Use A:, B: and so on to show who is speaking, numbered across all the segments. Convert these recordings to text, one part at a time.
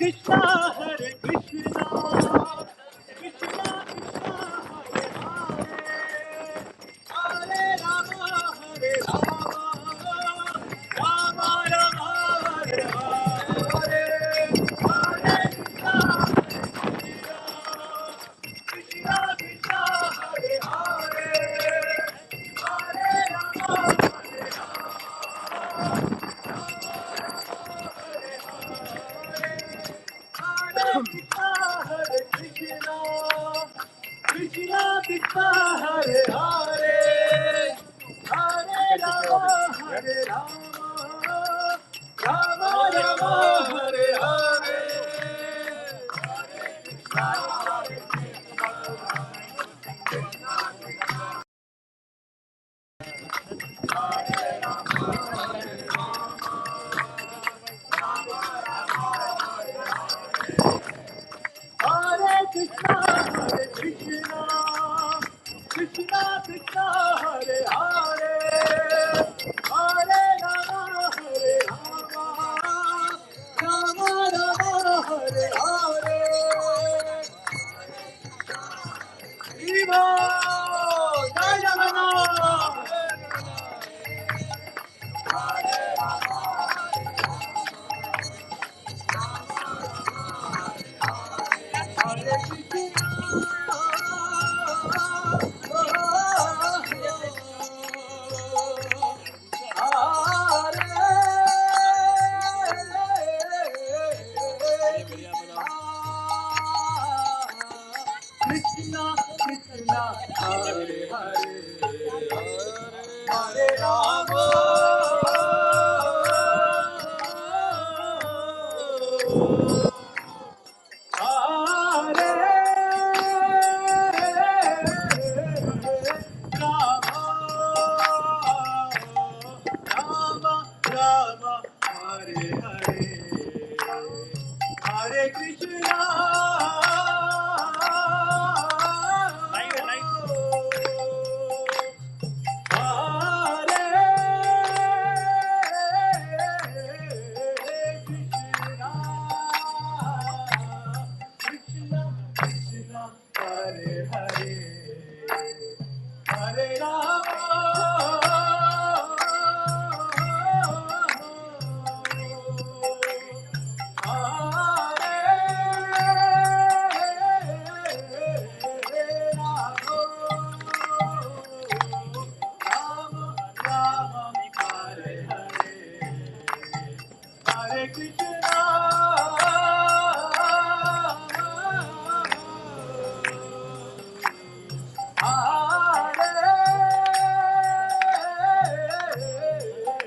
A: Krishna, Hare Krishna, Krishna Krishna, Hare Hare, Hare Rama, Hare Rama, Rama Rama, Hare Hare, Hare Krishna, Krishna Krishna, Hare Hare, Hare Rama, Hare Hare Krishna, Krishna Krishna, Hare Hare, Hare Rama, Hare Rama, Rama Rama, Hare Hare, Hare Krishna, Hare Krishna, Krishna Krishna, Hare Hare, Hare Rama, Hare Rama, Rama Rama, Hare Hare. Viva Jai Jagannath. Krishna Krishna, Hare Hare, Hare Rama, Hare Rama, Rama Rama, Hare Hare, Hare Krishna. Hare Hare, Hare Rama,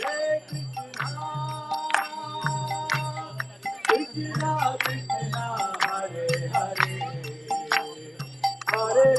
A: Hare Krishna. Krishna Krishna, Hare Hare, Hare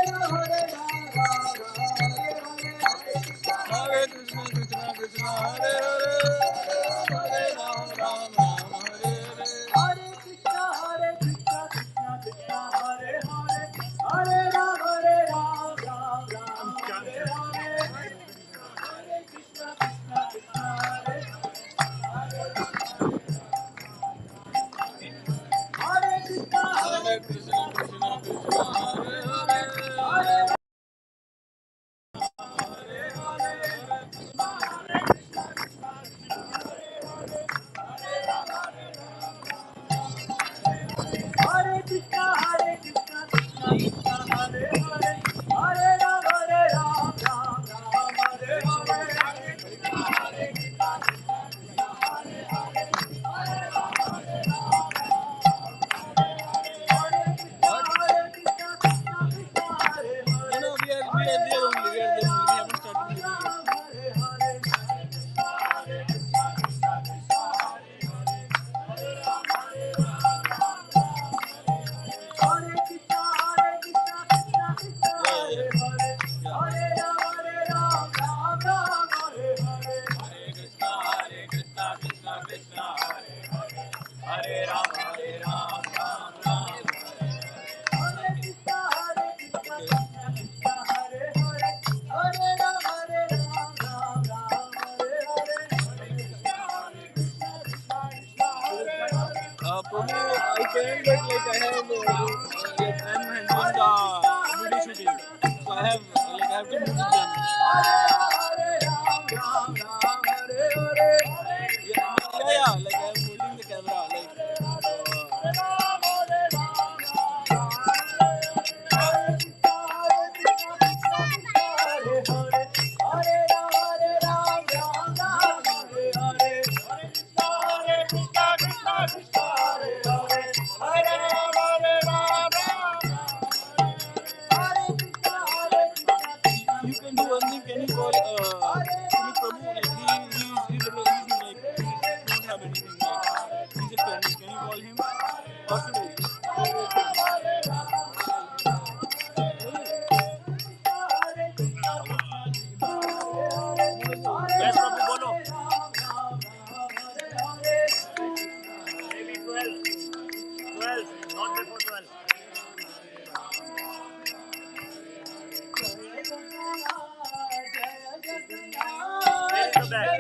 A: Rama, Hare Krishna, Krishna Krishna, Hare Hare, Hare Rama, Rama Rama,
B: can, but like I have like I'm handling the video shooting, so I have to move them. Yeah, like I'm holding the camera, like. You can do one thing. Can you call Prabhu? Like he's like he don't have anything. Like, he's just pending. Can you call him? Or should I? Yes, Prabhu, bolo.
C: Maybe 12. 12, not before 12. Where is the bag?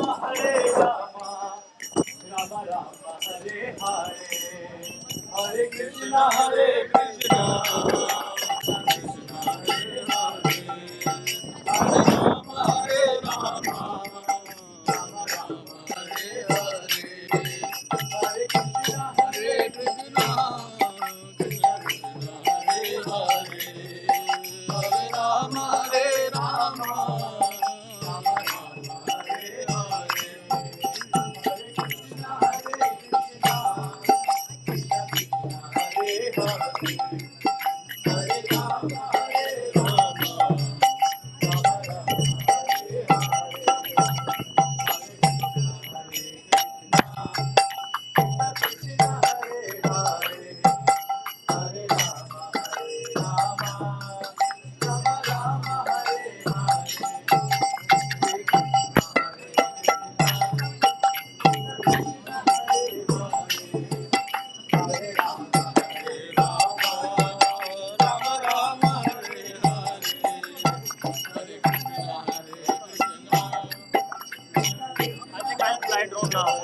A: Hare Rama, Rama Rama Hare Hare, Hare Krishna Hare Krishna, Krishna Hare Hare, Hare Rama Hare Rama, Rama Rama Hare Hare, Hare Krishna Hare Krishna, Krishna Krishna Hare Hare, Hare Rama Hare Rama, Rama Rama Hare Hare, Hare Krishna Hare Krishna, Krishna Krishna Hare Hare, Hare Rama Hare Rama, Rama Rama Hare
C: I think I'll fly drone now.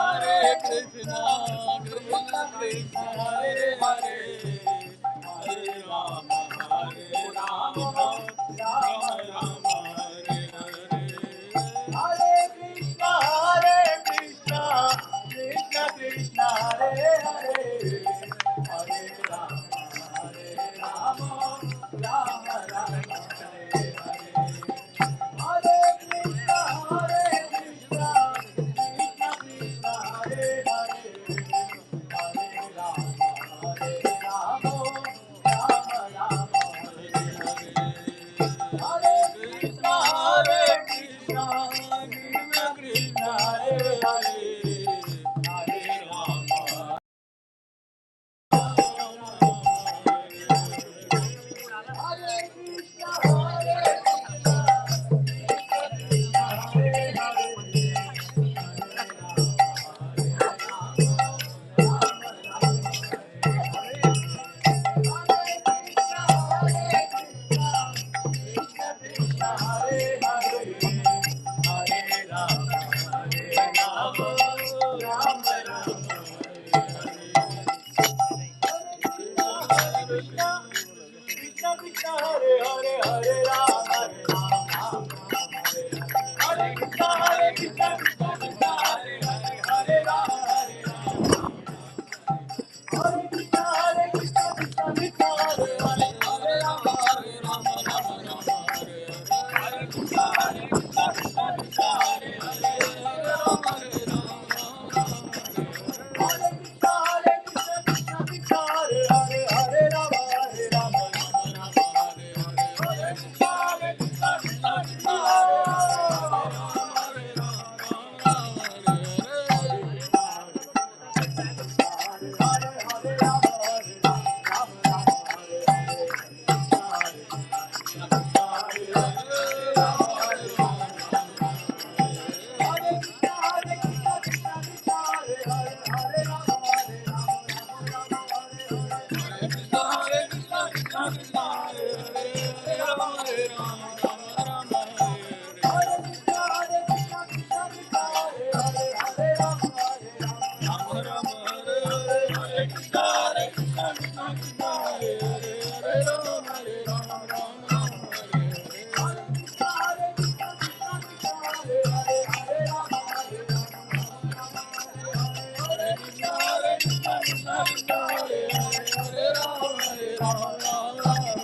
A: Hare Krishna, Krishna Krishna, Hare Hare, Hare Rama, Hare Rama, Rama Rama, Hare Hare, Hare Krishna, Krishna Krishna, Hare Hare, Hare Rama, Rama Rama, Hare Hare. Hare Krishna, Krishna Krishna, Hare Hare, Hare Rama, Rama Rama, Hare Hare. Hare Krishna, Krishna Krishna, Hare Hare, Hare Rama, Hare Krishna,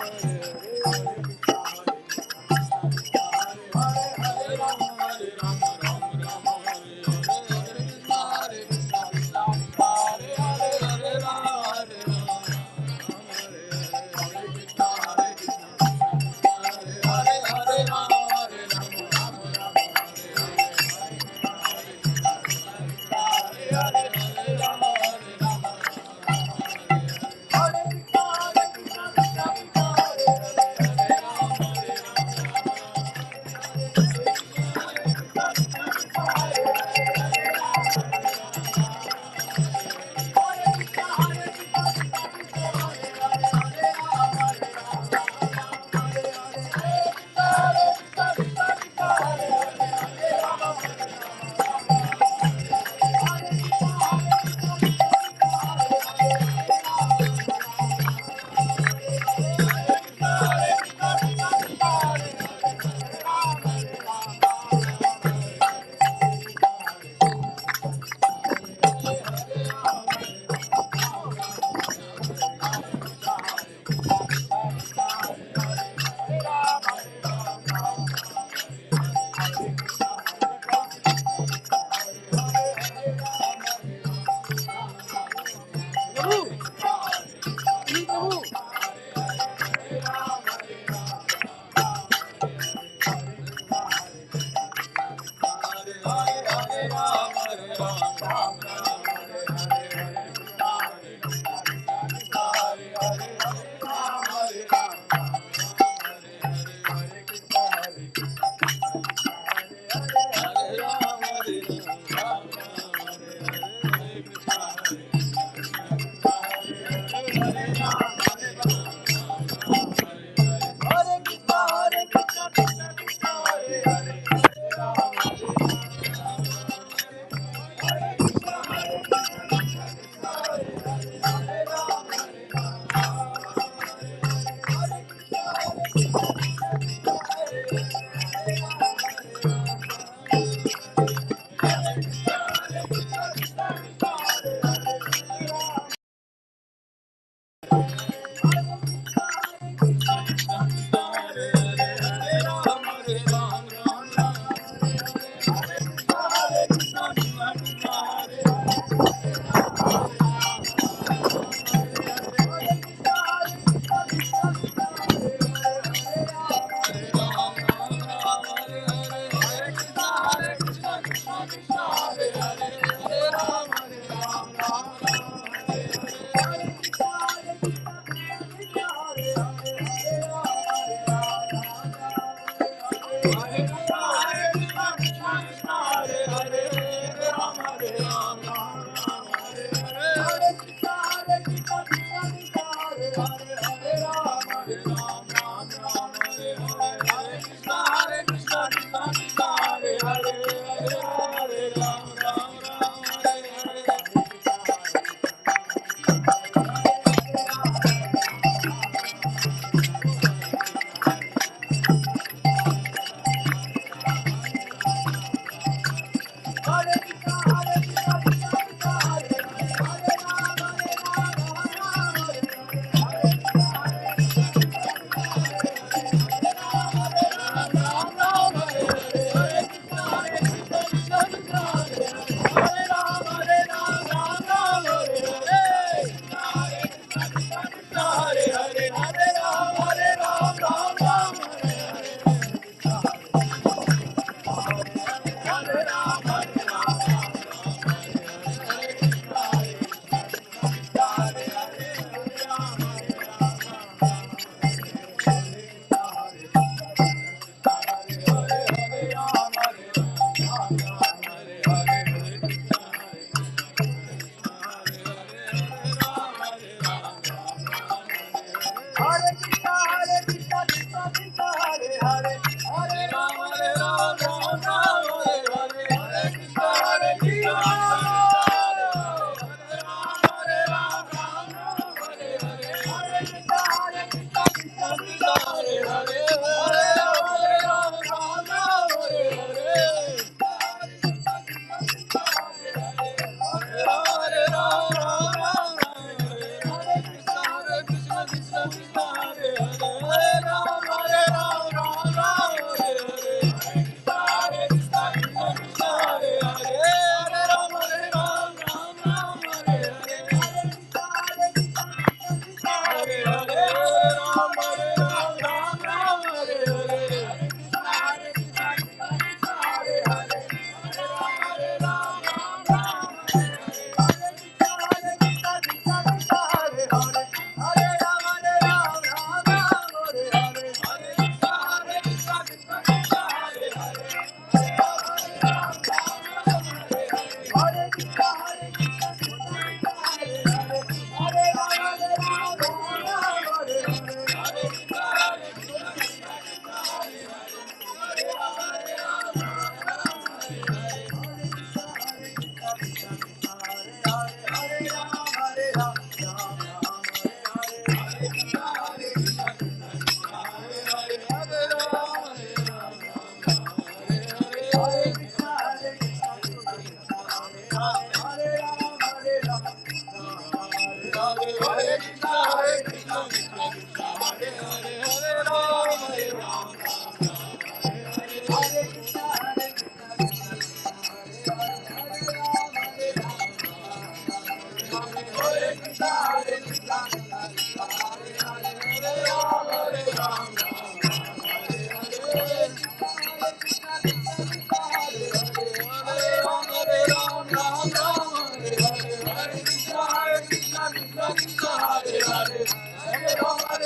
A: Hare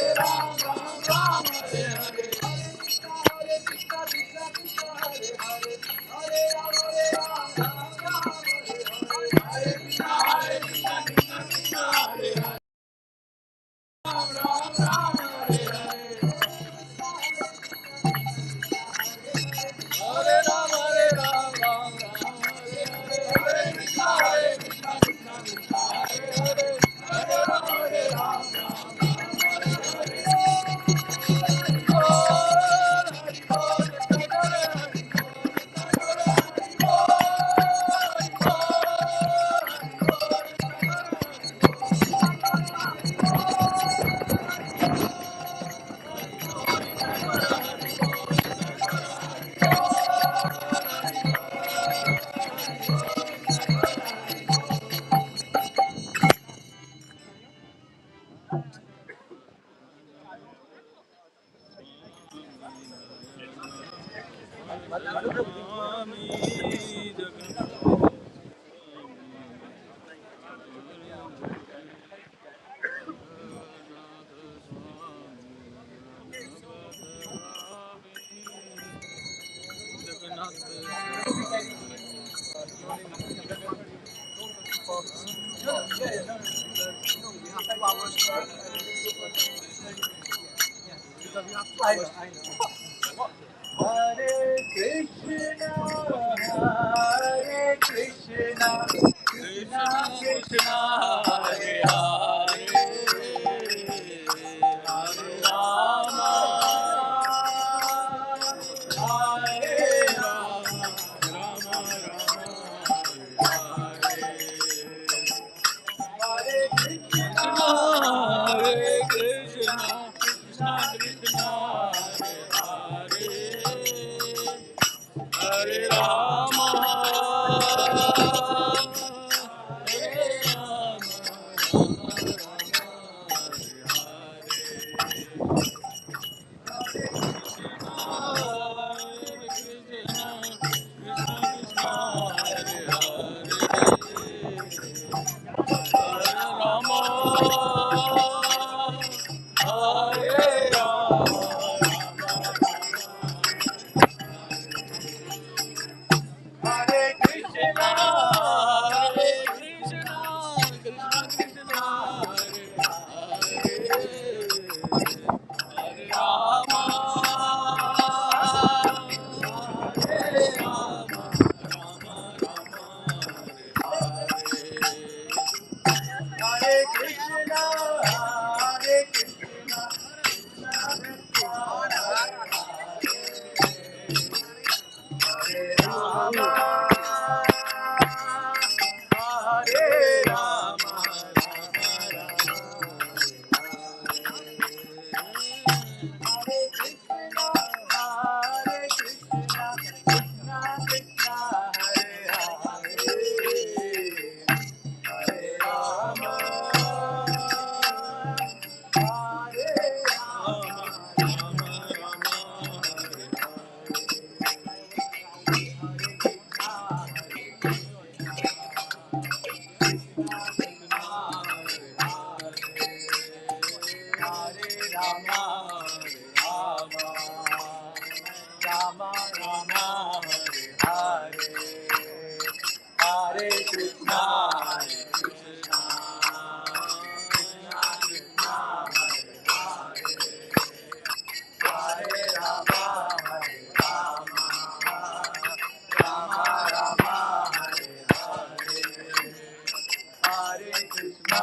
B: Swami Jagannath
A: Hare Krishna, Hare Krishna,
B: Krishna
A: Krishna
B: Krishna
A: Krishna,
B: Hare
A: Hare
B: Hare Hare Rama Hare Rama Rama Rama Hare
A: Hare
B: Krishna
A: Krishna,
B: Hare
A: Hare
B: Krishna Krishna
A: Krishna,
B: Krishna
A: Krishna
B: Hare Hare Rama Hare Rama
A: Hare Krishna,
B: Hare
A: Hare
B: Krishna, Krishna Krishna, Hare Hare Rama, Hare Rama, Rama Rama, Hare
A: Hare Krishna, Hare Krishna, Hare Rama, Hare Rama, Hare Krishna, Hare Krishna, Krishna Krishna, Hare Hare, Hare Rama, Hare Rama, Rama Rama, Hare Hare, Hare Krishna, Hare Krishna, Krishna Krishna, Hare Rama, Hare Rama, Rama Rama, Hare Hare, Hare Krishna,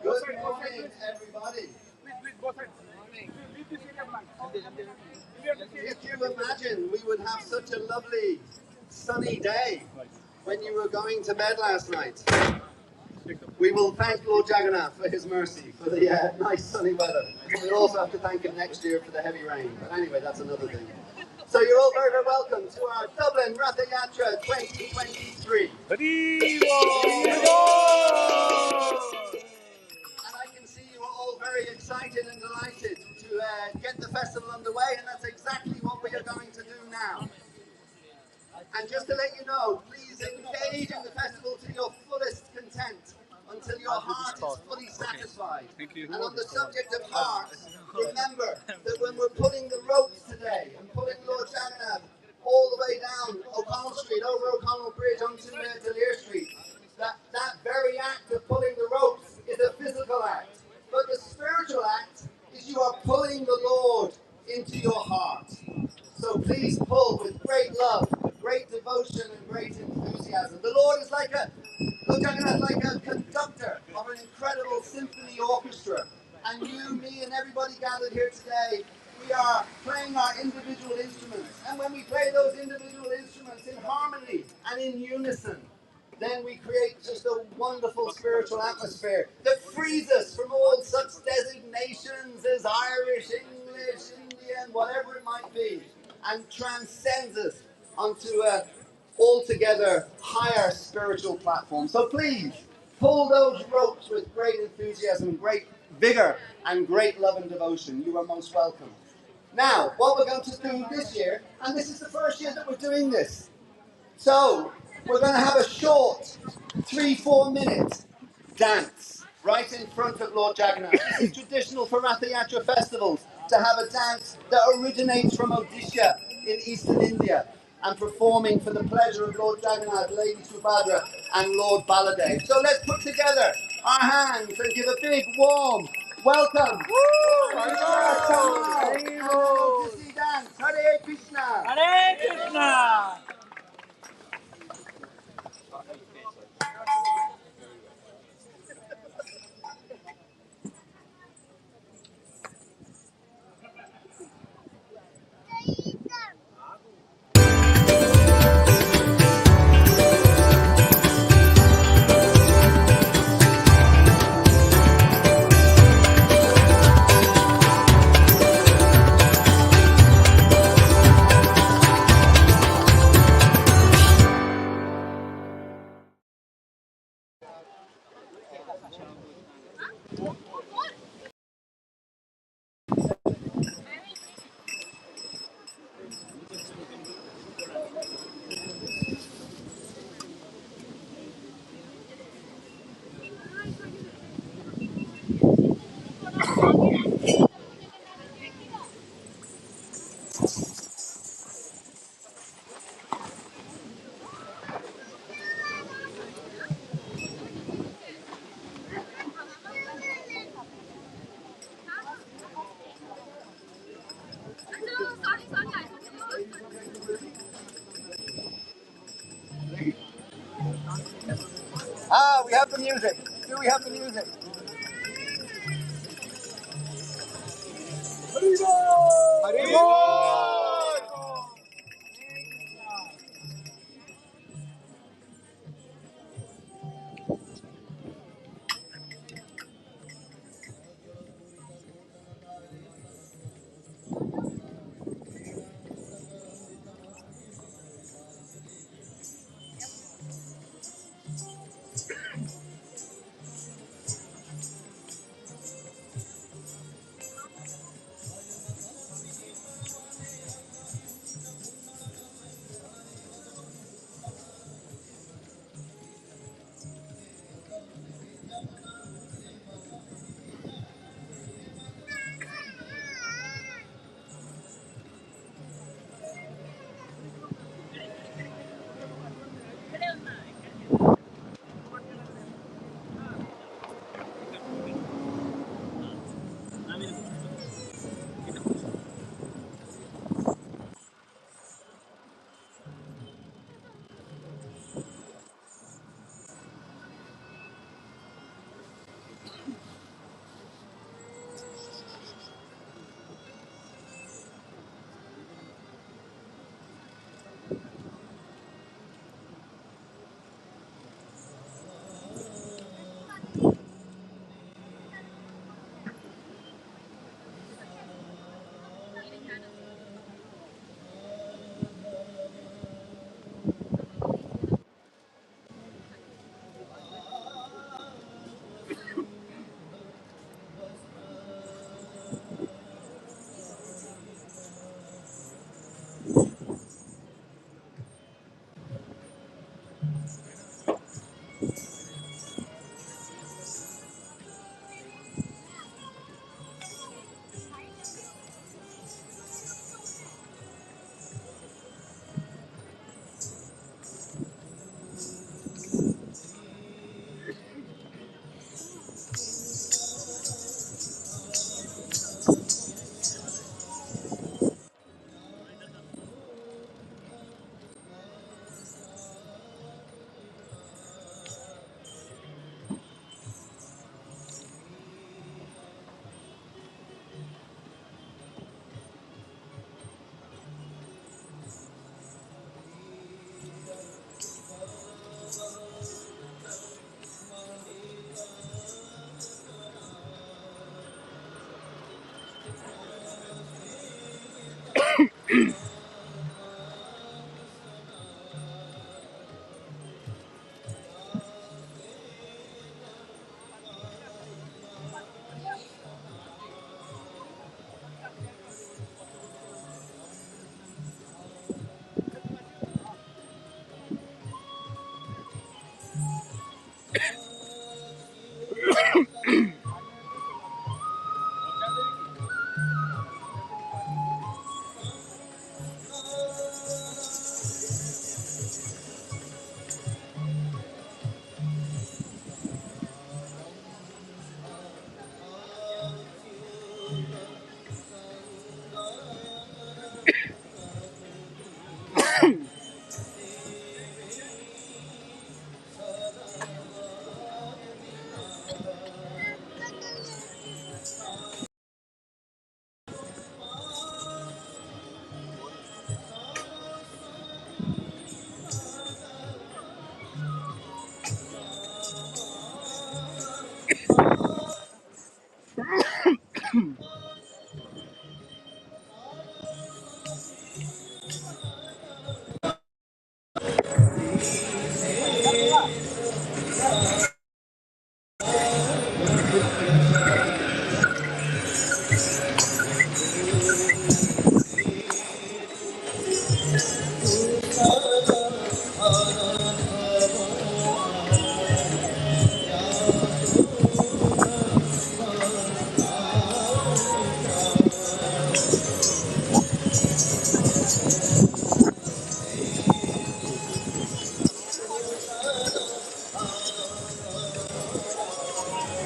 A: Good morning, everybody. If you imagine we would have such a lovely sunny day when you were going to bed last night, we will thank Lord Jagannath for his mercy, for the nice sunny weather. We'll also have to thank him next year for the heavy rain. But anyway, that's another thing. So you're all very, very welcome to our Dublin Rathayatra 2023. And I can see you are all very excited and delighted to get the festival underway, and that's exactly what we are going to do now. And just to let you know, please engage in the festival to your fullest content until your heart is fully satisfied. And on the subject of hearts, remember that when we're pulling the ropes today and pulling Lord Jagannath all the way down O'Connell Street, over O'Connell Bridge onto Lear Street, that very act of pulling the ropes is a physical act. But the spiritual act is you are pulling the Lord into your heart. So please pull with great love, great devotion, and great enthusiasm. The Lord is like a conductor of an incredible symphony orchestra. And you, me, and everybody gathered here today, we are playing our individual instruments. And when we play those individual instruments in harmony and in unison, then we create just a wonderful spiritual atmosphere that frees us from all such designations as Irish, English, Indian, whatever it might be, and transcends us onto a altogether higher spiritual platform. So please, pull those ropes with great enthusiasm, great vigor, and great love and devotion. You are most welcome. Now, what we're going to do this year, and this is the first year that we're doing this, so we're going to have a short 3-4 minute dance right in front of Lord Jagannath. This is traditional for Rathayatra festivals to have a dance that originates from Odisha in eastern India and performing for the pleasure of Lord Jagannath, Lady Subhadra and Lord Baladev. So let's put together our hands and give a big warm welcome. Odyssey dance. Hare Krishna.
C: Hare Krishna.
A: Ah, we have the music. Do we have the music?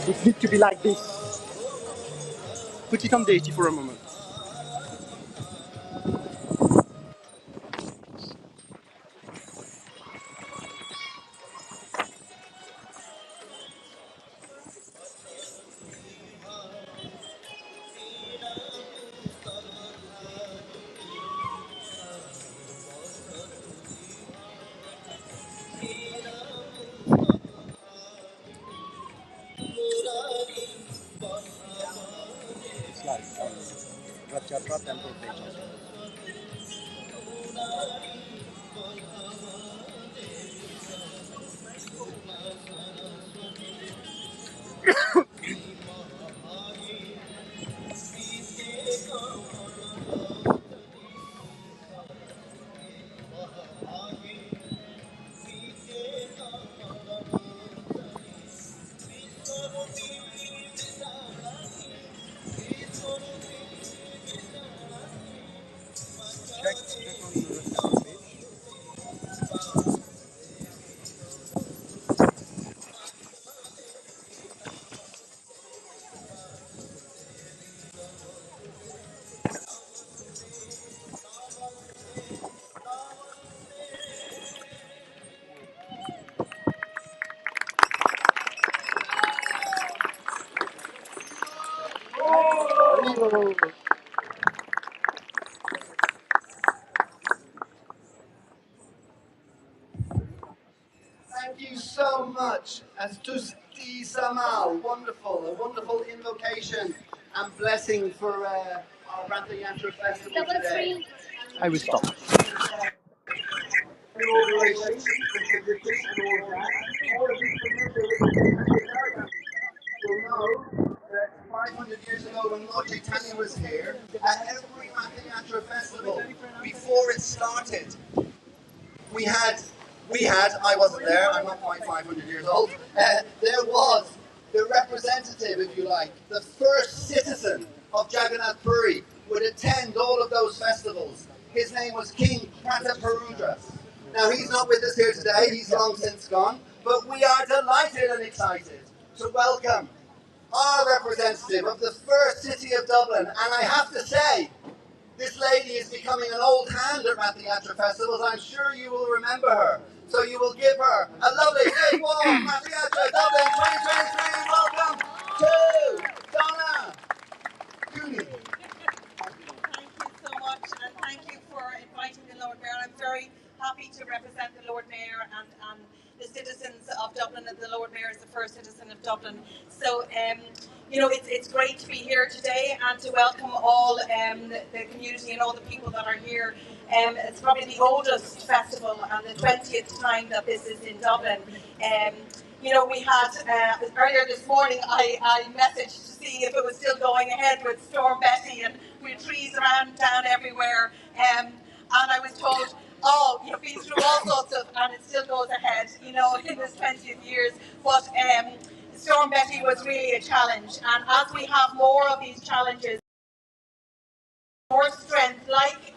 D: It needs to be like this. Put it on daisy for a moment. It's like Rathayatra temple pages. Check on the Rathayatra page.
A: Thank you so much. As Tusti Samal, wonderful, a wonderful invocation and blessing for our Rathayatra festival today.
D: I will stop.
A: Inauguration, all of you will know that 500 years ago when Lord Chaitanya was here, at every Rathayatra festival, before it started, we had, I wasn't there, I'm not quite 500 years old, there was the representative, if you like, the first citizen of Jagannath Puri would attend all of those festivals. His name was King Prataparudra. Now he's not with us here today, he's long since gone, but we are delighted and excited to welcome our representative of the first city of Dublin, and I have to say, this lady is becoming an old hand at Rathayatra festivals. I'm sure you will remember her. So you will give her a lovely big warm Rathayatra Dublin 2023. Welcome to Donna Cooney.
E: Thank you so much, and thank you for inviting the Lord Mayor. I'm very happy to represent the Lord Mayor and the citizens of Dublin, and the Lord Mayor is the first citizen of Dublin. So, you know, it's great to be here today and to welcome all the community and all the people that are here. It's probably the oldest festival and the 20th time that this is in Dublin. You know, we had, earlier this morning, I messaged to see if it was still going ahead with Storm Betty, and we had trees around down everywhere. And I was told, oh, you've been through all sorts of, and it still goes ahead, you know, in this 20th years. But Storm Betty was really a challenge. And as we have more of these challenges, more strength, like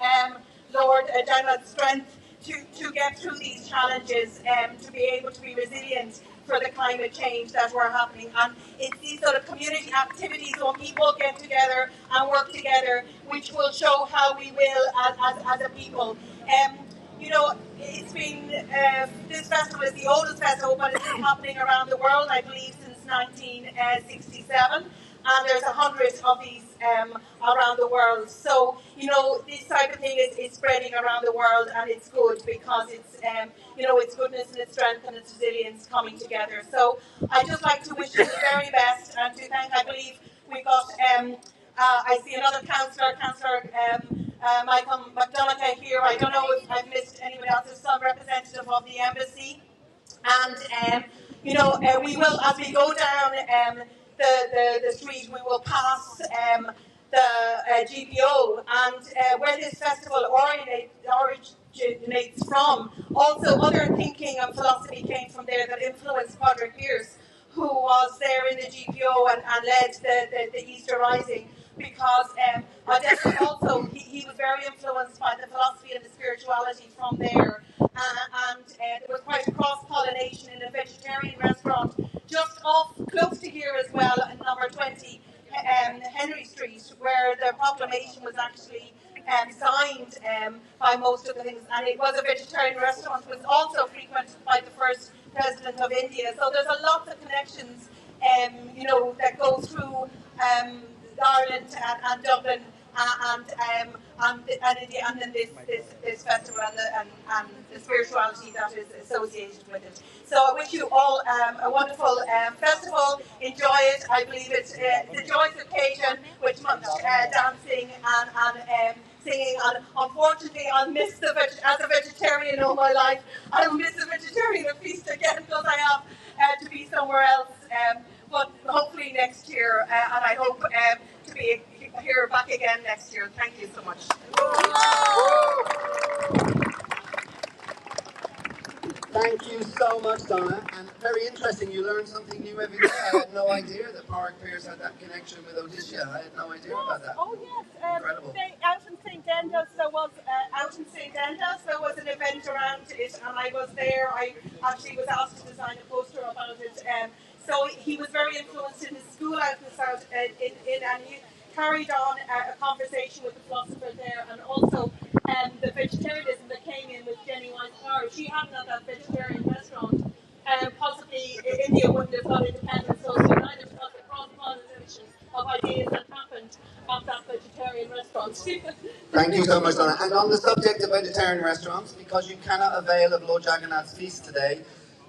E: Lord Jagannath's strength to get through these challenges, to be able to be resilient for the climate change that were happening. And it's these sort of community activities when people get together and work together, which will show how we will as a people. You know, it's been, this festival is the oldest festival, but it's been happening around the world, I believe, since 1967. And there's 100 of these around the world. So, you know, this type of thing is spreading around the world, and it's good because it's, you know, it's goodness and its strength and its resilience coming together. So I'd just like to wish you the very best and to thank, I believe we've got, I see another councillor, Michael McDonough here. I don't know if I've missed anyone else. There's some representative of the embassy. And, you know, we will, as we go down the street, we will pass the GPO, and where this festival originates from. Also, other thinking and philosophy came from there that influenced Padraig Pearse, who was there in the GPO and led the Easter Rising. Because definitely also he was very influenced by the philosophy and the spirituality from there, and there was quite a cross-pollination in a vegetarian restaurant just off close to here as well, at number 20 Henry Street, where the proclamation was actually signed by most of the things, and it was a vegetarian restaurant. It was also frequented by the first president of India. So there's a lot of connections, you know, that go through Ireland and Dublin and India, and then this festival and the spirituality that is associated with it. So I wish you all a wonderful festival. Enjoy it. I believe it's the joyous occasion with much dancing and singing. And unfortunately, I'll miss as a vegetarian all my life. I'll miss the vegetarian feast again because I have to be somewhere else. But hopefully next year, and I hope to be here back again next year. Thank you so much.
A: Thank you so much, Donna. And very interesting, you learn something new every day. I had no idea that Park Pearse had that connection with Odisha. I had no idea about that.
E: Oh yes,
A: Incredible.
E: out in St. Dendas there was an event around it, and I was there. I actually was asked to design a poster about it. So he was very influenced in his school out in the south, and he carried on a conversation with the philosopher there, and also the vegetarianism that came in with Jenny Wise Power. If she hadn't had that vegetarian restaurant, possibly India wouldn't have got independence so soon either, because the cross-pollination of ideas that happened at that vegetarian restaurant.
A: Thank you so much, Donna. And on the subject of vegetarian restaurants, because you cannot avail of Lord Jagannath's feast today,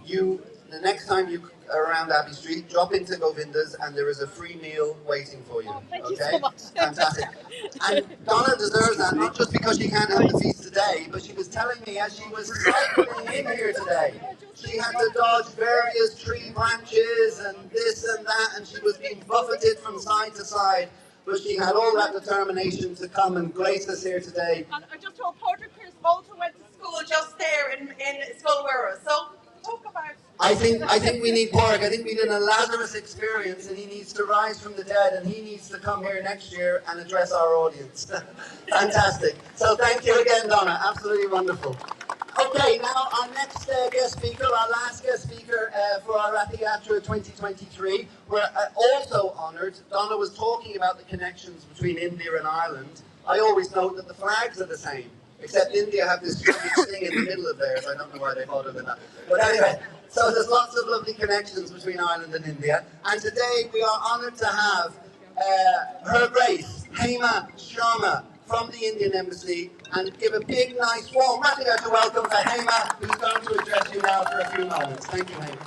A: the next time you are around Abbey Street, drop into Govinda's and there is a free meal waiting for you.
E: Thank you so much.
A: Fantastic. And Donna deserves that, not just because she can't have the feast today, but she was telling me as she was cycling in here today, she had to dodge various tree branches and this and that, and she was being buffeted from side to side. But she had all that determination to come and grace us here today.
E: And I just told Padraig Pearse also went to school just there in Sculwera. So talk about.
A: I think we need Park. I think we need a Lazarus experience, and he needs to rise from the dead, and he needs to come here next year and address our audience. Fantastic. So thank you again, Donna. Absolutely wonderful. Okay, now our next guest speaker, our last guest speaker for our Rathayatra 2023. We're also honoured. Donna was talking about the connections between India and Ireland. I always note that the flags are the same, except India have this strange thing in the middle of theirs. I don't know why they bothered with that. But anyway, so there's lots of lovely connections between Ireland and India. And today we are honoured to have Her Grace, Hema Sharma, from the Indian Embassy, and give a big, nice, warm Rathayatra welcome to Hema, who's going to address you now for a few moments. Thank you, Hema.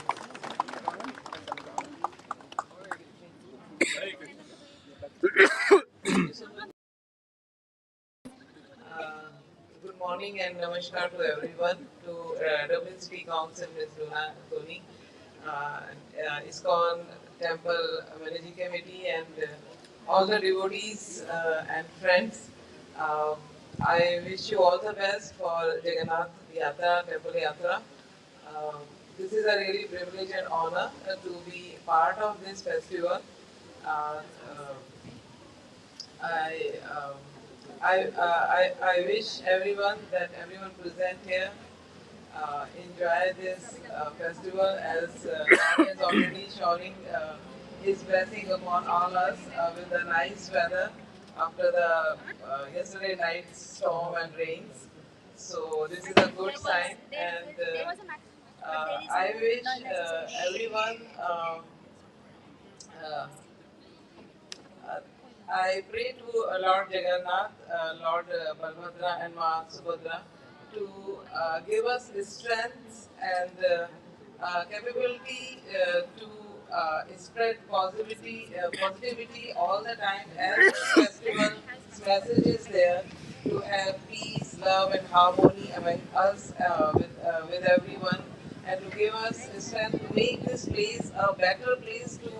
F: Good morning and namaskar to everyone, to Dublin City Council, Ms. Luna Tony, ISKCON Temple Managing Committee, and all the devotees and friends. I wish you all the best for Jagannath Yatra, Temple Yatra. This is a really privilege and honor to be part of this festival. I wish everyone present here enjoy this festival as God is already showering His blessing upon all us with the nice weather after the yesterday night's storm and rains. So this is a good sign, and I wish everyone. Uh, uh, I pray to Lord Jagannath, Lord Balbhadra and Ma Subhadra to give us strength and capability to spread positivity all the time as this festival message is there to have peace, love and harmony among us with everyone, and to give us strength to make this place a better place to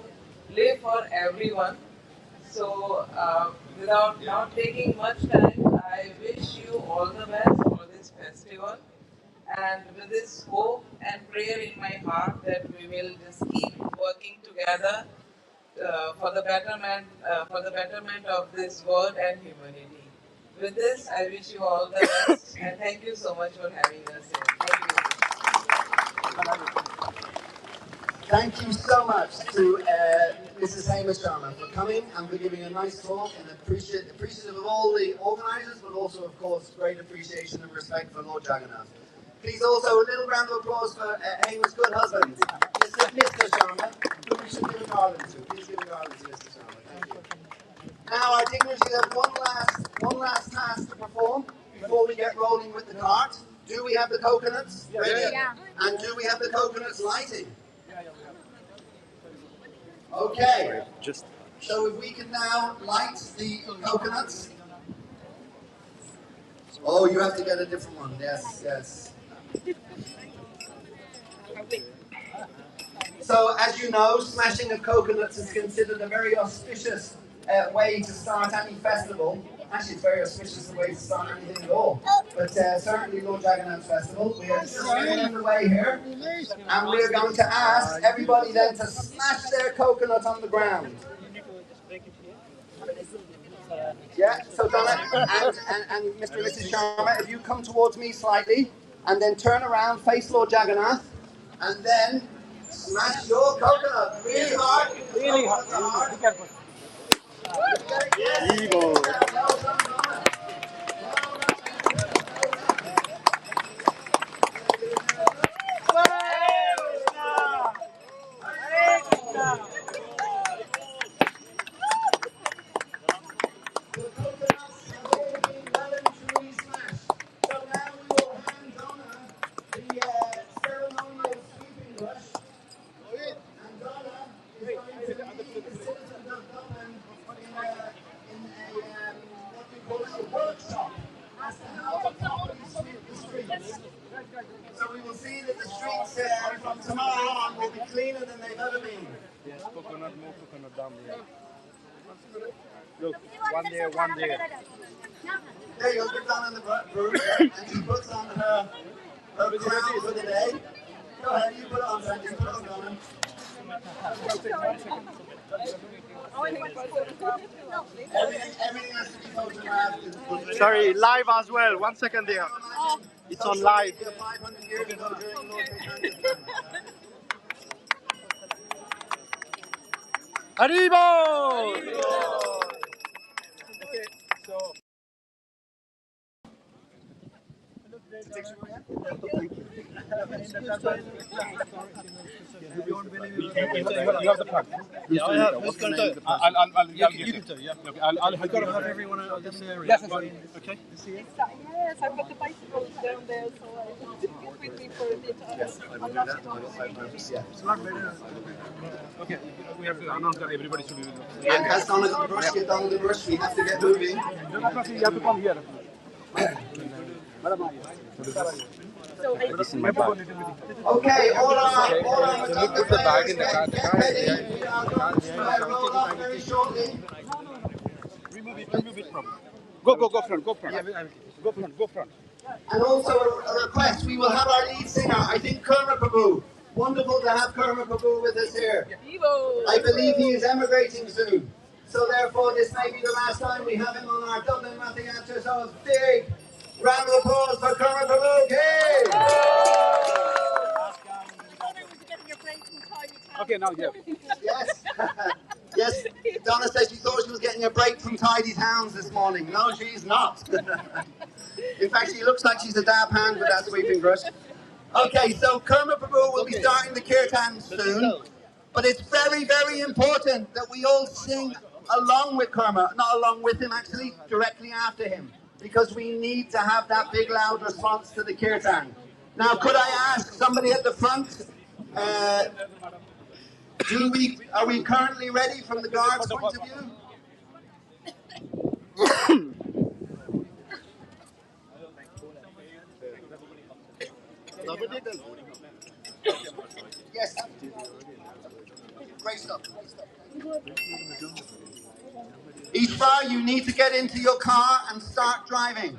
F: live for everyone. So, without not taking much time, I wish you all the best for this festival. And with this hope and prayer in my heart that we will just keep working together for the betterment of this world and humanity. With this, I wish you all the best, and thank you so much for having us here. Thank you.
A: Thank you so much to Mrs. Hamish Sharma for coming and for giving a nice talk, and appreciative of all the organisers, but also, of course, great appreciation and respect for Lord Jagannath. Please also a little round of applause for Hamish's good husband, Mr. Sharma, who we should give a garland to. Please give a garland to Mr. Sharma. Thank you. Now, our dignitaries have one last task to perform before we get rolling with the cart. Do we have the coconuts ready? Yeah. And do we have the coconuts lighting? Okay, so if we can now light the coconuts. Oh, you have to get a different one. Yes, yes. So, as you know, smashing of coconuts is considered a very auspicious way to start any festival. Actually, it's very auspicious way to start anything at all. But certainly Lord Jagannath's festival. We are just getting underway here. And we are going to ask everybody then to smash their coconut on the ground. Yeah, so Donna and Mr. and Mrs. Sharma, if you come towards me slightly, and then turn around, face Lord Jagannath, and then smash your coconut really hard. Really hard. Be careful. Yes. Evil. So we will see that the streets from tomorrow on will be cleaner than they've ever been.
G: Yes, coconut, more coconut down there. Look, one there, one there.
A: There you go, get down on the broom, and she puts on her crown for the day. Go ahead, you put it on, Sandy, put it on, Donna. Everything has to be photographed.
G: Sorry, live as well. 1 second there. It's on live.
A: 500 years ago during Lord
G: Arrivo! Okay, so. You have the plug.
B: Yeah, I have.
G: What's the name of the person?
B: You can tell, yeah.
G: Okay, I'll
B: I've got to have everyone out of this area.
G: Yes,
B: Okay.
E: Yes, I've got the bicycles down there, so I get with me for a bit.
A: Yes, I will do that. Yeah.
B: Okay, we have to announce that everybody should be with us.
A: And as Donna got the brush, get Donna the brush. We have to get moving.
G: You have to come here. This is my bag.
A: Okay, all our
G: Put the bag in the car.
A: get ready. We are going to roll off very shortly.
G: Remove it from. Go front. Go front.
A: And also a request, we will have our lead singer, I think Kerma Prabhu. Wonderful to have Kerma Prabhu with us here. I believe he is emigrating soon. So therefore this may be the last time we have him on our Dublin Rathayatra. So a big round of applause for Kerma Prabhu. Yay!
G: Okay, now, yeah.
A: Yes. Yes, Donna said she thought she was getting a break from tidy towns this morning. No, she's not. In fact, she looks like she's a dab hand with that sweeping brush. Okay, so Kerma Prabhu will be starting the kirtan soon, but it's very, very important that we all sing along with Kerma, not along with him actually, directly after him, because we need to have that big loud response to the kirtan. Now, could I ask somebody at the front, are we currently ready from the guard's point of view? Yes. Great stuff. Ishvar, you need to get into your car and start driving.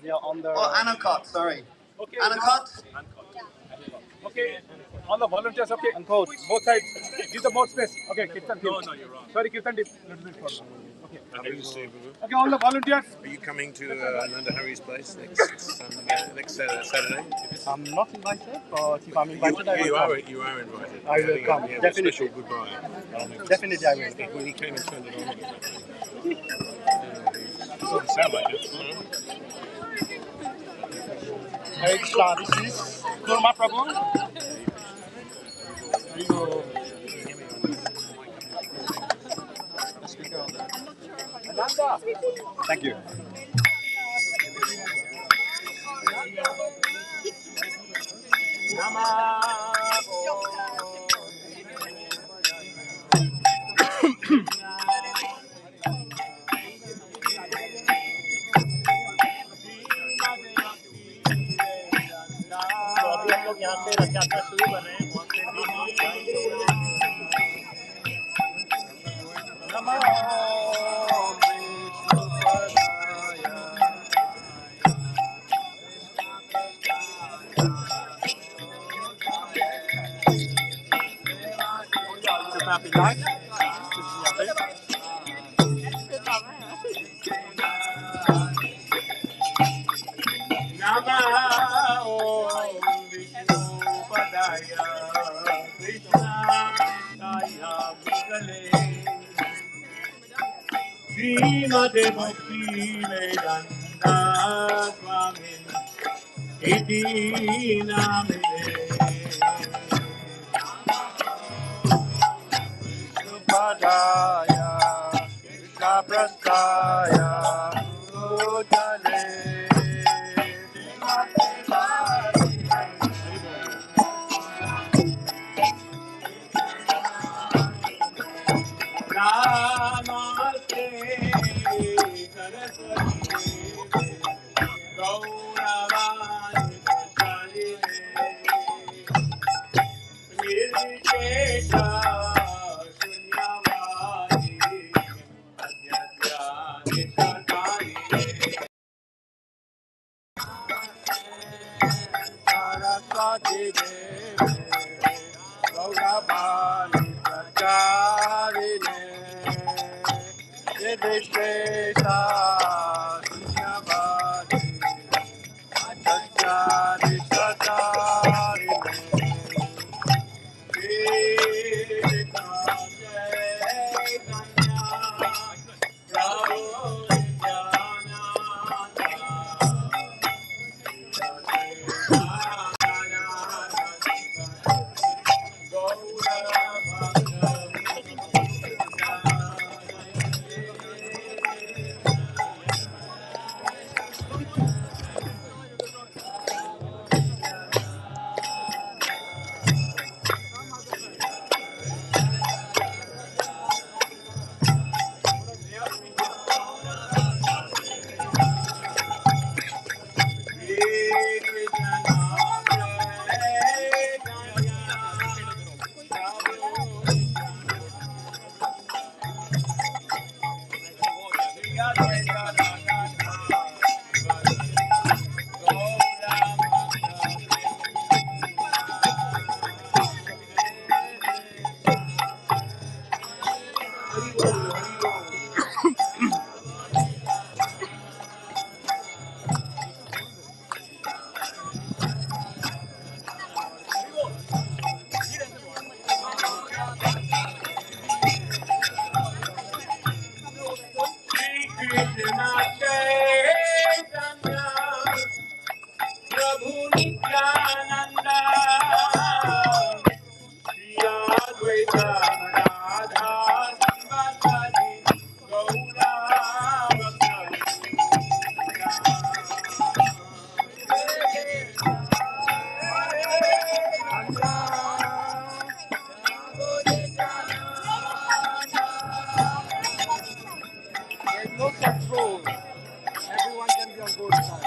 G: Yeah, on the...
A: Oh, Anakot, sorry.
G: Okay,
A: Anakot?
G: Okay, all the volunteers, okay. And coach, both sides. Give the more space. Okay, Kirtan. No, you're wrong. Sorry, Kirtan. Little bit further. Okay, all the volunteers.
H: Are you coming to Nanda Hari's place next Saturday?
G: I'm not invited, but if I'm invited,
H: You
G: I
H: are
G: will
H: invited.
G: I will come.
H: Yeah,
G: Definitely.
H: special goodbye.
G: Definitely, I will.
H: When he came and turned it on. It doesn't sound like it.
G: Hare Krishna, this is Kurma Prabhu. There you go. Thank you.
C: तो अभी हम लोग यहाँ से रथ यात्रा शुरू कर रहे हैं, वहाँ Srimate Bhakti Vedanta Swami Iti Namine Supadaya Krishna Prastaya Ujale Namaste Saraswati Gauravani Prasarine Nirvishesha Shunyavadi Adhyathyani Sakarine Saraswati Devi Gauravani Prasarine Nirvishesha Shunyavadi Adhyathyani Sakarine Krishna Chaitanya Prabhu Nityananda Chaitanya, Prabhu Nityananda, Shri Advaita Radha Sivasadi, Gaura
D: There's no control. Everyone can be on both sides.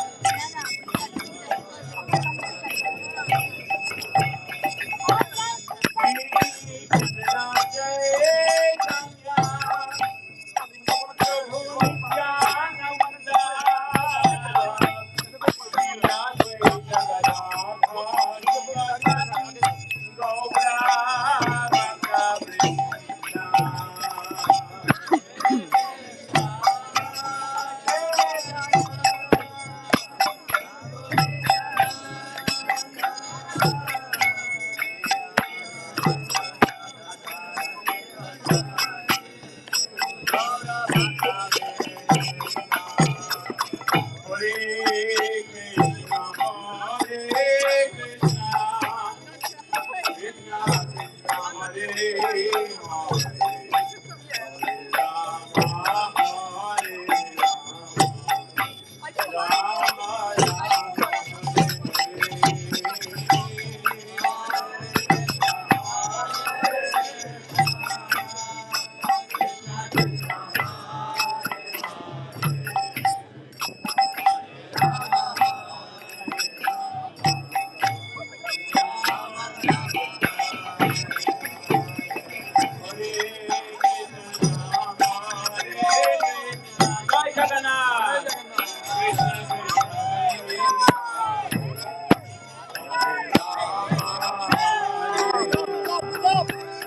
C: Jai Jagannath.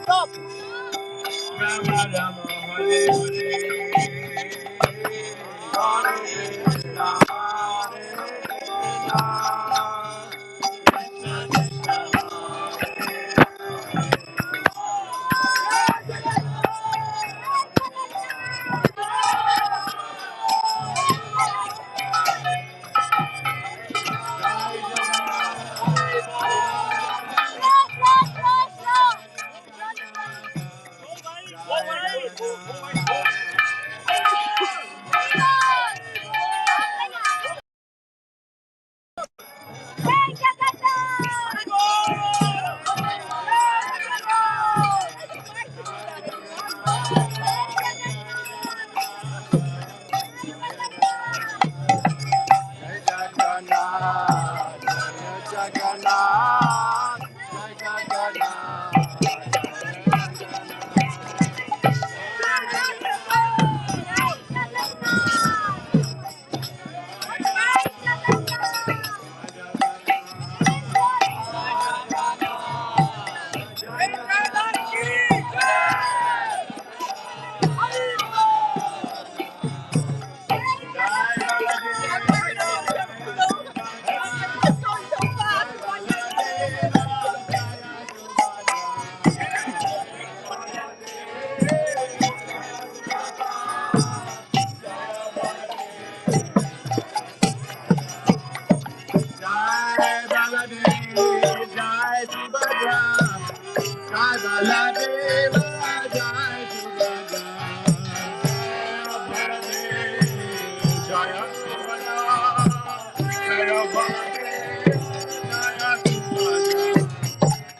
D: Stop!
C: Rama Rama Hare Hare, Hare Krishna, Hare Krishna, Krishna Krishna,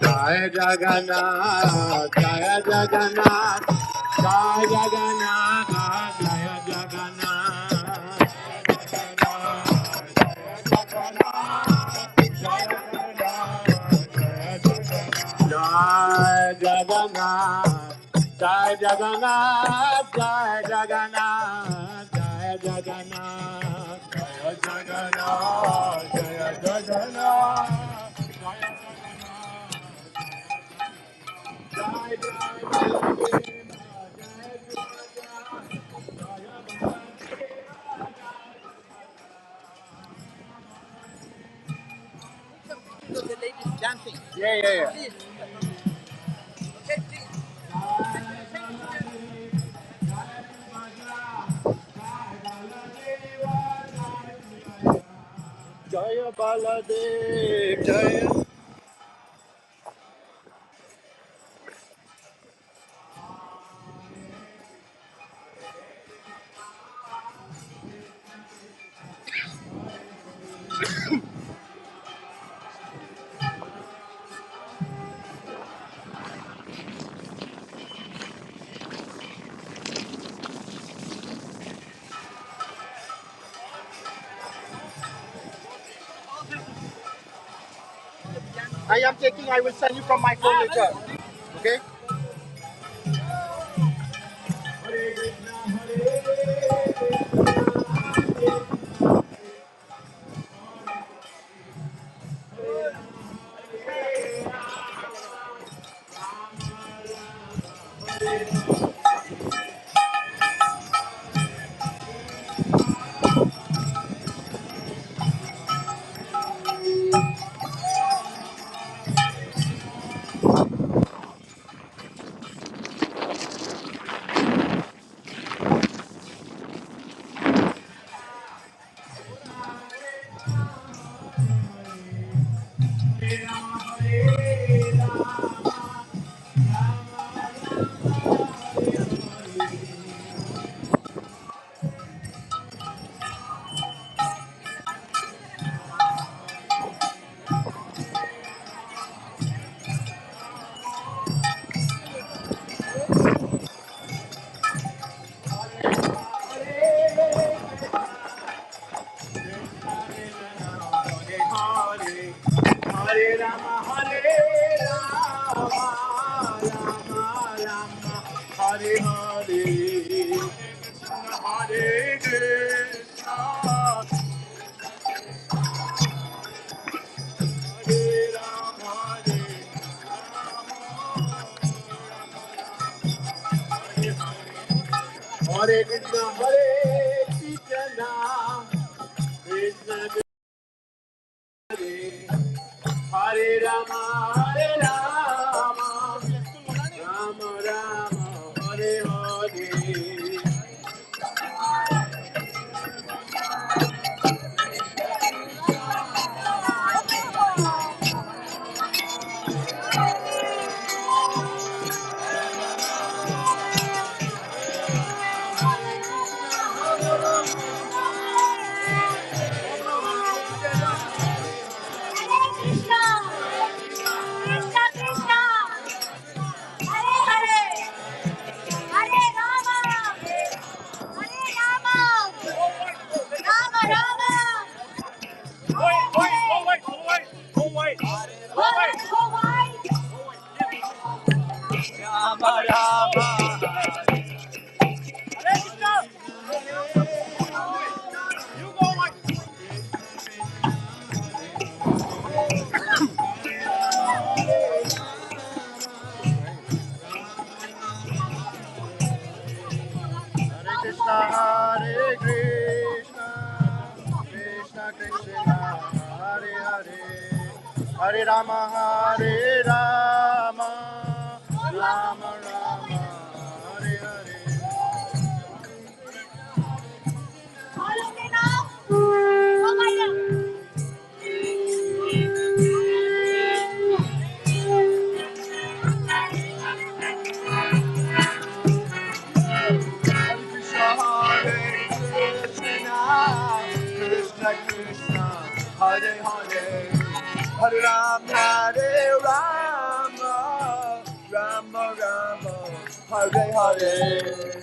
A: Jai Jagannath, Jai Jagannath, Jai Jagannath, Jai Jagannath. Jai Jagannath, Jai Jagannath, Jai Jagannath, Jai Jagannath, Jai Jagannath, Jai Jagannath.
D: The ladies dancing.
A: Yeah.
D: Please.
A: Jaya Baladev Jaya. I am taking, I will send you from my phone later. Okay? Hare Rama, Hare Rama, Rama Rama, Hare Hare, Hare Krishna, Hare Rama, Hare Krishna, Hare Krishna, Krishna Hare Rama, Hare Rama, Rama Rama, Hare Hare. Hare Krishna, Krishna Krishna, Hare Hare, Hare Rama, Hare Rama, Rama Rama, Hare Hare. Krishna Krishna, Hare Hare, Hare Rama, Hare Rama, Rama Rama, Hare Hare.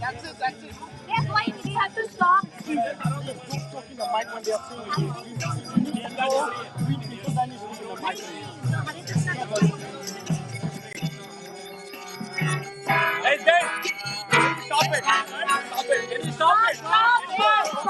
A: That's it.
I: Yes, why did you have to stop?
A: Don't talk in the mic when they are singing. Because I need to speak in the mic.
G: Hey, Dave! Stop it! Stop it! Can you stop it?
I: Stop it!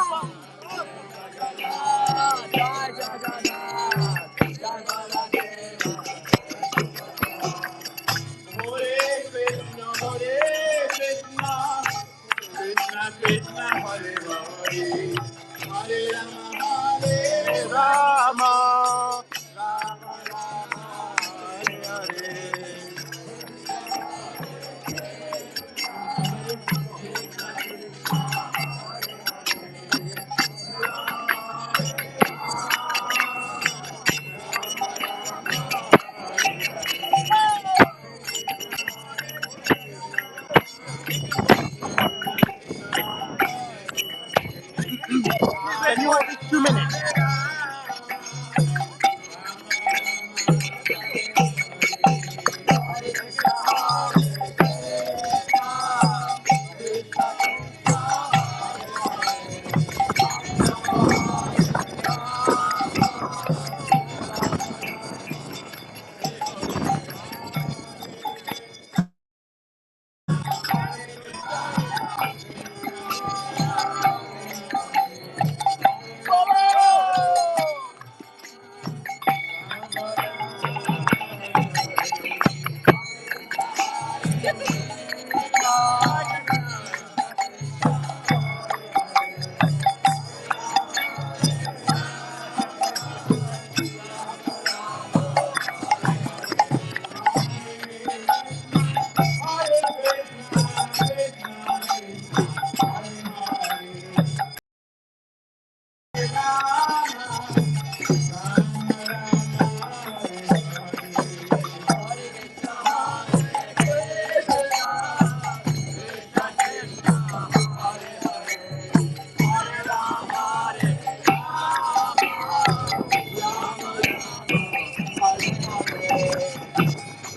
D: Can you hold this 2 minutes?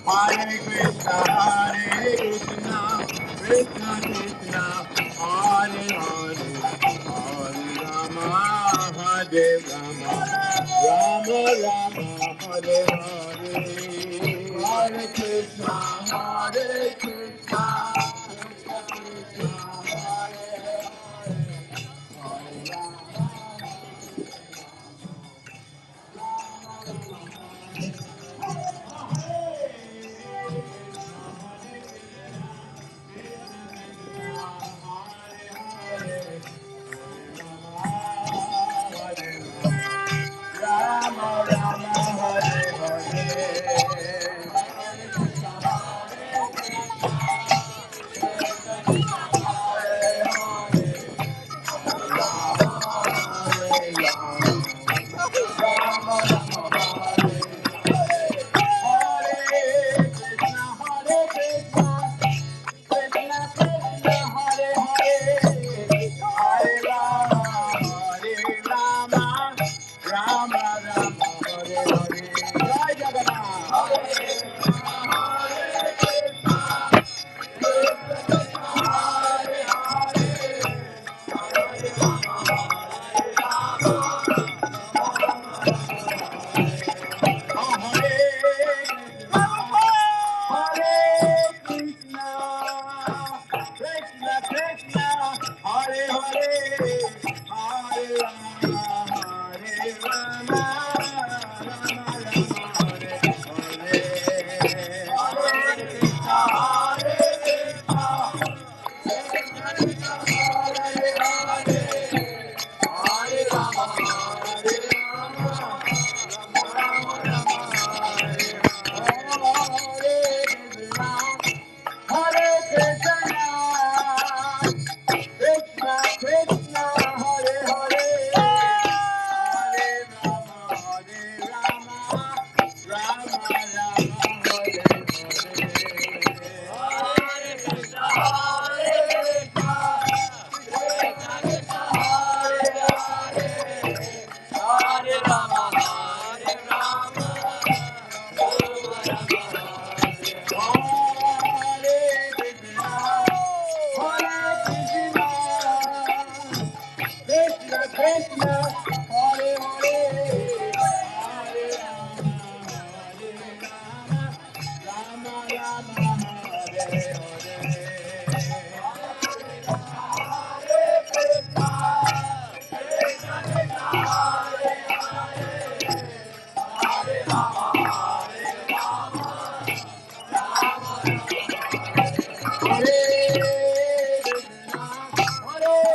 C: Hare Krishna, Krishna Krishna, Hare Hare, Hare Rama, Hare Rama, Rama Rama, Hare Hare, Hare Krishna, Hare Krishna, Rama Rama, Hare Hare.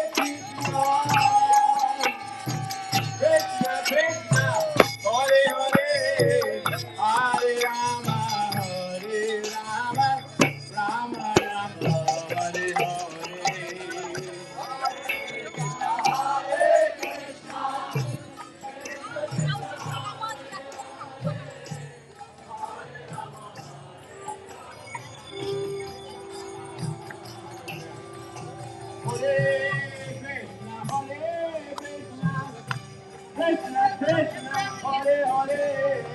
C: Krishna Krishna, Hare Hare,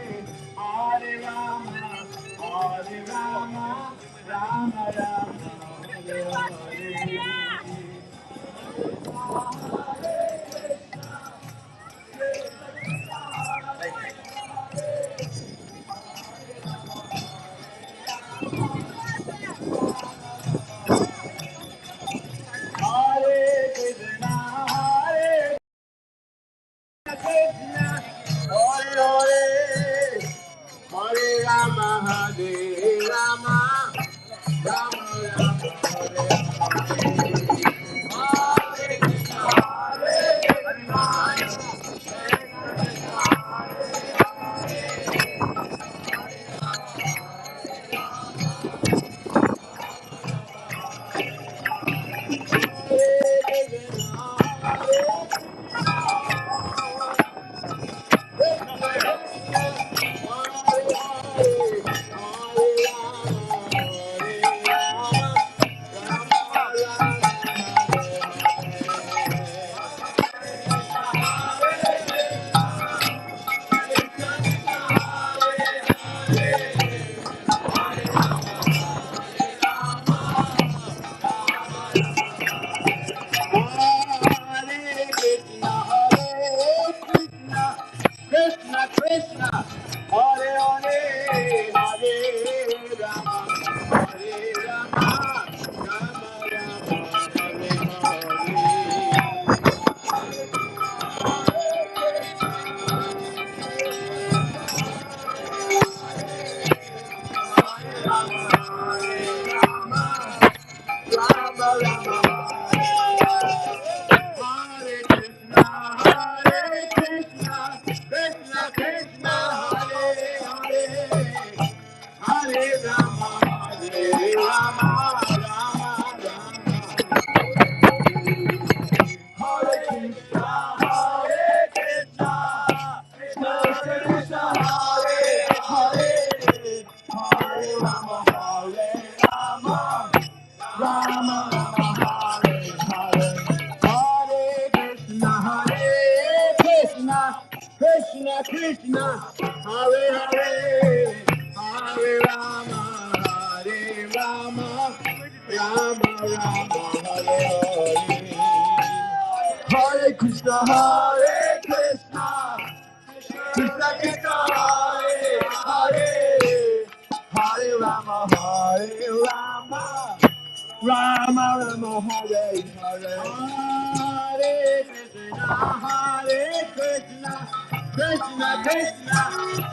C: Hare Rama, Hare Rama, Rama Rama, Hare Krishna Krishna, Hare Hare, Hare Rama, Hare Rama, Rama Rama, Hare Krishna Krishna, Hare Hare, Hare Rama, Hare Rama, Rama Rama, Hare Hare. Hare Krishna, Hare Krishna, Krishna Krishna, Hare Hare, Hare Rama, Hare Rama, Rama Rama, Hare Hare. Hare Krishna, Hare Krishna, Krishna Krishna,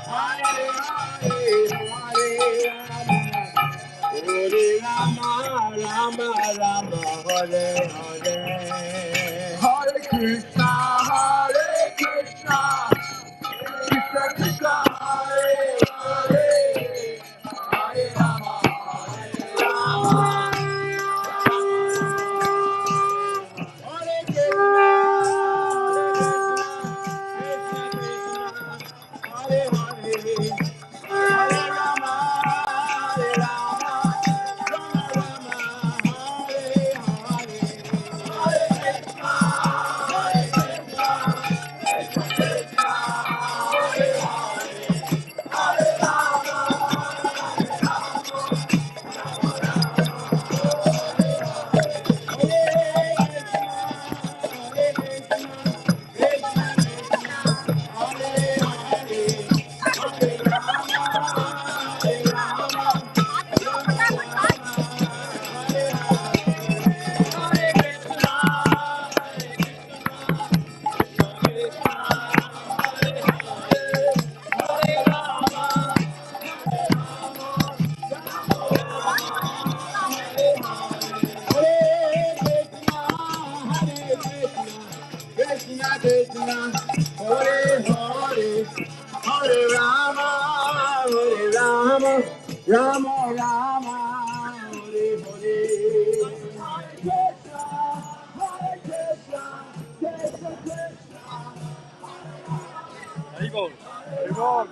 C: Hare Hare, Hare Rama, Rama Rama, Hare Hare. Hare Krishna, Hare Krishna, Krishna Krishna, Hare Hare, Hare Rama, Rama. Hare Krishna, Krishna Krishna, Hare Hare, Hare Rama, Hare Rama, Rama Rama, Hare Hare. Hare Krishna, Hare Krishna, Krishna Krishna, Hare Hare, Hare Rama, Krishna Krishna, Hare Hare, Hare Rama, Hare Rama, Rama Rama, Hare Hare. Krishna, Hare Krishna, Krishna Krishna.
G: Very good. Very good.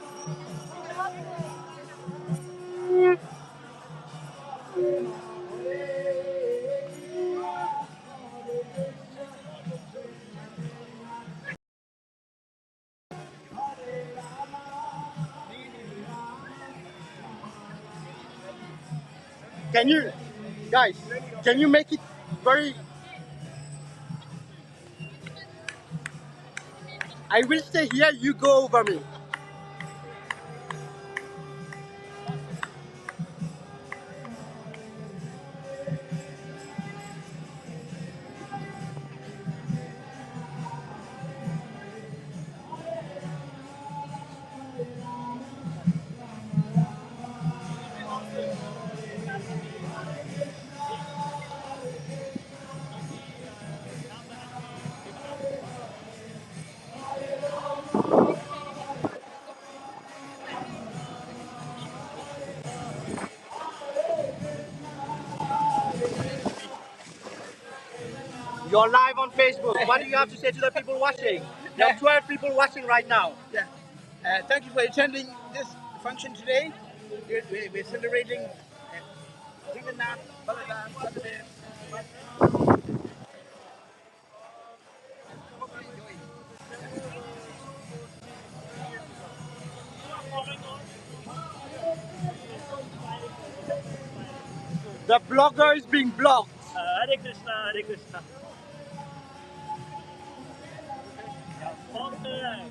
D: Can you, guys, can you make it very... I will stay here, you go over me. You're live on Facebook. What do you have to say to the people watching? There are 12 people watching right now.
G: Yeah. Thank you for attending this function today. We're celebrating Jagannath, Balaram, Sunday.
D: The blogger is being blocked.
B: Hare Krishna, Hare Krishna. Okay.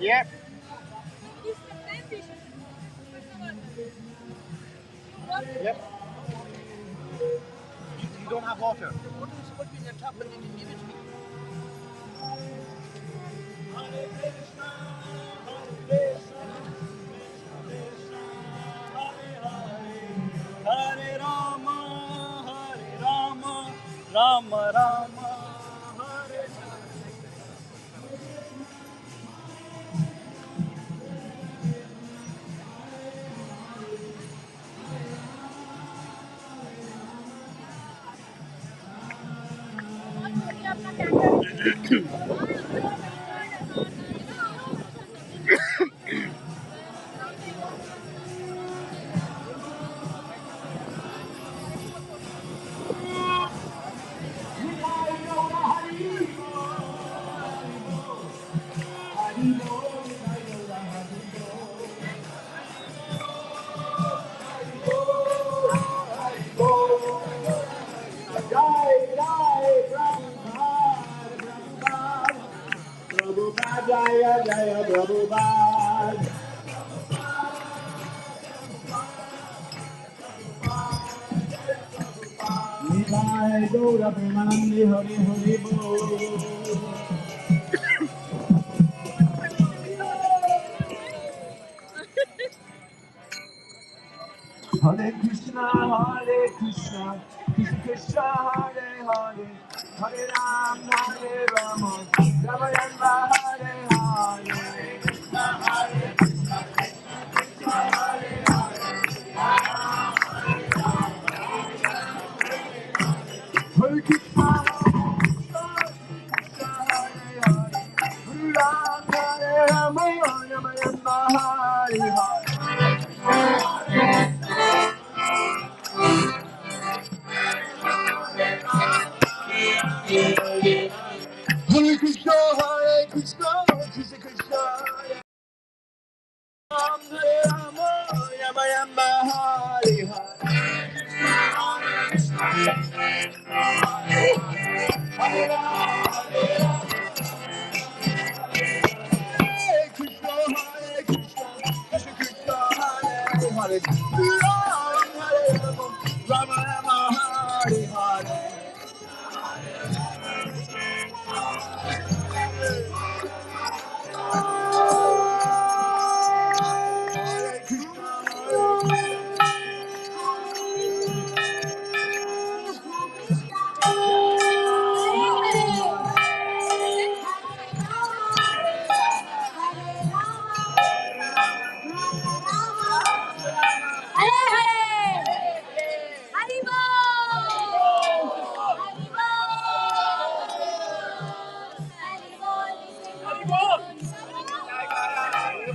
D: Yep. Yep. You don't have water.
G: The water is supposed to be in the tub, but they didn't give it to me.
B: Hare Krishna, Hare Krishna, Hare Rama, Rama Rama, Hare Hare.
C: Jaya Jaya Prabhupada. Nidai Gaura Premanandi Hari Hari Bol. Hare Krishna, Krishna Krishna, Hare Hare, Hare Ram, Hare Rama, Rama Rama, Hare Hare. Krishna, Hare Krishna, Krishna Hare Hare, Hare Krishna, Hare Hare, Hare Ram, Hare Rama, Rama Rama, Hare Hare. Hare Krishna, Krishna Krishna, Ram, Hare Rama, Rama Rama, Hare Hare. Krishna, Hare Krishna, Krishna Krishna, Hare Hare, Ram, Hare Rama, Rama Rama, Hare Hare.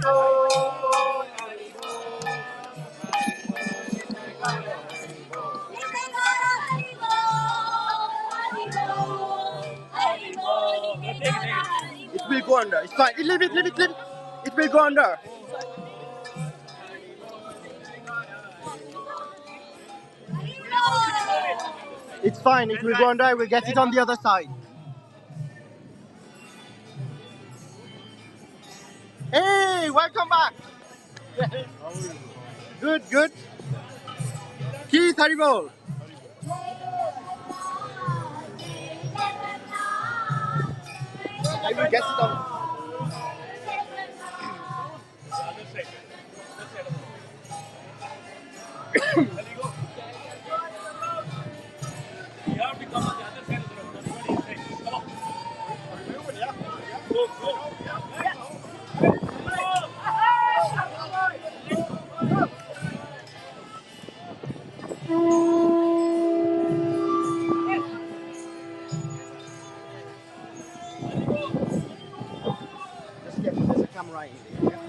D: It will go under. It's fine. Leave it. It will go under. It's fine. It will go under. I will get it on the other side. Hey, welcome back. Good. Keith, Haribol. I will get it on.
B: You have to come on the other side of the road. Everybody inside. Come on. Go.
D: Just careful, there's a camera in there.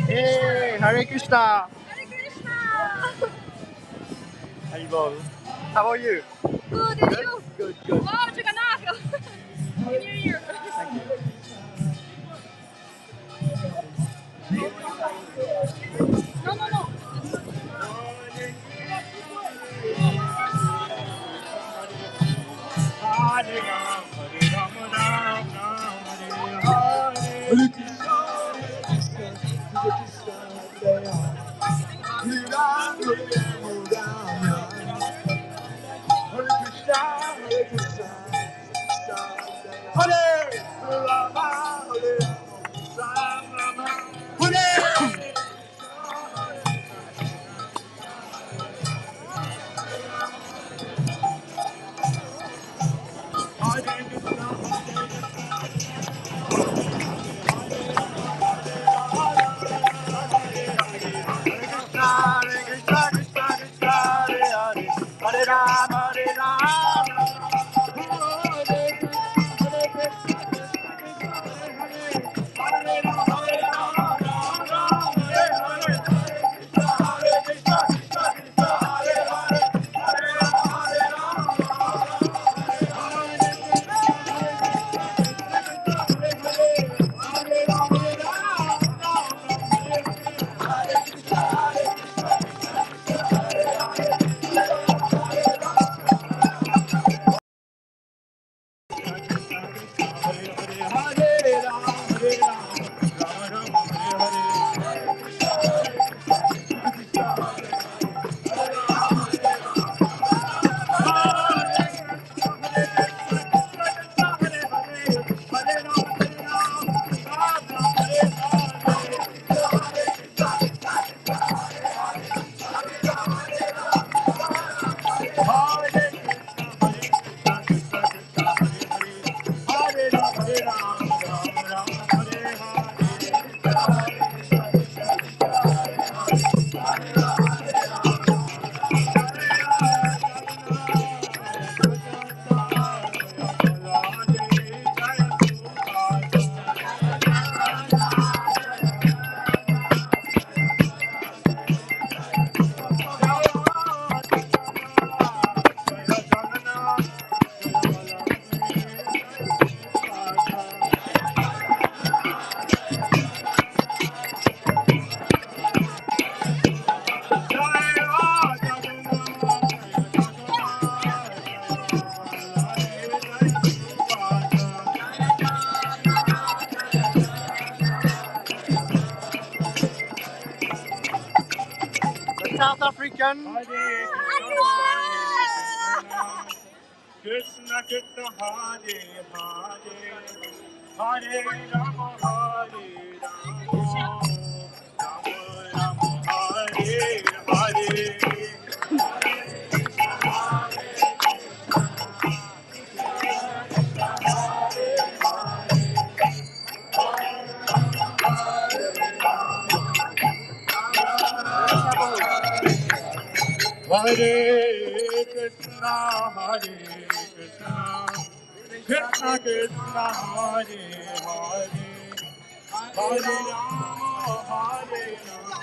D: Hey, Hare Krishna. Haribol. How are you?
I: Good, and you?
D: Good.
I: Wow, Jagannath! Happy New Year!
D: Thank you.
I: No.
D: South African.
G: Krishna Krishna Hare Hare, Hare Rama Hare Rama, Rama Rama Hare Hare. Hare Krishna, Hare Krishna, Krishna Krishna, Hare Hare, Hare Rama, Hare Rama.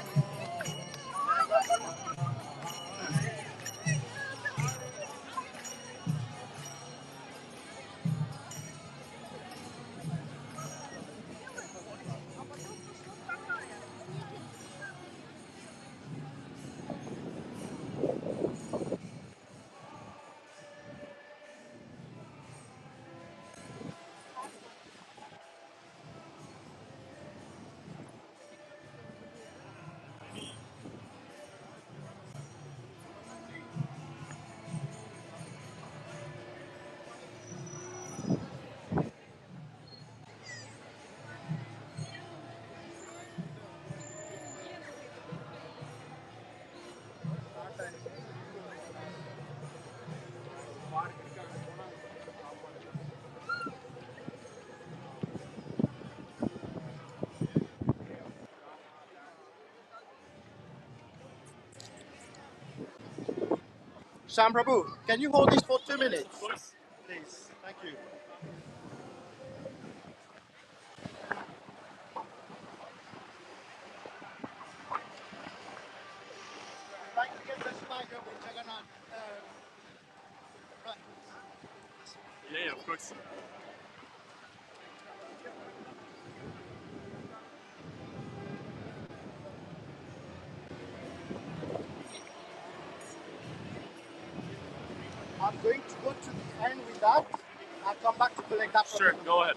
D: Sam Prabhu, can you hold this for 2 minutes? Please, thank you. I'd like to get the slide of Jagannath. Right.
G: Yeah, of course.
D: I'm going to go to the end with that. I'll come back to collect that.
G: Sure, go ahead.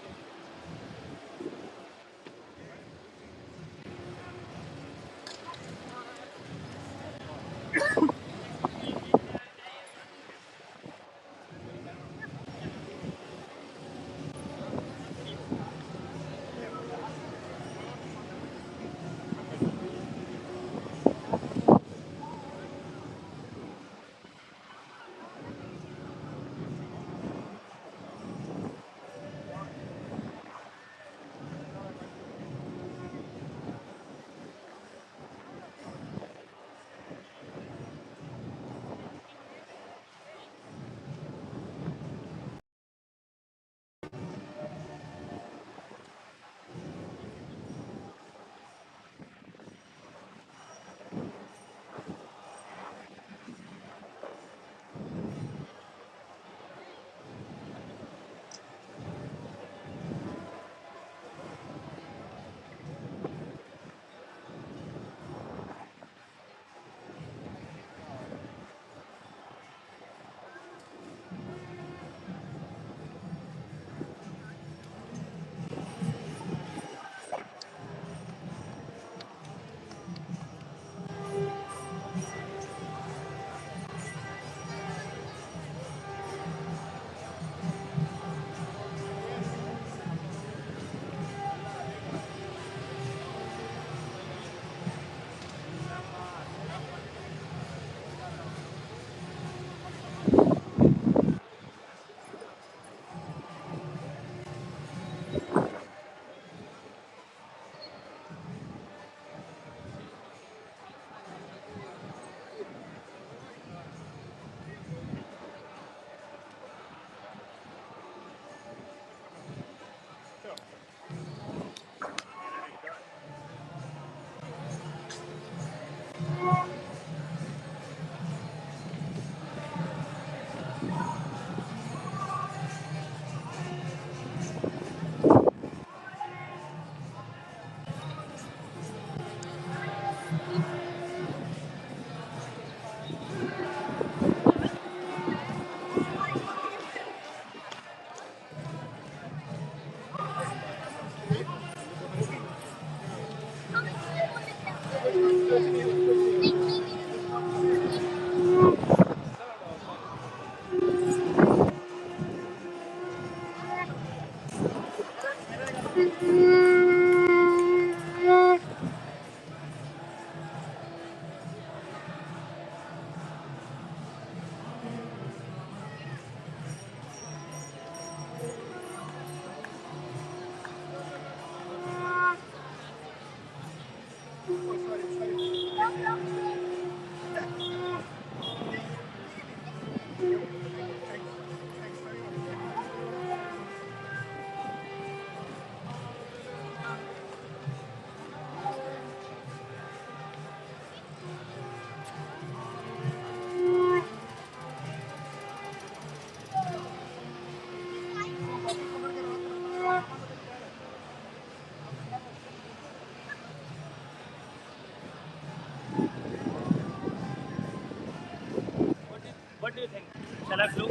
B: What do you think? Shall I flew?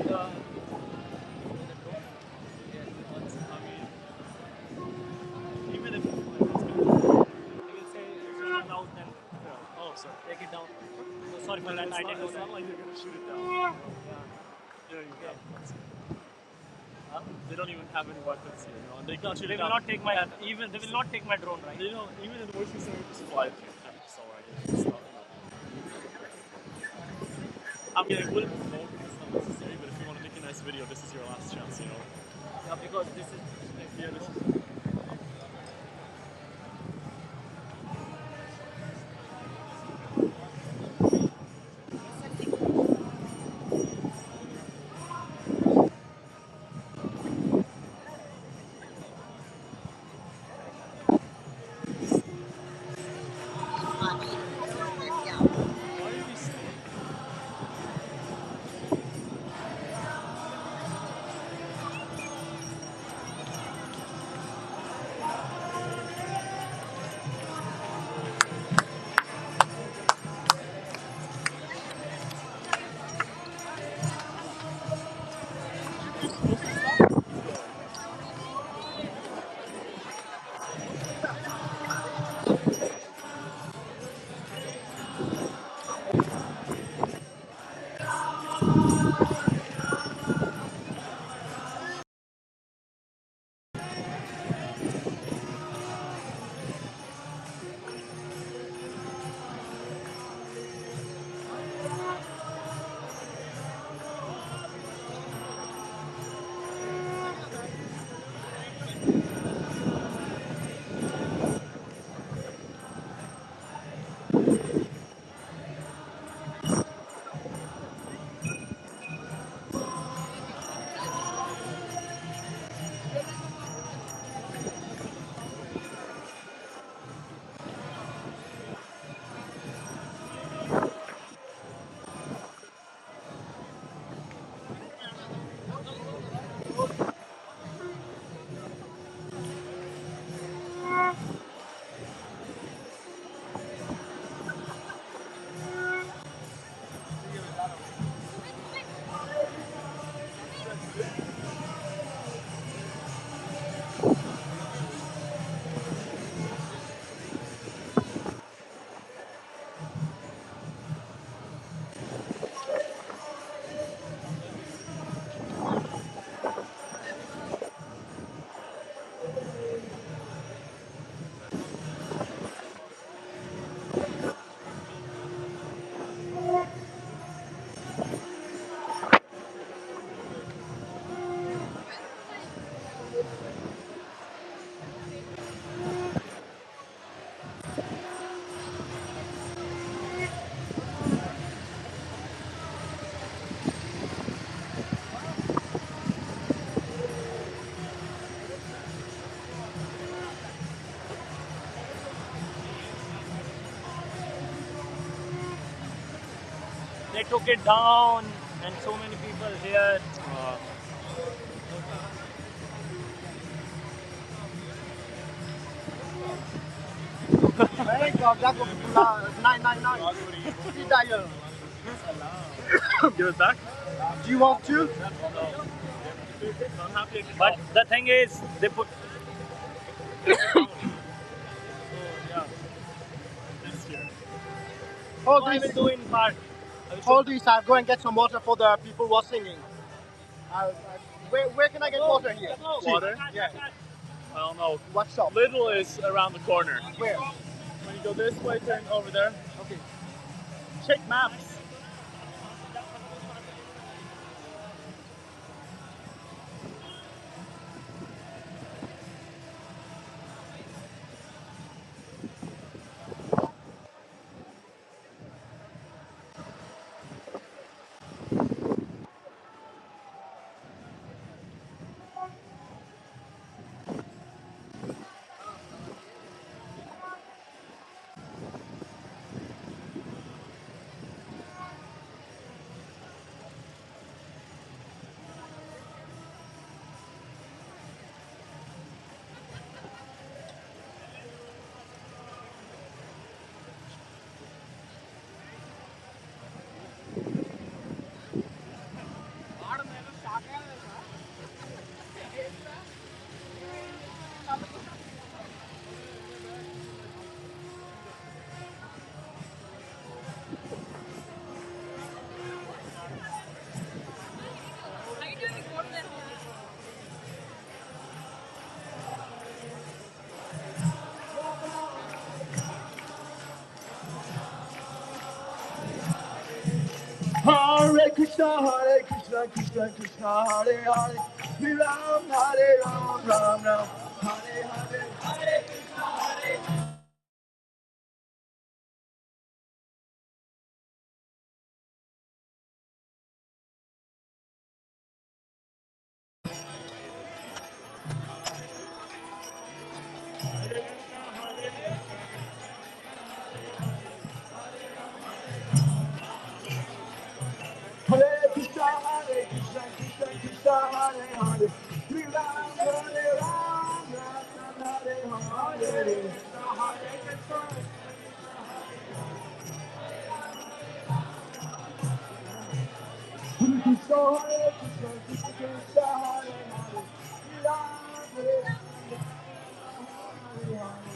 B: Even if it's they will say it's not allowed, then oh, sorry, take it down. Oh, sorry for that. I didn't know
G: It's
B: that.
G: not like they're gonna shoot it down.
B: Yeah.
G: Huh? They don't even have any weapons here, you know, and they can't shoot
B: They
G: it
B: will
G: down.
B: not take my even. They will not take my drone, right?
G: They don't even in the worst case scenario just fly it through. It's alright. It's not, I mean, I wouldn't promote it, it's not necessary, but if you want to make a nice video, this is your last chance, you know.
B: Yeah, because this is.
G: Yeah, this is. Why are you staying?
B: They took it down, and so many people here.
D: Hey, God, that was 999. Please dial.
G: Give it back?
D: Do you want to?
G: I'm happy.
B: But the thing is, they put.
G: Next year.
D: Hold
B: I will
D: this.
B: do in part.
D: Hold this. I'll go and get some water for the people who are singing. Where can I get water here?
G: Water?
D: Yeah.
G: I don't know.
D: What shop?
G: Lidl is around the corner.
D: Where?
G: When you go this way, turn over there.
D: Okay.
G: Check maps.
C: Hare Krishna, Krishna Krishna, Hare Hare, Hare Ram, Ram Ram, Hare Hare, Hare Krishna, Hare. Hare Krishna, Hare Krishna, Krishna Krishna, Hare Hare, Hare Ram, Hare Ram, Ram Ram, Hare Hare, Hare Krishna, Hare Krishna, Hare Krishna, Krishna Krishna, Hare Hare, Hare Ram, Hare Ram, Hare Hare.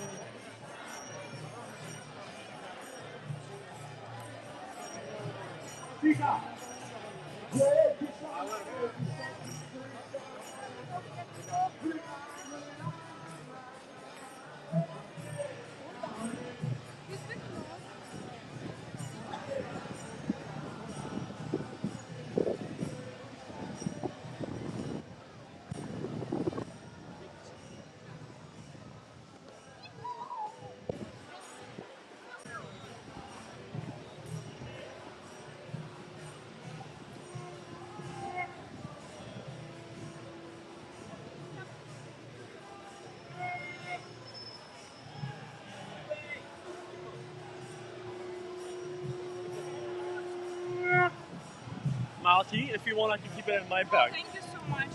C: Krishna, Hare Krishna, Hare Krishna,
B: Marty, if you want, I can keep it in my bag.
I: Thank you so much.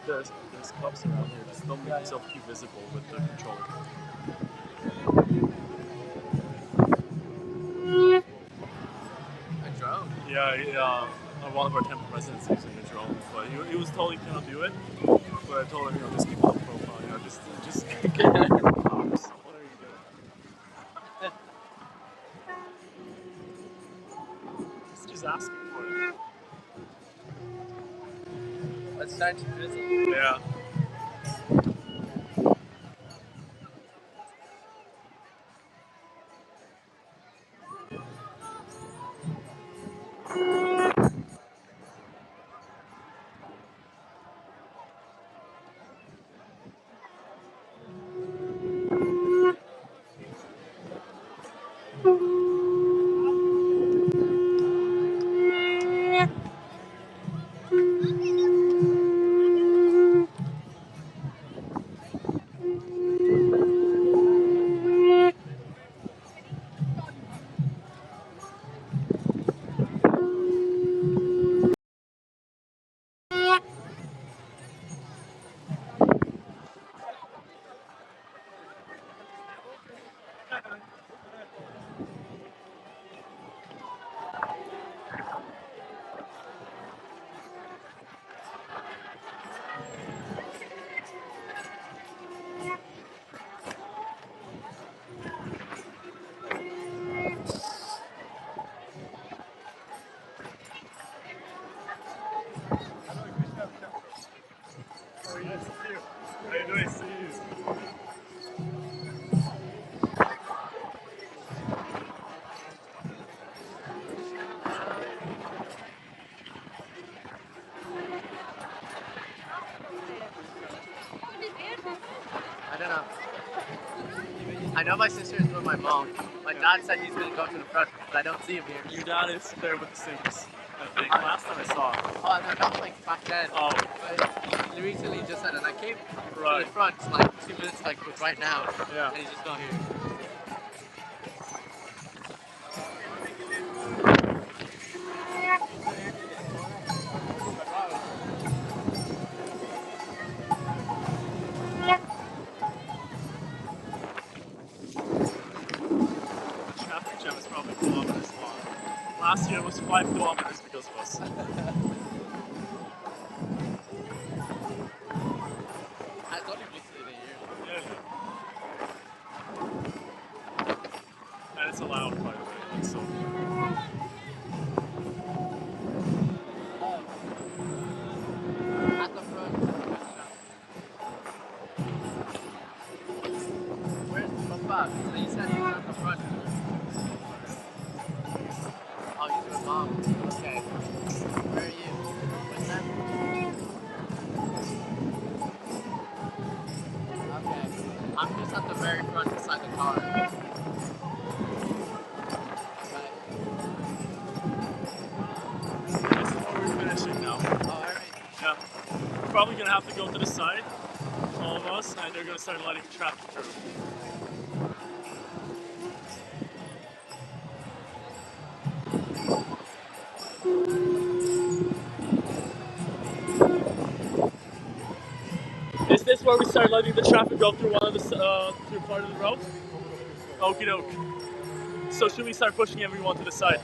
B: There's clubs around here. Just don't make yourself too visible with the controller.
J: A drone?
B: Yeah, one of our temple presidents using a drone, but he was told he cannot do it. But I told him, just keep a low profile, just get your pops. What are you doing? Just asking for it.
J: Let's start to drizzle.
B: Yeah. How you doing? See you.
J: I don't know. I know my sister is with my mom. My dad said he's going to go to the front, but I don't see him here.
B: Your dad is there with the Sims, I think. Last time I saw him.
J: Oh, no, not like back then.
B: Oh.
J: But he recently just said it. I came to
B: Right.
J: the front like 2 minutes like right now.
B: Yeah.
J: And he's just not here.
B: Traffic jam is probably kilometers long. Last year was 5 kilometers because of us.
J: As long as you see it here.
B: Yeah. And it's allowed, by the way. Like, so.
J: At the front. Where's Papa? So you said he's at the front. Oh, he's with mom. Okay. Where are you? With them? Okay. I'm just at the very front beside the car. Okay.
B: This is where we're finishing now.
J: Oh, alright.
B: Yeah. We're probably going to have to go to the side, all of us, and they're going to start letting traffic through. before we start letting the traffic go through through part of the road? Okie doke. So should we start pushing everyone to the side?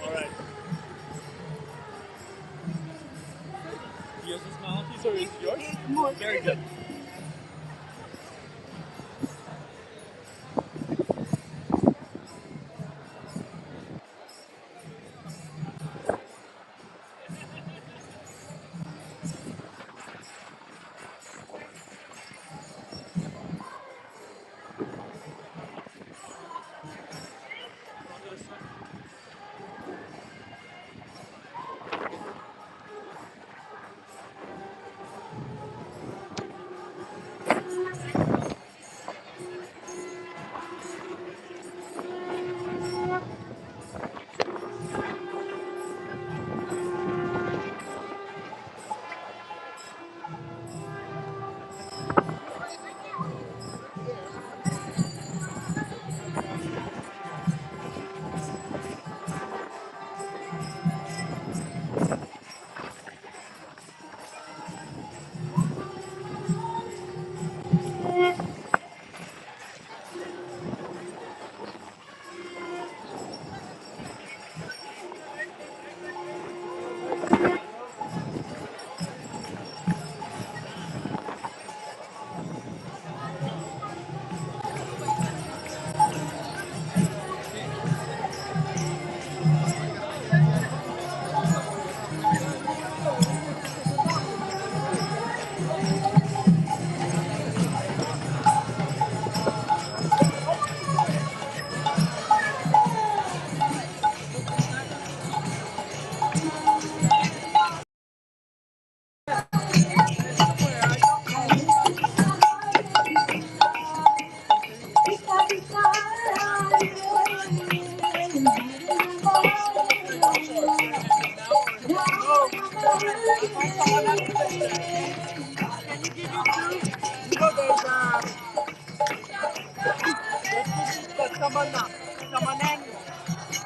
B: All right. Yours is Malachy's or is it yours? Very good.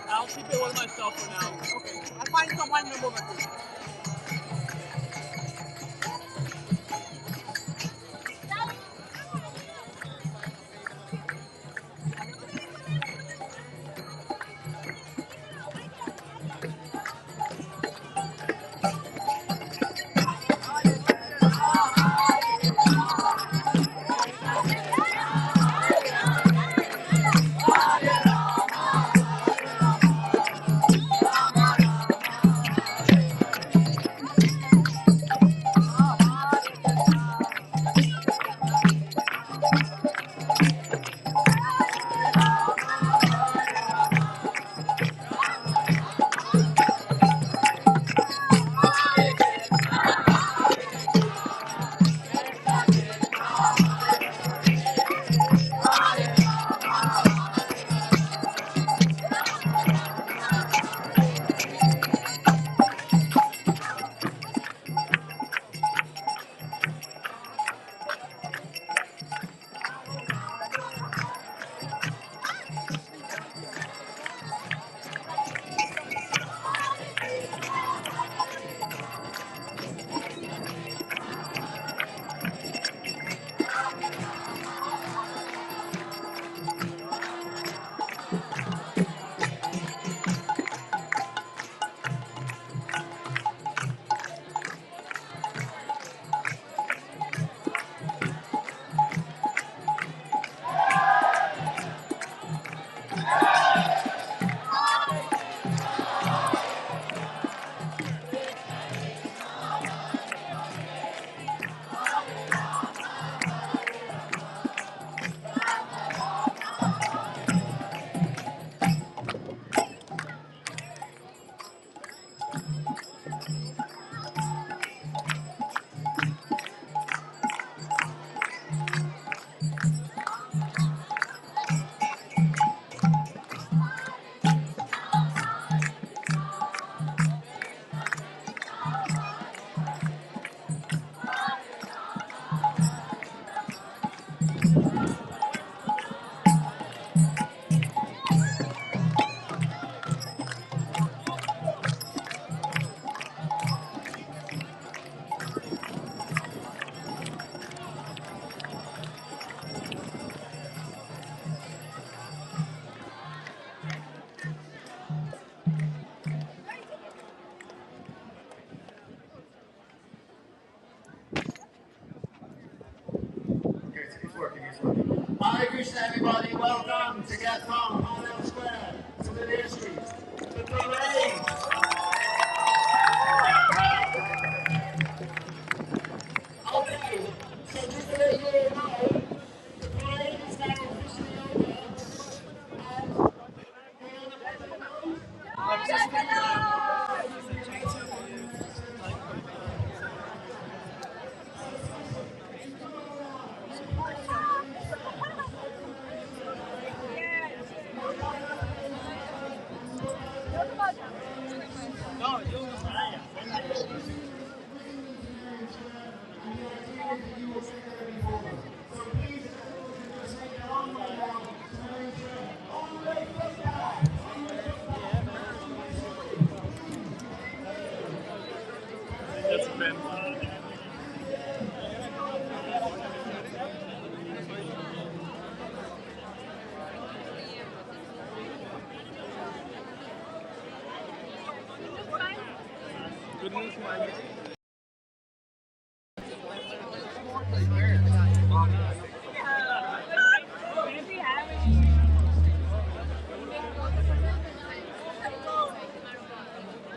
B: I'll keep it with myself for now. Okay. I'll find someone in a moment.
A: working, it's working. Hare Krishna, everybody. Welcome to get from Parnell Square to the Deer Street, the parade. Okay, so just to let you all know, the parade is now officially over.
B: That's Ben. Good news, man.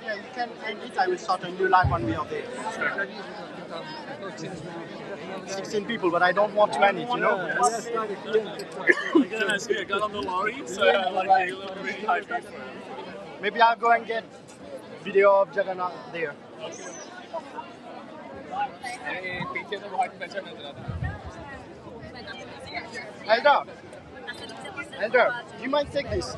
D: Yeah, you can end it. I will start a new live on me of it. 16 people, but I don't want to end it, you know?
B: Again, I see a guy on the lorry, so I like a little really high pace for him.
D: Maybe I'll go and get video of Jagannath there. Elder, Elder, do you mind take this?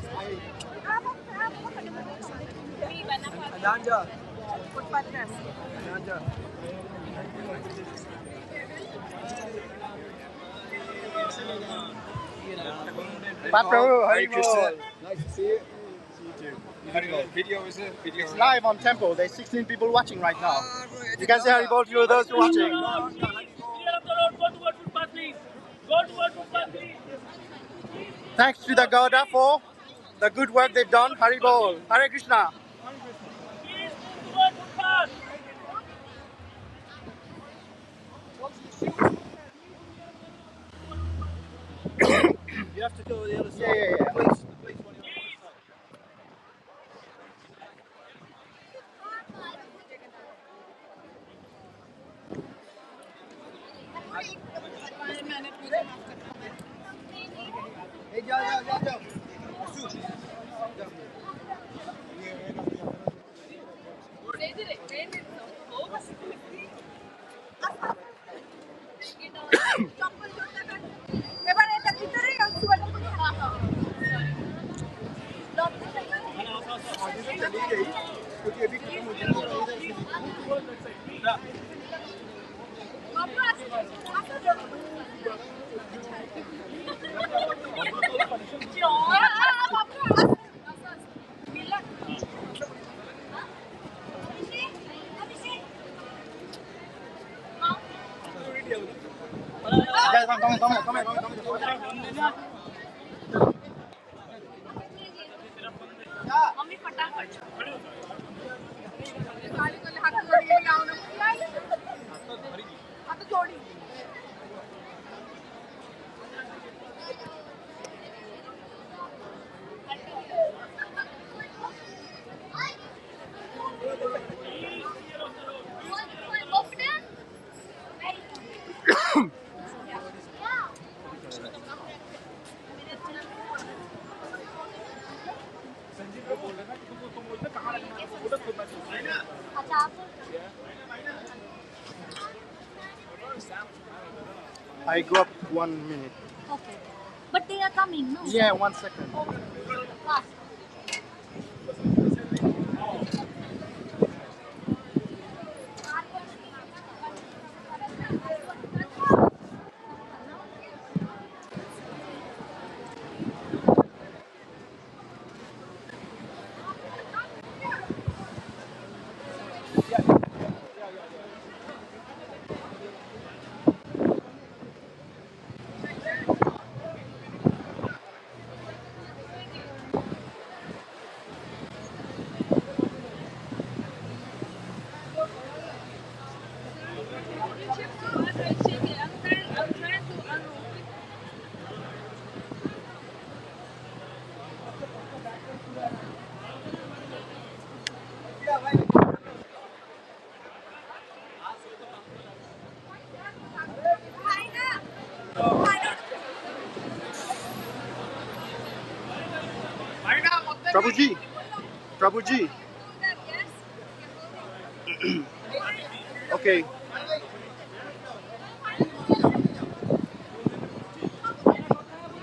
D: Paparu,
H: Hare Krishna.
D: nice to see you.
H: See you too. Video is it? Video.
D: It's live on Temple. There's 16 people watching right now. You can say Haribol to those who are watching.
B: Clear up the road, go toward footpath, please. Go toward footpath, please.
D: Thanks to the Gauda for the good work they've done. Haribol. Hare Krishna.
B: Please move toward footpath.
D: You have to go the other side. Yeah. Please. Hey, जाओ.
I: Mummy फटाफट हाथ जोड़ी
D: I go up 1 minute.
I: Okay. But they are coming, no?
D: Yeah, 1 second.
I: Fast.
D: Prabhuji. Prabhuji. Okay.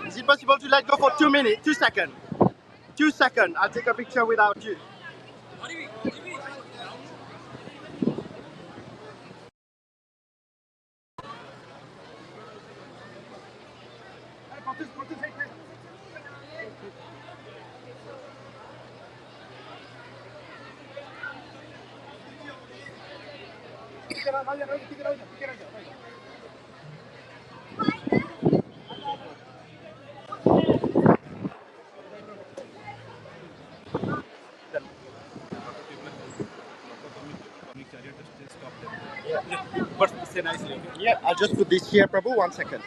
D: Is it possible to let go for 2 minutes? 2 seconds. 2 seconds. I'll take a picture without you.
G: But say nicely, okay?
D: Yeah, I'll just put this here, Prabhu. 1 second.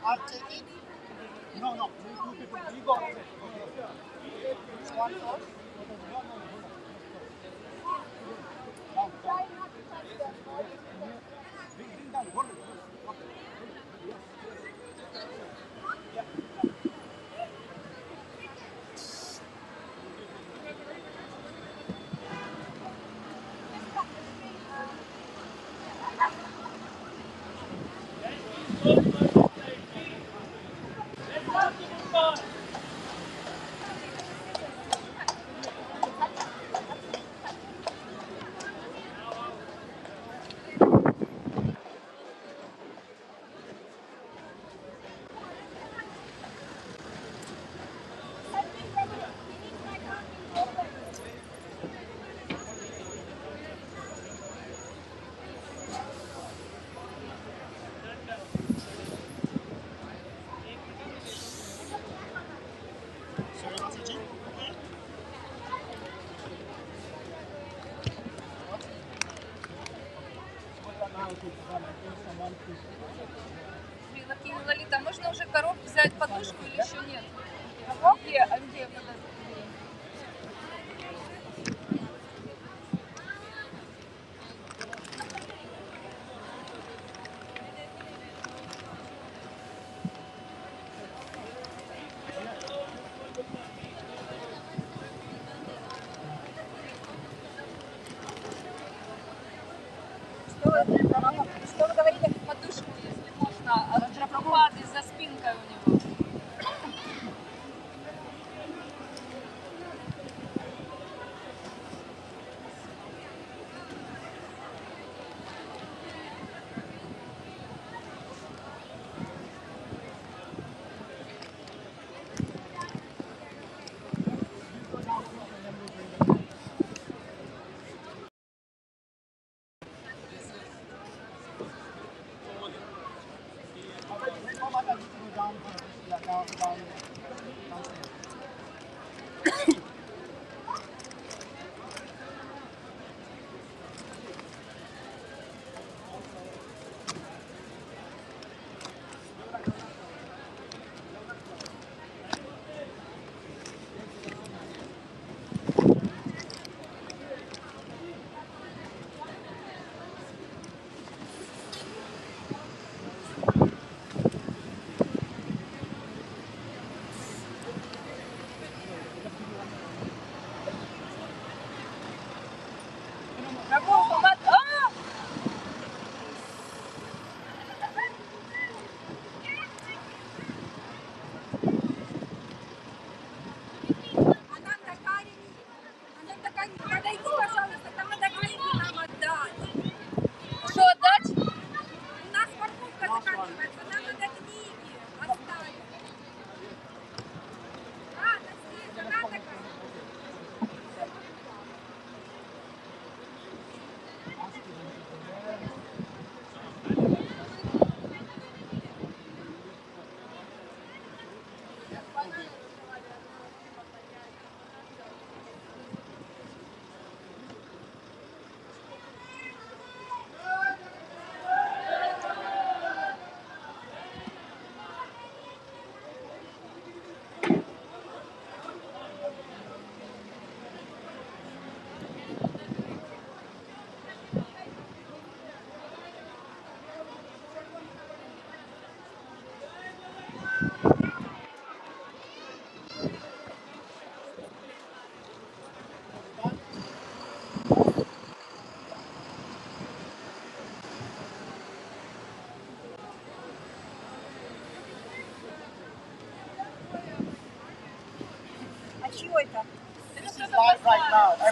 D: I'll take it. No, no. You people, you go. One first.
I: Лолита, можно уже коробку взять подушку или еще нет? Где? А где? Что вы говорите? Подушку, если можно, драпады за спинкой у него.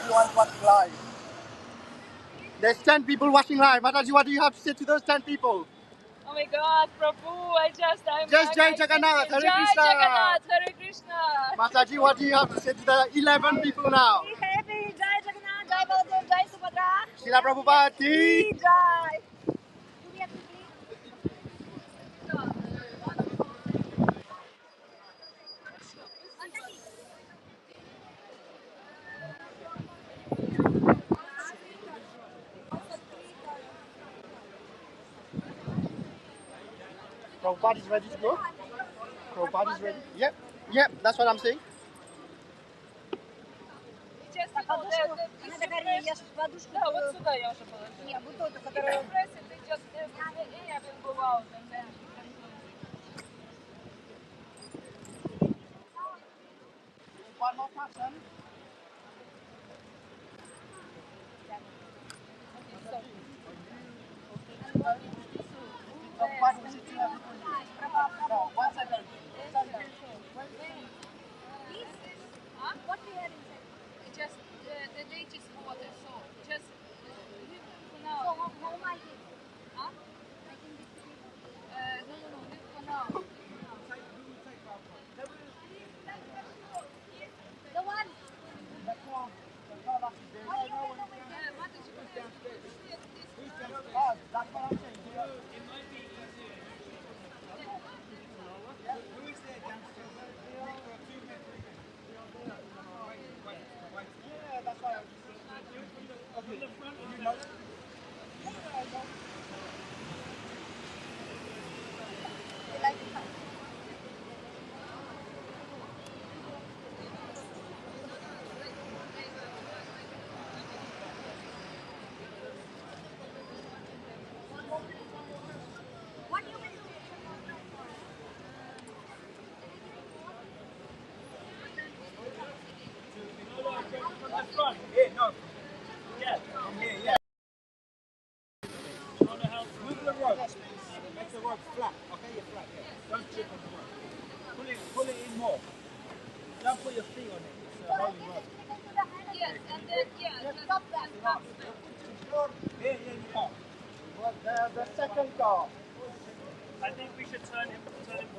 D: everyone's watching live. There's 10 people watching live. Mataji, what do you have to say to those 10 people?
I: Oh my God, Prabhu, I'm
D: Just Jai Jagannath, Hare
I: Jai
D: Krishna.
I: Jagannath, Hare Krishna.
D: Mataji, what do you have to say to the 11 people now?
E: Be happy, Jai Jagannath, Jai Baladev, Jai Subhadra.
D: Srila Prabhupada ki
E: Jai.
D: Prabhupada is ready to go. Prabhupada is ready. Yep, that's what I'm saying.
I: Честно, да, вот сюда я уже положила.
E: Не, вот эту,
I: И
E: которую...
I: пресс это идет, я бы бывал, да.
D: One more person. Prabhupada will sit to everybody. No, 1 second.
I: What we had inside? Just the date is water, so just leave for now.
E: So how much is it?
I: Huh? No, leave for now.
E: The one.
D: That's what I'm saying.
G: Move the rope. Make the rope flat. Okay, you're flat. Yeah. Don't chip on the rope. Pull it in more. Don't put your feet on it. It's a holy rope.
I: Yes, and then stop that.
G: Yeah, you can't.
D: The second car.
B: I think we should turn him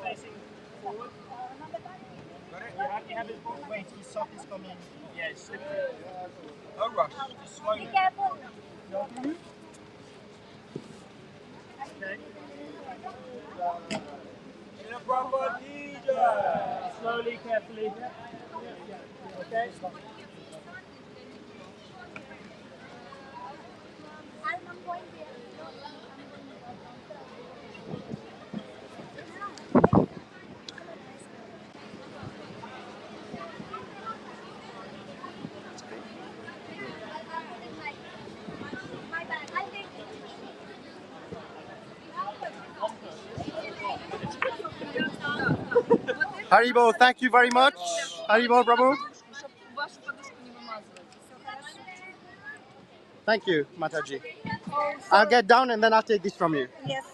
B: facing forward.
G: Got it?
B: You have his ball.
D: Wait, his sock is coming.
B: Yeah, it's slippery.
G: No rush. Just slowly.
E: Be careful.
B: Okay.
G: Srila Prabhupada ki jai.
B: Slowly, carefully. Okay.
E: I'm going there. My bag. I'll take it.
D: Haribo, thank you very much. Haribo, Prabhu.
I: Вашу подушку не вымазывайте.
D: Thank you, Mataji. I'll get down and then I'll take this from you.
E: Yes.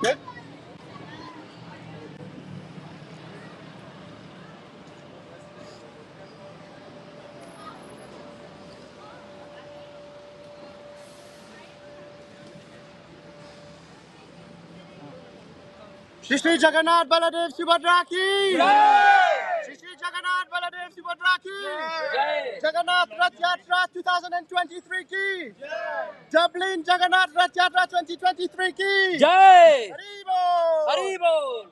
D: Good? Shri Shri Jagannath Baladev Subhadra ki Shri Shri Jagannath Baladev Subhadra ki Jagannath Rathayatra 2023 ki Dublin Jagannath Rathayatra 2023 ki
B: Jai!
D: Haribo!
B: Haribol!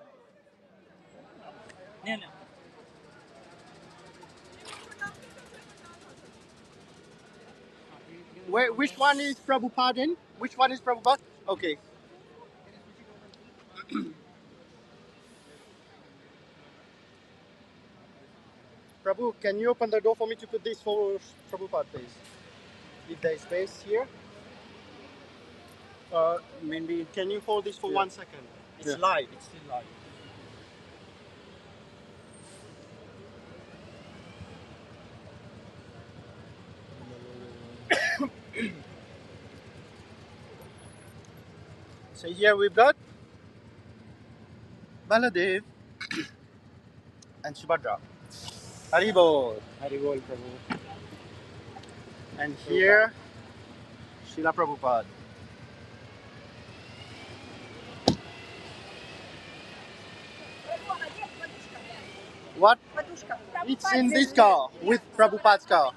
D: Which one is Prabhupada in? Which one is Prabhupada? Okay. Prabhu, can you open the door for me to put this for Prabhupada, please? If there is space here.
G: Maybe.
D: Can you hold this for 1 second? It's
G: Yeah.
D: live. It's still live. So here we've got Baladev and Subhadra. Haribol.
G: Haribol Prabhu.
D: And here, Srila Prabhupada. What? It's in this car with Prabhupada's car.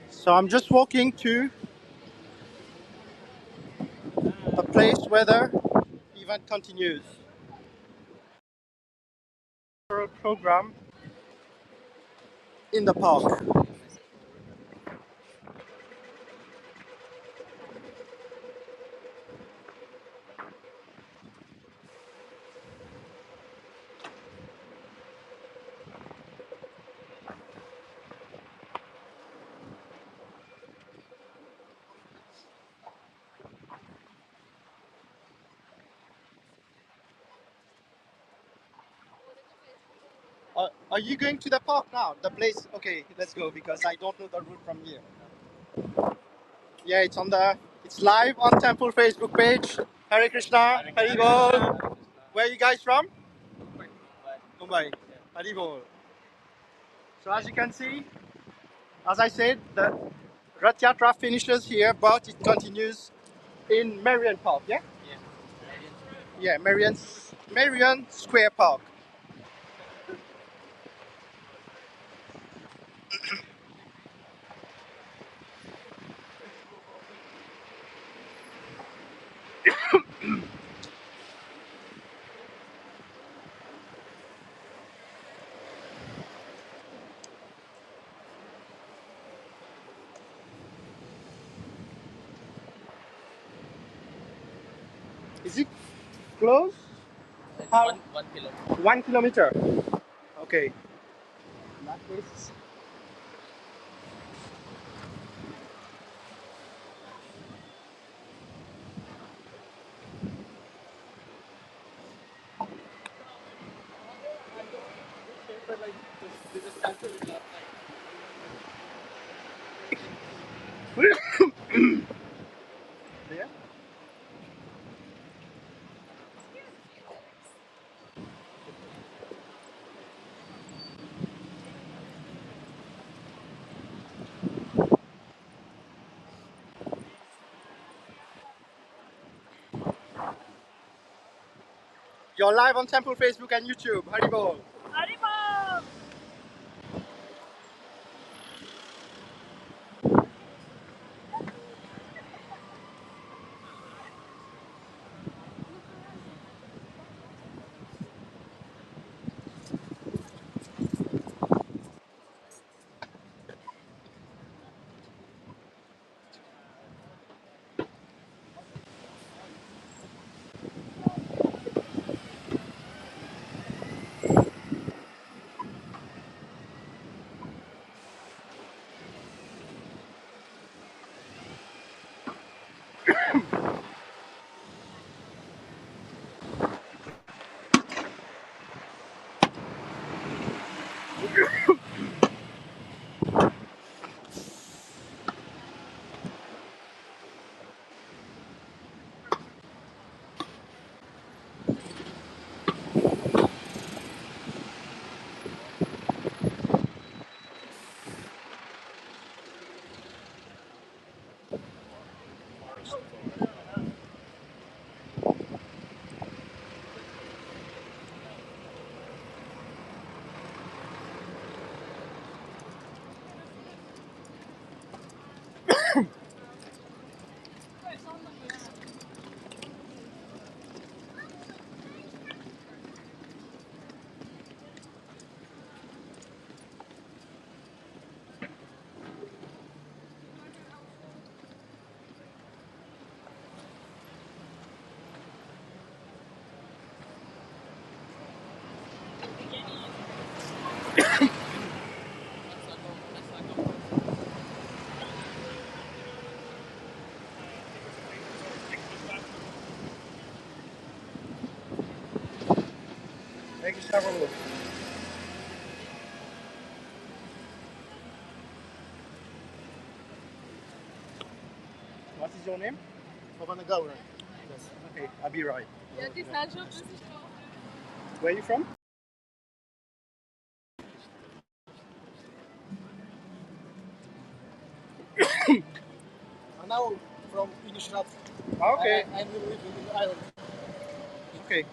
D: So I'm just walking to the place where the event continues. Program in the park. Are you going to the park now? The place? Okay, let's go because I don't know the route from here. Yeah, it's live on Temple Facebook page. Hare Krishna, Hare Bol. Where are you guys from? Mumbai. Hare Bol. So as you can see, as I said, the Rathayatra finishes here, but it continues in Merrion Park. Yeah. Yeah, Merrion Square Park. Is it close? How?
J: 1 kilometer.
D: 1 kilometer. Okay. In that case, there. You're live on Temple Facebook and YouTube. Haribol.
I: Haribol!
D: Next travel. What is your name?
K: I'm gonna go right. Yes.
D: Okay, I'll be right.
I: Ja, die falsche Position.
D: Where are you from?
K: I'm now from Innisfrad.
D: Okay.
K: I will live in the island.
D: Okay.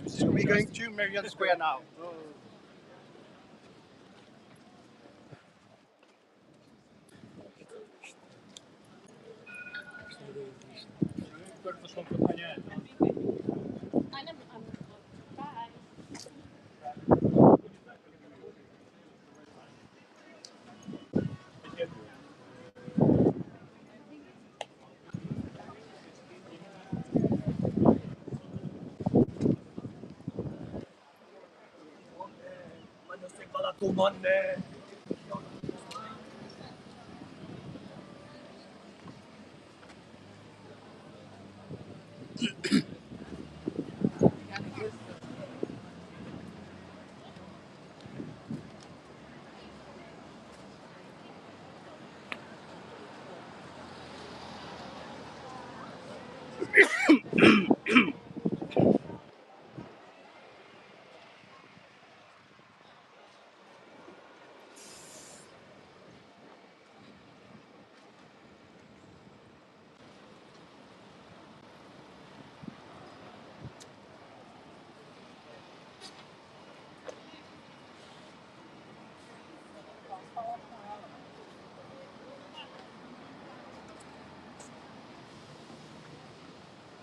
D: So we're going to Merrion Square now.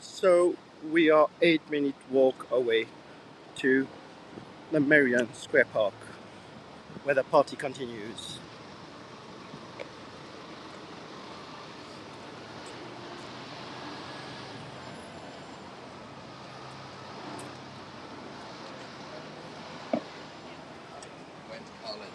D: So we are 8-minute walk away to the Merrion Square Park, where the party continues.
L: Went to college.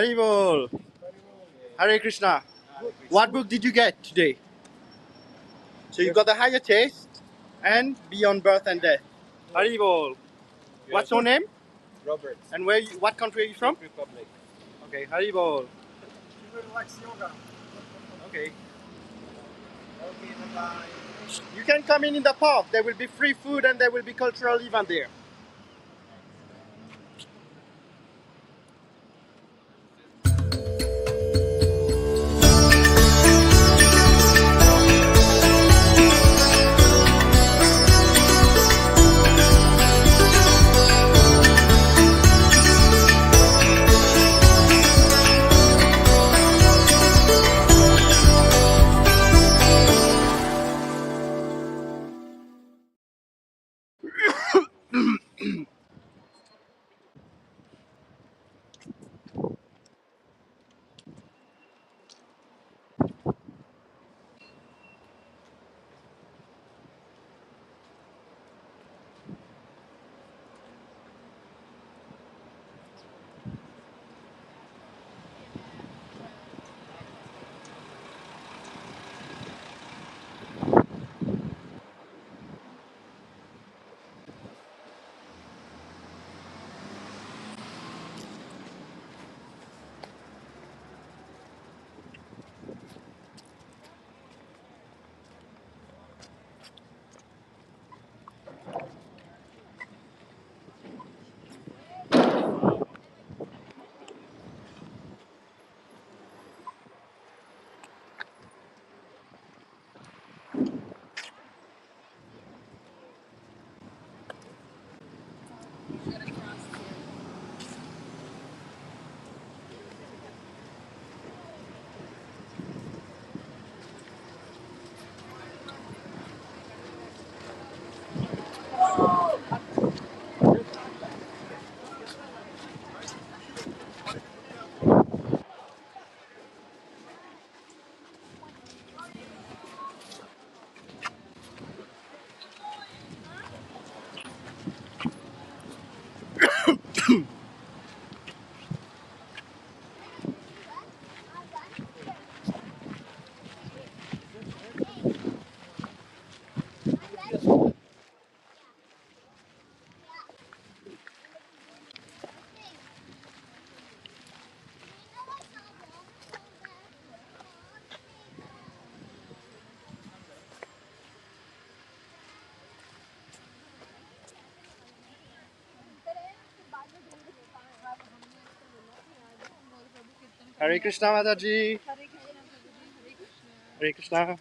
D: Haribol. Hare Krishna. What book did you get today? So you got the Higher Taste and Beyond Birth and Death. Haribol. What's your name?
K: Robert.
D: And what country are you from?
K: Republic.
D: Okay, Haribol.
K: She really likes yoga.
D: Okay.
K: Okay, bye-bye.
D: You can come in the park. There will be free food and there will be cultural event there. Hare Krishna Mataji. Hare Krishna.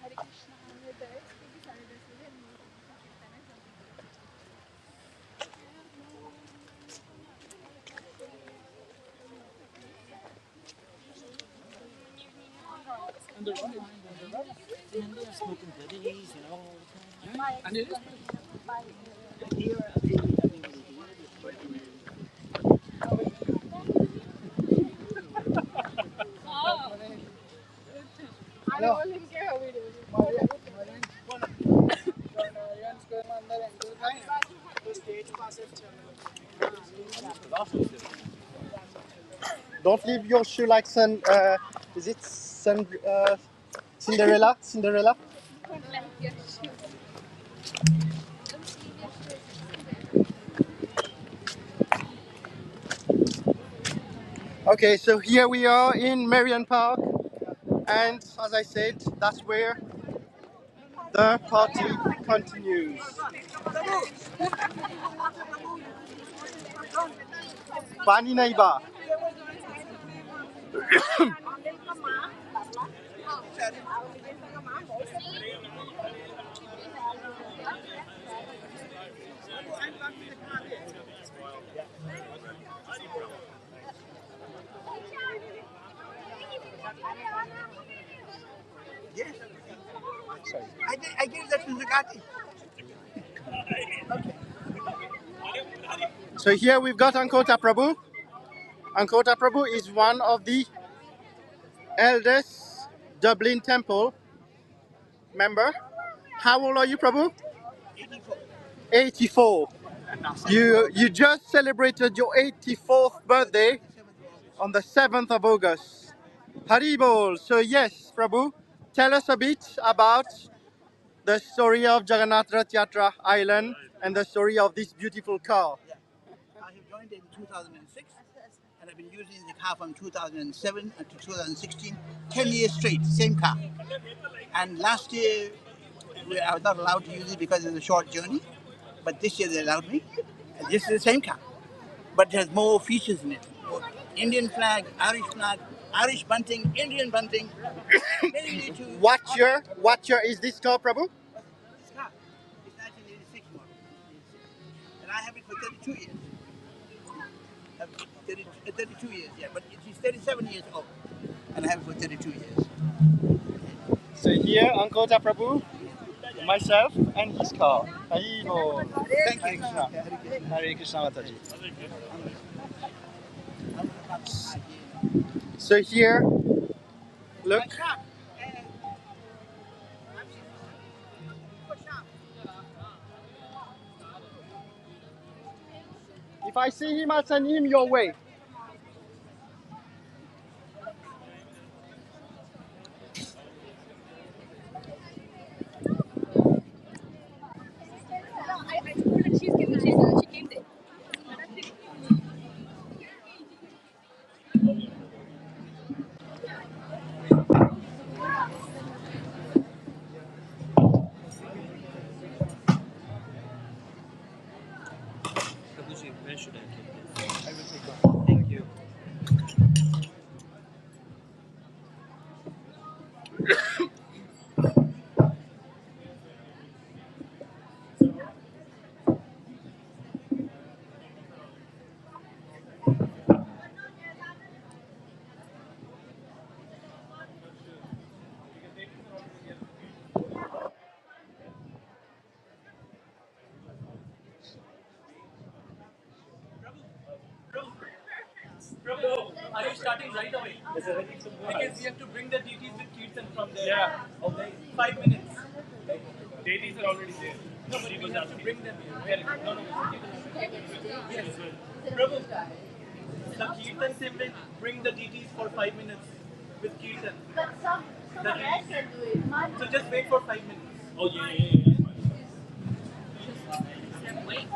B: And they're running. And they're smoking goodies and all the time. And it is
D: Don't leave your shoe like is it Cinderella? Cinderella?
I: Don't let your shoes. Don't leave your shoes.
D: Okay, so here we are in Merrion Park, and as I said, that's where the party continues. Pani Naiba.
K: Yes. I gave that to Zagati.
D: So here we've got Ankota Prabhu. Ankota Prabhu is one of the eldest Dublin Temple member. How old are you, Prabhu?
K: 84.
D: 84. You just celebrated your 84th birthday on the 7th of August. Haribol. So yes, Prabhu, tell us a bit about the story of Jagannath Rathayatra Island and the story of this beautiful car.
K: I have joined in 2006, and I've been using the car from 2007 to 2016, 10 years straight, same car. And last year, I was not allowed to use it because of the short journey, but this year they allowed me. And this is the same car, but it has more features in it. Indian flag, Irish bunting, Indian bunting.
D: What year is this car, Prabhu?
K: This car is 1986 model. And I have it for 32 years. 32 years, yeah, but she's 37 years old, and I have it for 32 years.
D: So here, Ankota Prabhu, myself, and his car. Haribol.
K: Thank you.
D: Hare Krishna Mataji. So here, look. If I see him, I'll send him your way.
I: I told her she came there.
B: Where should I keep this?
K: I will take one. Thank you.
B: Are you starting right away? Because we have to bring the DTs with Kirtan from there. Yeah. Okay. 5 minutes.
G: Deities are already there.
B: No, but we have to bring them here. No. Yes. Prabhu, the Kirtan symbol, bring the DTs for 5 minutes with Kirtan.
I: But someone else can do it.
B: So just wait for 5 minutes.
G: Oh, yeah.
I: Wait.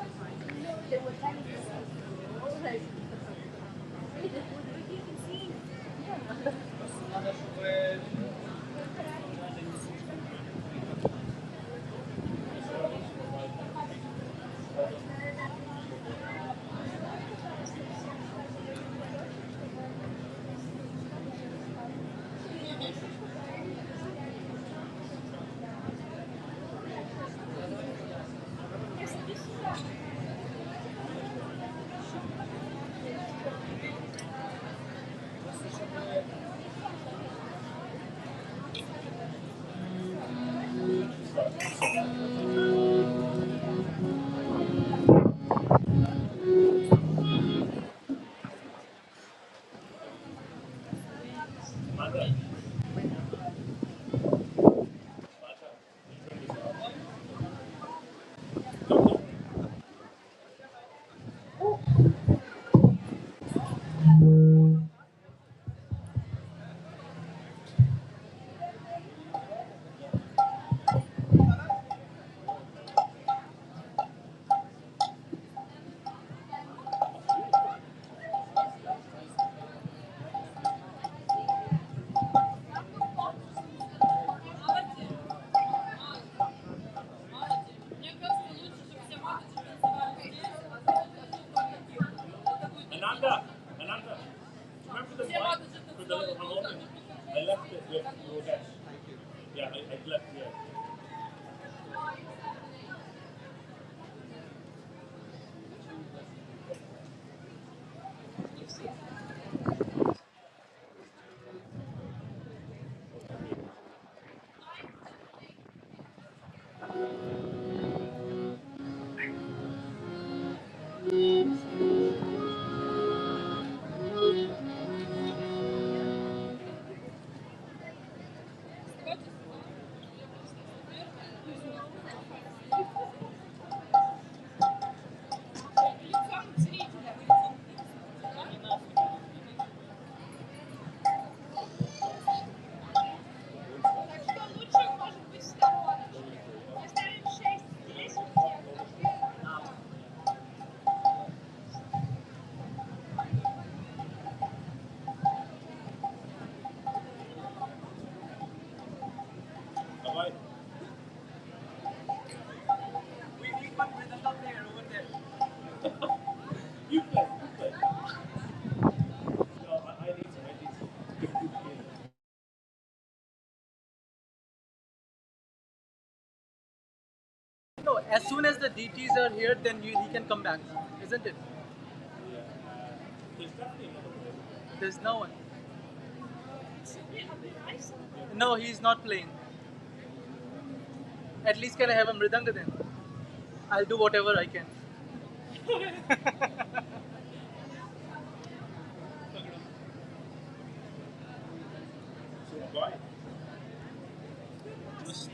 G: I left it with Rodesh. Yeah, I left here. Bye-bye.
B: We need one rhythm up there over there.
G: You play. No, I need some.
B: No, as soon as the DTs are here, then he can come back, isn't it? There's no one. No, he's not playing. At least can I have a mridanga then? I'll do whatever I can.
G: So why? Just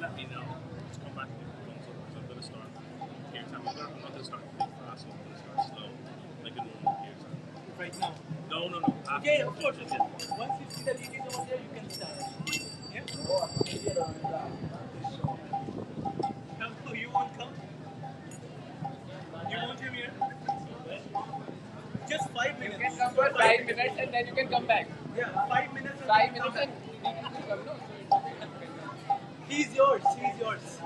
G: let me know to come back if it comes up, because I'm going to start gear time. I'm not going to start big fast, I'm going to start slow, like a normal gear time.
B: Right now.
G: No.
B: Okay, of course. Once you see the DTs over there, you can start. Yeah? No, you won't come? You want him here? Just 5 minutes.
J: You can come for 5 minutes and then you can come back.
B: Yeah, 5 minutes.
J: 5 minutes and come, no?
B: He's yours. He's yours.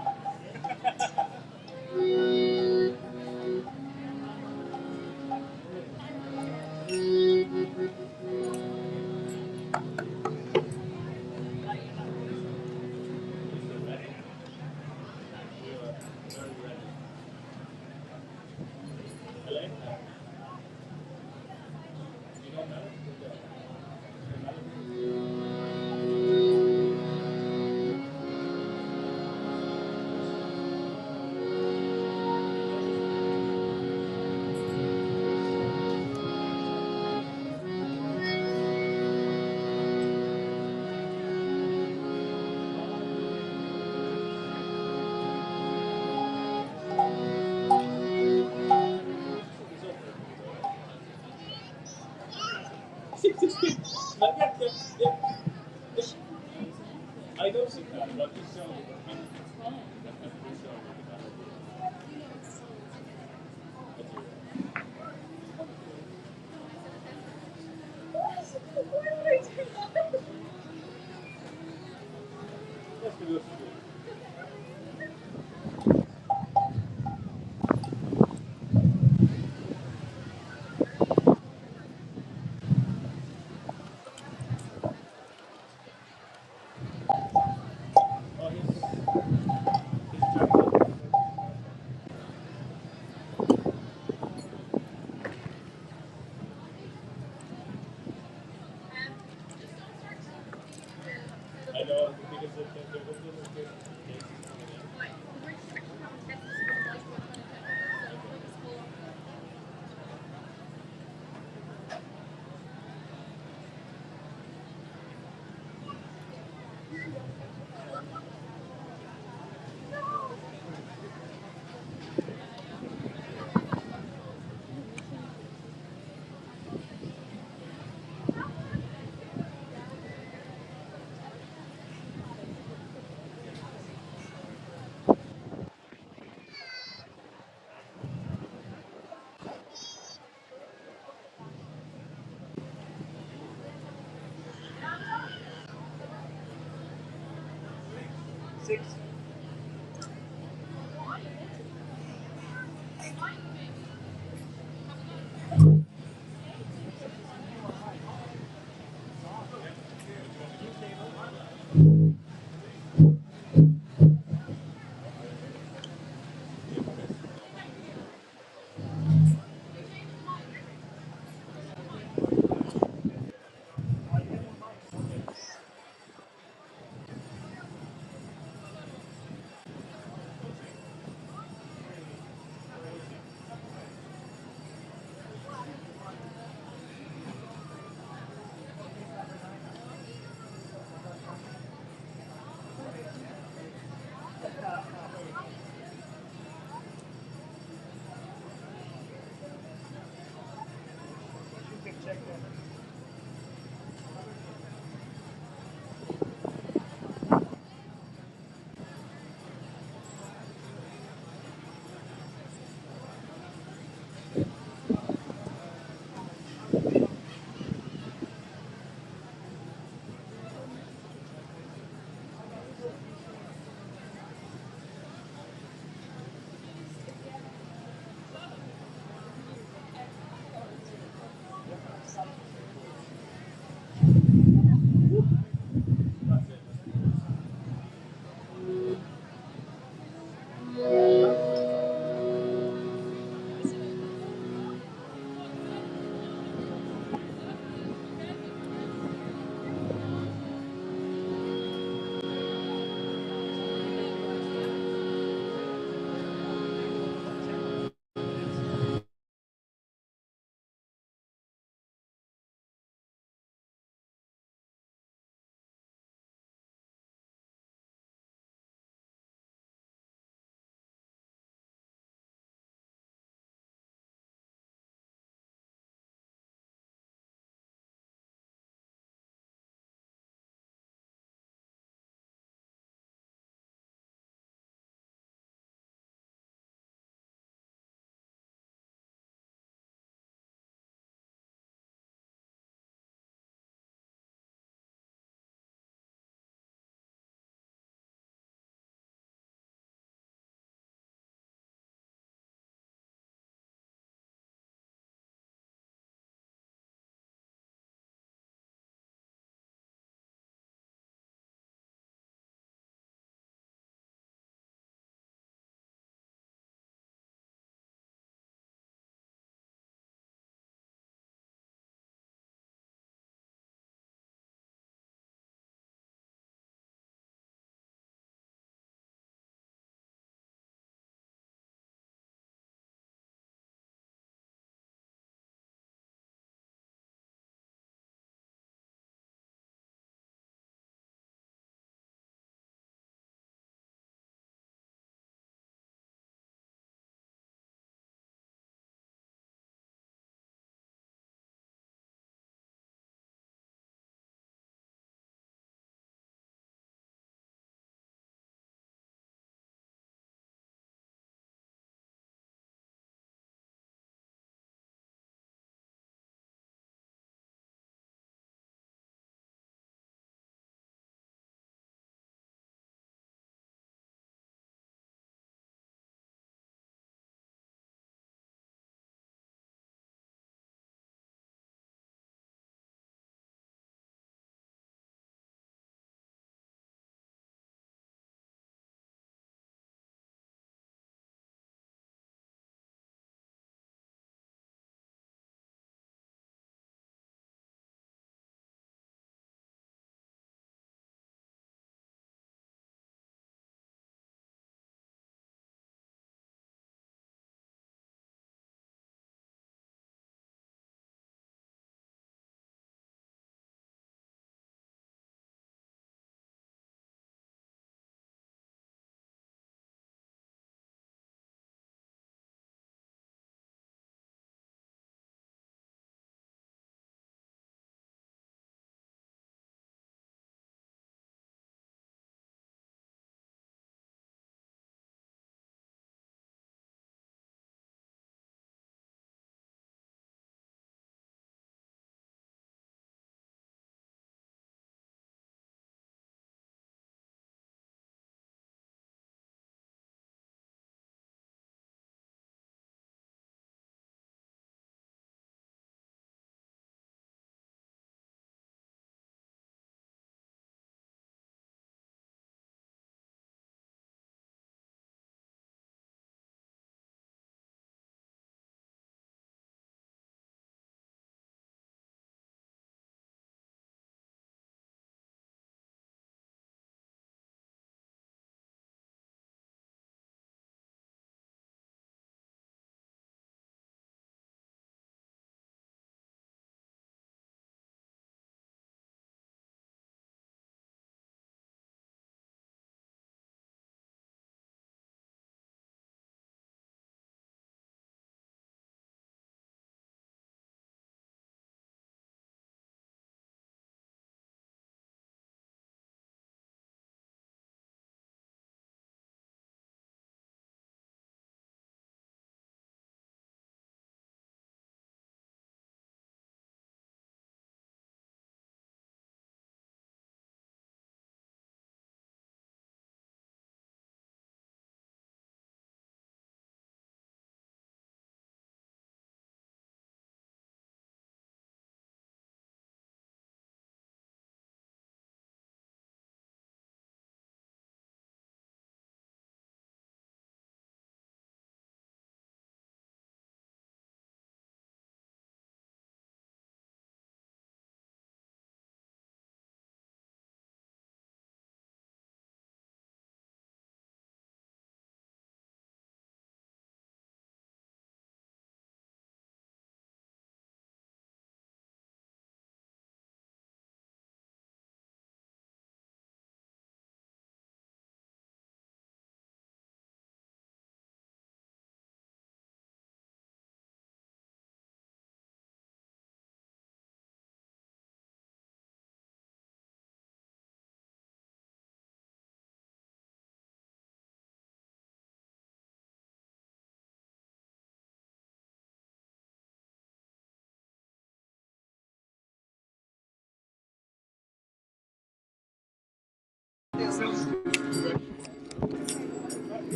G: I don't see that, but it's so. I know, because there was a good
B: Six.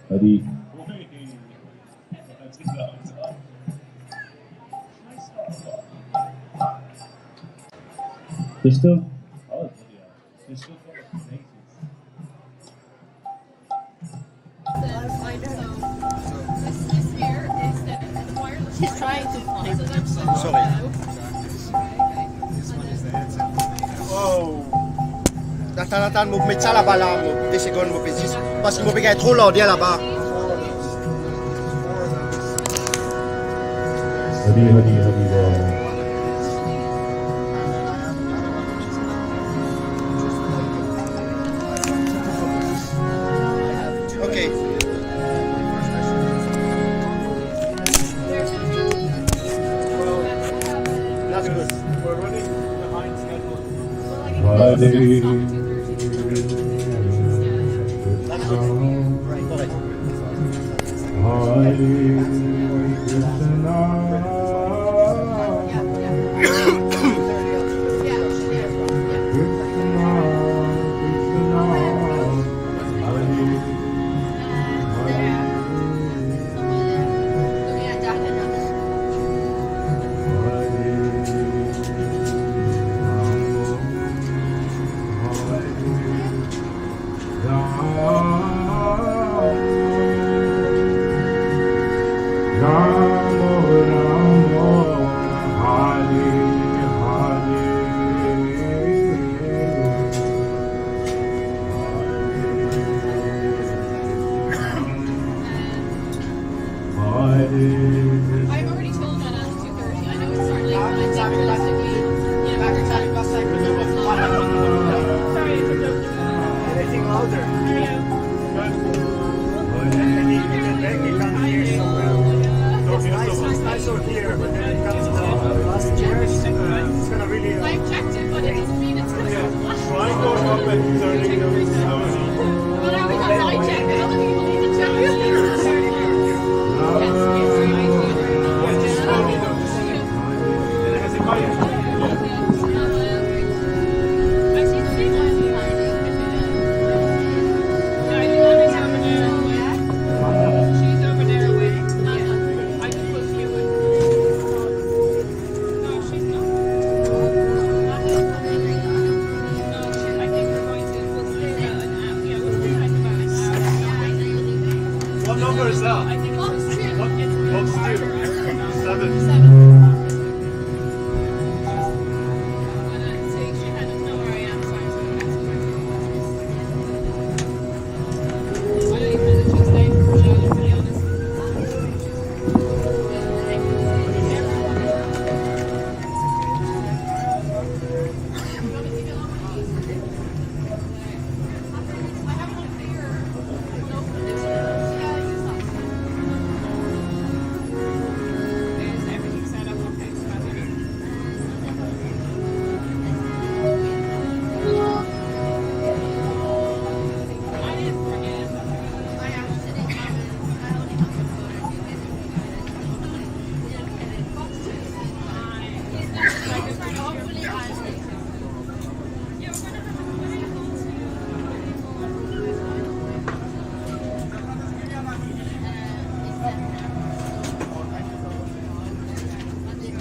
M: Hari. Pistol? Oh, yeah. Pistol for the
I: He's trying to find them.
D: Sorry.
G: Oh.
D: Nathan mo metsa là-bas là, 10 secondes mo petit. Parce qu'il m'a trop lourd là-bas.
M: Hari Hari Hari Ram.
D: Okay. That's good.
G: We're running behind schedule.
I: I've already told him at 2:30. I know it's starting late, but it's realistically, back to time bus time. Sorry, I took over.
G: Anything louder?
I: Yeah.
G: And you can hear somewhere. It's nice over here, but then it comes to the last years, it's gonna really...
I: I've checked it, but it doesn't mean it's gonna go.
G: Try going up and turning them slowly.
I: But now we have I checked it. Other people need to check it. She's over there away. I just put you in.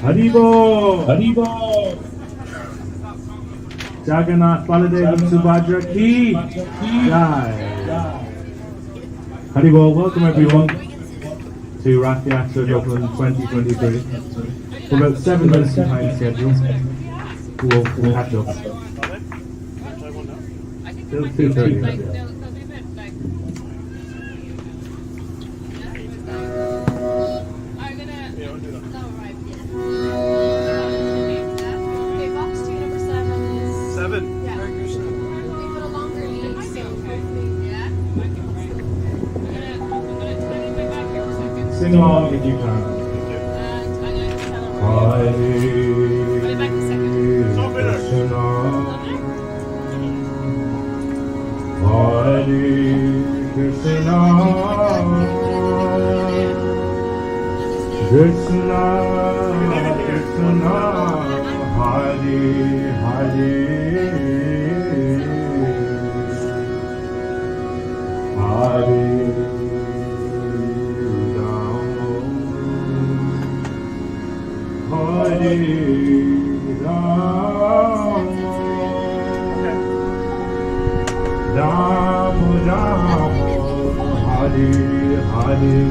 M: Haribo, Haribo. Jagannath, Baladev, Subhadra Ki Jai. Haribo, welcome everyone to Rathayatra Dublin 2023. We're about 7 minutes behind schedule. We'll catch up. Till 2:30. Sing along if you can. Hare Krishna, Hare Krishna, Krishna Krishna, Hare Hare, Hare Ram Ram Hare Hare,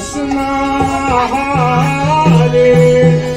M: Krishna Hare Hare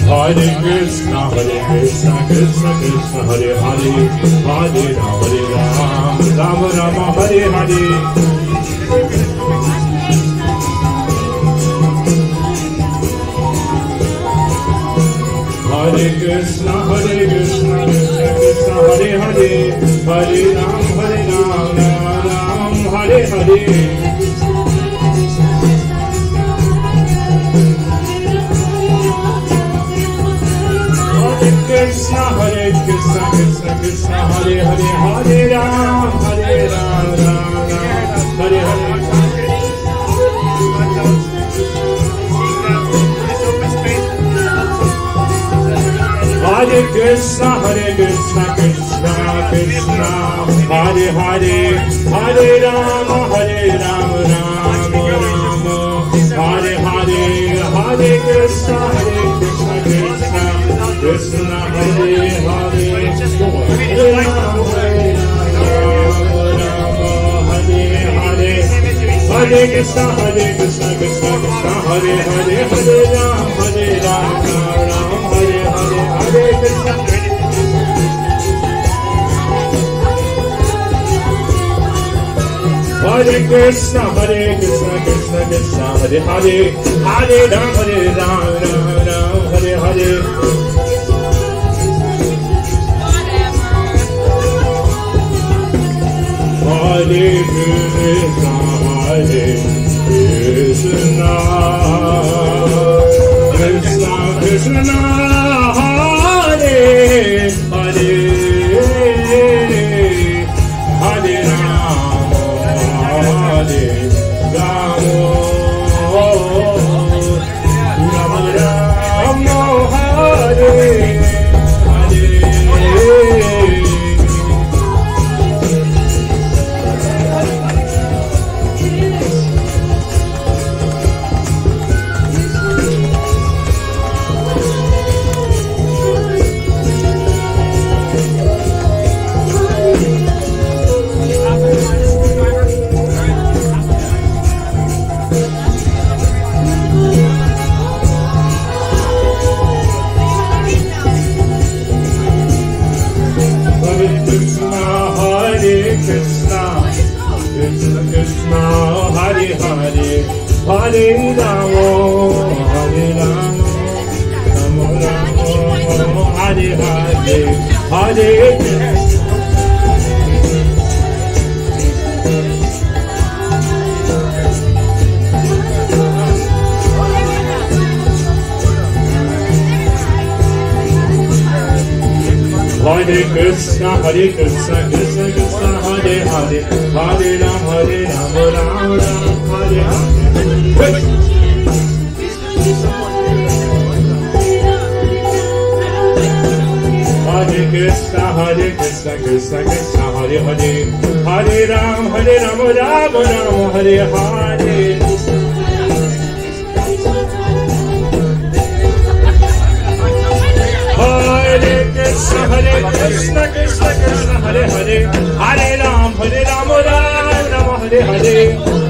M: Hare Krishna, Krishna Krishna, Hare Hare, Hare Ram, Ram Ram, Hare Hare. Hare Krishna, Krishna Krishna, Hare Hare, Hare Ram, Ram Ram, Hare Hare. Krishna, Krishna Krishna, Hare Hare, Hare Ram, Ram Ram, Hare Hare. Hare Krishna, Krishna Krishna, Hare Hare, Hare Ram, Ram Ram, Hare Hare, Hare Krishna, Krishna Krishna, Hare Hare, Hare Ram, Hare Hare, Hare Krishna, Krishna Krishna, Hare Hare, Hare Ram, Ram Hare Hare, Hare Krishna. Hare Krishna, Krishna Krishna, Hare Hare, Hare Ram, Ram Hare Hare. Hare Krishna, Krishna Krishna, Hare Hare, Hare Ram, Hare Ram, Ram Ram, Hare Hare. Hare Ramo, Hare Ramo, Ramo Ramo, Hare Hare, Hare Krishna, Krishna Krishna, Hare Hare, Hare Ram, Ram Ram, Hare Hare. Hare Krishna, Krishna Krishna, Hare Hare, Hare Ram, Ram Ram, Hare Hare. Hare Krishna, Krishna Krishna, Hare Hare, Hare Ram, Ram Ram, Hare Hare.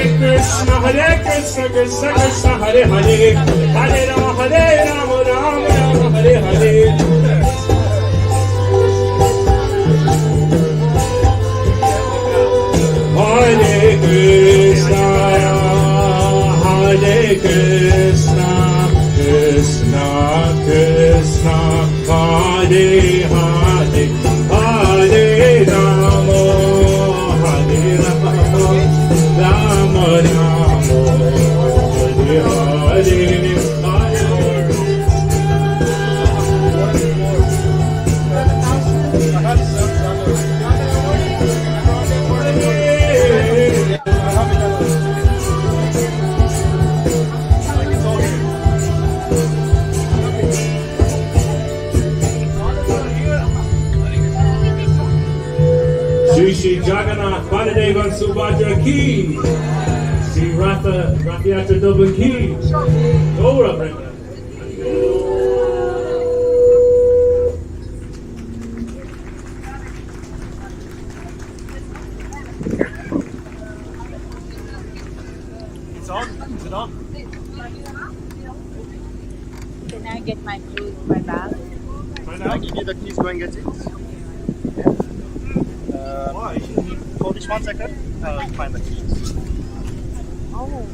M: Hare Krishna, Krishna Krishna, Hare Hare, Hare Ram, Ram Ram, Hare Hare. Hare Krishna, Hare Krishna, Krishna Krishna, Hare Hare, Hare Ram, Hare Ram, Ram Ram, Hare Hare. Shri Jagannath, Baladevan Subhadra Ki, Shri Rathayatra Dublin Ki, Gora Brenda.
N: Can I get my clothes, my bag?
D: I give you the keys, go and get it. Why? Hold this 1 second. I'll find the keys.
N: Oh,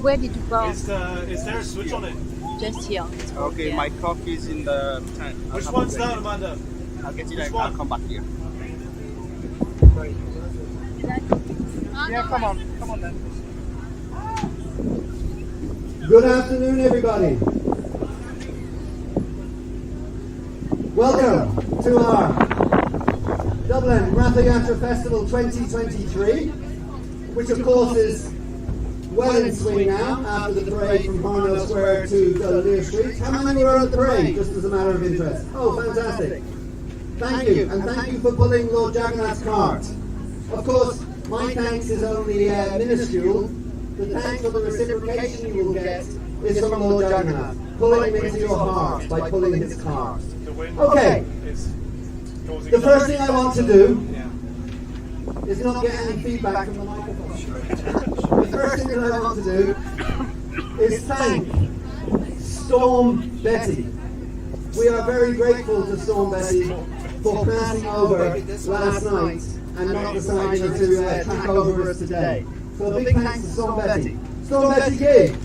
N: where did you go?
G: Is there a switch on it?
N: Just here.
D: Okay, my cock is in the tank.
G: Which one's that, Amanda?
D: I'll get it
G: Which
D: and
G: one?
D: I'll come back here. Yeah, come on then.
A: Good afternoon, everybody. Welcome to our Dublin Rathayatra Festival 2023, which of course is well in swing now after the parade from Parnell Square to Dublin Street. How many were at the parade, just as a matter of interest? Oh, fantastic. Thank you, and thank you for pulling Lord Jagannath's cart. Of course, my thanks is only minuscule. The thanks for the reciprocation you will get is from Lord Jagannath, pulling him into your heart by pulling his cart. Okay, the first thing I want to do is not get any feedback from the microphone. The first thing that I want to do is thank Storm Betty. We are very grateful to Storm Betty for passing over last night and not deciding to track over us today. So a big thanks to Storm Betty. Storm Betty Gig!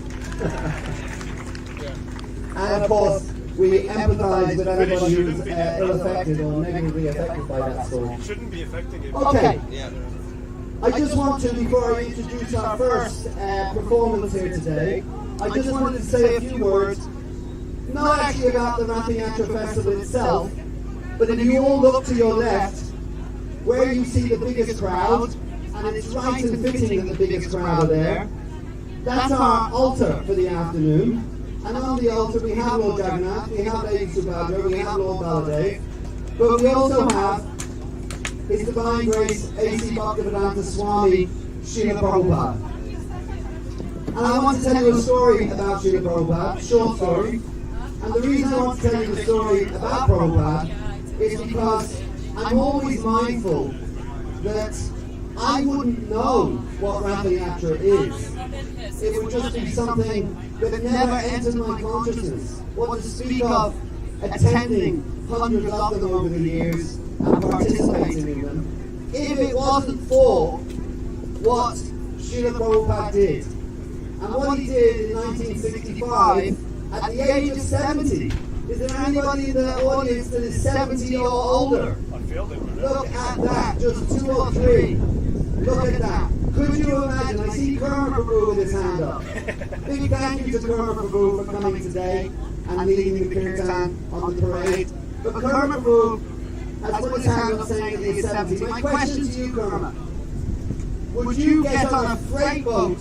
A: And of course, we empathise with anybody who's ill-affected or negatively affected by that storm.
G: You shouldn't be affecting it.
A: Okay. I just want to, before I introduce our first performance here today, I just wanted to say a few words, not actually about the Rathayatra Festival itself, but if you all look to your left, where you see the biggest crowd, and it's right and fitting that the biggest crowd are there, that's our altar for the afternoon. And on the altar we have Lord Jagannath, we have Lady Subhadra, we have Lord Baladev, but we also have His Divine Grace A.C. Bhaktivedanta Swami Srila Prabhupada. And I want to tell you a story about Srila Prabhupada, a short story. And the reason I want to tell you the story about Prabhupada is because I'm always mindful that I wouldn't know what Rathayatra is. It would just be something that never entered my consciousness. What to speak of attending hundreds of them over the years and participating in them, if it wasn't for what Srila Prabhupada did. And what he did in 1965 at the age of 70. Is there anybody in the audience that is 70 or older? Look at that, just 2 or 3. Look at that. Could you imagine? I see Kurma Prabhu with his hand up. Big thank you to Kurma Prabhu for coming today and leading the kirtan on the parade. But Kurma Prabhu has put his hand up saying that he's 70. My question to you, Kurma, would you get on a freight boat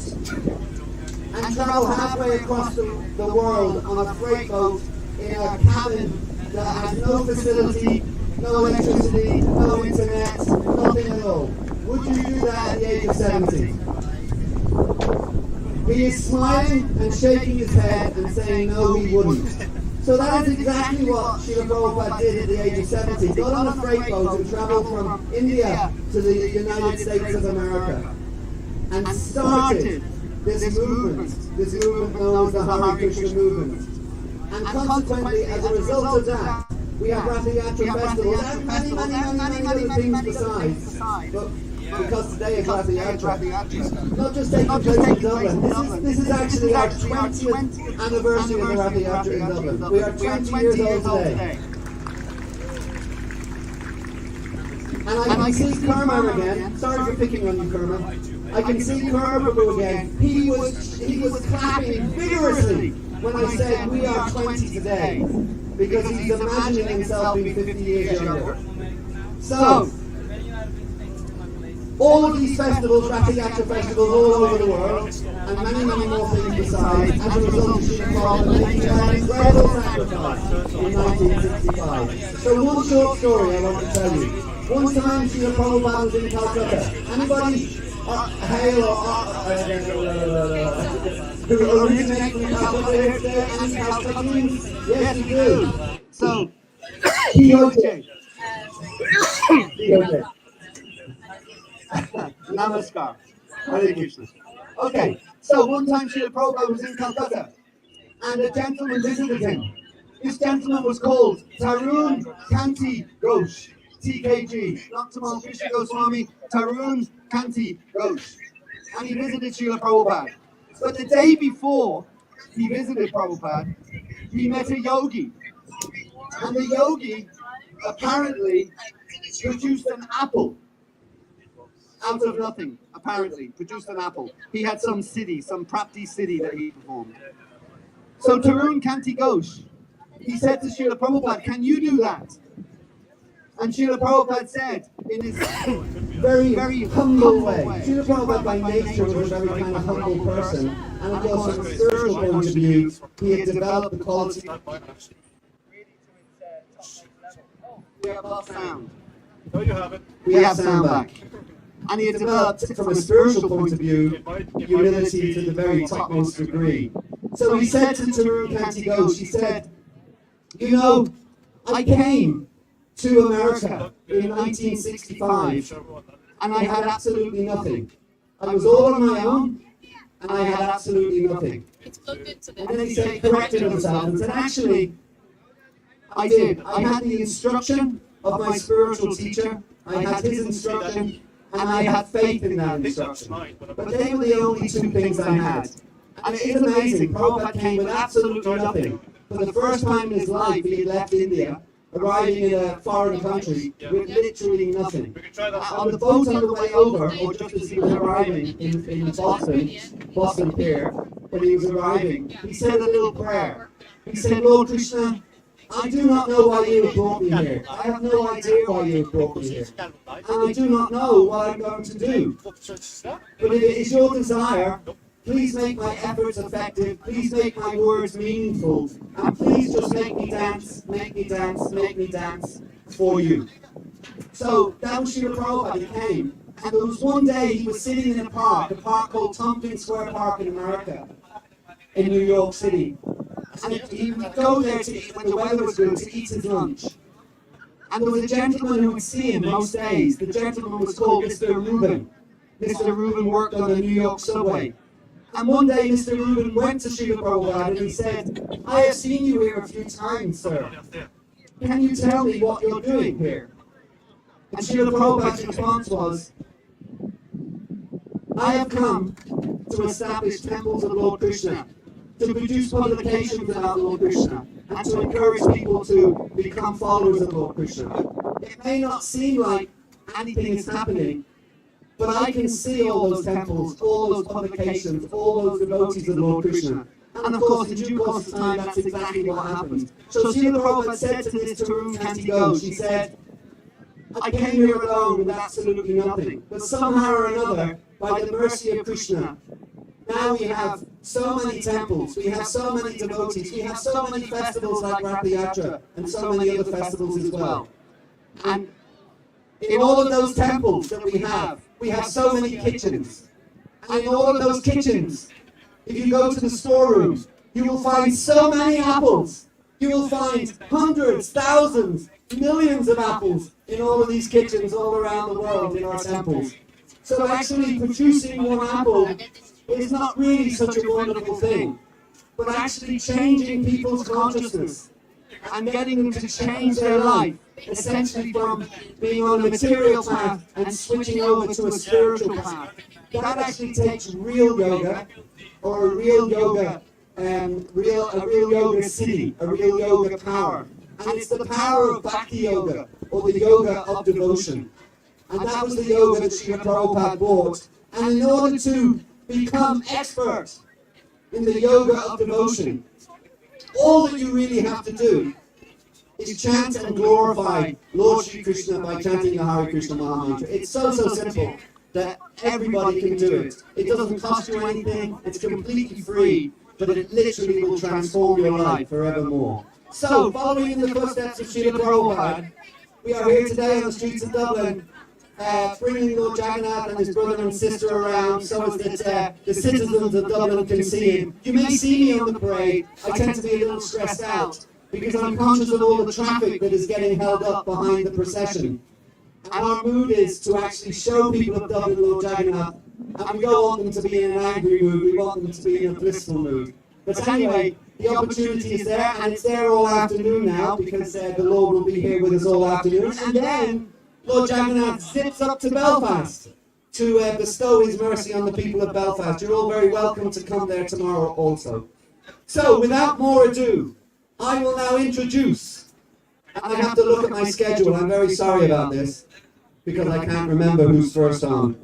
A: and travel halfway across the world on a freight boat in a cabin that has no facility, no electricity, no internet, nothing at all? Would you do that at the age of 70? He is smiling and shaking his head and saying no, he wouldn't. So that is exactly what Srila Prabhupada did at the age of 70. Got on a freight boat and travelled from India to the United States of America and started this movement known as the Hare Krishna movement. And consequently, as a result of that, we have Rathayatra festivals and many other things besides. But because today is Rathayatra, not just taking place in Dublin, this is actually our 20th anniversary of the Rathayatra in Dublin. We are 20 years old today. And I can see Kurma again. Sorry for picking on you, Kurma. I can see Kurma Prabhu again. He was clapping vigorously when I said we are 20 today, because he's imagining himself being 50 years younger. So, all of these festivals, Rathayatra festivals all over the world, and many more things besides, as a result of Srila Prabhupada making an incredible sacrifice in 1965. So one short story I want to tell you. One time Srila Prabhupada was in Calcutta. Anybody hail or who originate from Calcutta here today? Any Calcuttans? Yes, you do. So, Quixote. Namaskar. Hare Krishna. Okay, So one time Srila Prabhupada was in Calcutta and a gentleman visited him. This gentleman was called Tarun Kanti Ghosh, TKG, not Tamal Krishna Goswami, Tarun Kanti Ghosh. And he visited Srila Prabhupada. But the day before he visited Prabhupada, he met a yogi. And the yogi apparently produced an apple out of nothing, apparently, produced an apple. He had some siddhi, some prapti siddhi that he performed. So Tarun Kanti Ghosh, he said to Srila Prabhupada, can you do that? And Srila Prabhupada said, in his very, very humble way. Srila Prabhupada by nature was a very kind of humble person. And of course, from a spiritual point of view, he had developed the quality. We have lost sound.
G: No, you haven't.
A: We have sound back. And he had developed, from a spiritual point of view, humility to the very topmost degree. So he said to Tarun Kanti Ghosh, he said, you know, I came to America in 1965 and I had absolutely nothing. I was all on my own and I had absolutely nothing. And then he corrected himself and said, actually, I did. I had the instruction of my spiritual teacher, I had his instruction, and I had faith in that instruction. But they were the only two things I had. And it is amazing, Prabhupada came with absolutely nothing. For the first time in his life, he had left India, arriving in a foreign country with literally nothing. On the boat on the way over, or just as he was arriving in Boston Pier, when he was arriving, he said a little prayer. He said, Lord Krishna, I do not know why you have brought me here. I have no idea why you have brought me here. And I do not know what I'm going to do. But if it is your desire, please make my efforts effective, please make my words meaningful, and please just make me dance, make me dance, make me dance for you. So that was Srila Prabhupada. He came, and there was one day he was sitting in a park called Tompkins Square Park in America, in New York City. And he would go there to eat, when the weather was good, to eat his lunch. And there was a gentleman who would see him most days. The gentleman was called Mr. Rubin. Mr. Rubin worked on the New York subway. And one day Mr. Rubin went to Srila Prabhupada and he said, I have seen you here a few times, sir. Can you tell me what you're doing here? And Srila Prabhupada's response was, I have come to establish temples of Lord Krishna, to produce publications about Lord Krishna, and to encourage people to become followers of Lord Krishna. It may not seem like anything is happening, but I can see all those temples, all those publications, all those devotees of Lord Krishna. And of course, in due course of time, that's exactly what happened. So Srila Prabhupada said to this Tarun Kanti Ghosh, he said, I came here alone with absolutely nothing, but somehow or another, by the mercy of Krishna, now we have so many temples, we have so many devotees, we have so many festivals like Rathayatra, and so many other festivals as well. And in all of those temples that we have so many kitchens. And in all of those kitchens, if you go to the storeroom, you will find so many apples. You will find hundreds, thousands, millions of apples in all of these kitchens all around the world in our temples. So actually producing one apple is not really such a wonderful thing, but actually changing people's consciousness and getting them to change their life, essentially from being on a material path and switching over to a spiritual path. That actually takes real yoga, or a real yoga, a real yoga siddhi, a real yoga power. And it's the power of bhakti yoga, or the yoga of devotion. And that was the yoga that Srila Prabhupada brought. And in order to become expert in the yoga of devotion, all that you really have to do is chant and glorify Lord Shri Krishna by chanting the Hare Krishna Maha Mantra. It's so simple that everybody can do it. It doesn't cost you anything, it's completely free, but it literally will transform your life forevermore. So, following in the footsteps of Srila Prabhupada, we are here today on the streets of Dublin, bringing Lord Jagannath and his brother and sister around so as that the citizens of Dublin can see him. You may see me on the parade. I tend to be a little stressed out because I'm conscious of all the traffic that is getting held up behind the procession. And our mood is to actually show people of Dublin Lord Jagannath And we don't want them to be in an angry mood, we want them to be in a blissful mood. But anyway, the opportunity is there, and it's there all afternoon now, because the Lord will be here with us all afternoon. And then Lord Jagannath zips up to Belfast to bestow his mercy on the people of Belfast. You're all very welcome to come there tomorrow also. So, without more ado, I will now introduce, I have to look at my schedule, I'm very sorry about this, because I can't remember who's first on.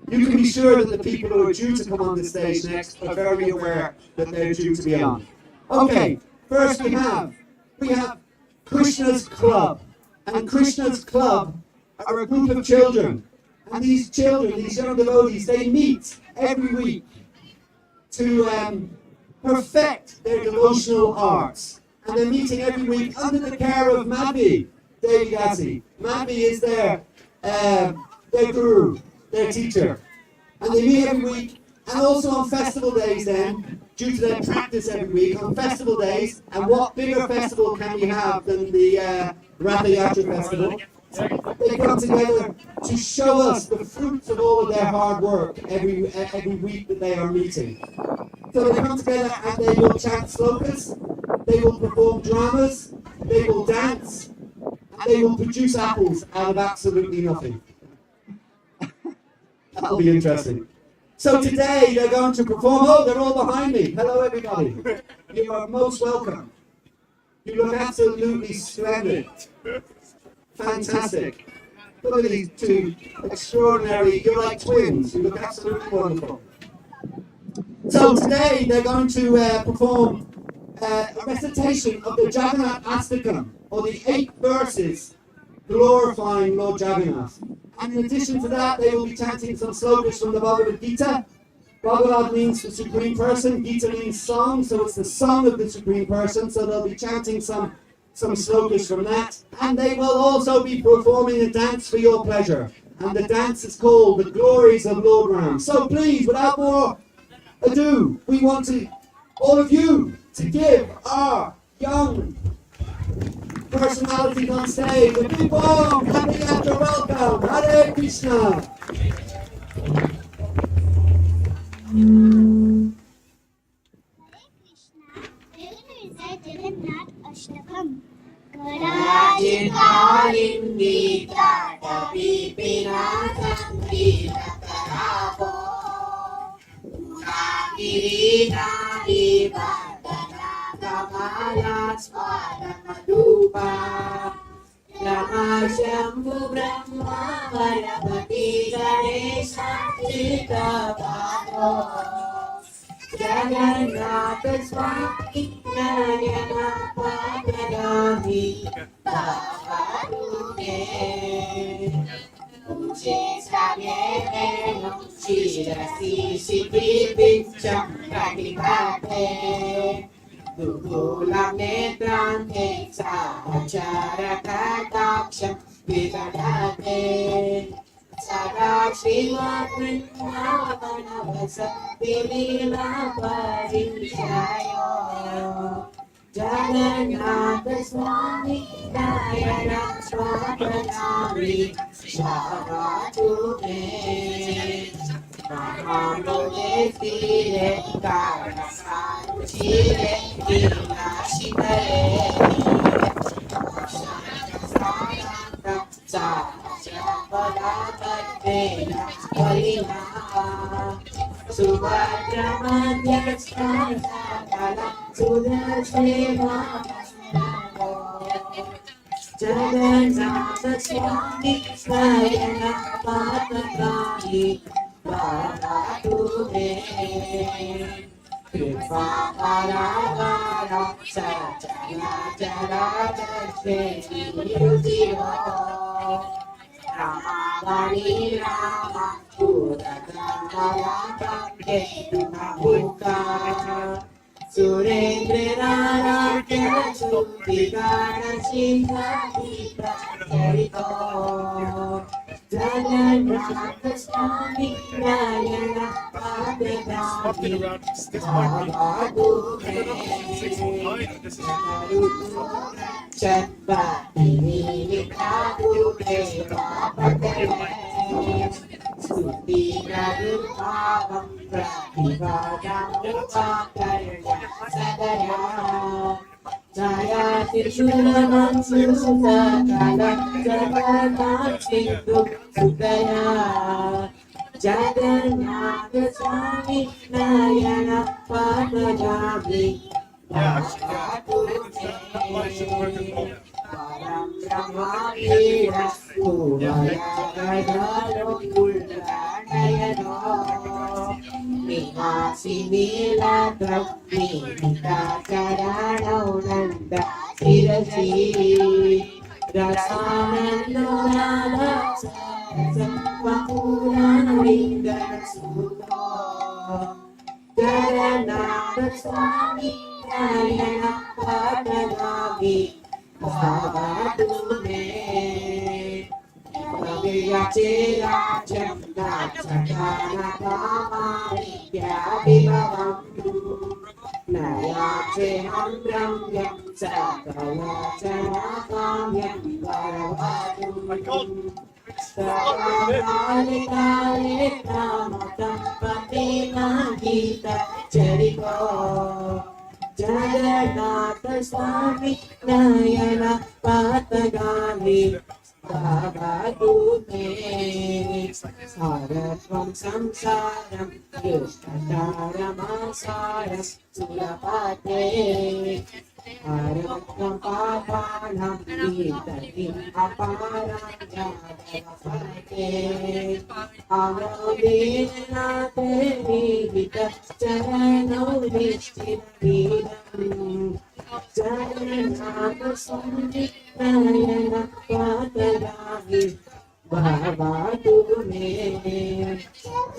A: You can be sure that the people who are due to come on the stage next are very aware that they're due to be on. Okay, first we have Krishna's Club. And Krishna's Club are a group of children. And these children, these young devotees, they meet every week to perfect their devotional arts. And they're meeting every week under the care of Madhvi Devi Dasi. Madhvi is their guru, their teacher. And they meet every week, and also on festival days then, due to their practice every week, on festival days, and what bigger festival can you have than the Rathayatra festival? They come together to show us the fruits of all of their hard work every week that they are meeting. So they come together and they will chant slokas, they will perform dramas, they will dance, and they will produce apples out of absolutely nothing. That'll be interesting. So today they're going to perform. Oh, they're all behind me. Hello, everybody. You are most welcome. You look absolutely splendid. Fantastic. Look at these two extraordinary, you're like twins. You look absolutely wonderful. So today they're going to perform a recitation of the Jagannath Astakam, or the 8 verses glorifying Lord Jagannath. And in addition to that, they will be chanting some slokas from the Bhagavad Gita. Bhagavad means the Supreme Person, Gita means song, so it's the song of the Supreme Person, so they'll be chanting some slokas from that. And they will also be performing a dance for your pleasure. And the dance is called The Glories of Lord Ram. So please, without more ado, we want all of you to give our young personalities on stage a big warm Rathayatra welcome. Hare Krishna.
O: Jagannath Ashtakam. Karajit Kalindi Tata Pipina Sangita Karabo Unagiri Nari Bhatana Kamala Spada Madupa Rama Shambhu Brahma Varapati Ganesha Chita Bhado Jagannath Swami Narayana Padagami Baba Dune Uche Sabye Shirasi Shiti Picham Radikate Dukulam Netrante Sahachara Kataksham Vidadate Sada Shiva Vrindavana Vasa Vilila Parishayo Jagannath Swami Narayana Swapanami Shavatume Mahamode Sire Karasanu Chire Ila Shikare Sada Padavadvena Kalina Subhadramanya Skandala Sudasheva Jagannath Swami Narayana Padagami Bhavatume Kripa Paravara Sajana Jala Dashveti Yudhiyo Rama Vani Rama Puragamaya Bhakti Mahuka Surendra Rara Kyachuti Gana Shinha Vita Sarito Jagannath Swami Narayana Padagami Bhavadume Chatpatini Prabhu Deva Patale Stuti Pradurbhavam Pratibhadam Upakaya Sadaya Jaya Tirshulaman Susakala Jagannath Sindhu Sudaya Jagannath Swami Nayana Padagami Param Brahma Vira Uvaya Gayalo Kullanayano Mihasi Niladra Mihita Charanau Nanda Sirasi Rasananda Radha Sampapurana Linda Sudho Jagannath Swami Nayana Padagami Bhavatu me Bhavyache Rajam Dachakana Bhamari Vyabhivavam Nayache Hamramyam Sakala Chanakamyam Bhavatu Kale Kale Namatam Patima Gita Chariko Jagannath Swami Nayana Patagami Bhavatu me Saratvam Samsaram Yushtataramasara Surapate Aratam Papanam Vitatim Aparam Jadavapate Avavednate Vita Charano Vishtividam Jagannath Swami Nayana Patagami Bhavatu me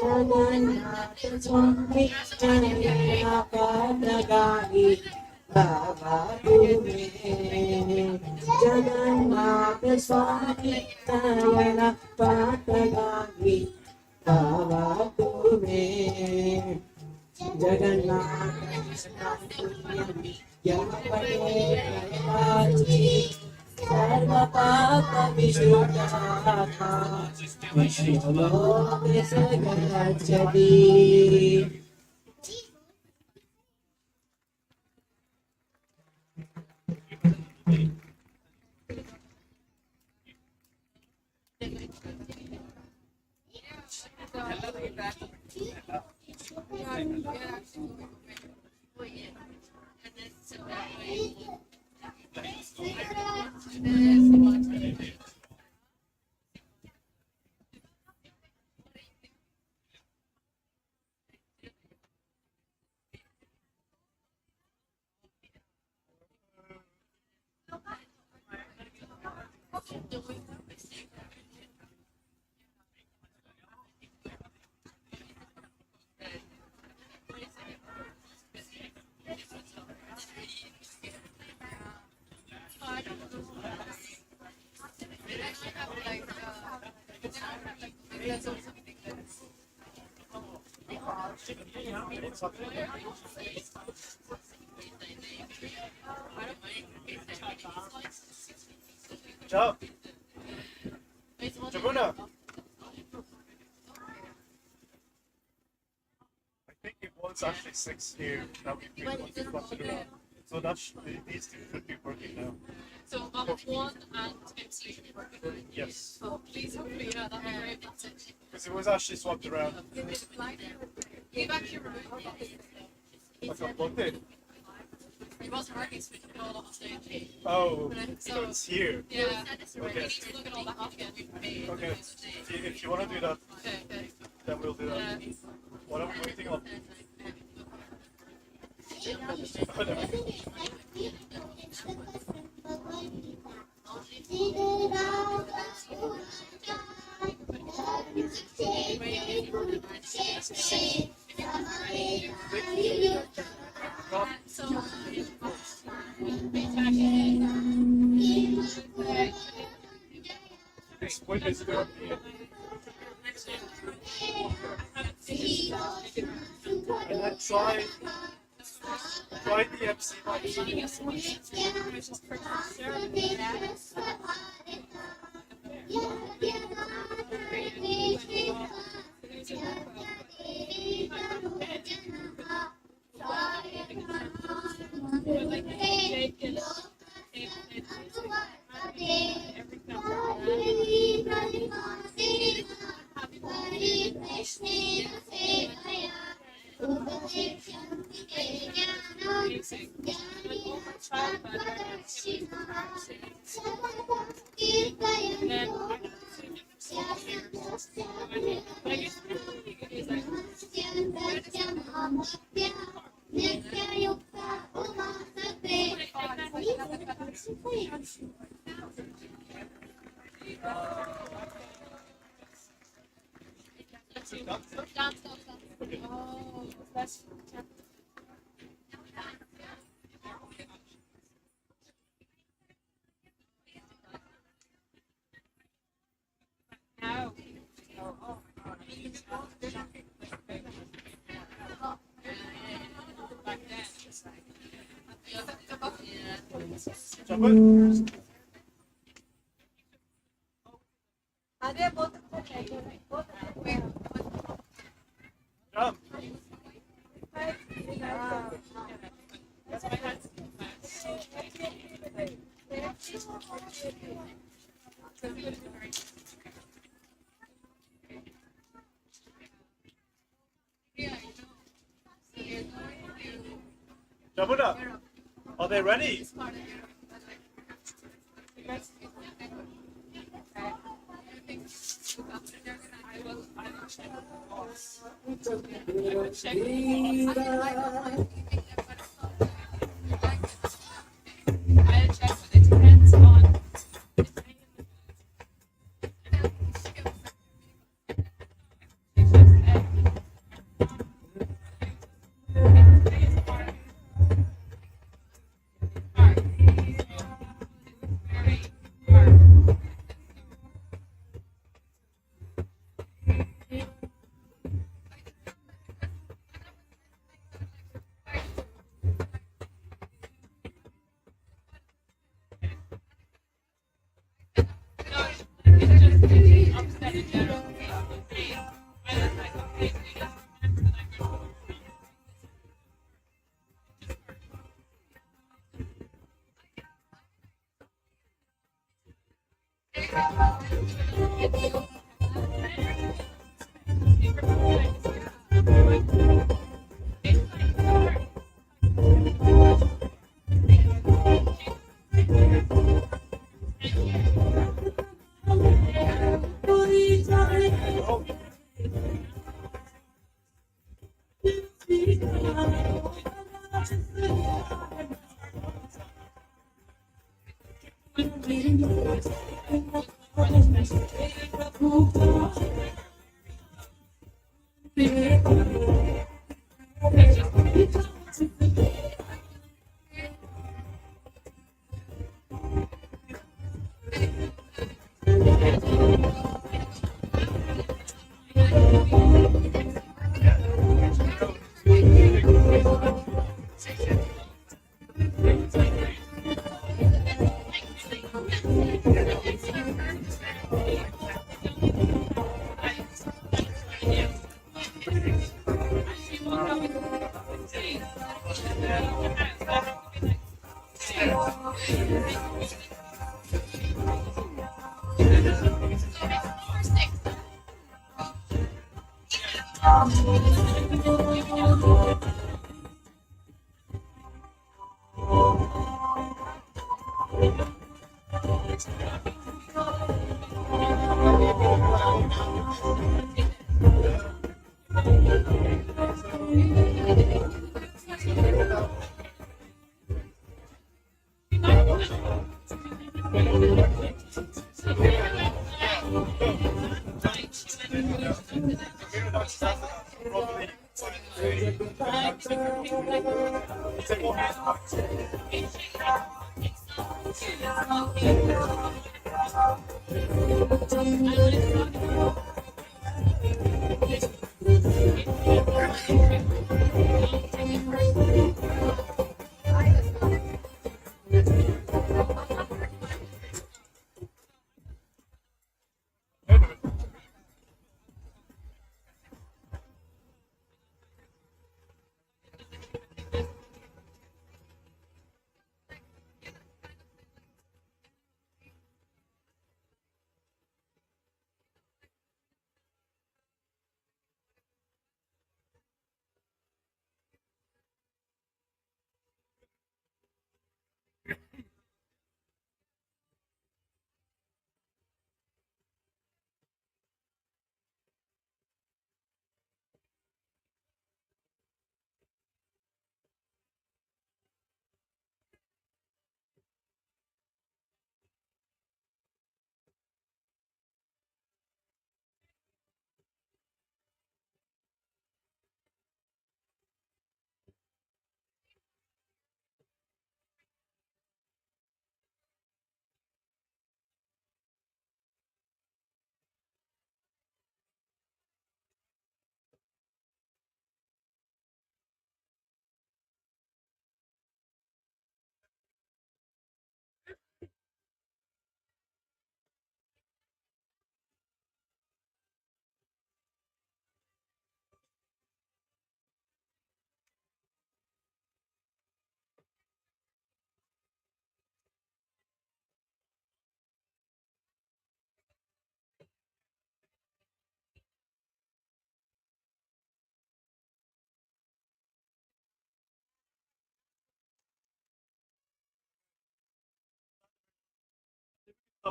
O: Jagannath Swami Nayana Patagami Bhavatu me Jagannath Swami Nayana Patagami Bhavatu me Jagannath Swami Yamapate Yamapati Sarva Papa Vishuddha Vishnuloke Sagachati
G: Ciao. Jabuna. I think it was actually 6 here. Now we feel what we've got to do. So these two should be working now.
I: So one and MC should be working.
G: Yes.
I: Oh, please, hopefully, yeah, that'd be great. That's it.
G: Because it was actually swapped around.
I: You've actually removed it.
G: I got plugged in.
I: It wasn't working, so we took it all off stage.
G: Oh, so it's here.
I: Yeah.
G: Okay.
I: We need to plug it all back off again.
G: Okay. If you want to do that, then we'll do that. What are we waiting on? When is it going to be? And then try Join the MC. Jamuna, are they ready?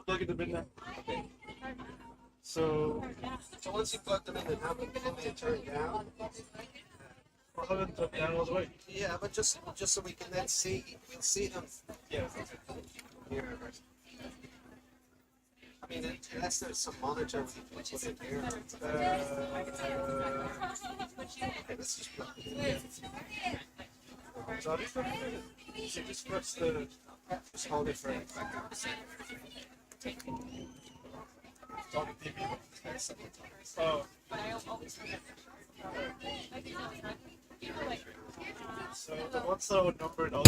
G: plug them in there. So
A: once you plug them in, then have them fully turned down.
G: Well, have them turned down all the way.
A: Yeah, but just so we can then we'll see them.
G: Yeah.
A: Here. I mean, unless there's some monitor we can put in here. Okay, let's just plug it in.
G: Sorry? So just press the...
A: Just hold it for a
G: Oh. So what's the number and all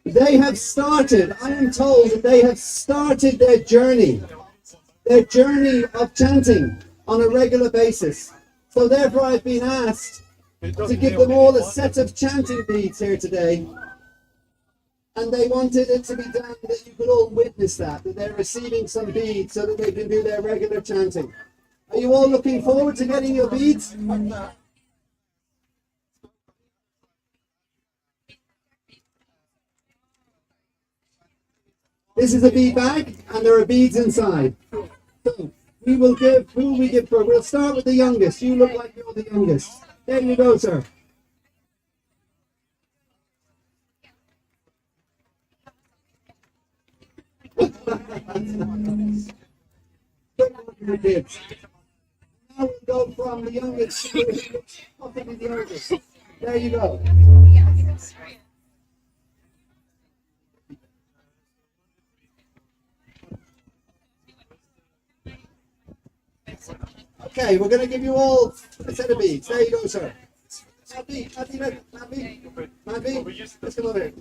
A: They have started, I am told that they have started their journey of chanting on a regular basis. So therefore I've been asked to give them all a set of chanting beads here today. And they wanted it to be done that you could all witness that they're receiving some beads so that they can do their regular chanting. Are you all looking forward to getting your beads? This is a bead bag, and there are beads inside. So we will give, who will we give for? We'll start with the youngest. You look like you're the youngest. There you go, sir. Now we go from the youngest to the oldest. There you go. Okay, we're going to give you all a set of beads. There you go, sir. Madby, let's come over here.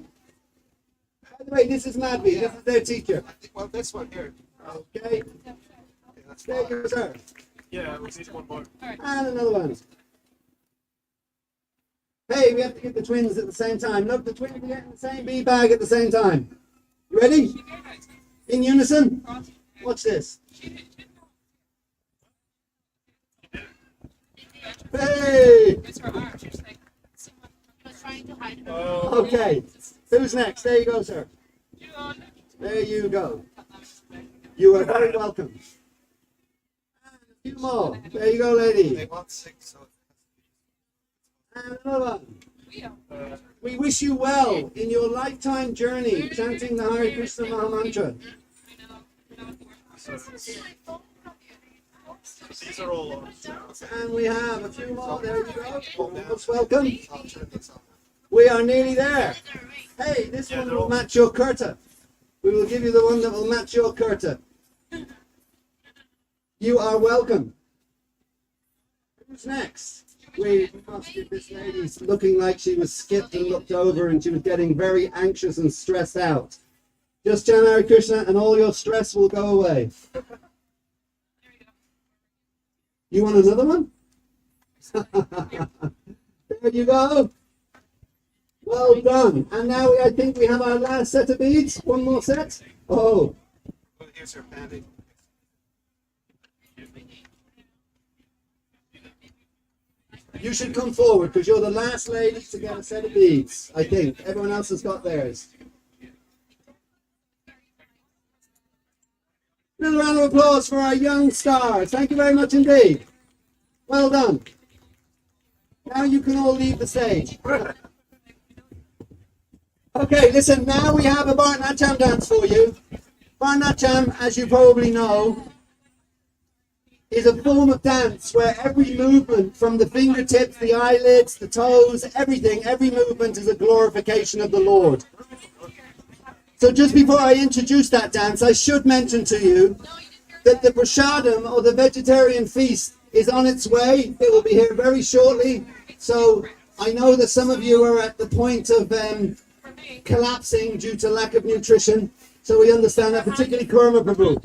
A: By the way, this is Madby. This is their teacher. Well, this one here. Okay. There you go, sir.
G: Yeah, we'll need one more.
A: And another one. Hey, we have to get the twins at the same time. Look, the twins are getting the same bead bag at the same time. You ready? In unison? Watch this. Hey! Okay, who's next? There you go, sir. There you go. You are very welcome. And a few more. There you go, lady. They want 6. And another one. We wish you well in your lifetime journey chanting the Hare Krishna Mahamantra.
G: These are all on.
A: And we have a few more. There you go. Most welcome. We are nearly there. Hey, this one will match your kurta. We will give you the one that will match your kurta. You are welcome. Who's next? We must give this lady looking like she was skipped and looked over and she was getting very anxious and stressed out. Just chant Hare Krishna and all your stress will go away. You want another one? There you go. Well done. And now I think we have our last set of beads. One more set. Oh.
H: Here's her panty.
A: You should come forward because you're the last lady to get a set of beads, I think. Everyone else has got theirs. Another round of applause for our young stars. Thank you very much indeed. Well done. Now you can all leave the stage. Okay, listen, now we have a Bharatanatyam dance for you. Bharatanatyam, as you probably know, is a form of dance where every movement from the fingertips, the eyelids, the toes, everything, every movement is a glorification of the Lord. So just before I introduce that dance, I should mention to you that the prasadam, or the vegetarian feast, is on its way. It will be here very shortly. So I know that some of you are at the point of collapsing due to lack of nutrition. So we understand that, particularly Kurma Prabhu.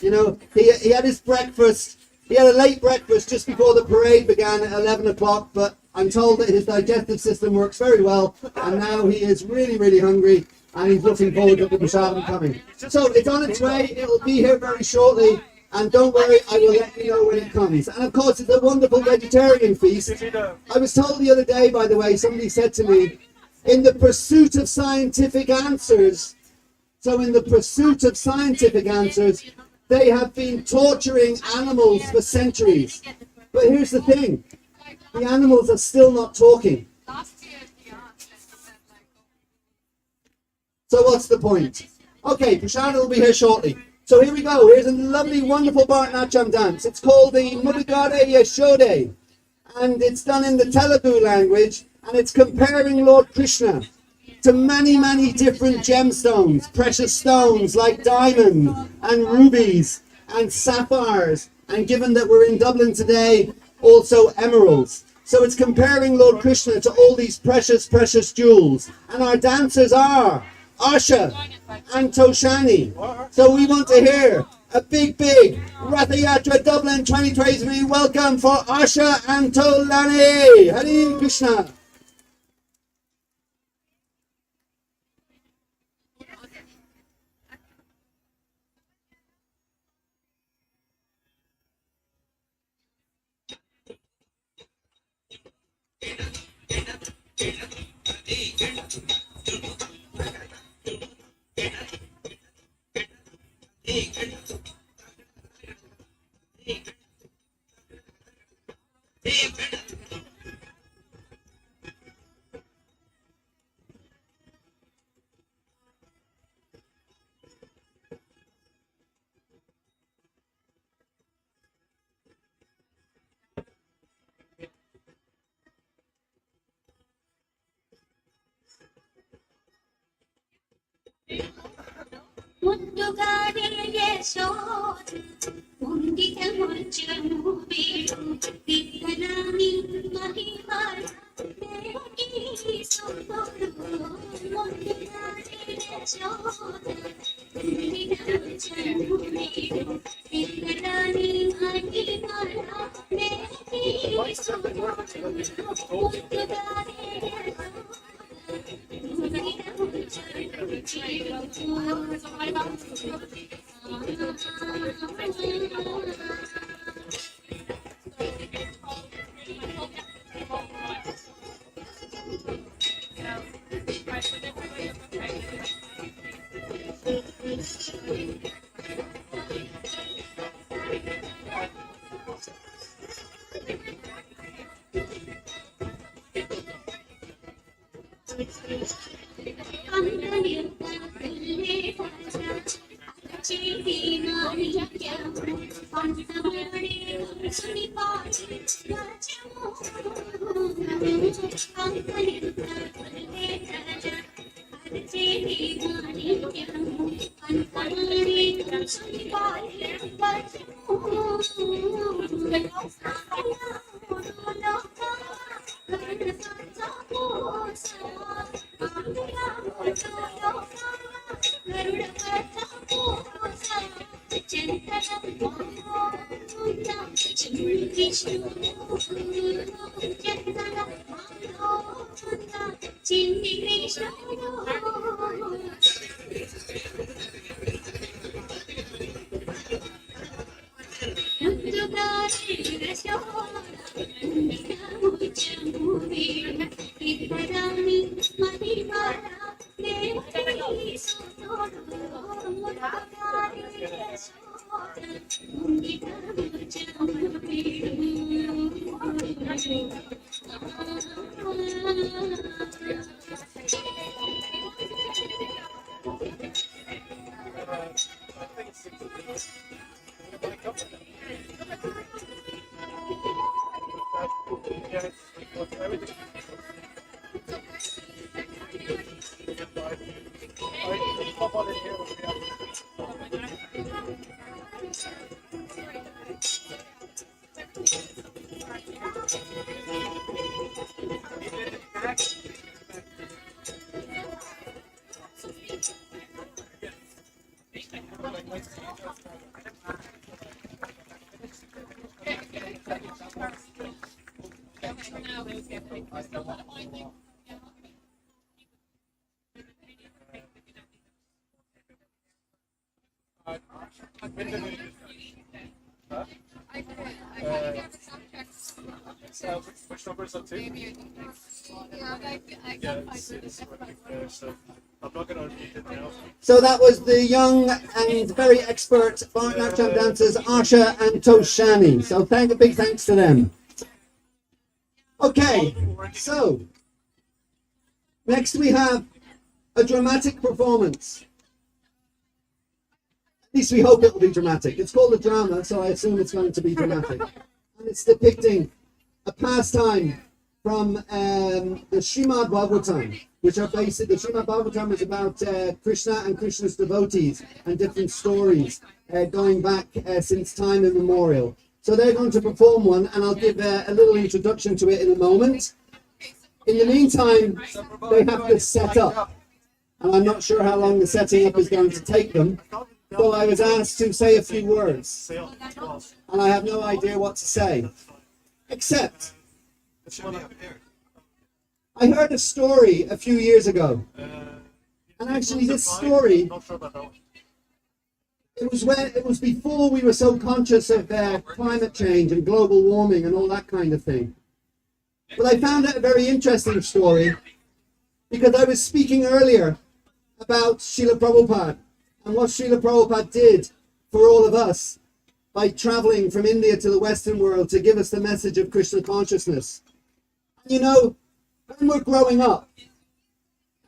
A: You know, he had his breakfast. He had a late breakfast just before the parade began at 11 o'clock, but I'm told that his digestive system works very well, and now he is really, really hungry, and he's looking forward to the prasadam coming. So it's on its way. It will be here very shortly, and don't worry, I will let you know when it comes. And of course, it's a wonderful vegetarian feast. I was told the other day, by the way, somebody said to me, in the pursuit of scientific answers, they have been torturing animals for centuries. But here's the thing, the animals are still not talking. So what's the point? Okay, Prashant will be here shortly. So here we go. Here's a lovely, wonderful Bharatanatyam dance. It's called the Mudugade Yashode. And it's done in the Telugu language. And it's comparing Lord Krishna to many, many different gemstones, precious stones like diamond and rubies and sapphires. And given that we're in Dublin today, also emeralds. So it's comparing Lord Krishna to all these precious, precious jewels. And our dancers are Asha and Toshani. So we want to hear a big, big Rathayatra Dublin 2023 welcome for Asha and Tolani. Hare Krishna.
P: Mudugade Yashode, Undita Muchamu Bidu, Dikanani Mahimala, Devaki Sotoro, Mudugade Yashode, Undita Muchamu Bidu, Dikanani Mahimala, Devaki Sotoro, Mudugade
G: Which numbers are two? I'm not going to repeat it now.
A: So that was the young and very expert Bharatanatyam dancers Asha and Toshani. So a big thanks to them. Okay, so next we have a dramatic performance. At least we hope it will be dramatic. It's called a drama, so I assume it's going to be dramatic. And it's depicting a pastime from the Srimad Bhagavatam, which are basically, the Srimad Bhagavatam is about Krishna and Krishna's devotees and different stories going back since time immemorial. So they're going to perform one, and I'll give a little introduction to it in a moment. In the meantime, they have to set up, and I'm not sure how long the setting up is going to take them. So I was asked to say a few words, and I have no idea what to say, except I heard a story a few years ago, and actually this story, it was before we were so conscious of climate change and global warming and all that kind of thing. But I found it a very interesting story because I was speaking earlier about Srila Prabhupada and what Srila Prabhupada did for all of us by traveling from India to the Western world to give us the message of Krishna consciousness. You know, when we're growing up,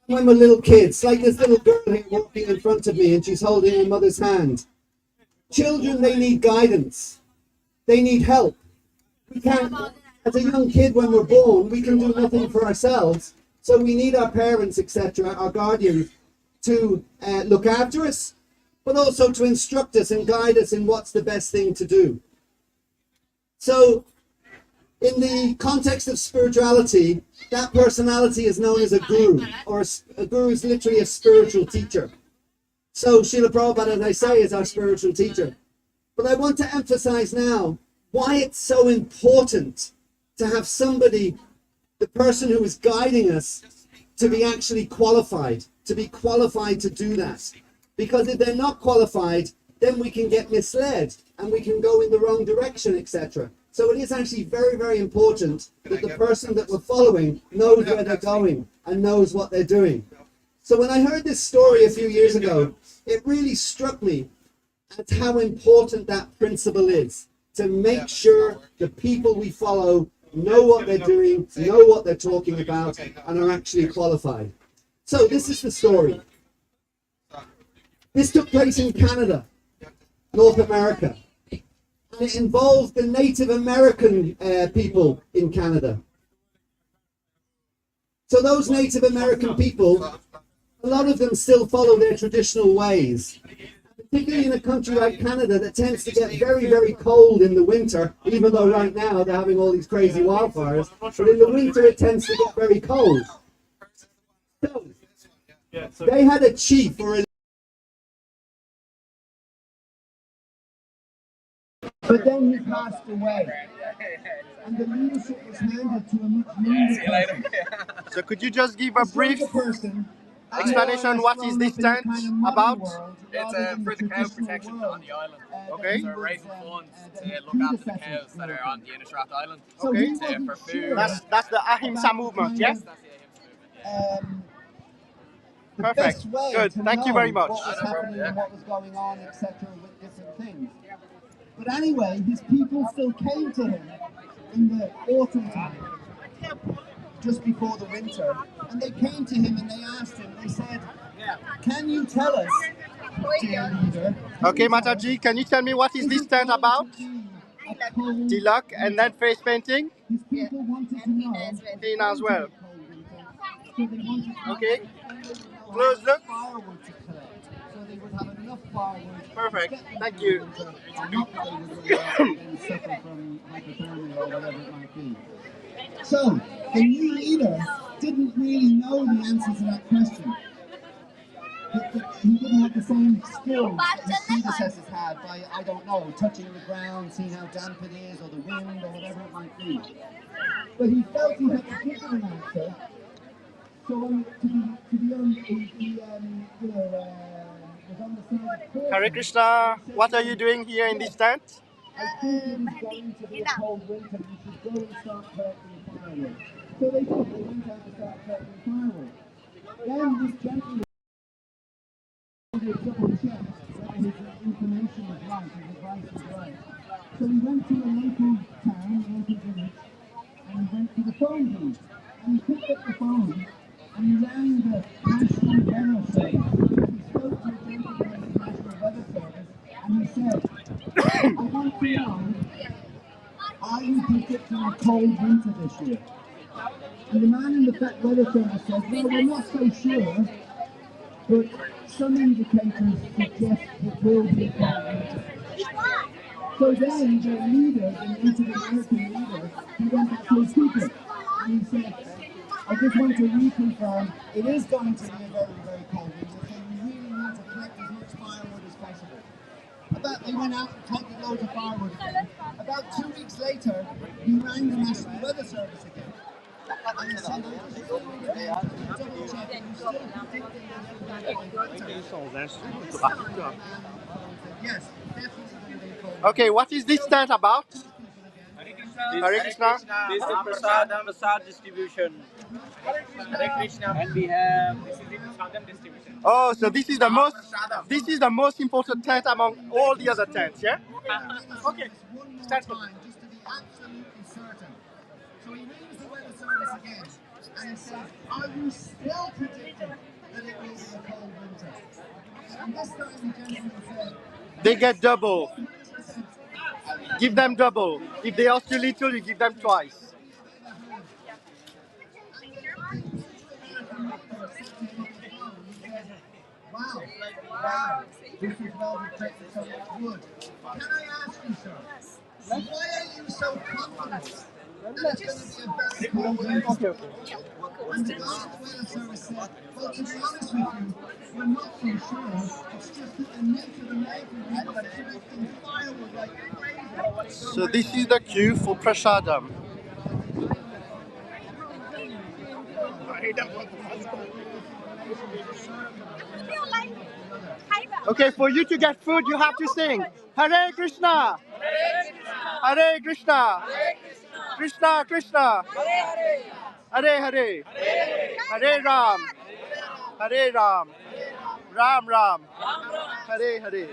A: when we're little kids, like this little girl here walking in front of me and she's holding her mother's hand. Children, they need guidance. They need help. We can't, as a young kid when we're born, we can do nothing for ourselves. So we need our parents, etc., our guardians, to look after us, but also to instruct us and guide us in what's the best thing to do. So, in the context of spirituality, that personality is known as a guru, or a guru is literally a spiritual teacher. So Srila Prabhupada, as I say, is our spiritual teacher. But I want to emphasize now why it's so important to have somebody, the person who is guiding us, to be actually qualified, to be qualified to do that. Because if they're not qualified, then we can get misled and we can go in the wrong direction, etc. So it is actually very, very important that the person that we're following knows where they're going and knows what they're doing. So when I heard this story a few years ago, it really struck me at how important that principle is, to make sure the people we follow know what they're doing, know what they're talking about, and are actually qualified. So this is the story. This took place in Canada, North America. And it involved the Native American people in Canada. So those Native American people, a lot of them still follow their traditional ways. Particularly in a country like Canada that tends to get very, very cold in the winter, even though right now they're having all these crazy wildfires. But in the winter it tends to get very cold. So they had a chief or a... But then he passed away, and the leadership was handed to a much younger person.
D: So could you just give a brief explanation what is this tent about?
J: It's for the cow protection on the island.
D: Okay.
J: So we're raising funds to look after the cows that are on the Innisfrott Island.
D: Okay.
J: For food.
D: That's the Ahimsa movement, yes?
J: That's the Ahimsa movement,
A: The best way
D: Good.
A: to
D: Thank you
A: know
D: very much.
A: what was happening and what was going on, etc., with different things. But anyway, his people still came to him in the autumn time, just before the winter, and they came to him and they asked him, they said, can you tell us, dear leader...
D: Okay, Mataji, can you tell me what is this tent about? Tilak, and then face painting?
A: His people wanted to know...
D: Tina as well. Okay. Close look.
A: they would have enough firewood.
D: Perfect. Thank you.
A: And not that they would then suffer from hypothermia or whatever it might be. So, the new leader didn't really know the answer to that question. He didn't have the same skills his predecessors had by, I don't know, touching the ground, seeing how damp it is, or the wind, or whatever it might be. But he felt he had to give them an answer. So to be on the, was on the side of
D: Hare Krishna, what are you doing here in this tent?
A: I think it was going to be a cold winter, you should go and start collecting firewood. So they did, they went out to start collecting firewood. Then this gentleman double checked whether his information was right, his advice was right. So he went to a local town, a local village, and he went to the phone booth. And he picked up the phone and he rang the National Weather Service. He spoke to a gentleman in the National Weather Service and he said, I want to know, are you predicting a cold winter this year? And the man in the Weather Service said, well, we're not so sure, but some indicators suggest it will be a cold winter. So then the leader, the Native American leader, he went back to his people and he said, I just want to reconfirm, it is going to be a very, very cold winter, so you really need to collect as much firewood as possible. They went out and collected loads of firewood. About 2 weeks later, he rang the National Weather Service again. And he said, I'm just calling again to double check, and you still predicting that it will be a cold winter. Yes, definitely.
D: Okay, what is this tent about? Hare Krishna.
B: This is Prasad distribution. Hare Krishna. And we have this is the Prasadam distribution.
D: Oh, so this is the most important tent among all the other tents, yeah?
A: Okay. Start time, just to be absolutely certain. So he rings the weather service again, and he says, are you still predicting that it will be a cold winter? And this time the gentleman said,
D: They get double. Give them double. If they ask you little, you give them twice.
A: Wow, this is well protected, so it's wood. Can I ask you, sir, why are you so confident that it's going to be a very cold winter? And the guy at the weather service said, well, to be honest with you, we're not so sure. It's just that the Native American people are collecting firewood like crazy.
D: So this is the queue for Prasadam. Okay, for you to get food, you have to sing Hare Krishna, Hare Krishna, Krishna Krishna, Hare Hare, Hare Ram, Hare Ram, Ram Ram, Hare Hare.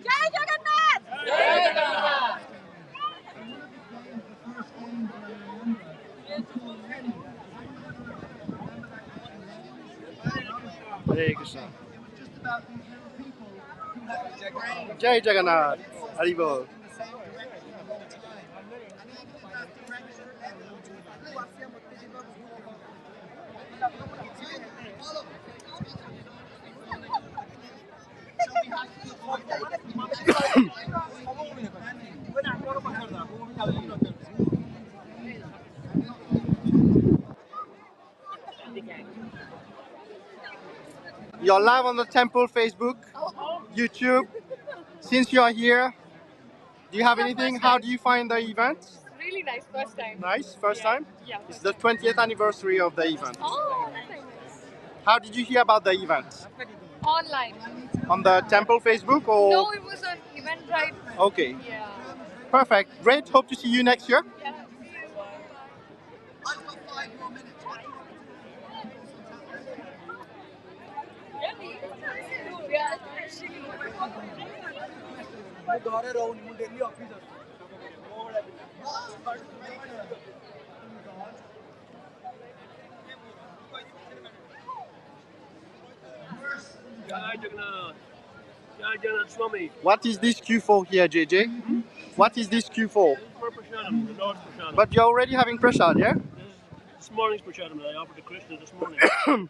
I: Jai Jagannath! Jai Jagannath!
D: Hare Krishna. Jai Jagannath. Haribol. You're live on the temple Facebook, YouTube. Since you're here, do you have anything? How do you find the event?
I: Really nice, first time.
D: Nice, first time?
I: Yeah.
D: It's the 20th anniversary of the event.
I: Oh, that's very nice.
D: How did you hear about the event?
I: Online.
D: On the temple Facebook or?
I: No, it was an Eventbrite.
D: Okay.
I: Yeah.
D: Perfect. Great. Hope to see you next year.
I: Yeah.
B: Jai Jagannath. Jai Jagannath Swami.
D: What is this queue for here, JJ? What is this queue for?
B: For Prasadam, the Lord's Prasadam.
D: But you're already having prasad, yeah?
B: This morning's Prasadam that I offered to Krishna this morning. At home.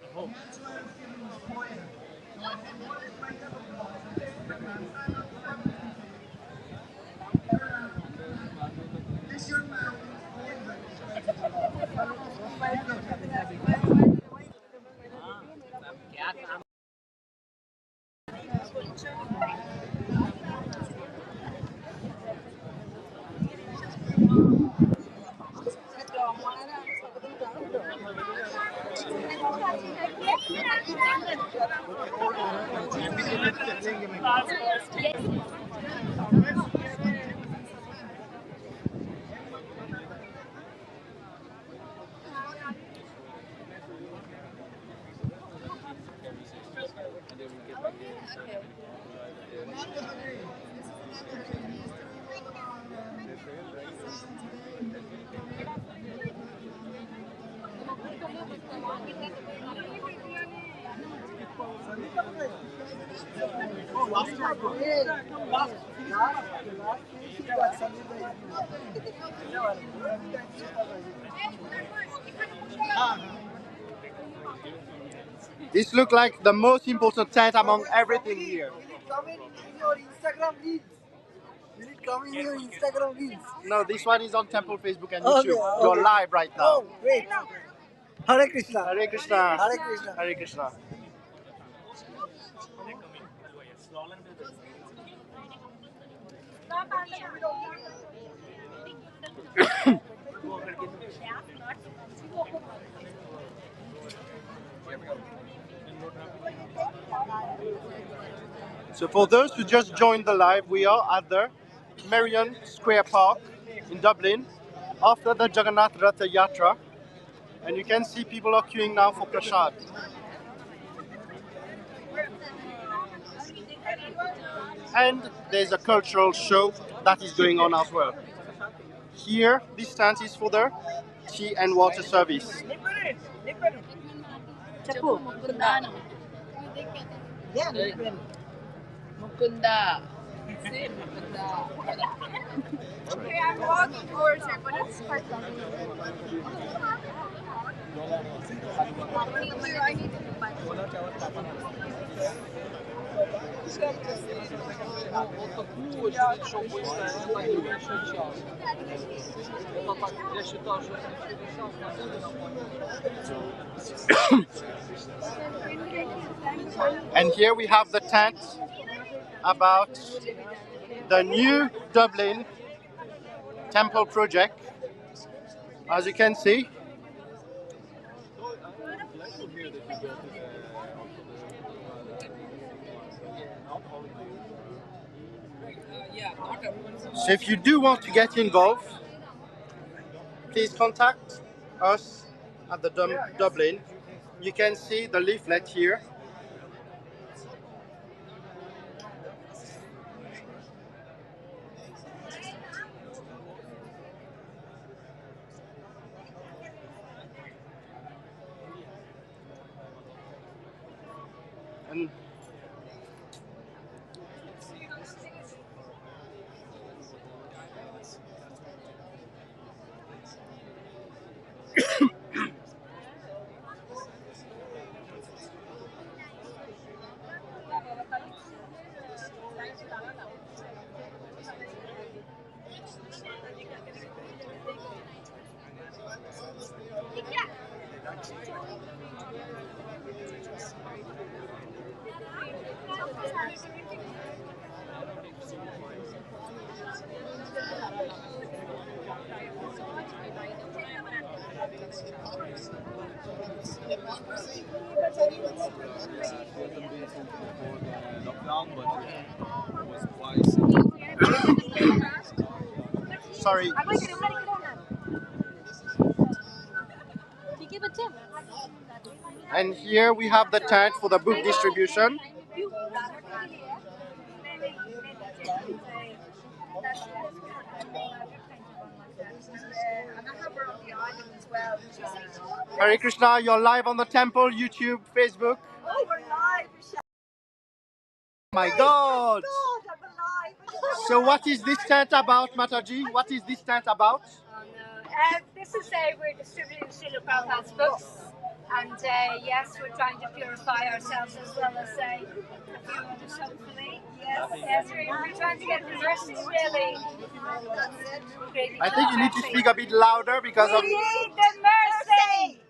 D: This looks like the most important tent among everything here.
C: Comment in your Instagram reels. Will it come in your Instagram reels?
D: No, this one is on Temple Facebook and
C: Okay,
D: YouTube. You're live right now.
C: Oh, great. Hare Krishna.
D: Hare Krishna.
C: Hare Krishna.
D: Hare Krishna. So for those who just joined the live, we are at the Merrion Square Park in Dublin after the Jagannath Rathayatra, and you can see people are queuing now for prasad. And there's a cultural show that is going on as well. Here, this stand is for the tea and water service.
I: Mukunda. See, Mukunda. Okay, I'm walking towards it, but it's quite long. I need to do my
D: And here we have the tent about the new Dublin temple project. As you can see, so if you do want to get involved, please contact us at the Dublin. You can see the leaflet here. And sorry. And here we have the tent for the book distribution. Hare Krishna, you're live on the temple, YouTube, Facebook.
C: Oh, we're live.
D: My God! So what is this tent about, Mataji? What is this tent about?
Q: This is we're distributing Srila Prabhupada's books, And yes, we're trying to purify ourselves as well as a few others, hopefully. Yes, we're trying to get the mercy, really.
D: I think you need to speak a bit louder because of...
Q: We need the mercy!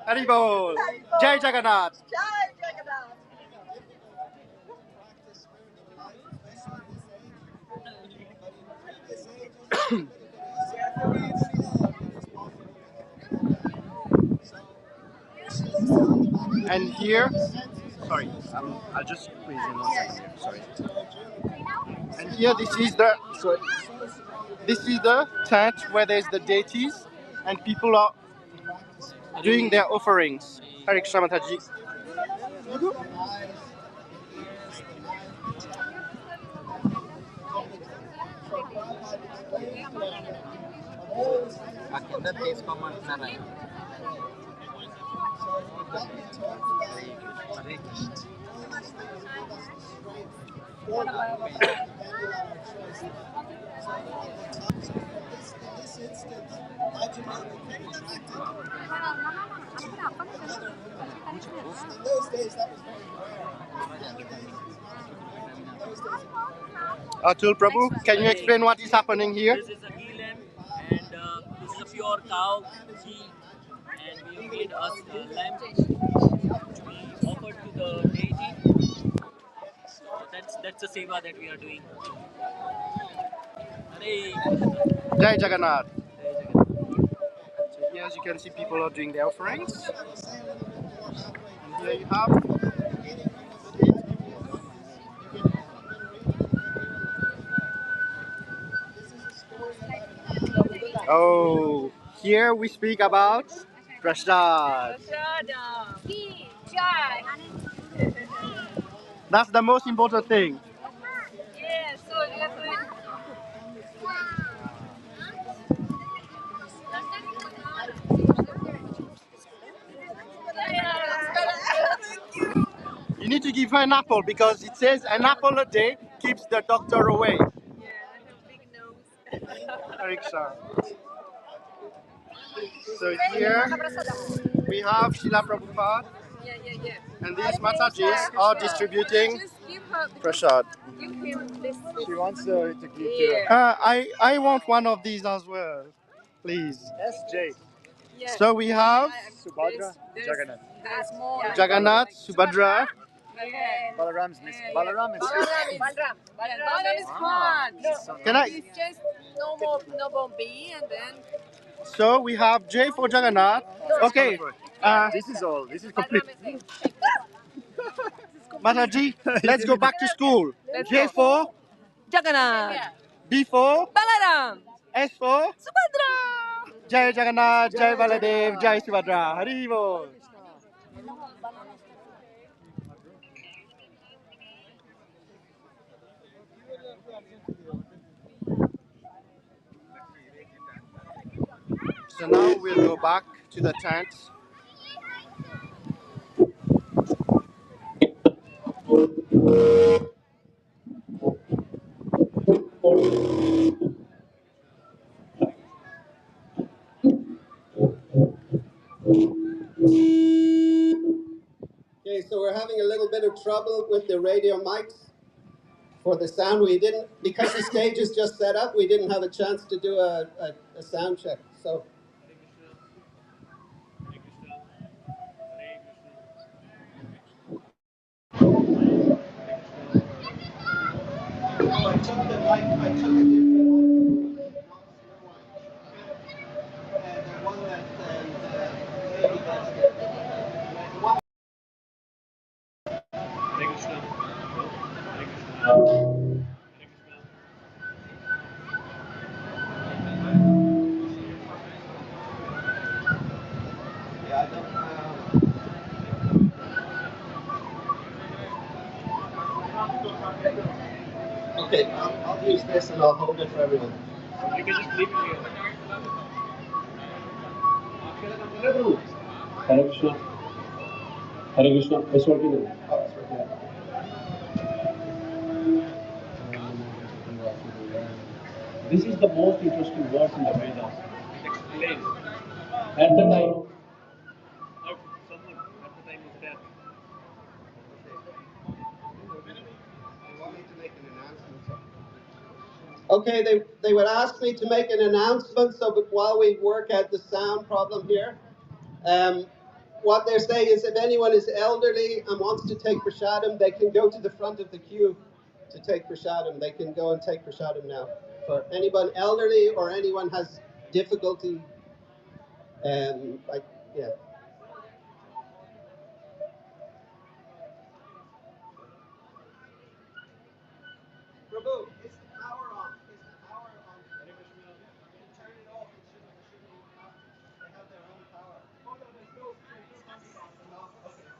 D: Haribol! Jai Jagannath!
Q: Jai Jagannath!
D: And here, sorry, I'll just squeeze in 1 second here, sorry. And here, this is the tent where there's the deities and people are doing their offerings. Hare Krishna Mataji. Atul Prabhu, can you explain what is happening here?
B: This is a ghee lamb, and this is a pure cow ghee, and we made us lamb which we offered to the deity. So that's the seva that we are doing. Hare
D: Jai Jagannath. So here, as you can see, people are doing their offerings. And here you have. Oh, here we speak about prasad. That's the most important thing.
Q: Yes, so
D: You need to give her an apple because it says an apple a day keeps the doctor away.
Q: yeah, I have a big nose.
D: Ariksha. So here we have Srila Prabhupada
Q: Yeah.
D: and these Matajis are distributing prasad.
G: She wants to give to
D: I want one of these as well, please.
G: SJ.
D: So we have
G: Subhadra, Jagannath.
D: Jagannath, Subhadra.
G: Balaram's missing. Balaram is
Q: Balaram is gone.
D: Can I?
Q: It's just no more B and then.
D: So we have J for Jagannath. Okay.
G: This is all. This is complete.
D: Mataji, let's go back to school. J for
Q: Jagannath.
D: B for
Q: Balaram.
D: S for
Q: Subhadra.
D: Jai Jagannath, Jai Baladev, Jai Subhadra. Hari Bol. So now we'll go back to the tent. Okay, so we're having a little bit of trouble with the radio mics for the sound. We didn't, because the stage is just set up, we didn't have a chance to do a sound check. So. I took the mic, I took a different one. And the one that maybe that's the one.
G: Hare Krishna.
A: Yeah, I don't Okay, I'll use this and I'll hold it for everyone.
G: You can just leave it here. Hare Krishna. Hare Krishna. It's working now.
A: Oh, it's working.
G: This is the most interesting verse in the Vedas. It explains. At the time,
A: Okay, they would ask me to make an announcement, so while we work out the sound problem here, what they're saying is if anyone is elderly and wants to take prasadam, they can go to the front of the queue to take prasadam. They can go and take prasadam now. For anyone elderly or anyone has difficulty, yeah. Prabhu, is the power on? Is the power on? Hare Krishna. You can turn it off. It shouldn't have. They have their own power. Oh no, there's no contact. No, okay.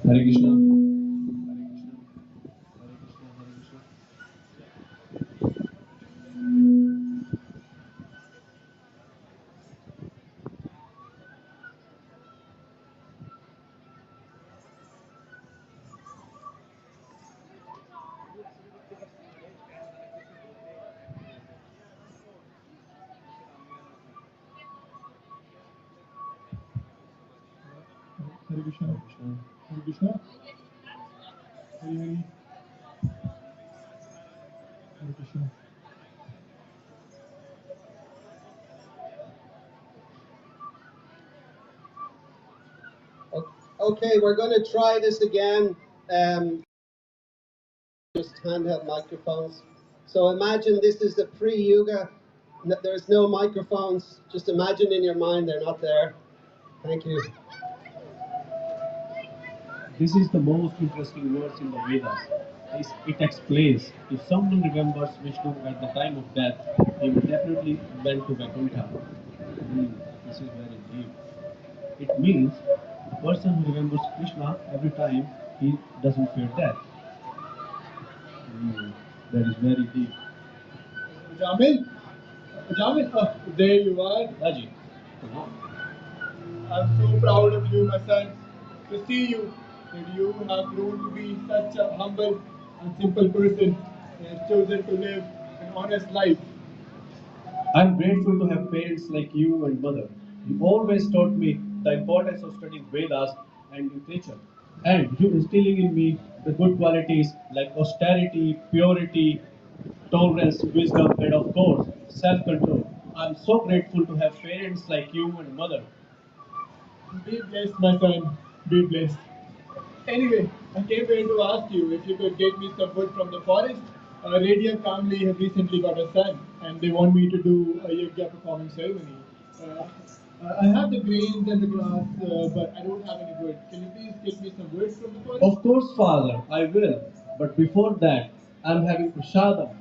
R: Hare Krishna. Hare Krishna. Hare Krishna. Hare Hare. Hare Krishna.
A: Okay, we're going to try this again. Just handheld microphones. So imagine this is the pre-yuga. There's no microphones. Just imagine in your mind they're not there. Thank you.
R: This is the most interesting verse in the Vedas. It explains if someone remembers Vishnu at the time of death, he will definitely went to Vaikuntha. This is very deep. It means a person who remembers Krishna every time he doesn't fear death. That is very deep.
S: Jamil, there you are.
R: Raji.
S: I'm so proud of you, my son, to see you, that you have grown to be such a humble and simple person and have chosen to live an honest life.
R: I'm grateful to have parents like you and mother. You always taught me the importance of studying Vedas and literature. And you instilling in me the good qualities like austerity, purity, tolerance, wisdom, and of course, self-control. I'm so grateful to have parents like you and mother.
S: Be blessed, my son. Be blessed. Anyway, I came here to ask you if you could get me some wood from the forest Radiant family have recently got a son, and they want me to do a yajna performance ceremony. Uh, I have the grains and the grass, but I don't have any wood. Can you please get me some wood from the forest?
R: Of course, Father, I will. But before that, I'm having prasadam.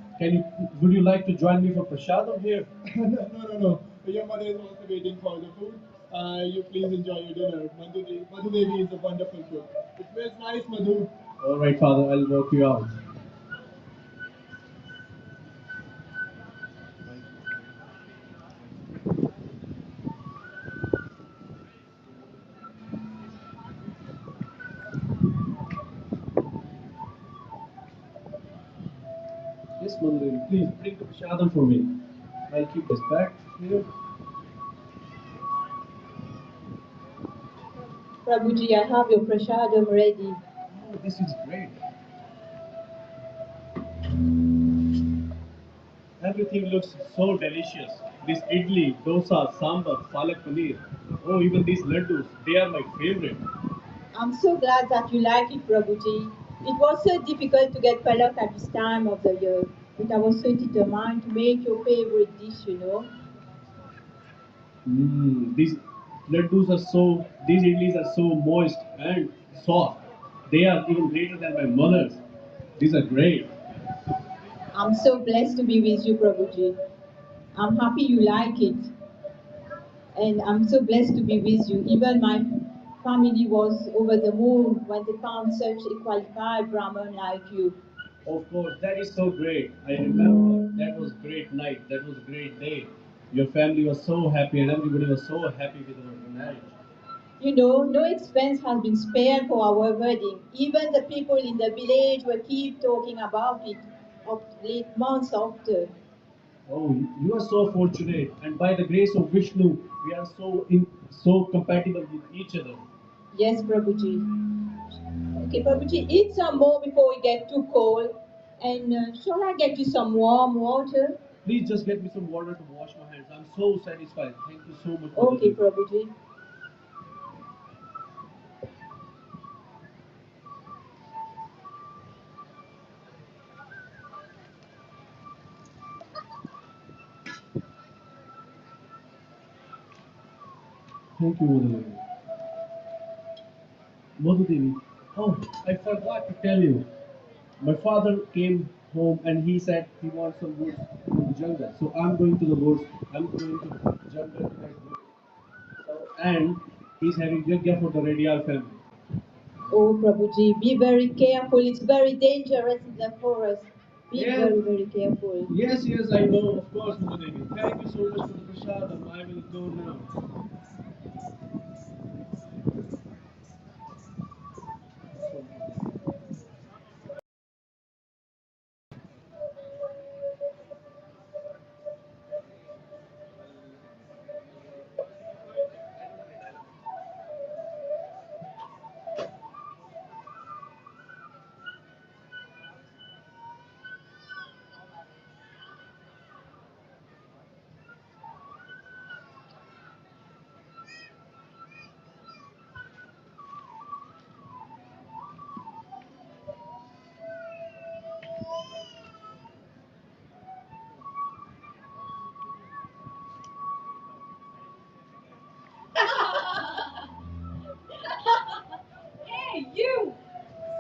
R: Would you like to join me for prasadam here?
S: No. Your mother is also waiting for the food. You please enjoy your dinner. Madhu Devi is a wonderful cook. It smells nice, Madhu.
R: All right, Father, I'll work you out. Yes, Mother, please bring the prasadam for me. I'll keep this back here.
N: Prabhuji, I have your prasadam ready.
R: Oh, this is great. Everything looks so delicious. This idli, dosa, sambar, palak paneer. Oh, even these laddus, they are my favorite.
N: I'm so glad that you like it, Prabhuji. It was so difficult to get palak at this time of the year, but I was so determined to make your favorite dish, you know.
R: These these idlis are so moist and soft. They are even greater than my mother's. These are great.
N: I'm so blessed to be with you, Prabhuji. I'm happy you like it. And I'm so blessed to be with you. Even my family was over the moon when they found such a qualified Brahmin like you.
R: Of course, that is so great. I remember that was great night. That was a great day. Your family was so happy and everybody was so happy with our marriage.
N: You know, no expense has been spared for our wedding. Even the people in the village will keep talking about it of late months after.
R: Oh, you are so fortunate, and by the grace of Vishnu, we are so compatible with each other.
N: Yes, Prabhuji. Okay, Prabhuji, eat some more before we get too cold. And shall I get you some warm water?
R: Please just get me some water to wash my hands. I'm so satisfied. Thank you so much.
N: Okay, Prabhuji.
R: Thank you, Mother Devi. Mother Devi. Oh, I forgot to tell you. My father came home and he said he wants some woods from the jungle. So I'm going to the woods. I'm going to the jungle to get wood. And he's having yajna for the Radial family.
N: Oh, Prabhuji, be very careful. It's very dangerous in the forest. Be very, very careful.
R: Yes, I know. Of course, Mother Devi. Thank you so much for the prasadam. I will go now.
Q: Hey, you!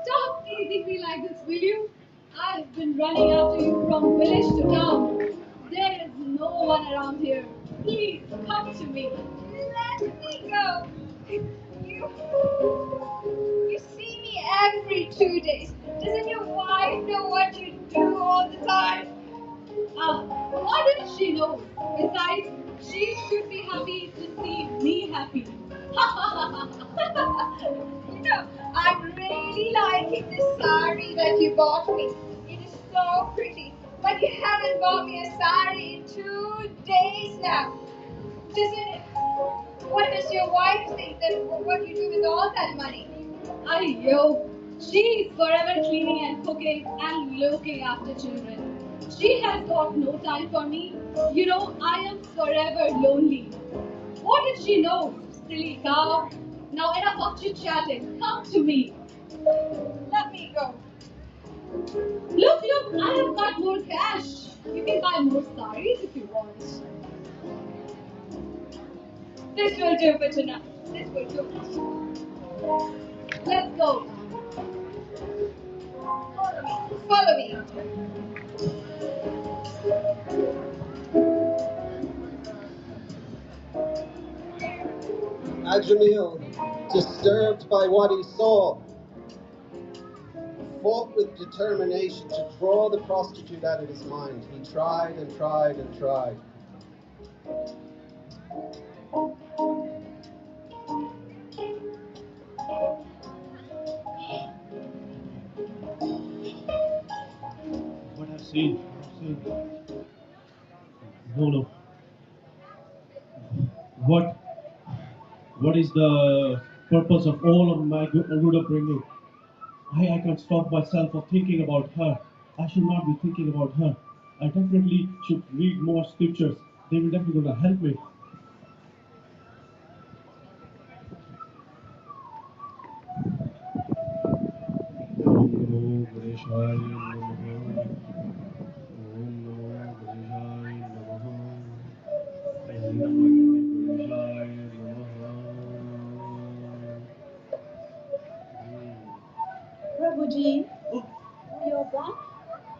Q: Stop teasing me like this, will you? I've been running after you from village to town. There is no one around here. Please, come to me. Let me go. You see me every 2 days. Doesn't your wife know what you do all the time? What does she know? Besides, she should be happy to see me happy. I'm really liking this sari that you bought me. It is so pretty. But you haven't bought me a sari in 2 days now. What does your wife think that what you do with all that money? Ayyo, she's forever cleaning and cooking and looking after children. She has got no time for me. I am forever lonely. What did she know, silly cow? Now enough of chit-chatting. Come to me. Let me go. Look, I have got more cash. You can buy more saris if you want. This will do for tonight. This will do. Let's go. Follow me.
A: Ajamil, disturbed by what he saw, fought with determination to draw the prostitute out of his mind. He tried and tried and tried.
R: What I've seen. No. What is the purpose of all of my good upbringing? I can't stop myself from thinking about her. I should not be thinking about her. I definitely should read more scriptures. They will definitely gonna help me.
N: Prabhuji, you're back?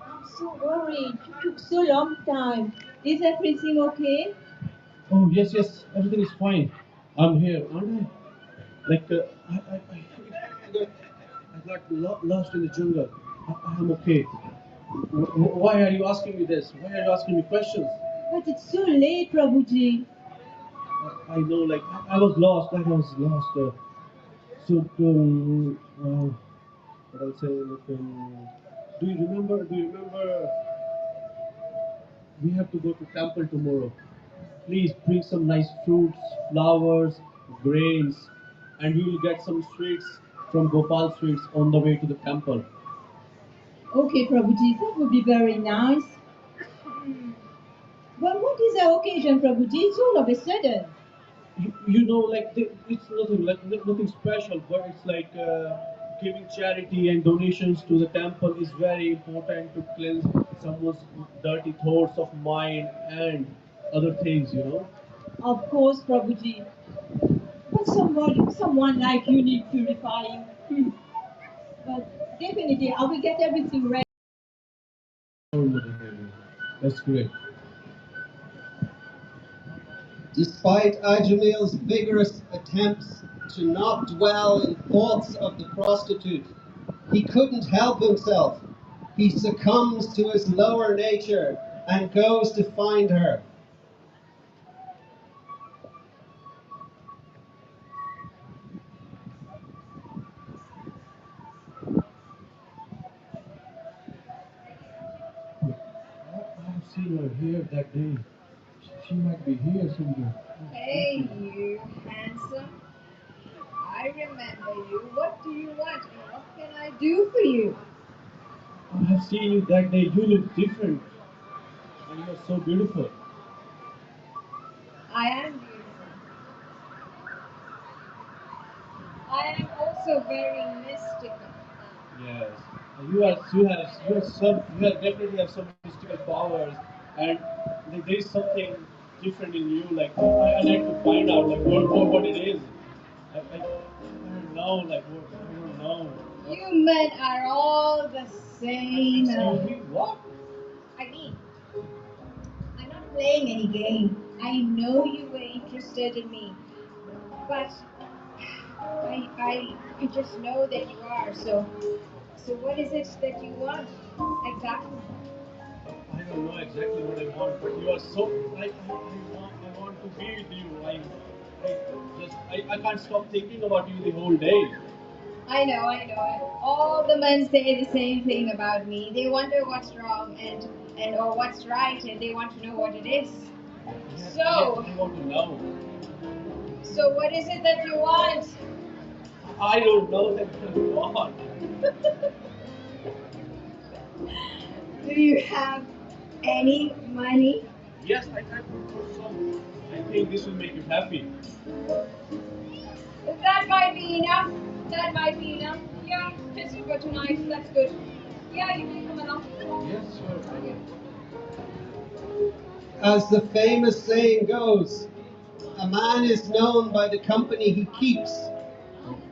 N: I'm so worried. You took so long time. Is everything okay?
R: Oh yes, everything is fine. I'm here, aren't I? Like I got lost in the jungle. I'm okay. Why are you asking me this? Why are you asking me questions?
N: But it's so late, Prabhuji.
R: I know, like I was lost. What I'll say, like, do you remember? We have to go to temple tomorrow. Please bring some nice fruits, flowers, grains, and we will get some sweets from Gopal Sweets on the way to the temple.
N: Okay, Prabhuji, that would be very nice. But what is the occasion, Prabhuji? It's all of a sudden.
R: You know, like it's nothing, nothing special, but it's like giving charity and donations to the temple is very important to cleanse someone's dirty thoughts of mind and other things, you know.
N: Of course, Prabhuji. But someone like you need purifying. But definitely, I will get everything ready.
R: That's great.
A: Despite Ajamil's vigorous attempts to not dwell in thoughts of the prostitute, he couldn't help himself. He succumbs to his lower nature and goes to find her.
R: I've seen her here that day. She might be here somewhere.
Q: Hey, you handsome. I remember you. What do you want? And what can I do for you?
R: I have seen you that day. You look different. And you're so beautiful.
Q: I am beautiful. I am also very mystical.
R: Yes. You definitely have some mystical powers, and there is something different in you. Like I like to find out like what it is. I don't know, like I don't know.
Q: You men are all the same.
R: Excuse me, what?
Q: I mean, I'm not playing any game. I know you were interested in me, but I just know that you are. So what is it that you want exactly?
R: I don't know exactly what I want, but you are so. I want to be with you. I can't stop thinking about you the whole day.
Q: I know. All the men say the same thing about me. They wonder what's wrong and or what's right, and they want to know what it is. So,
R: I want to know.
Q: So what is it that you want?
R: I don't know that you want.
Q: Do you have any money?
R: Yes, I can put some. I think this will make you happy.
Q: That might be enough. Yeah, just for tonight. That's good. Yeah, you may come along.
R: Yes, sure.
T: As the famous saying goes, a man is known by the company he keeps.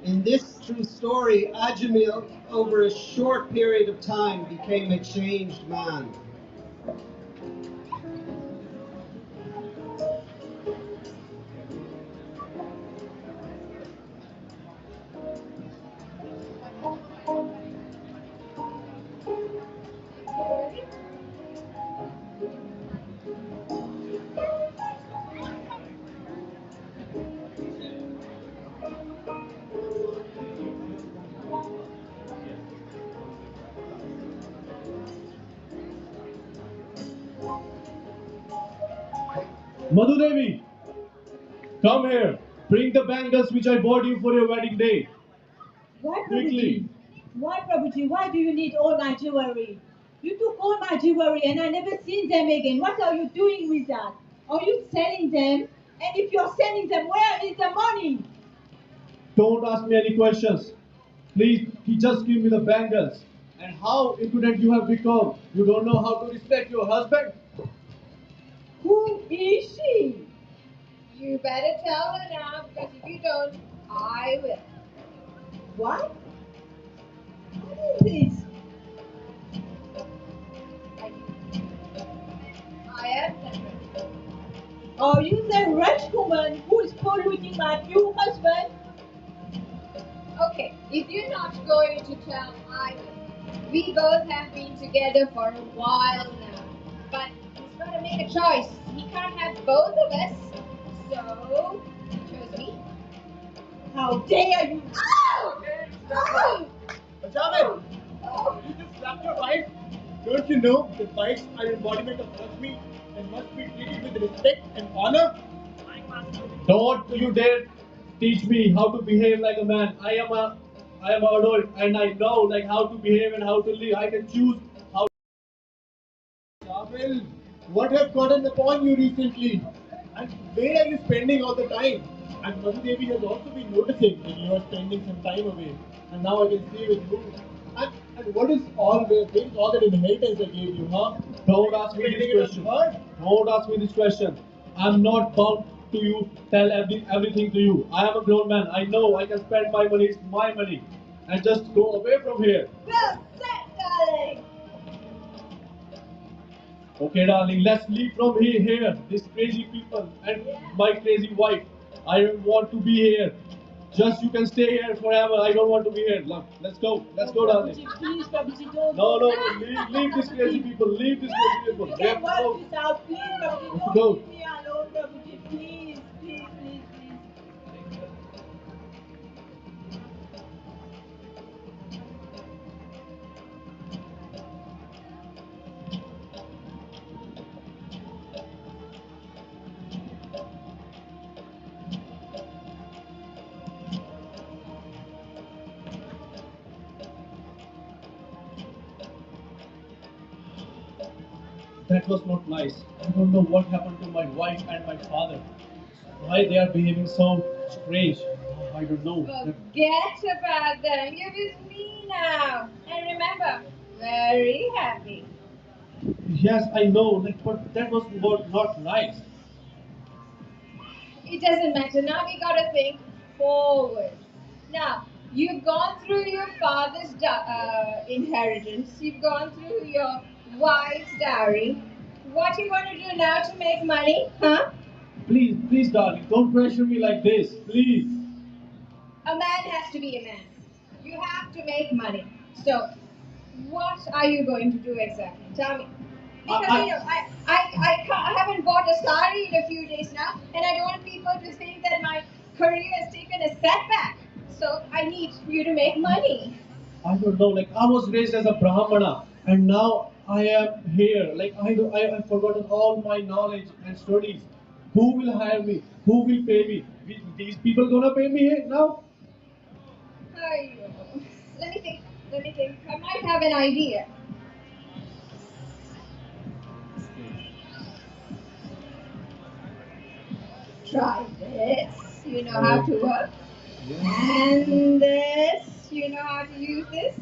T: In this true story, Ajamil, over a short period of time, became a changed man.
R: Madhudevi, come here. Bring the bangles which I bought you for your wedding day.
N: Why,
R: Quickly.
N: Prabhuji? Why, Prabhuji? Why do you need all my jewelry? You took all my jewelry and I never seen them again. What are you doing with that? Are you selling them? And if you're selling them, where is the money?
R: Don't ask me any questions. Please, just give me the bangles. And how impudent you have become. You don't know how to respect your husband?
N: Who is she?
Q: You better tell her now, because if you don't, I will.
N: What? What is this?
Q: I am the
N: Are you the rich woman who is polluting my pure husband?
Q: Okay, if you're not going to tell, I will. We both have been together for a while now. But he's got to make a choice. He can't have both of us. So, he chose me.
N: How dare you?
Q: Oh! Oh!
S: Jagannath, you just slapped your wife. Don't you know that wives are embodiment of Lakshmi and must be treated with respect and honor?
R: Don't you dare teach me how to behave like a man. I am an adult and I know like how to behave and how to live. I can choose how.
S: Well, what has gotten upon you recently? And where are you spending all the time? And Madhu Devi has also been noticing that you are spending some time away. And now I can see with you. And what is all where is all that inheritance I gave you, huh?
R: Don't ask me this question. Don't ask me this question. I'm not bound to you tell everything to you. I am a grown man. I know I can spend my money. It's my money. And just go away from here.
N: Well said, darling.
R: Okay, darling, let's leave from here. These crazy people and my crazy wife. I don't want to be here. Just you can stay here forever. I don't want to be here. Love, let's go. Let's go, darling.
N: Please, Prabhuji, don't.
R: No, leave these crazy people. Leave these crazy people.
N: We
R: We have
N: can
R: to
N: work
R: go.
N: this out, please, Prabhuji.
R: Let's
N: Don't
R: go.
N: leave me alone, Prabhuji. Please, please, please, please.
R: That was not nice. I don't know what happened to my wife and my father. Why they are behaving so strange. I don't know.
Q: Forget about them. You're with me now. And remember, very happy.
R: Yes, I know, but that was not nice.
Q: It doesn't matter. Now we gotta think forward. Now, you've gone through your father's inheritance. You've gone through your wife's dowry. What are you going to do now to make money, huh?
R: Please, darling, don't pressure me like this. Please.
Q: A man has to be a man. You have to make money. So, what are you going to do exactly? Tell me. Because, I haven't bought a sari in a few days now, and I don't want people to think that my career has taken a setback. So, I need you to make money.
R: I don't know, I was raised as a Brahmana, and now I am here. I have forgotten all my knowledge and studies. Who will hire me? Who will pay me? These people gonna pay me here now?
Q: Let me think. I might have an idea. Try this. You know how to work. And this. You know how to use this.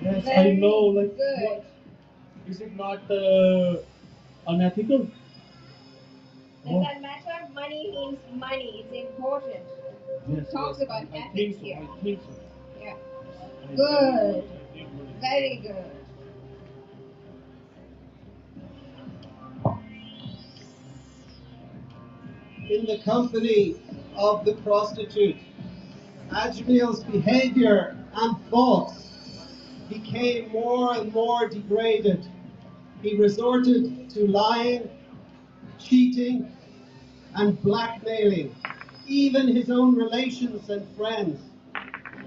R: Yes, I
Q: Very
R: know. Like,
Q: good.
R: what? Is it not unethical?
Q: Does that matter? Money means money. It's important.
R: Yes,
Q: Talks
R: yes,
Q: about
R: I
Q: ethics
R: think so.
Q: here.
R: I think so.
Q: Yeah.
R: I
Q: Good.
R: need money.
Q: Very good.
T: In the company of the prostitute, Ajmal's behavior and thoughts became more and more degraded. He resorted to lying, cheating, and blackmailing, even his own relations and friends.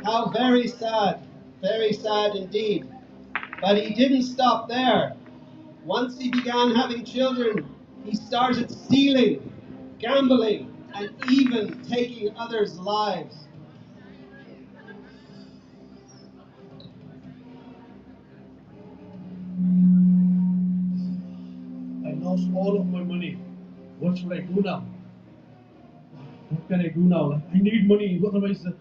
T: How very sad indeed. But he didn't stop there. Once he began having children, he started stealing, gambling, and even taking others' lives.
R: I lost all of my money. What should I do now? What can I do now? Like, I need money, otherwise my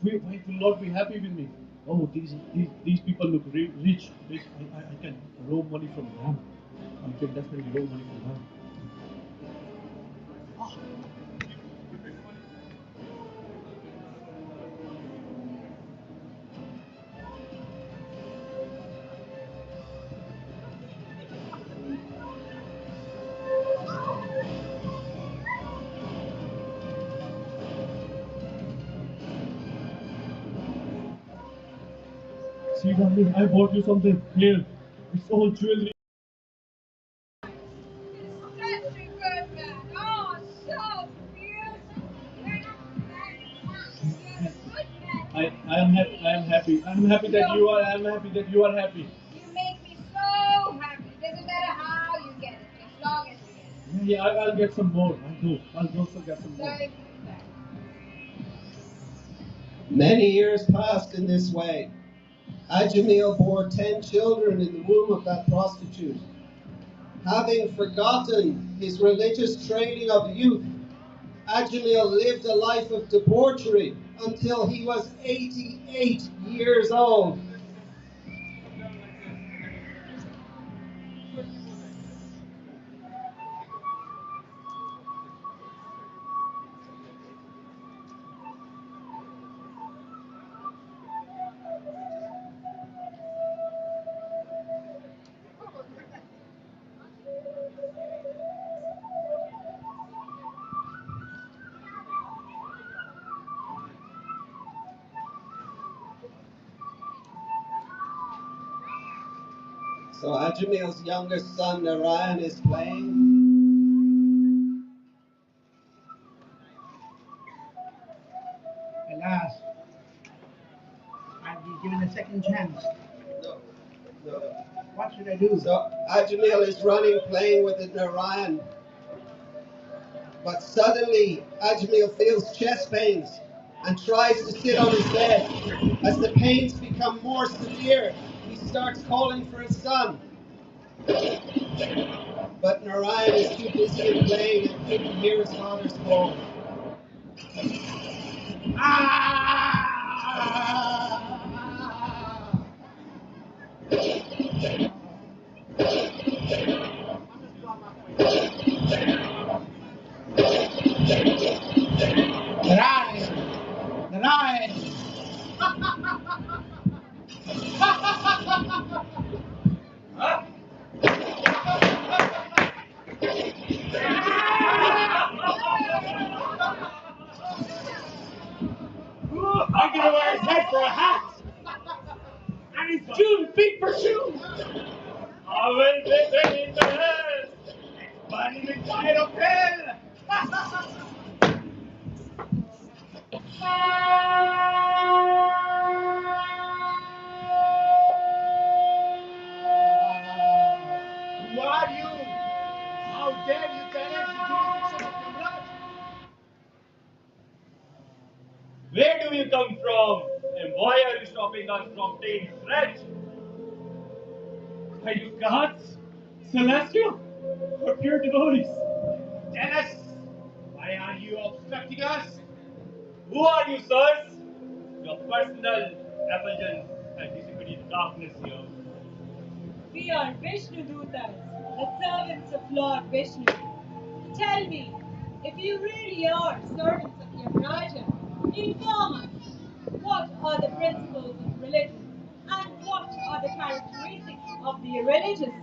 R: wife will not be happy with me. Oh, these people look rich. I can rob money from them. I can definitely rob money from them. See, darling, I bought you something. Here, it's all jewelry.
Q: Such a good man. Oh, so beautiful. You're a good man.
R: I am happy. I am happy. I am happy that you are. I am happy that you are happy.
Q: You make me so happy. Doesn't matter how you get it, as long as you get it.
R: Yeah, I'll get some more. I'll also get some more.
Q: Very
T: Many years passed in this way. Ajmal bore 10 children in the womb of that prostitute. Having forgotten his religious training of youth, Ajmal lived a life of debauchery until he was 88 years old. So Ajmal's youngest son, Merrion, is playing.
K: Alas, I've been given a second chance.
T: No.
K: What should I do?
T: So Ajmal is running, playing with the Narayan. But suddenly, Ajmal feels chest pains and tries to sit on his bed. As the pains become more severe, he starts calling for his son. But Narayan is too busy in playing and couldn't hear his father's call.
K: Narayan!
C: I'm gonna wear his head for a hat! And his June feet for shoes! I will be in the head! Burning inside of hell! Who are you? How dare you challenge the jurisdiction of the blood? Where do you come from? And why are you stopping us from paying rent? Are you gods? Celestial? Or pure devotees? Tell us, why are you obstructing us? Who are you, sirs? Your personal effulgence
G: and dissipate the darkness here.
N: We are Vishnu Dutas, the servants of Lord Vishnu. Tell me, if you really are servants of Yamaraja, inform us, what are the principles of religion, and what are the characteristics of the irreligious?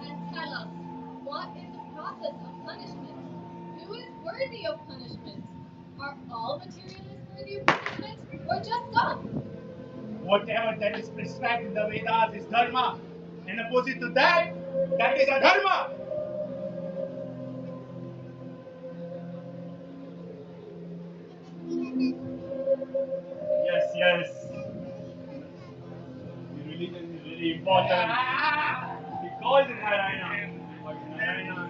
Q: And tell us, what is the process of punishment? Who is worthy of punishment? Are all materialists worthy of punishment, or just some?
G: Whatever that is prescribed in the Vedas is dharma, and opposite to that, that is adharma. Yes. The religion is very important. He calls it Narayana, but Narayana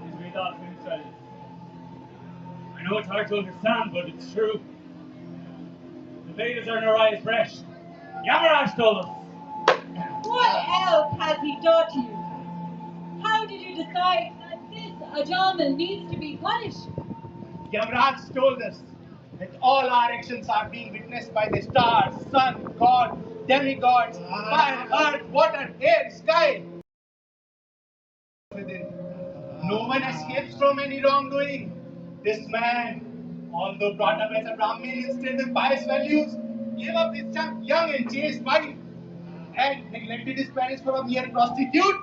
G: is Vedas himself. I know it's hard to understand, but it's true. The Vedas are Narayan's breath. Yamaraj told us.
N: What else has he taught you? How did you decide that this Ajamal needs to be punished?
G: Yamaraj told us that all our actions are being witnessed by the stars, sun, God, demigods, fire, earth, water, air, sky. No one escapes from any wrongdoing. This man, although brought up as a Brahmin instilled in pious values, gave up his young and chaste wife and neglected his parents for a mere prostitute.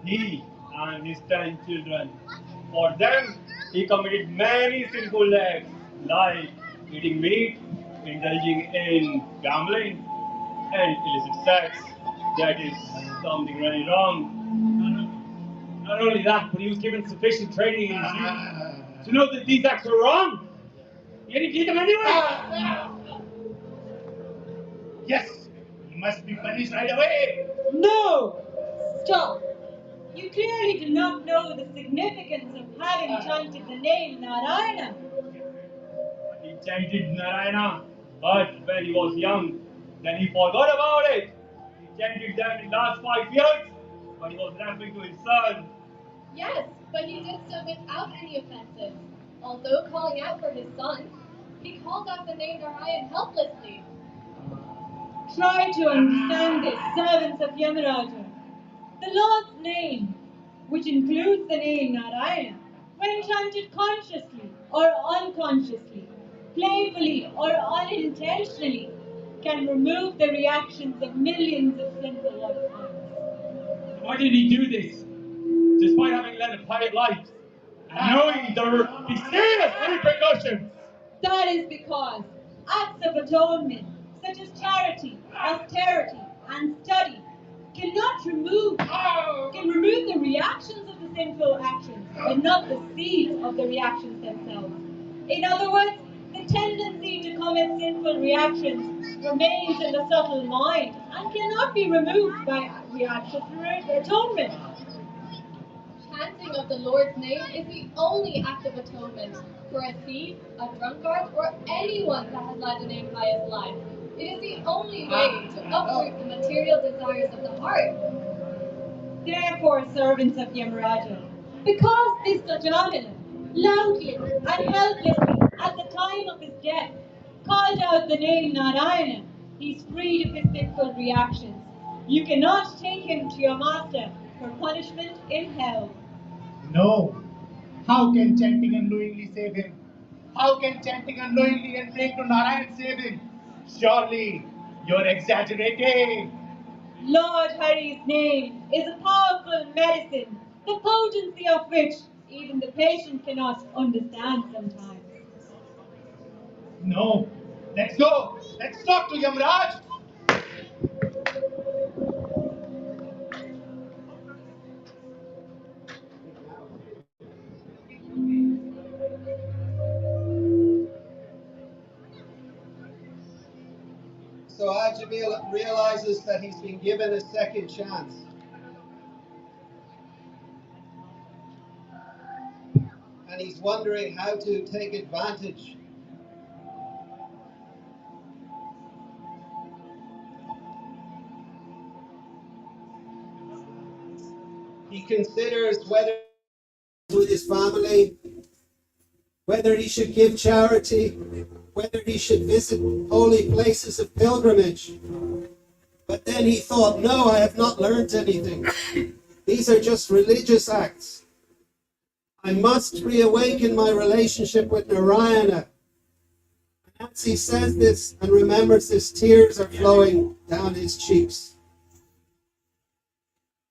G: He and his 10 children, for them, he committed many sinful acts like eating meat, indulging in gambling, and illicit sex. That is something really wrong. Not only that, but he was given sufficient training in his youth to know that these acts were wrong. Yet he did them anyway. Yes, he must be punished right away.
N: No! Stop! You clearly do not know the significance of having chanted the name Narayana.
G: He chanted Narayana, but when he was young, then he forgot about it. He chanted them in the last 5 years, but he was referring to his son.
Q: Yes, but he did so without any offenses. Although calling out for his son, he called out the name Narayan helplessly.
N: Try to understand this, servants of Yamaraja. The Lord's name, which includes the name Narayana, when chanted consciously or unconsciously, playfully or unintentionally, can remove the reactions of millions of sinful lifetimes.
G: Why did he do this? Despite having led a pious life and knowing there would be serious repercussions.
N: That is because acts of atonement, such as charity, austerity, and study, can remove the reactions of the sinful actions, but not the seeds of the reactions themselves. In other words, the tendency to commit sinful reactions remains in the subtle mind and cannot be removed by reactions through atonement.
Q: Chanting of the Lord's name is the only act of atonement for a thief, a drunkard, or anyone that has led an impious life. It is the only way to uproot the material desires of the heart.
N: Therefore, servants of Yamaraja, because this Jagannath loudly and helplessly at the time of his death called out the name Narayana, he's freed of his sinful reactions. You cannot take him to your master for punishment in hell.
G: No. How can chanting unknowingly save him? How can chanting unknowingly and praying to Narayan save him? Surely you're exaggerating.
N: Lord Hari's name is a powerful medicine, the potency of which even the patient cannot understand sometimes.
G: No. Let's go. Let's talk to Yamraj.
T: So Ajamil realizes that he's been given a second chance. And he's wondering how to take advantage. He considers whether with his family, whether he should give charity, whether he should visit holy places of pilgrimage. But then he thought, no, I have not learned anything. These are just religious acts. I must reawaken my relationship with Narayana. As he says this and remembers this, tears are flowing down his cheeks.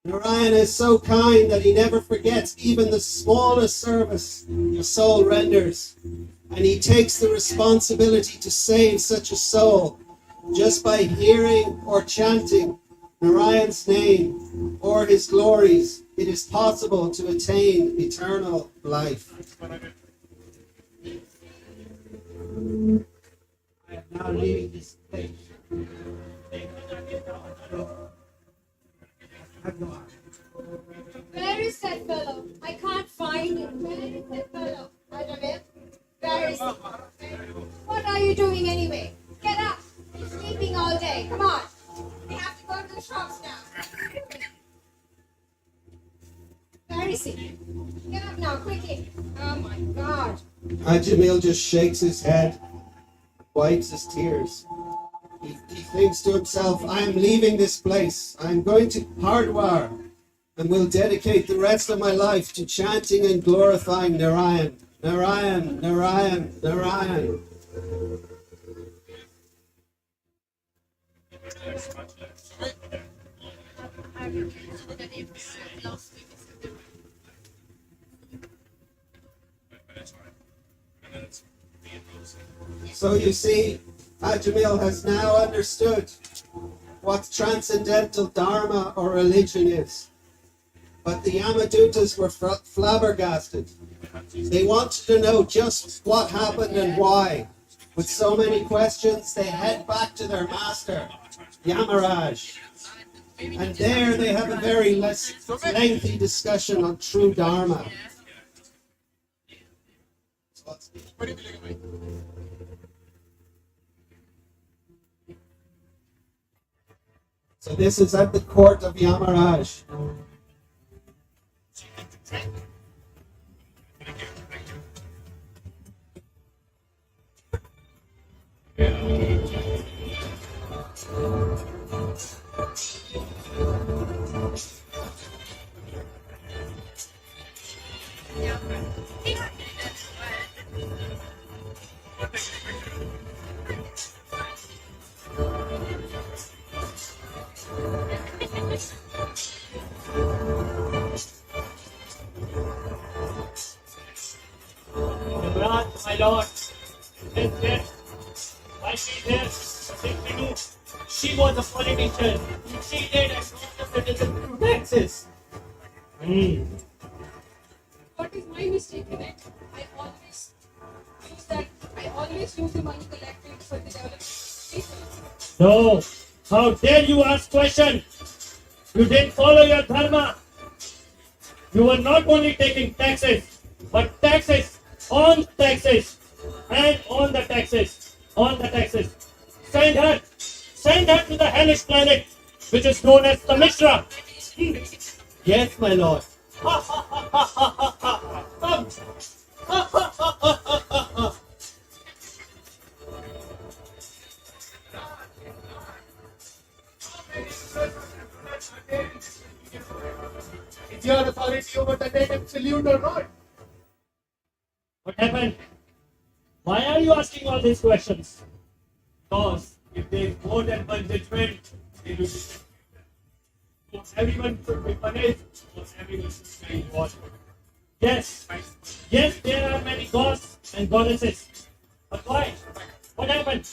T: Narayana is so kind that he never forgets even the smallest service the soul renders. And he takes the responsibility to save such a soul just by hearing or chanting Narayan's name or his glories. It is possible to attain eternal life. I am now leaving this place.
Q: Where is that fellow? I can't find him. Where is that fellow? Ajamil? Where is he? What are you doing anyway? Get up. You're sleeping all day. Come on. We have to go to the shops now. Where is he? Get up now, quickly. Oh my God.
T: Ajamil just shakes his head, wipes his tears. He thinks to himself, I'm leaving this place. I'm going to Hardwar and will dedicate the rest of my life to chanting and glorifying Narayan. Narayan, Narayan, Narayan. So you see, Ajamil has now understood what transcendental dharma or religion is. But the Yamadutas were flabbergasted. They wanted to know just what happened and why. With so many questions, they head back to their master, Yamaraj. And there they have a very lengthy discussion on true dharma. So this is at the court of Yamaraj.
G: My lord, this, why she did, simply knew she was a politician. She did as all the citizens through taxes.
Q: What is my mistake in it? I always use the money collected for the development of people.
G: No, how dare you ask question? You didn't follow your dharma. You were not only taking taxes, but taxes on taxes and on the taxes, on the taxes. Send her to the hellish planet, which is known as the Mishra. Yes, my lord.
S: Is your authority over the dead absolute or not?
G: What happened? Why are you asking all these questions? Because if there is more than one judgment, they will be everyone should be punished, everyone should be rewarded. Yes, there are many gods and goddesses. But why? What happened?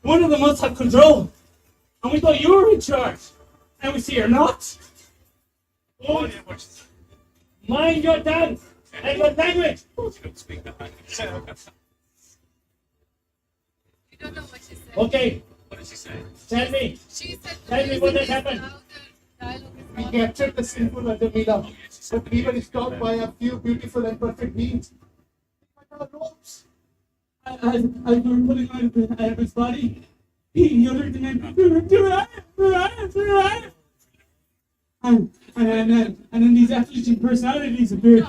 G: One of them must have control. And we thought you were in charge. And we see you're not. Oh, mind your tongue and your language. You don't speak the language.
I: You don't know what she said.
G: Okay.
H: What did she say?
G: Tell me.
I: She said
G: Tell me what has happened.
S: We captured the sinful Ajamila, but we were stopped by a few beautiful and perfect beings. Our ropes.
G: As we were putting on his body, he yelled the name, and then these afflicting personalities appeared.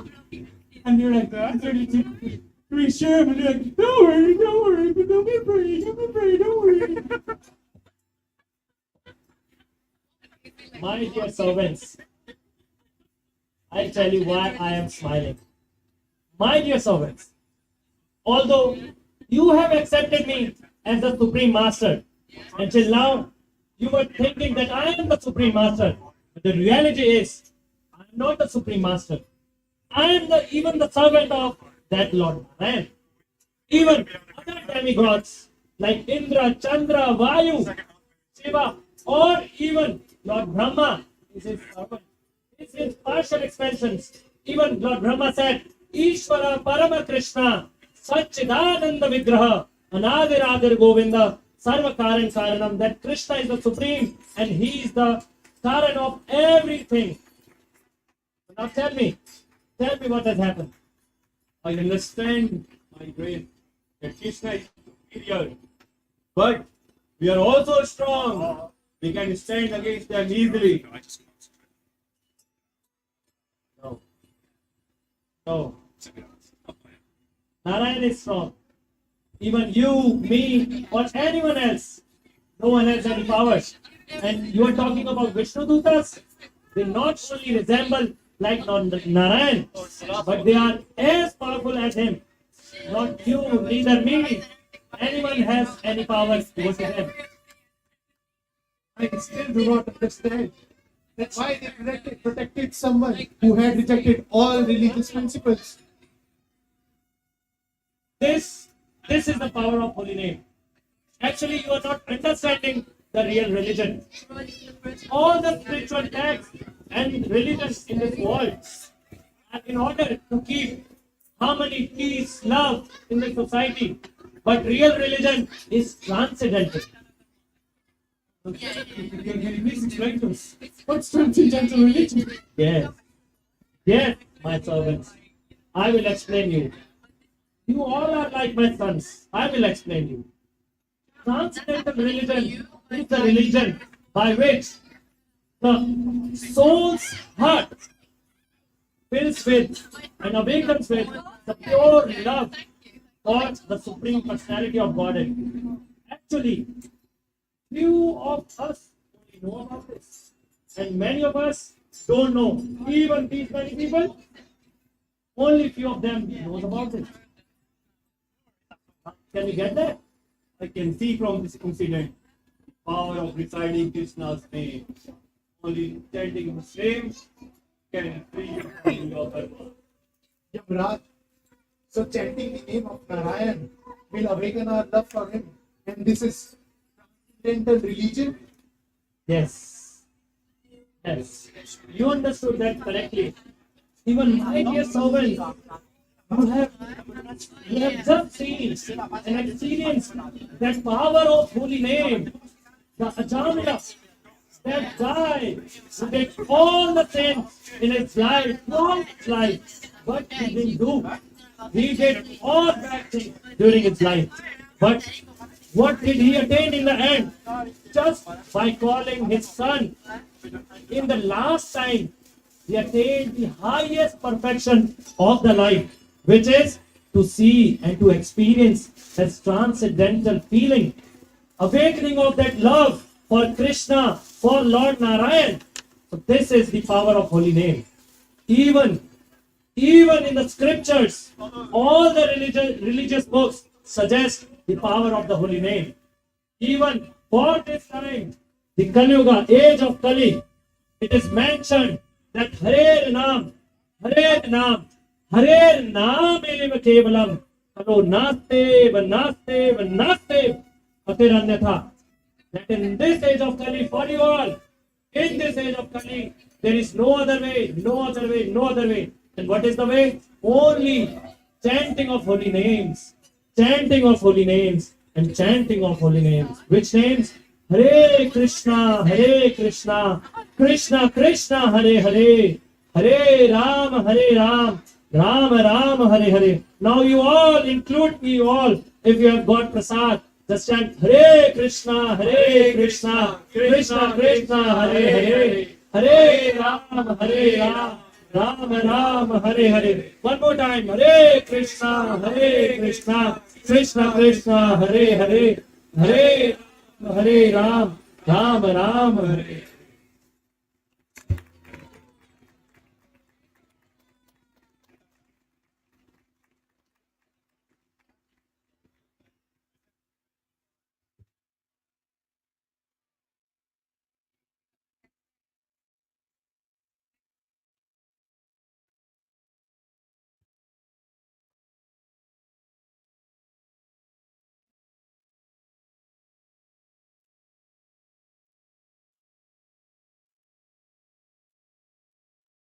C: And you're like, it's ready to reach him, and you're like, don't worry, don't be afraid, don't worry.
U: My dear servants, I'll tell you why I am smiling. My dear servants, although you have accepted me as the Supreme Master, until now you were thinking that I am the Supreme Master. But the reality is, I am not the Supreme Master. I am even the servant of that Lord Narayan. Even other demigods like Indra, Chandra, Vayu, Shiva, or even Lord Brahma is his servant. It's his partial expansions. Even Lord Brahma said, Ishvara Parama Krishna, Satchidananda Vigraha, Anadiradir Govinda, Sarva Karan Karanam, that Krishna is the supreme and he is the Karan of everything. Now tell me what has happened.
R: I understand, my great, that Krishna is superior, but we are also strong. We can stand against them easily.
U: No. Narayan is strong. Even you, me, or anyone else, no one has any powers. And you are talking about Vishnu Dutas? They not only resemble like Narayan, but they are as powerful as him. Not you, neither me. Anyone has any powers to worship him.
C: I still do not understand. That's why they protected someone who had rejected all religious principles.
U: This is the power of holy name. Actually, you are not understanding the real religion. All the spiritual texts and religions in this world are in order to keep harmony, peace, love in the society. But real religion is transcendental.
C: What's transcendental religion?
U: Yes, my servants. I will explain you. You all are like my sons. I will explain you. Transcendental religion is the religion by which the soul's heart fills with and awakens with the pure love for the Supreme Personality of Godhead. Actually, few of us only know about this, and many of us don't know. Even these many people, only few of them knows about this. Can you get that?
R: I can see from this incident the power of reciting Krishna's name. Only chanting his name can free you from your karma.
C: Yavraj, so chanting the name of Narayan will awaken our love for him. And this is transcendental religion?
U: Yes. You understood that correctly. Even my dear servant, you have just seen and experienced that power of holy name. The Ajamila that guy who did all the things in his life, long life, but he didn't do. He did all bad things during his life. But what did he attain in the end? Just by calling his son. In the last time, he attained the highest perfection of the life, which is to see and to experience that transcendental feeling, awakening of that love for Krishna, for Lord Narayan. So this is the power of holy name. Even in the scriptures, all the religious books suggest the power of the holy name. Even for this time, the Kali age of Kali, it is mentioned that Hare Naam eva kevalam, Haro naste atiranyatha. That in this age of Kali, for you all, in this age of Kali, there is no other way. And what is the way? Only chanting of holy names. Chanting of holy names. Which names? Hare Krishna, Krishna Krishna, Hare Hare, Hare Ram, Ram Ram, Hare Hare. Now you all, include me all, if you have got prasad, just chant Hare Krishna, Krishna Krishna, Hare Hare, Hare Ram, Rama Rama, Hare Hare. One more time. Hare Krishna, Krishna Krishna, Hare Hare, Hare Hare Ram, Ram Ram, Hare.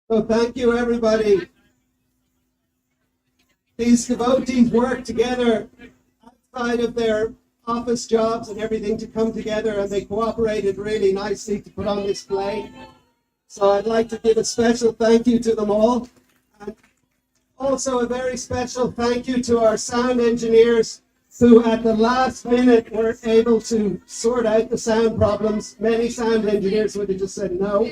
T: So thank you, everybody. These devotees work together outside of their office jobs and everything to come together, and they cooperated really nicely to put on this play. So I'd like to give a special thank you to them all. And also a very special thank you to our sound engineers who at the last minute were able to sort out the sound problems. Many sound engineers would have just said no,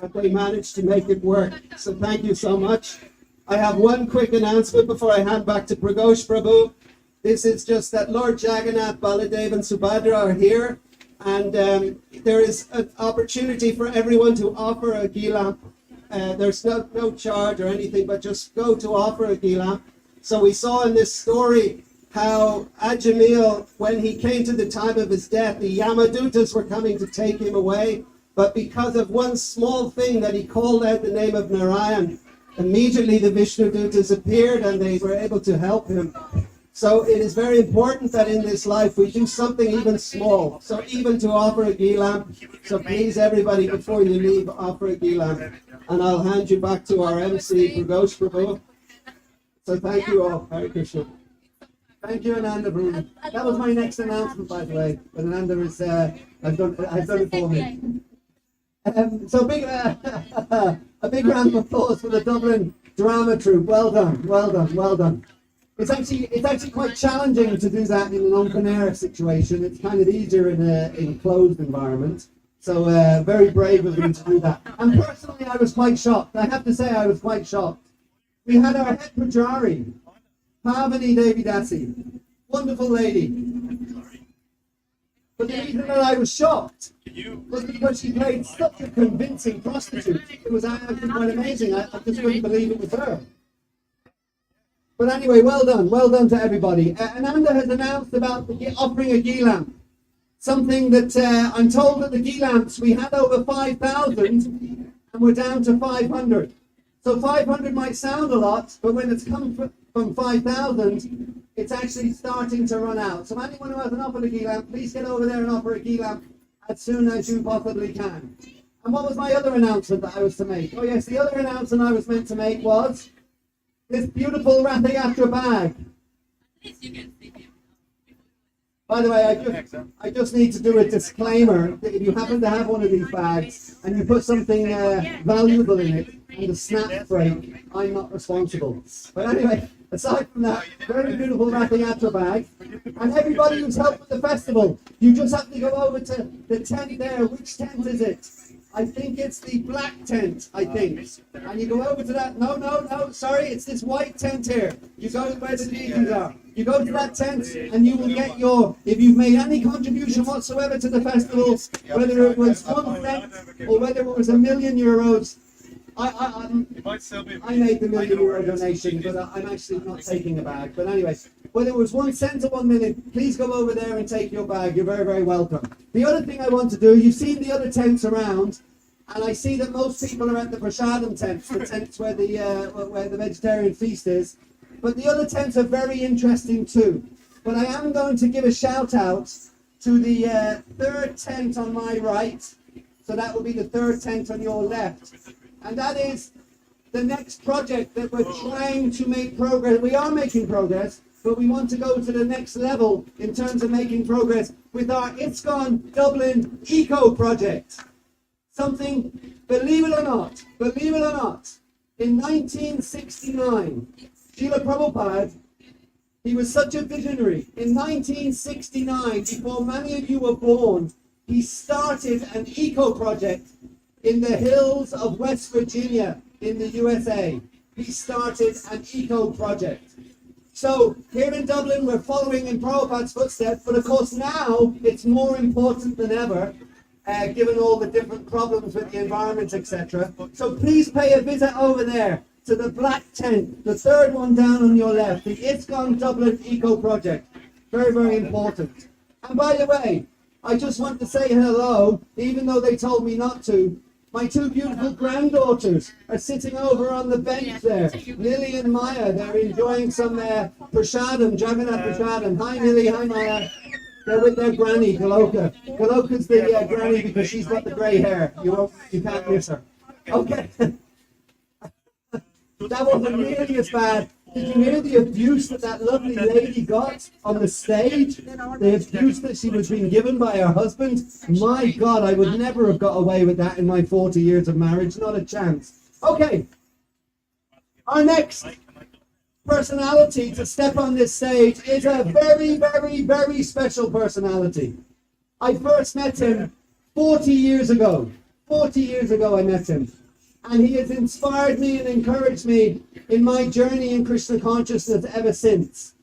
T: but they managed to make it work. So thank you so much. I have one quick announcement before I hand back to Pragosh Prabhu. This is just that Lord Jagannath, Baladev and Subhadra are here, and there is an opportunity for everyone to offer a ghee-lamp. There's no charge or anything, but just go to offer a ghee-lamp. So we saw in this story how Ajamil, when he came to the time of his death, the Yamadutas were coming to take him away, but because of one small thing that he called out the name of Narayan, immediately the Vishnudutas appeared and they were able to help him. So it is very important that in this life we do something even small. So even to offer a ghee lamp. So please everybody, before you leave, offer a ghee lamp. And I'll hand you back to our MC, Pragosh Prabhu. So thank you all. Hare Krishna.
D: Thank you, Ananda Bruni. That was my next announcement, by the way. But Ananda is, I've done it for me. So a big round of applause for the Dublin Drama Troupe. Well done, well done, well done. It's actually quite challenging to do that in an open air situation. It's kind of easier in a closed environment. So very brave of them to do that. And personally, I was quite shocked. I have to say, I was quite shocked. We had our head pujari, Pavani Devidasi, wonderful lady. But the reason that I was shocked was because she played such a convincing prostitute. It was actually quite amazing. I just couldn't believe it was her. But anyway, well done to everybody. Ananda has announced about offering a ghee lamp. Something that I'm told that the ghee lamps, we had over 5,000 and we're down to 500. So 500 might sound a lot, but when it's come from 5,000, it's actually starting to run out. So anyone who hasn't offered a ghee lamp, please get over there and offer a ghee lamp as soon as you possibly can. And what was my other announcement that I was to make? Oh yes, the other announcement I was meant to make was this beautiful Rathayatra bag. By the way, I just need to do a disclaimer that if you happen to have one of these bags and you put something valuable in it and the snaps break, I'm not responsible. But anyway, aside from that, very beautiful Rathayatra bag. And everybody who's helped with the festival, you just have to go over to the tent there. Which tent is it? I think it's the black tent, I think. And you go over to that. No, sorry, it's this white tent here. You go where the DJs are. You go to that tent and you will get your, if you've made any contribution whatsoever to the festival, whether it was 1 cent or whether it was €1 million, I made the €1 million donation, but I'm actually not taking a bag. But anyway, whether it was 1 cent or 1 million, please go over there and take your bag. You're very, very welcome. The other thing I want to do, you've seen the other tents around, and I see that most people are at the Prasadam tents, the tents where the vegetarian feast is. But the other tents are very interesting too. But I am going to give a shout out to the third tent on my right. So that will be the third tent on your left. And that is the next project that we're trying to make progress. We are making progress, but we want to go to the next level in terms of making progress with our ISKCON Dublin Eco Project. Something, believe it or not, in 1969, Srila Prabhupada, he was such a visionary. In 1969, before many of you were born, he started an eco project in the hills of West Virginia,
T: in the USA. He started an eco project. So here in Dublin, we're following in Prabhupada's footsteps, but of course now it's more important than ever, given all the different problems with the environment, etc. So please pay a visit over there to the black tent, the third one down on your left, the ISKCON Dublin Eco Project. Very, very important. And by the way, I just want to say hello, even though they told me not to. My two beautiful granddaughters are sitting over on the bench there. Lily and Maya, they're enjoying some prasadam, Jagannath prasadam. Hi Lily, hi Maya. They're with their granny, Galoka. Galoka's the granny because she's got the grey hair. You can't miss her. Okay. That wasn't nearly as bad. Did you hear the abuse that lovely lady got on the stage? The abuse that she was being given by her husband? My God, I would never have got away with that in my 40 years of marriage. Not a chance. Okay. Our next personality to step on this stage is a very, very, very special personality. I first met him 40 years ago. 40 years ago I met him. And he has inspired me and encouraged me in my journey in Krishna consciousness ever since.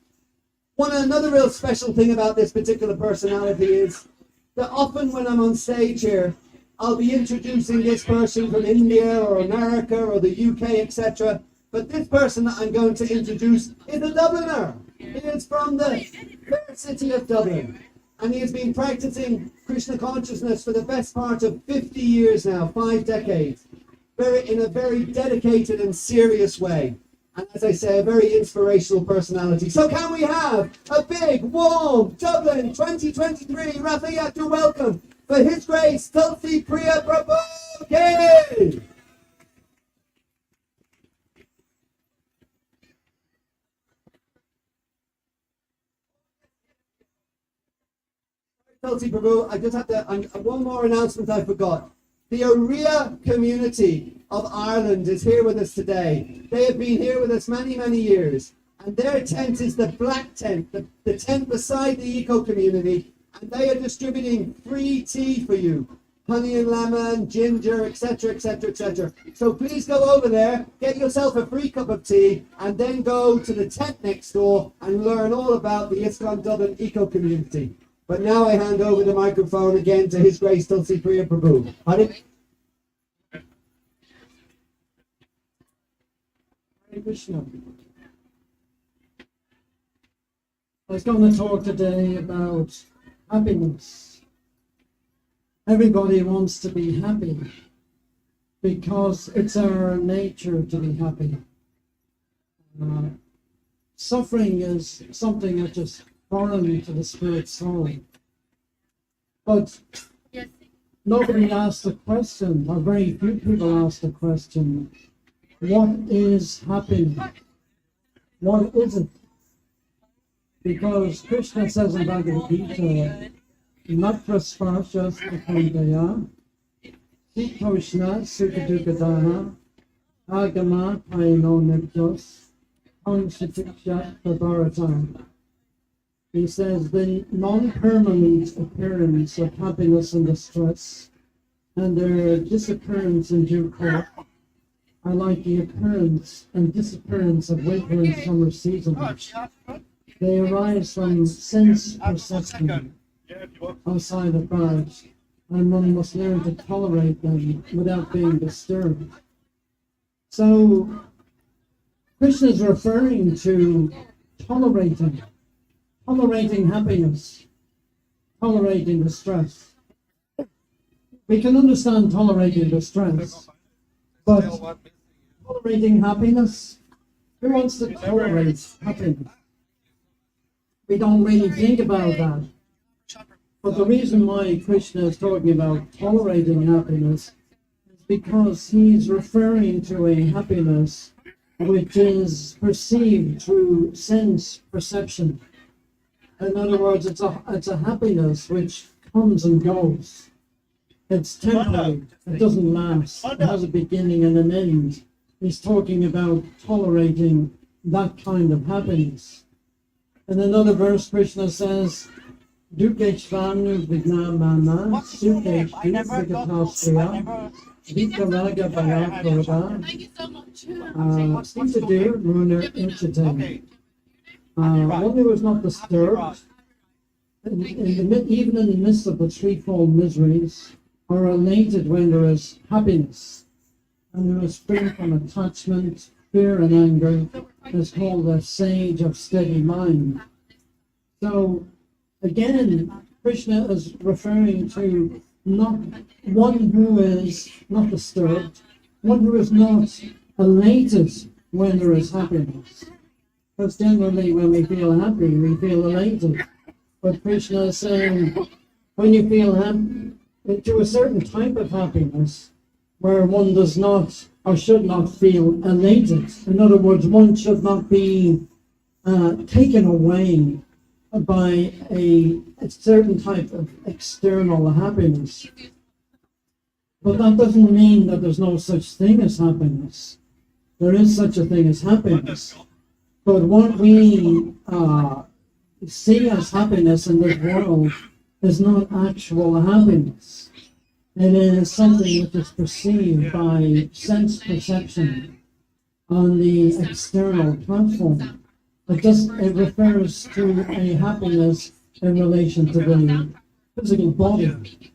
T: Another real special thing about this particular personality is that often when I'm on stage here, I'll be introducing this person from India or America or the UK, etc. But this person that I'm going to introduce is a Dubliner. He is from the fair city of Dublin. And he has been practicing Krishna consciousness for the best part of 50 years now, 5 decades. In a very dedicated and serious way. And as I say, a very inspirational personality. So can we have a big, warm Dublin 2023 Rathayatra welcome for His Grace Tulsi Priya Prabhu? Tulsi Prabhu, I just have one more announcement I forgot. The Oriya community of Ireland is here with us today. They have been here with us many, many years. And their tent is the black tent, the tent beside the eco community. And they are distributing free tea for you. Honey and lemon, ginger, etc., etc., etc. So please go over there, get yourself a free cup of tea, and then go to the tent next door and learn all about the ISKCON Dublin eco community. But now I hand over the microphone again to His Grace Tulsi Priya Prabhu. Hare
F: Krishna. I was going to talk today about happiness. Everybody wants to be happy because it's our nature to be happy. Suffering is something that just foreign to the spirit soul. But nobody asked the question, or very few people asked the question, what is happiness? What is it? Because Krishna says in Bhagavad Gita, Matra Sparsha Sthakandaya, Sitoshna Sukadukadaha, Agama Paino Niptos, Pansatiksha Prabharatam. He says the non-permanent appearance of happiness and distress and their disappearance in due course are like the appearance and disappearance of winter and summer seasons. They arise from sense perception outside of God, and one must learn to tolerate them without being disturbed. So Krishna is referring to tolerating happiness, tolerating distress. We can understand tolerating distress, but tolerating happiness, who wants to tolerate happiness? We don't really think about that. But the reason why Krishna is talking about tolerating happiness is because he's referring to a happiness which is perceived through sense perception. In other words, it's a happiness which comes and goes. It's temporary. It doesn't last. It has a beginning and an end. He's talking about tolerating that kind of happiness. In another verse, Krishna says, Dukeshvanu Vignamana Sukeshtu Vigatastraya Vitaraga Bayakurva, Sitadir Runer Inchitim. One who is not disturbed, even in the midst of the threefold miseries, or elated when there is happiness, and who is free from attachment, fear, and anger, is called a sage of steady mind. So, again, Krishna is referring to not one who is not disturbed, one who is not elated when there is happiness. Because generally when we feel happy, we feel elated. But Krishna is saying, when you feel happy, to a certain type of happiness, where one does not or should not feel elated. In other words, one should not be taken away by a certain type of external happiness. But that doesn't mean that there's no such thing as happiness. There is such a thing as happiness. But what we see as happiness in this world is not actual happiness. It is something which is perceived by sense perception on the external platform. It refers to a happiness in relation to the physical body.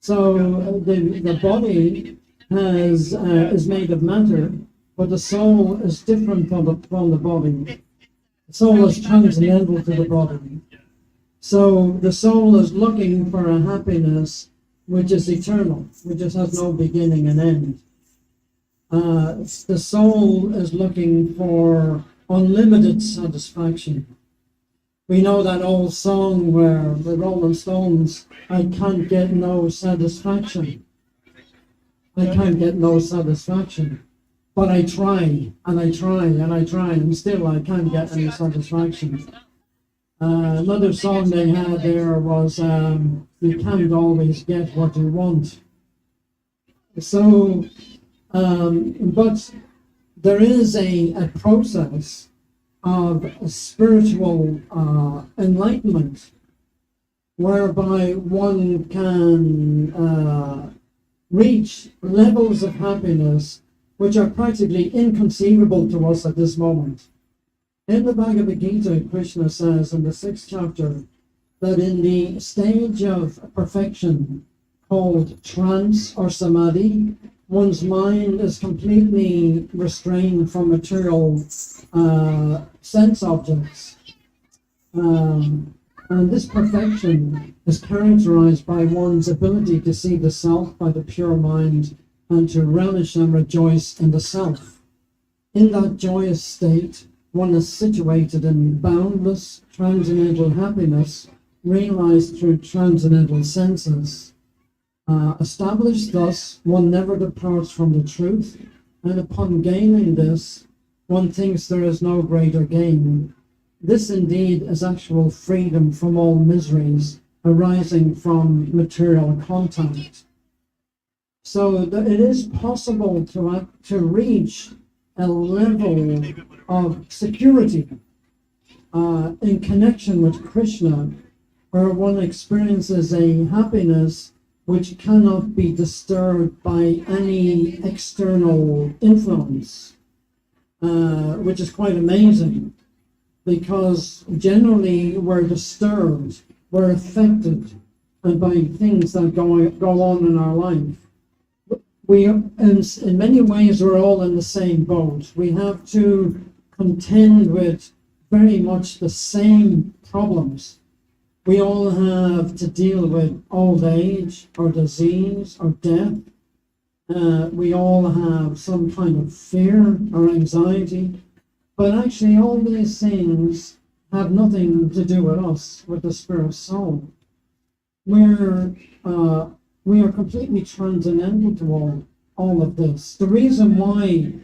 F: So the body is made of matter, but the soul is different from the body. The soul is transcendental to the body. So the soul is looking for a happiness which is eternal, which just has no beginning and end. The soul is looking for unlimited satisfaction. We know that old song where the Rolling Stones, I can't get no satisfaction. I can't get no satisfaction. But I try, and I try, and I try, and still I can't get any satisfaction. Another song they had there was, you can't always get what you want. So, but there is a process of spiritual enlightenment whereby one can reach levels of happiness which are practically inconceivable to us at this moment. In the Bhagavad Gita, Krishna says in the 6th chapter that in the stage of perfection called trance or samadhi, one's mind is completely restrained from material sense objects. And this perfection is characterized by one's ability to see the self by the pure mind and to relish and rejoice in the self. In that joyous state, one is situated in boundless transcendental happiness, realized through transcendental senses. Established thus, one never departs from the truth, and upon gaining this, one thinks there is no greater gain. This indeed is actual freedom from all miseries arising from material contact. So it is possible to reach a level of security in connection with Krishna, where one experiences a happiness which cannot be disturbed by any external influence, which is quite amazing, because generally we're disturbed, we're affected by things that go on in our life. In many ways, we're all in the same boat. We have to contend with very much the same problems. We all have to deal with old age or disease or death. We all have some kind of fear or anxiety. But actually, all these things have nothing to do with us, with the spirit soul. We are completely transcendental to all of this. The reason why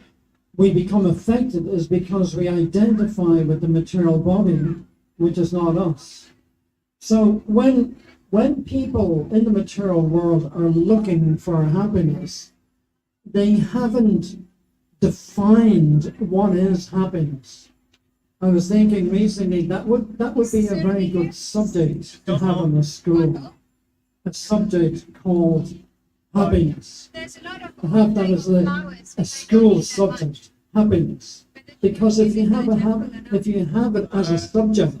F: we become affected is because we identify with the material body, which is not us. So when people in the material world are looking for happiness, they haven't defined what is happiness. I was thinking recently that would be a very good subject to have in the school. A subject called happiness. To have that as a school subject, happiness. Because if you have it as a subject,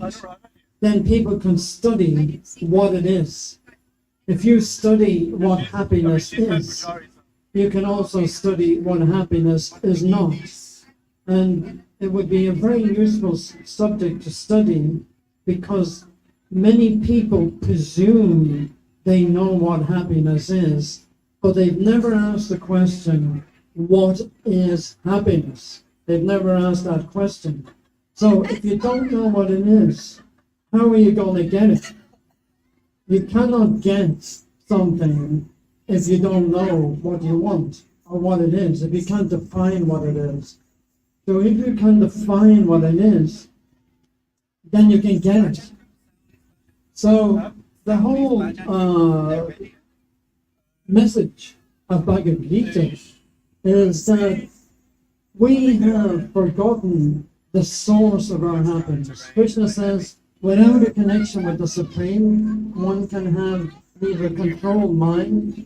F: then people can study what it is. If you study what happiness is, you can also study what happiness is not. And it would be a very useful subject to study, because many people presume they know what happiness is, but they've never asked the question, what is happiness? They've never asked that question. So if you don't know what it is, how are you going to get it? You cannot get something if you don't know what you want or what it is, if you can't define what it is. So if you can define what it is, then you can get it. So the whole message of Bhagavad Gita is that we have forgotten the source of our happiness. Krishna says, without a connection with the Supreme, one can have neither controlled mind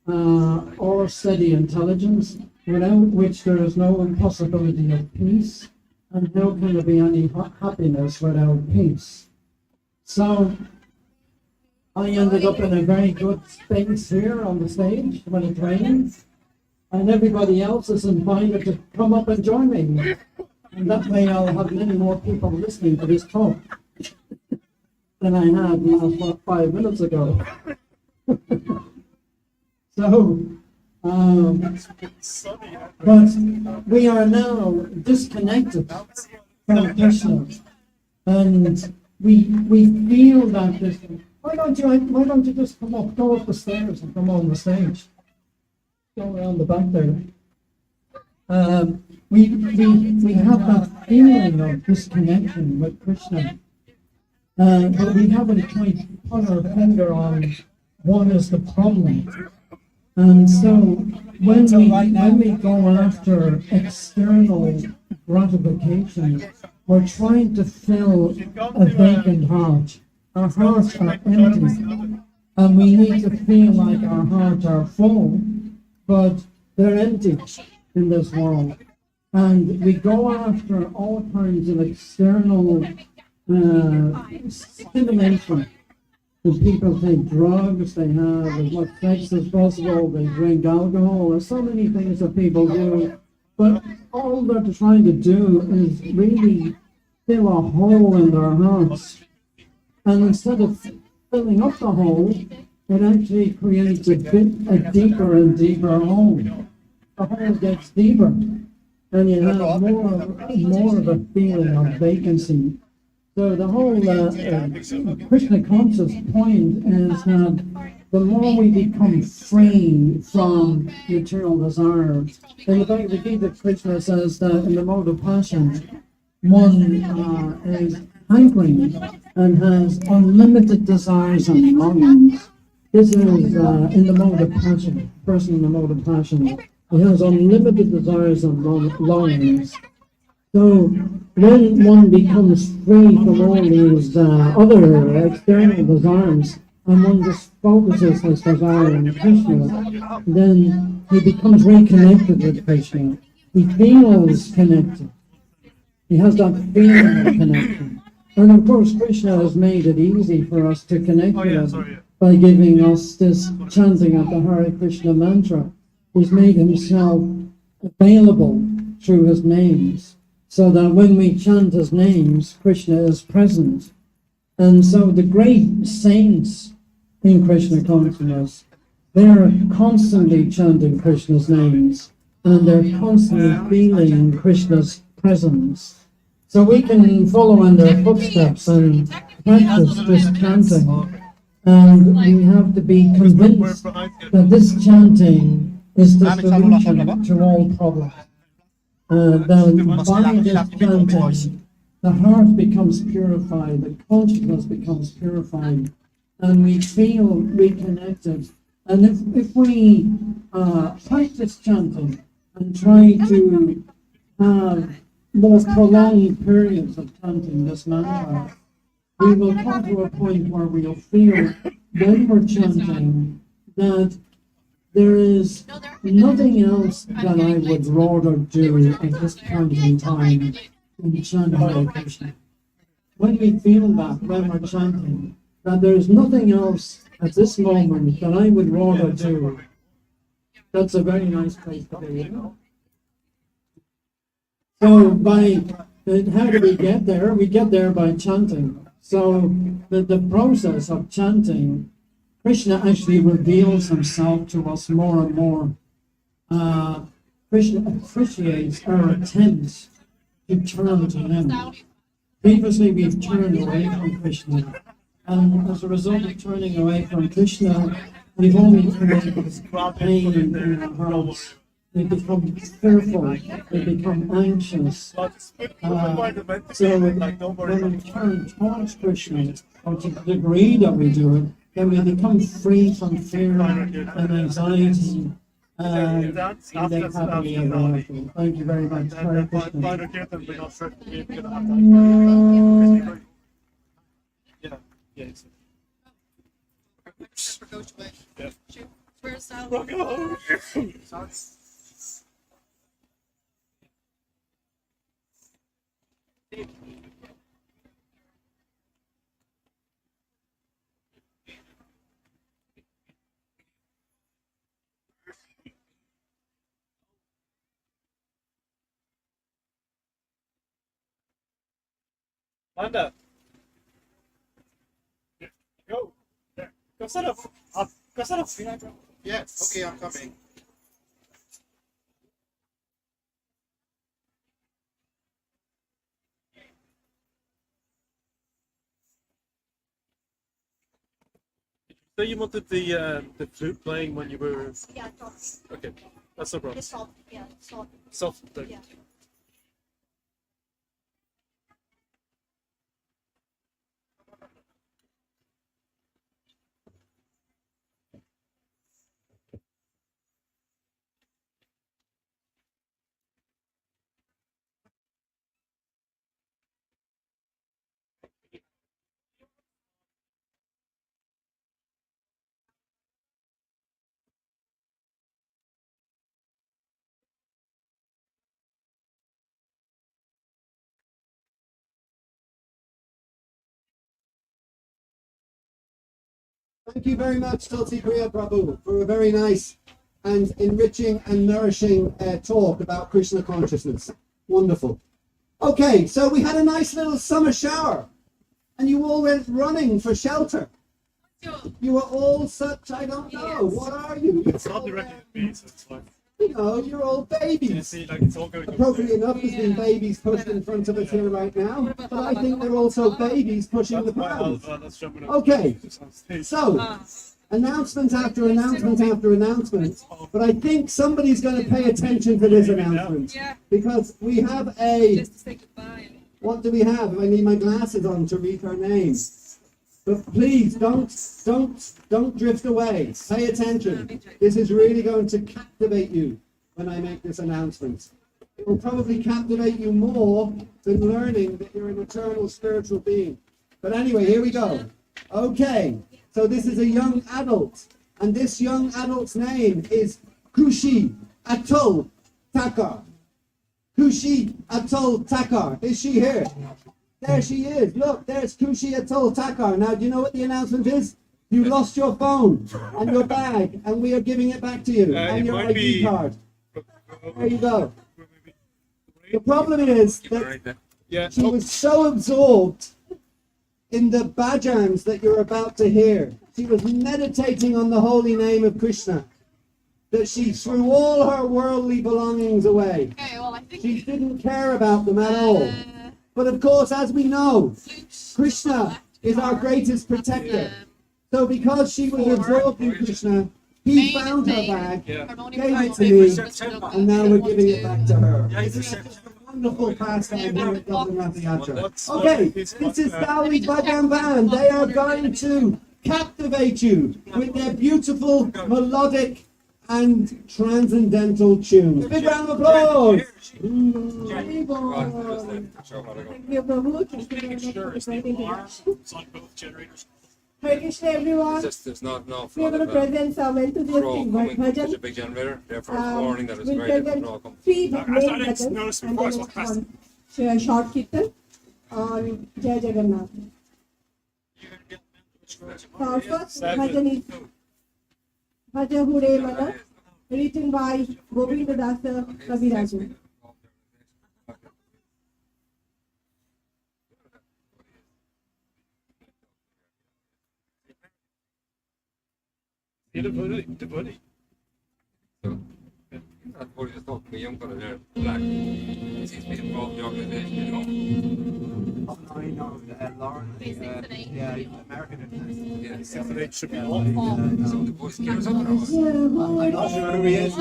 F: or steady intelligence, without which there is no impossibility of peace, and how can there be any happiness without peace? So I ended up in a very good space here on the stage when it rains, and everybody else is invited to come up and join me. And that way I'll have many more people listening to this talk than I had last 5 minutes ago. So, but we are now disconnected from Krishna, and we feel that this. Why don't you just go up the stairs and come on the stage? Go around the back there. We have that feeling of disconnection with Krishna, but we haven't quite put our finger on what is the problem. And so when we go after external gratification, we're trying to fill a vacant heart. Our hearts are empty, and we need to feel like our hearts are full, but they're empty in this world. And we go after all kinds of external stimulation. The people take drugs, they have as much sex as possible, they drink alcohol, there's so many things that people do, but all they're trying to do is really fill a hole in their hearts. And instead of filling up the hole, it actually creates a deeper and deeper hole. The hole gets deeper, and you have more of a feeling of vacancy. So the whole Krishna conscious point is that the more we become free from material desires, in the Bhagavad Gita, Krishna says that in the mode of passion, one is hankering and has unlimited desires and longings. This is in the mode of passion, person in the mode of passion. He has unlimited desires and longings. So when one becomes free from all these other external desires, and one just focuses his desire on Krishna, then he becomes reconnected with Krishna. He feels connected. He has that feeling of connection. And of course, Krishna has made it easy for us to connect with him by giving us this chanting of the Hare Krishna mantra. He's made himself available through his names, so that when we chant his names, Krishna is present. And so the great saints in Krishna consciousness, they're constantly chanting Krishna's names, and they're constantly feeling Krishna's presence. So we can follow in their footsteps and practice this chanting. And we have to be convinced that this chanting is the solution to all problems. Then by this chanting, the heart becomes purified, the consciousness becomes purified, and we feel reconnected. And if we practice chanting and try to have more prolonged periods of chanting this mantra, we will come to a point where we'll feel, when we're chanting, that there is nothing else that I would rather do at this point in time than chant Hare Krishna. When we feel that when we're chanting, that there is nothing else at this moment that I would rather do, that's a very nice place to be. So how do we get there? We get there by chanting. So the process of chanting, Krishna actually reveals himself to us more and more. Krishna appreciates our attempts to turn to him. Previously, we've turned away from Krishna, and as a result of turning away from Krishna, we've only created this pain in our hearts. They become fearful, they become anxious. So when we turn towards Krishna, or to the degree that we do it, then we become free from fear and anxiety. And they happily ever after. Thank you very much. Hare Krishna.
R: Amanda. Go. Go set up. Go set up.
D: Yeah, okay, I'm coming.
R: So you wanted the flute playing when you were...
I: Yeah,
R: okay, that's no problem.
I: It's soft, yeah, soft.
R: Soft.
I: Yeah.
A: Thank you very much, Tulsi Priya Prabhu, for a very nice and enriching and nourishing talk about Krishna consciousness. Wonderful. Okay, so we had a nice little summer shower, and you all went running for shelter. You were all such, I don't know, what are you?
R: It's not directly at me, so it's fine.
A: You know, you're all babies.
R: Yeah, see, like, it's all going
A: Appropriately enough, there's been babies pushed in front of us here right now, but I think they're also babies pushing the crowd. Okay, so announcement after announcement after announcement, but I think somebody's going to pay attention to this announcement because we have a. What do we have? I need my glasses on to read her name. But please don't drift away. Pay attention. This is really going to captivate you when I make this announcement. It will probably captivate you more than learning that you're an eternal spiritual being. But anyway, here we go. Okay, so this is a young adult, and this young adult's name is Kushi Atul Thakur. Kushi Atul Thakur. Is she here? There she is. Look, there's Kushi Atul Thakur. Now, do you know what the announcement is? You lost your phone and your bag, and we are giving it back to you, and your ID card. There you go. The problem is that she was so absorbed in the bhajans that you're about to hear. She was meditating on the holy name of Krishna, that she threw all her worldly belongings away. She didn't care about them at all. But of course, as we know, Krishna is our greatest protector. So because she was absorbed in Krishna, he found her bag, gave it to me, and now we're giving it back to her. It's a wonderful pastime here at Dublin Rathayatra. Okay, this is Dali Bhajan Band. They are going to captivate you with their beautiful, melodic, and transcendental tunes. Big round of applause!
E: Hare Krishna, everyone.
H: It's just there's not enough.
E: We are going to present some enthusiastic
H: Coming from such a
E: bhajans.
H: big generator. Therefore, it's warning that it's
E: We'll
H: very difficult
E: present
H: to all come.
E: 3 main bhajans and then one short kirtan on Jai Jagannath. So our first bhajan is Bhaja Hure Mana, written by Govinda Dasa Kaviraju.
H: That boy just talked to me, young fella there, black. He's been involved in the organisation, you know.
V: Oh, no, you know, Lauren, yeah, American.
H: Yeah,
V: it should be
H: all. Some of the boys care something or what?
V: I'm not sure who he is.
H: I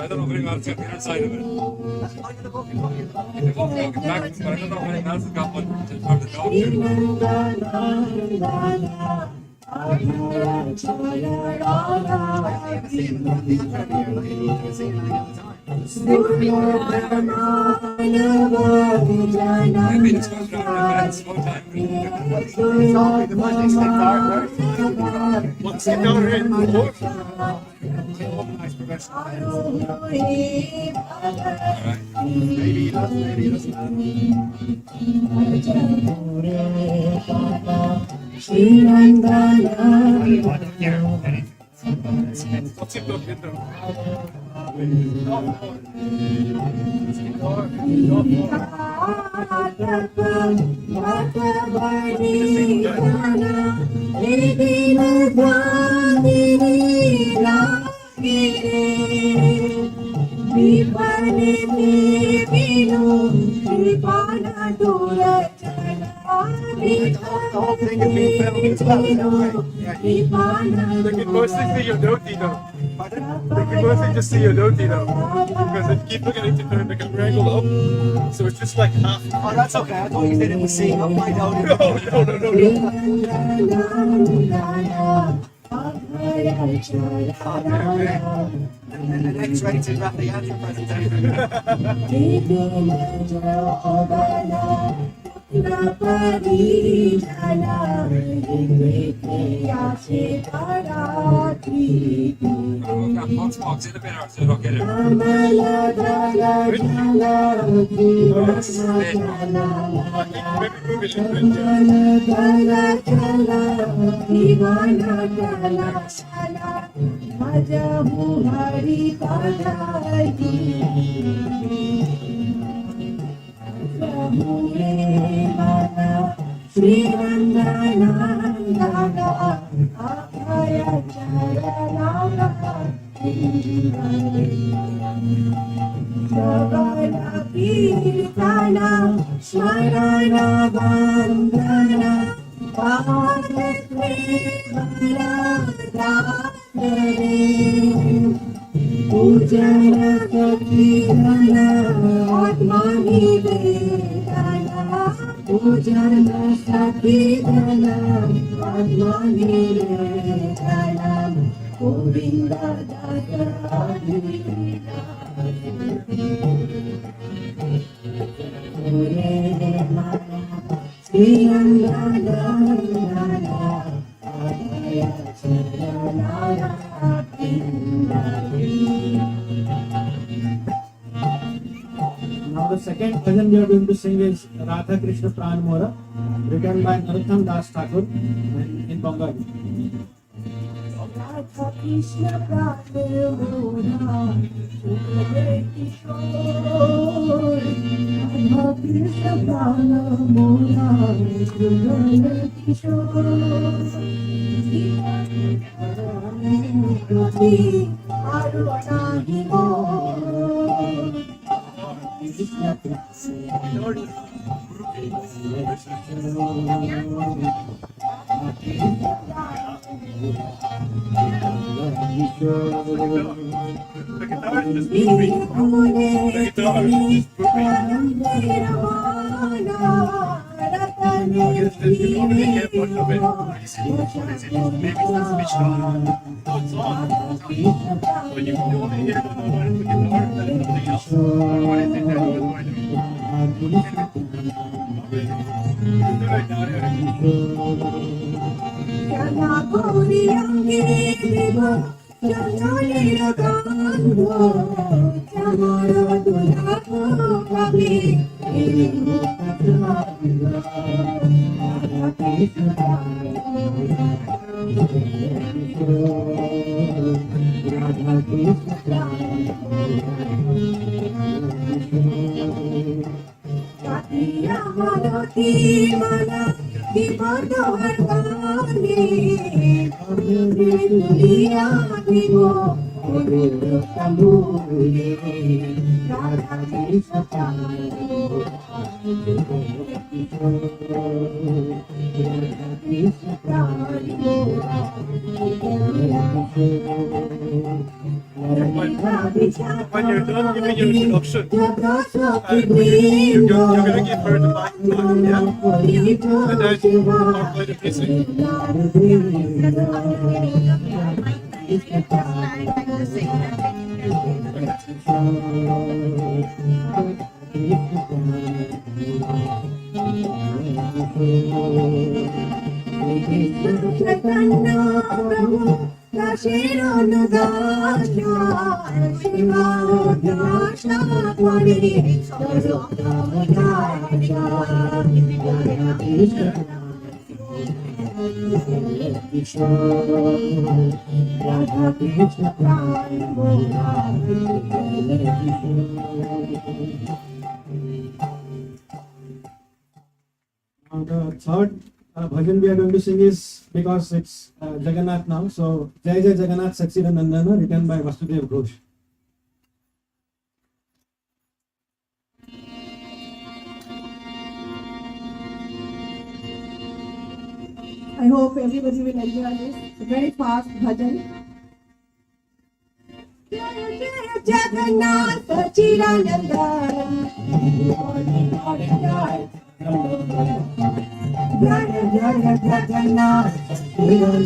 H: don't know if anyone else got the other side of it. They're both walking back, but I don't know if anyone else has got one to turn the dog. Maybe it's going around events one time.
V: What's the dollar in?
H: Nice professional.
V: Maybe he does, maybe he doesn't. What's it looking The whole thing is being filmed as well, is that right? Yeah. They can mostly see your dhoti though. They can mostly just see your dhoti though. Because if you keep looking at it, turn the camera angle up. So it's just like half. Oh, that's okay. I thought you said it was seeing up my dhoti. No. An X-rated Rathayatra presentation.
H: Box in a bit or so don't get it.
F: Now the second bhajan we are going to sing is Radha Krishna Pran Mora, written by Narottam Das Thakur in Bengali. Radha Krishna Pran Mora, Radha Krishna Pran Mora,
V: When you're done giving your introduction, you're going to give her the mic, yeah? And then I'll play the music. The third bhajan we are going to sing is, because it's Jagannath now, so Jai Jai Jagannath Saksida Nandana, written by Vasudev Ghosh.
E: I hope everybody will enjoy this. It's a very fast bhajan. Jai Jai Jagannath Sachidananda. Jaya Jaya Jagannath Jaya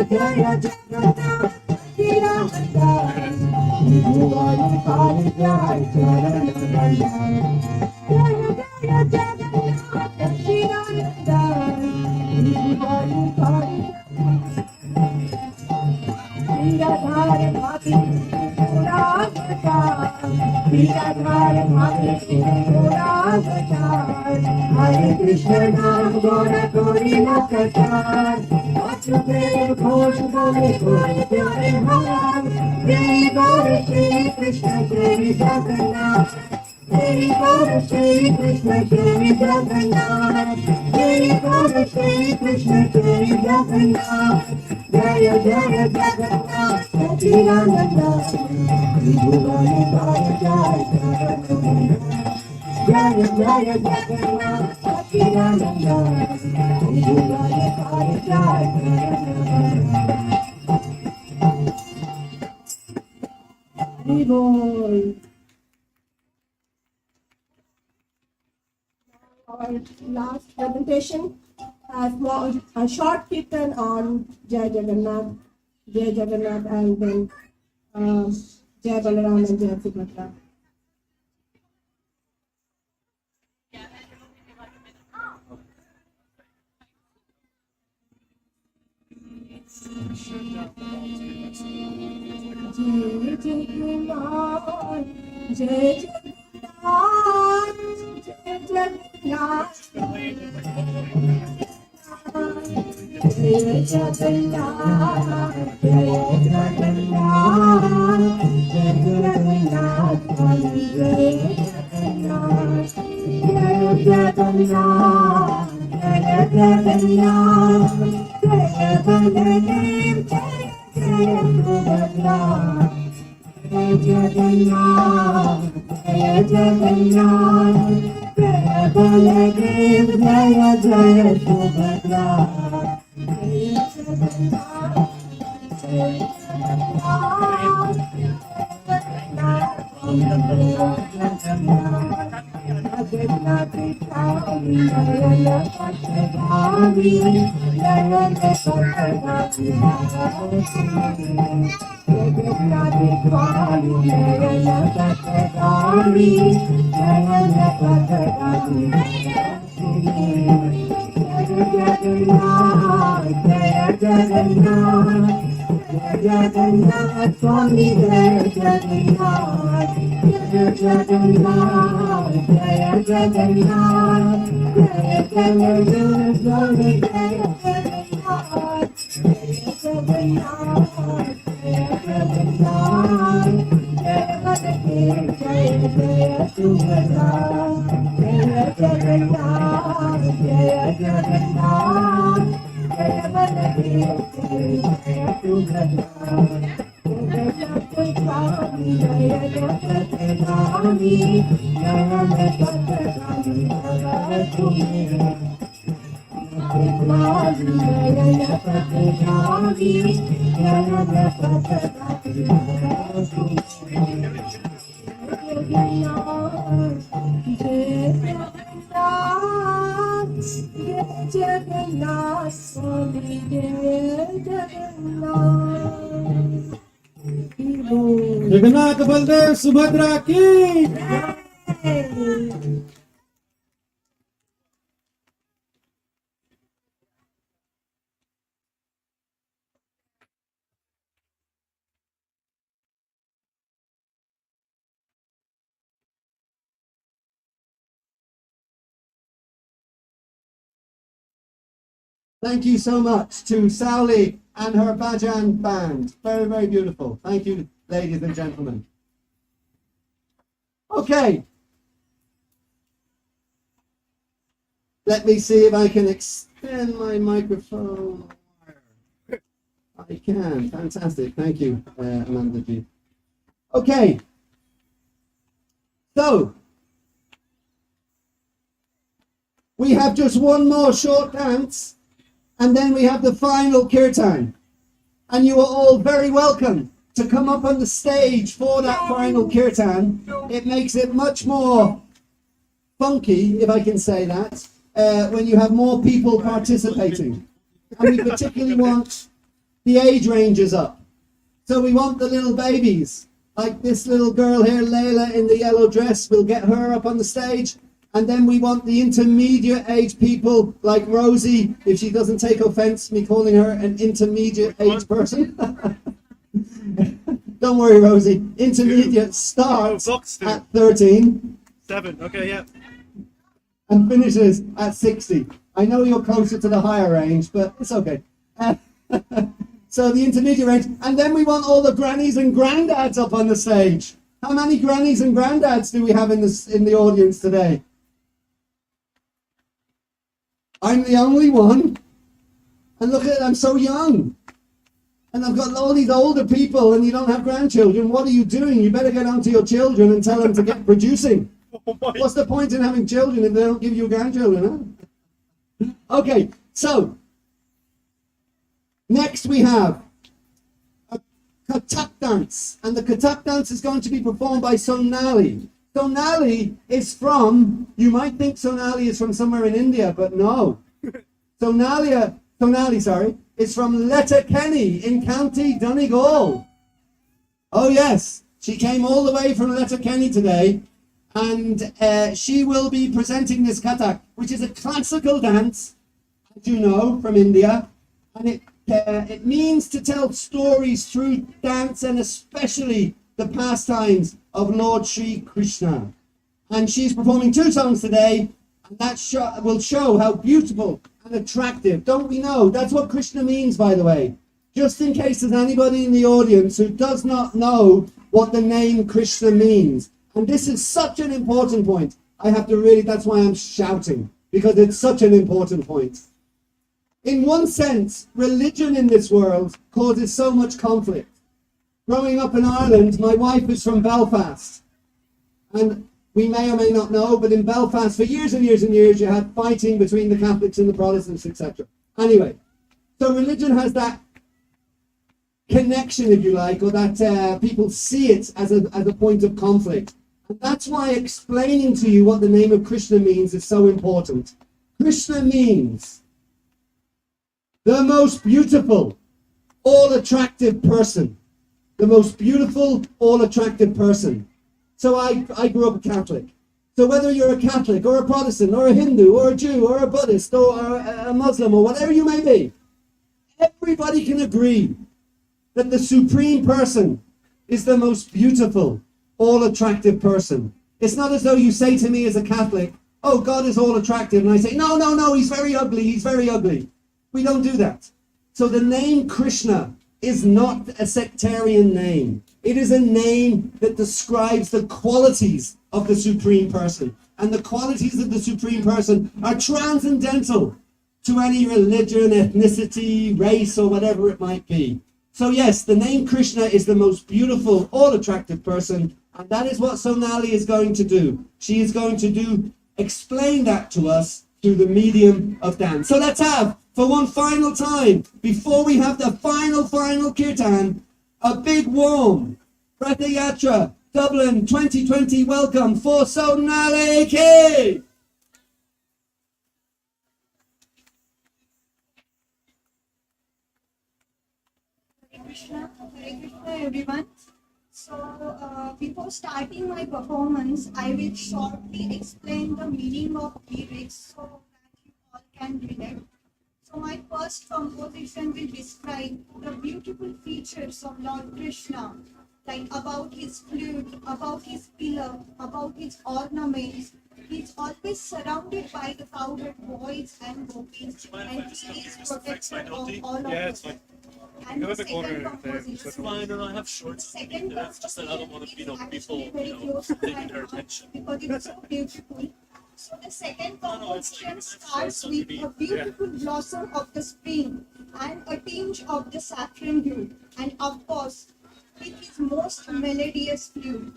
E: Jaya Jagannath Hare Krishna Nam Gora Gori Nakatar Vasudev Ghosh Gori Gori Pyare Bhavan Jai Gori Shri Krishna Jai Jagannath Jai Gori Shri Krishna Jai Jagannath Jai Gori Shri Krishna Jai Jagannath Jaya Jaya Jagannath Sachidananda Vibhuvani Bhaya Jaya Jaya Jaya Jagannath Sachidananda Vibhuvani Bhaya Jaya Hari Our last presentation has a short kirtan on Jai Jagannath, and then Jai Balaram and Jai Subhadra. Jai Jagannath, Jai Jagannath, Jai Jagannath, Jai Jagannath, Jai Jagannath, Jai Jagannath,
C: Baladev Jaya Jaya Subhadra Jaya Jagannath Jaya Jagannath Jagannath Chari Jaya Patagami Jaya Patagami Jagannath Chari Jaya Patagami Jaya Patagami Jaya Jagannath Jaya Jagannath Swami Jaya Jagannath Jaya Jagannath Jaya Jagannath Jaya Jagannath Swami Jaya Jagannath Jaya Jagannath Jaya Jagannath Jaya Baladev Jaya Jaya Subhadra Jaya Jagannath Jaya Jagannath Jaya Baladev Jaya Jaya Subhadra Jagannath Chari Jaya Patagami Jaya Patagami Jagannath Chari Jaya Patagami Jaya Patagami Jagannath Swami Jaya Jagannath
F: Jagannath Baldev Subhadra ki.
A: Thank you so much to Sauli and her Bhajan band. Very, very beautiful. Thank you, ladies and gentlemen. Okay. Let me see if I can extend my microphone. I can. Fantastic. Thank you, Amanda G. Okay. So, we have just one more short dance, and then we have the final kirtan. And you are all very welcome to come up on the stage for that final kirtan. It makes it much more funky, if I can say that, when you have more people participating. And we particularly want the age ranges up. So we want the little babies, like this little girl here, Layla, in the yellow dress. We'll get her up on the stage. And then we want the intermediate age people like Rosie, if she doesn't take offense me calling her an intermediate age person. Don't worry, Rosie. Intermediate starts at 13.
V: 7, okay, yeah.
A: And finishes at 60. I know you're closer to the higher range, but it's okay. So the intermediate range. And then we want all the grannies and granddads up on the stage. How many grannies and granddads do we have in the audience today? I'm the only one. And look at it, I'm so young. And I've got all these older people and you don't have grandchildren. What are you doing? You better get on to your children and tell them to get producing. What's the point in having children if they don't give you grandchildren, huh? Okay, so next we have a Kathak dance. And the Kathak dance is going to be performed by Sonali. Sonali is from, you might think Sonali is from somewhere in India, but no. Sonali, is from Letterkenny in County Donegal. Oh yes, she came all the way from Letterkenny today, and she will be presenting this Kathak, which is a classical dance, as you know, from India, and it means to tell stories through dance, and especially the pastimes of Lord Sri Krishna. And she's performing 2 songs today, and that will show how beautiful and attractive. Don't we know? That's what Krishna means, by the way. Just in case there's anybody in the audience who does not know what the name Krishna means. And this is such an important point. I have to really, that's why I'm shouting, because it's such an important point. In one sense, religion in this world causes so much conflict. Growing up in Ireland, my wife is from Belfast. And
T: we may or may not know, but in Belfast for years and years and years, you had fighting between the Catholics and the Protestants, etc. Anyway, so religion has that connection, if you like, or that people see it as a point of conflict. And that's why explaining to you what the name of Krishna means is so important. Krishna means the most beautiful, all-attractive person. The most beautiful, all-attractive person. So I grew up a Catholic. So whether you're a Catholic or a Protestant or a Hindu or a Jew or a Buddhist or a Muslim or whatever you may be, everybody can agree that the Supreme Person is the most beautiful, all-attractive person. It's not as though you say to me as a Catholic, oh, God is all-attractive, and I say, no, no, no, he's very ugly, he's very ugly. We don't do that. So the name Krishna is not a sectarian name. It is a name that describes the qualities of the Supreme Person. And the qualities of the Supreme Person are transcendental to any religion, ethnicity, race, or whatever it might be. So yes, the name Krishna is the most beautiful, all-attractive person, and that is what Sonali is going to do. She is going to explain that to us through the medium of dance. So let's have, for one final time, before we have the final kirtan, a big warm Rathayatra Dublin 2020 welcome for Sonali K.
L: Hare Krishna, everyone. So, before starting my performance, I will shortly explain the meaning of lyrics so that you all can relate. So, my first composition will describe the beautiful features of Lord Krishna, like about his flute, about his pillar, about his ornaments. He is always surrounded by the cowherd boys and gopis, and he is protector of all of us. And the second composition,
H: That's fine, and I have shorts.
L: second
H: That's just that I don't want to, people,
L: very close to my heart because it's so beautiful. So the second composition starts with a beautiful blossom of the spring and a tinge of the saffron hue, and of course, with his most melodious flute.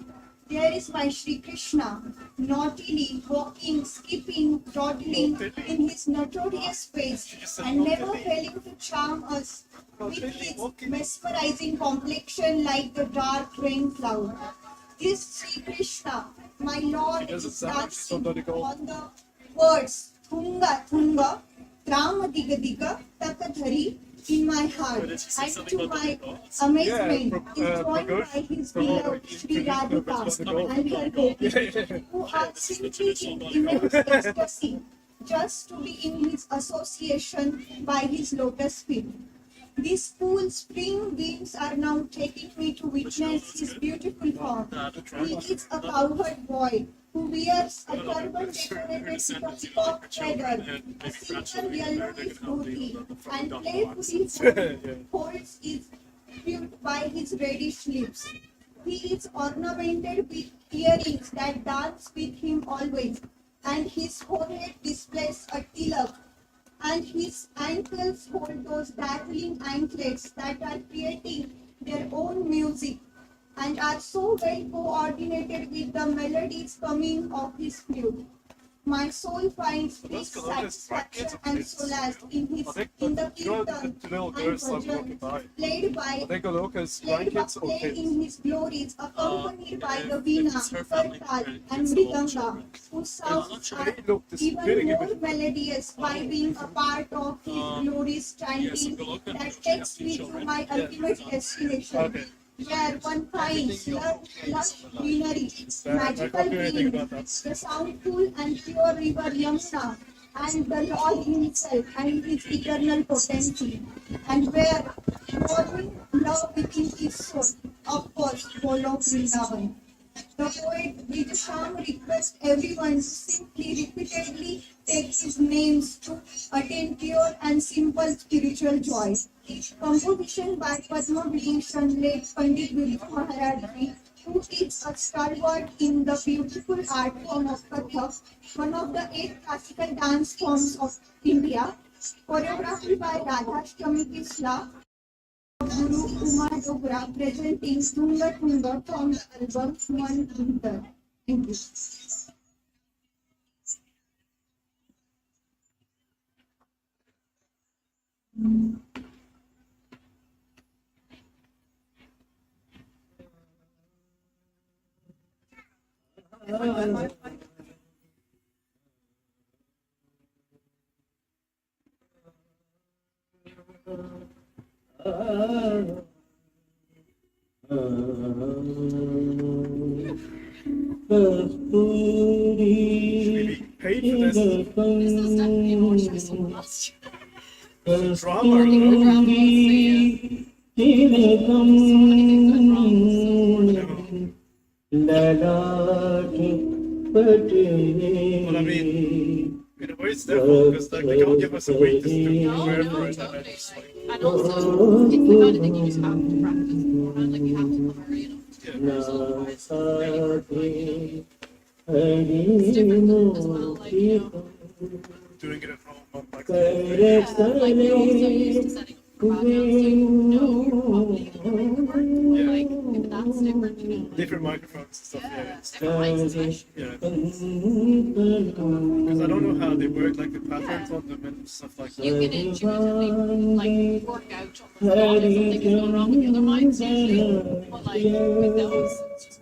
L: There is my Sri Krishna, naughtily walking, skipping, dawdling in his notorious pace, and never failing to charm us with his mesmerizing complexion like the dark rain cloud. This Sri Krishna, my Lord, is dancing on the words Thunga Thunga, Trama Diga Diga, Takadhari in my heart, and to my amazement is joined by his beloved Sri Radhika and her gopis, who are simply in immense ecstasy just to be in his association by his lotus feet. These cool spring winds are now taking me to witness his beautiful form. He is a cowherd boy who wears a turban decorated with a peacock feather, a silver yellowish dhoti, and playfully holds his flute by his reddish lips. He is ornamented with earrings that dance with him always, and his forehead displays a tilak, and his ankles hold those dazzling anklets that are creating their own music and are so well coordinated with the melodies coming off his flute. My soul finds peace, satisfaction, and solace in the kirtan and bhajan played in his glories, accompanied by the veena, kartal, and mridanga, whose sounds are even more melodious by being a part of his glorious chanting that takes me to my ultimate destination, where one finds lush greenery, magical beings, the soundful and pure river Yamuna, and the Lord himself and his eternal potency, and where warming love within his soul, of course, follow Vrindavan. The poet Vijaysham requests everyone to simply repeatedly take his names to attain pure and simple spiritual joy. Composition by Padma Vibhushan late Pandit Vibhu Maharaj Ji, who is a stalwart in the beautiful art form of Kathak, one of the 8 classical dance forms of India, choreographed by Radhashtami Kisla, Guru Uma Dogra, presenting Tunga Tunga from the album One Winter. Thank you.
V: Paid for this.
I: This is definitely more stressful than last year.
V: Drama, I don't know.
I: So many things went wrong.
V: Well, I mean, in a way it's their fault because like, they can't give us a week to prepare for it. And then it's like,
I: And also, it's the kind of thing you just have to practice beforehand. Like you have to cover, you know. So otherwise, it's different as well. Like you know.
V: doing it at home, like,
I: Like you're also used to setting up for bad guys, so you know you're probably gonna make it work. Like that's different, you know.
V: different microphones and stuff. Yeah, it's
I: Different mics especially.
V: yeah. Because I don't know how they work, like the patterns on them and stuff like that.
I: You can intuitively like work out on the spot if something is going wrong with the other mics usually, but like with those, it's just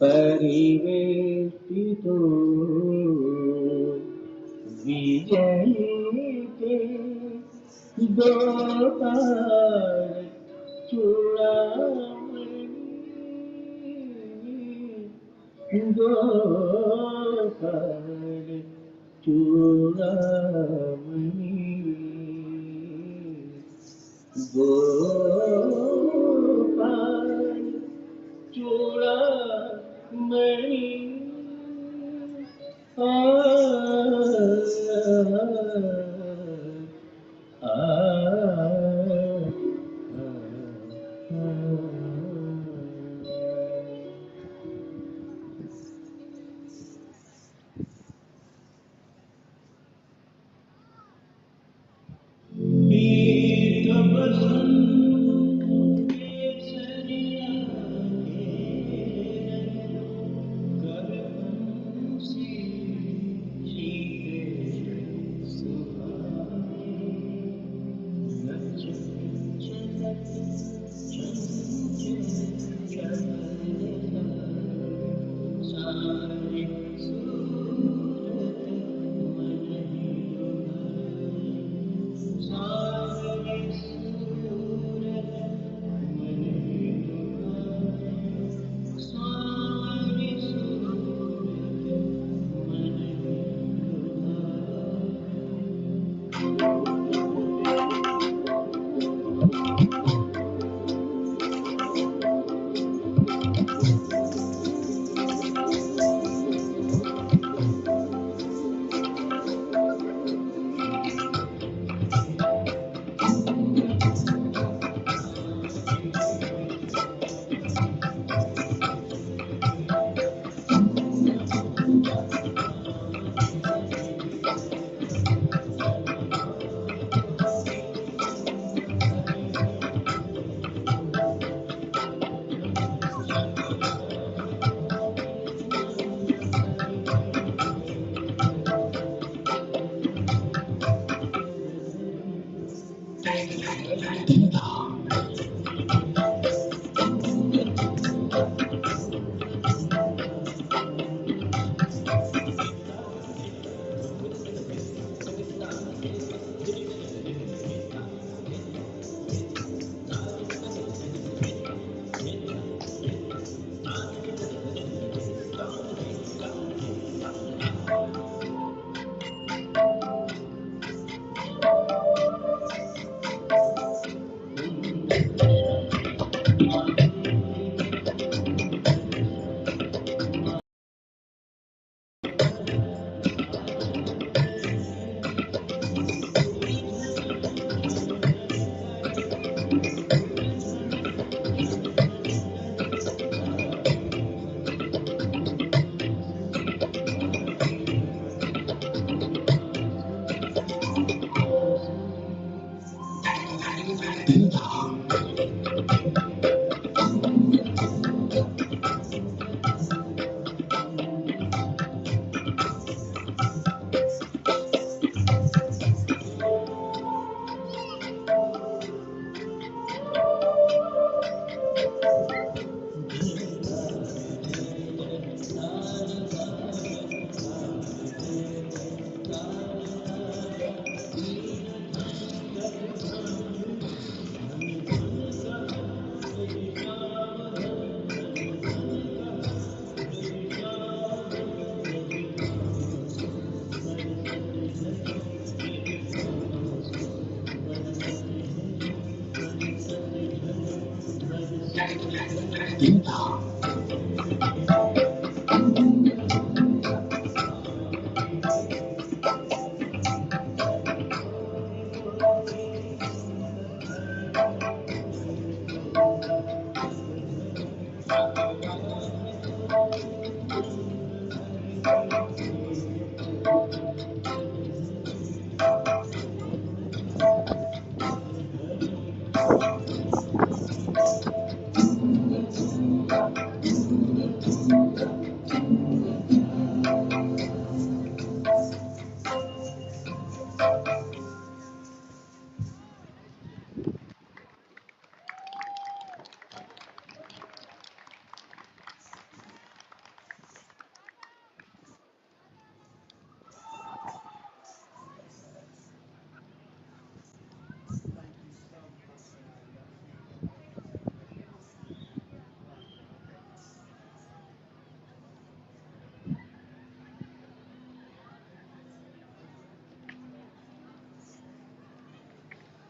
C: परिवेष्टितो विजयते दोपार चूड़ामणि दोपार चूड़ामणि गोपाल चूड़ामणि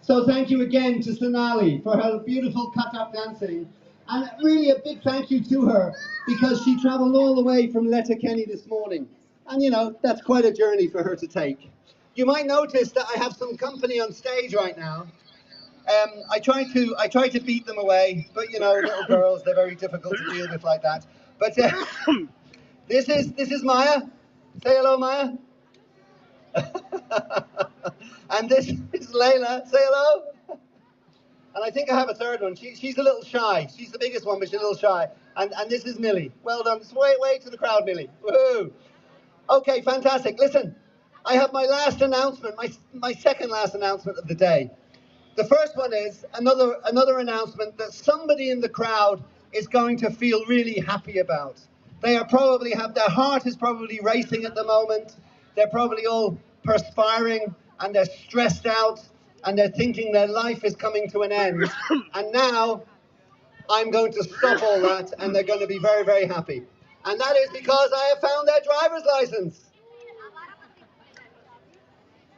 A: So thank you again to Sonali for her beautiful cut-up dancing. And really a big thank you to her because she travelled all the way from Letterkenny this morning. And you know, that's quite a journey for her to take. You might notice that I have some company on stage right now. I try to beat them away, but you know, little girls, they're very difficult to deal with like that. But this is Maya. Say hello, Maya. And this is Layla. Say hello. And I think I have a third one. She's a little shy. She's the biggest one, but she's a little shy. And this is Millie. Well done. Way to the crowd, Millie. Woohoo. Okay, fantastic. Listen, I have my last announcement, my second last announcement of the day. The first one is another announcement that somebody in the crowd is going to feel really happy about. Their heart is probably racing at the moment. They're probably all perspiring and they're stressed out and they're thinking their life is coming to an end. And now I'm going to stop all that and they're going to be very, very happy. And that is because I have found their driver's license.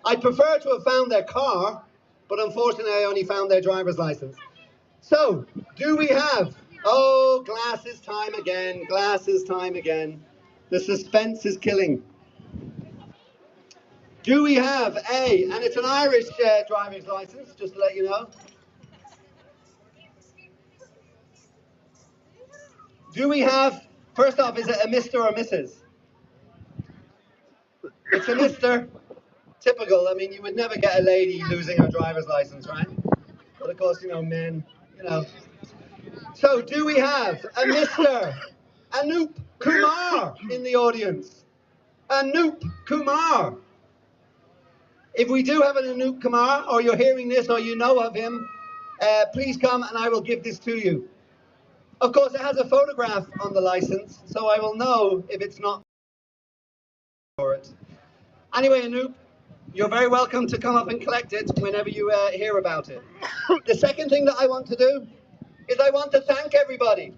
A: I'd prefer to have found their car, but unfortunately I only found their driver's license. So, do we have... Oh, glasses time again, glasses time again. The suspense is killing. Do we have and it's an Irish driver's license, just to let you know. Do we have, first off, is it a Mr. or Mrs.? It's a Mr. Typical. I mean, you would never get a lady losing her driver's license, right? But of course, you know, men, you know. So, do we have a Mr. Anoop Kumar in the audience? Anoop Kumar. If we do have an Anoop Kumar, or you're hearing this, or you know of him, please come and I will give this to you. Of course, it has a photograph on the license, so I will know if it's not for it. Anyway, Anoop, you're very welcome to come up and collect it whenever you hear about it. The second thing that I want to do is I want to thank everybody,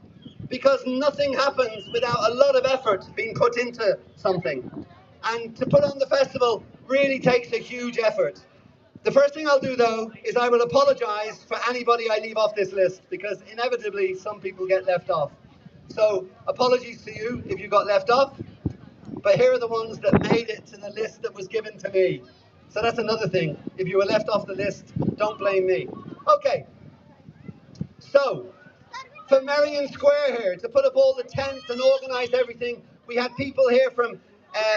A: because nothing happens without a lot of effort being put into something. And to put on the festival really takes a huge effort. The first thing I'll do, though, is I will apologise for anybody I leave off this list, because inevitably some people get left off. So apologies to you if you got left off, but here are the ones that made it to the list that was given to me. So that's another thing. If you were left off the list, don't blame me. Okay, so for Merrion Square here, to put up all the tents and organise everything, we had people here from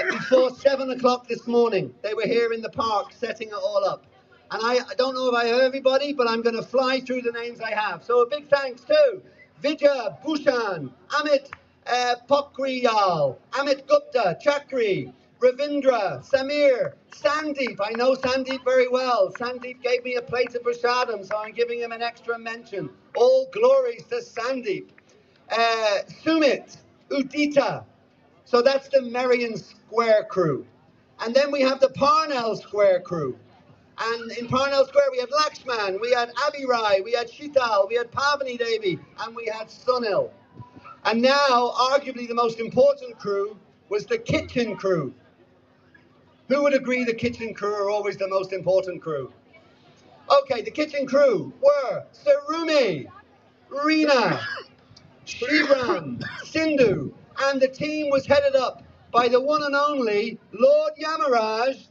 A: before 7 o'clock this morning. They were here in the park setting it all up. And I don't know if I have everybody, but I'm going to fly through the names I have. So a big thanks to Vijay Bhushan, Amit Pokriyal, Amit Gupta, Chakri, Ravindra, Samir, Sandeep. I know Sandeep very well. Sandeep gave me a plate of prasadam, so I'm giving him an extra mention. All glories to Sandeep. Sumit, Udita. So that's the Merrion Square crew. And then we have the Parnell Square crew. And in Parnell Square, we had Lakshman, we had Abhirai, we had Shital, we had Pavani Devi, and we had Sunil. And now, arguably the most important crew was the kitchen crew. Who would agree the kitchen crew are always the most important crew? Okay, the kitchen crew were Sarumi, Reena, Shivram, Sindhu, and the team was headed up by the one and only Lord Yamaraj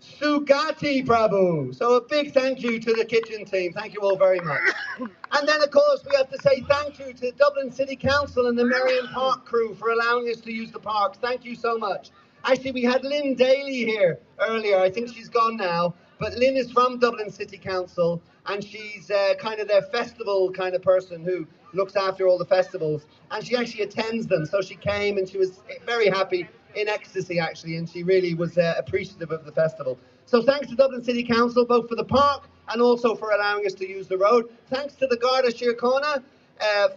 A: Sugati Prabhu. So a big thank you to the kitchen team. Thank you all very much. And then, of course, we have to say thank you to Dublin City Council and the Merrion Park crew for allowing us to use the parks. Thank you so much. Actually, we had Lynn Daly here earlier. I think she's gone now. But Lynn is from Dublin City Council, and she's kind of their festival kind of person who looks after all the festivals. And she actually attends them. So she came, and she was very happy, in ecstasy, actually, and she really was appreciative of the festival. So thanks to Dublin City Council, both for the park and also for allowing us to use the road. Thanks to the Garda Síochána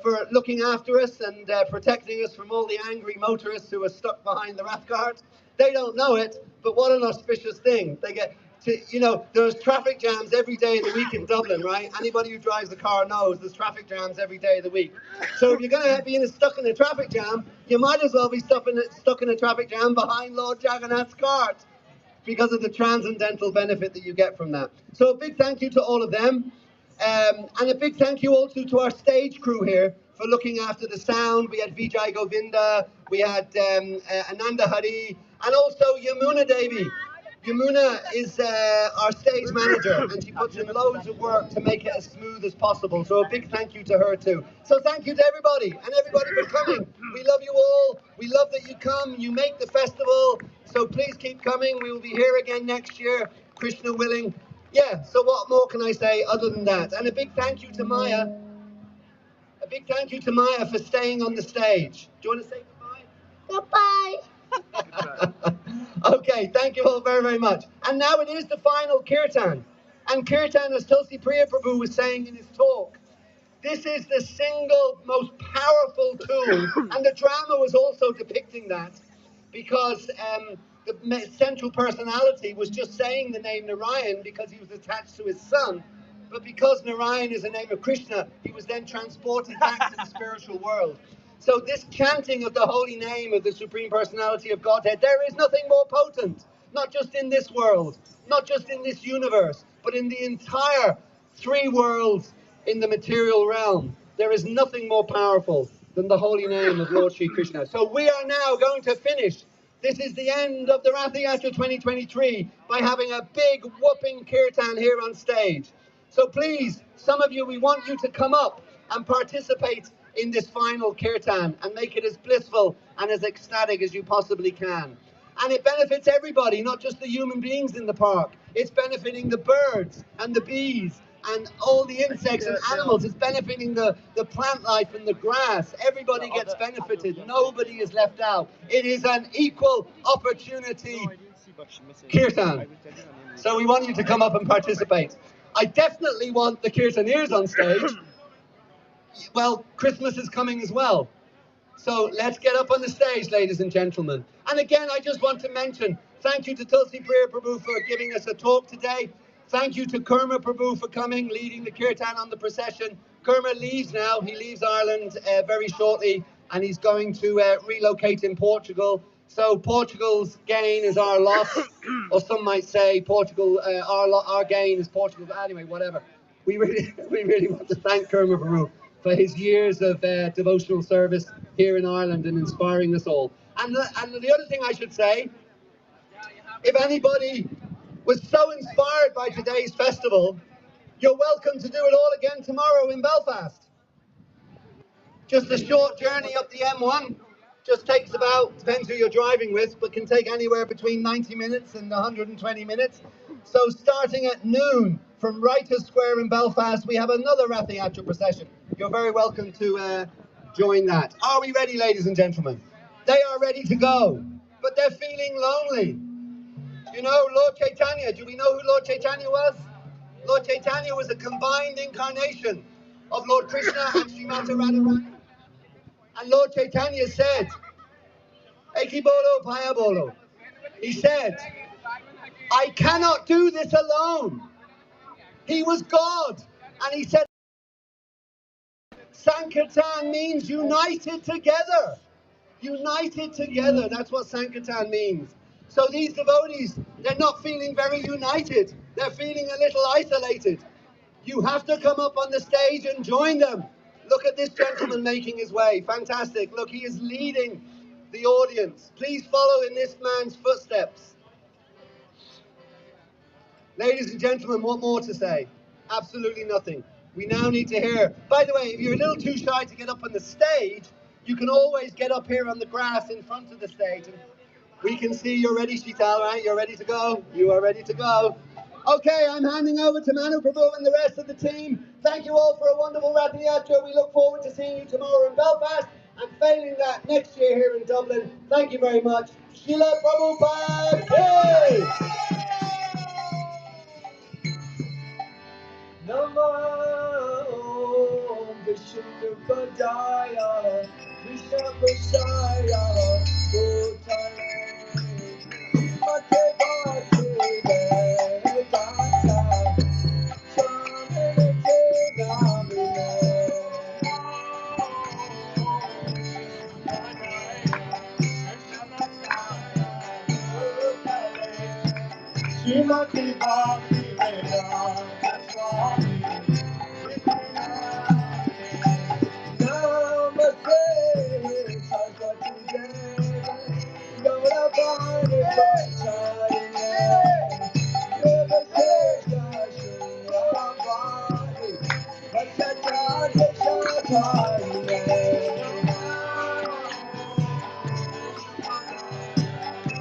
A: for looking after us and protecting us from all the angry motorists who are stuck behind the Rathcart. They don't know it, but what an auspicious thing. They get to, you know, there's traffic jams every day of the week in Dublin, right? Anybody who drives the car knows there's traffic jams every day of the week. So if you're going to be stuck in a traffic jam, you might as well be stuck in a traffic jam behind Lord Jagannath's cart, because of the transcendental benefit that you get from that. So a big thank you to all of them. And a big thank you also to our stage crew here for looking after the sound. We had Vijay Govinda, we had Ananda Hari, and also Yamuna Devi. Yamuna is our stage manager, and she puts in loads of work to make it as smooth as possible. So a big thank you to her too. So thank you to everybody, and everybody for coming. We love you all. We love that you come. You make the festival. So please keep coming. We will be here again next year, Krishna willing. Yeah, so what more can I say other than that? And a big thank you to Maya. A big thank you to Maya for staying on the stage. Do you want to say goodbye? Goodbye. Okay, thank you all very, very much. And now it is the final kirtan. And kirtan, as Tulsi Priya Prabhu was saying in his talk, this is the single most powerful tool. And the drama was also depicting that, because the central personality was just saying the name Narayan because he was attached to his son. But because Narayan is a name of Krishna, he was then transported back to the spiritual world. So this chanting of the holy name of the Supreme Personality of Godhead, there is nothing more potent, not just in this world, not just in this universe, but in the entire three worlds in the material realm. There is nothing more powerful than the holy name of Lord Sri Krishna. So we are now going to finish. This is the end of the Rathayatra 2023 by having a big whooping kirtan here on stage. So please, some of you, we want you to come up and participate in this final kirtan and make it as blissful and as ecstatic as you possibly can. And it benefits everybody, not just the human beings in the park. It's benefiting the birds and the bees and all the insects and animals. It's benefiting the plant life and the grass. Everybody gets benefited. Nobody is left out. It is an equal opportunity kirtan. So we want you to come up and participate. I definitely want the kirtaniers on stage. Well, Christmas is coming as well. So let's get up on the stage, ladies and gentlemen. And again, I just want to mention, thank you to Tulsi Priya Prabhu for giving us a talk today. Thank you to Kurma Prabhu for coming, leading the kirtan on the procession. Kurma leaves now. He leaves Ireland very shortly, and he's going to relocate in Portugal. So Portugal's gain is our loss, or some might say Portugal, our gain is Portugal. Anyway, whatever. We really want to thank Kurma Prabhu for his years of devotional service here in Ireland and inspiring us all. And the other thing I should say, if anybody was so inspired by today's festival, you're welcome to do it all again tomorrow in Belfast. Just a short journey up the M1, Just takes about, depends who you're driving with, but can take anywhere between 90 minutes and 120 minutes. So starting at noon from Writers Square in Belfast, we have another Rathayatra procession. You're very welcome to join that. Are we ready, ladies and gentlemen? They are ready to go, but they're feeling lonely. You know Lord Chaitanya, do we know who Lord Chaitanya was? Lord Chaitanya was a combined incarnation of Lord Krishna and Srimati Radharani. And Lord Chaitanya said, Eki bolo, paya bolo. He said, I cannot do this alone. He was God. And he said, Sankirtan means united together. United together, that's what Sankirtan means. So these devotees, they're not feeling very united. They're feeling a little isolated. You have to come up on the stage and join them. Look at this gentleman making his way. Fantastic. Look, he is leading the audience. Please follow in this man's footsteps. Ladies and gentlemen, what more to say? Absolutely nothing. We now need to hear. By the way, if you're a little too shy to get up on the stage, you can always get up here on the grass in front of the stage. And we can see you're ready, Shital, right? You're ready to go? You are ready to go. Okay, I'm handing over to Manu Prabhu and the rest of the team. Thank you all for a wonderful Rathayatra. We look forward to seeing you tomorrow in Belfast and failing that next year here in Dublin. Thank you very much. Srila Prabhupada! Hey!
C: Namo Vishnu Padaya Krishna Vasaya Bhutale Mate Bhate Vedanta Swamine Namine Srimati Bhakti Vedanta Swami Namaste Saraswati Devi Gauravani Pracharine Nirvishesha Shunyavadi Vachacharya Shatarine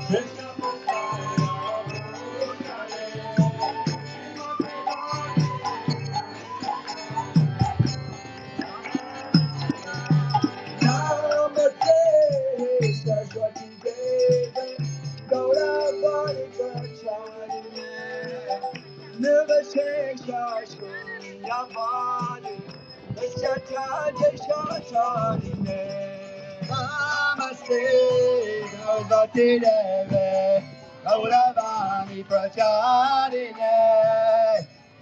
C: Krishna Namaste Saraswati Devi Gauravani Pracharine Nirvishesha Shunyavadi Vachacharya Shatarine Namaste Saraswati Devi Gauravani Pracharine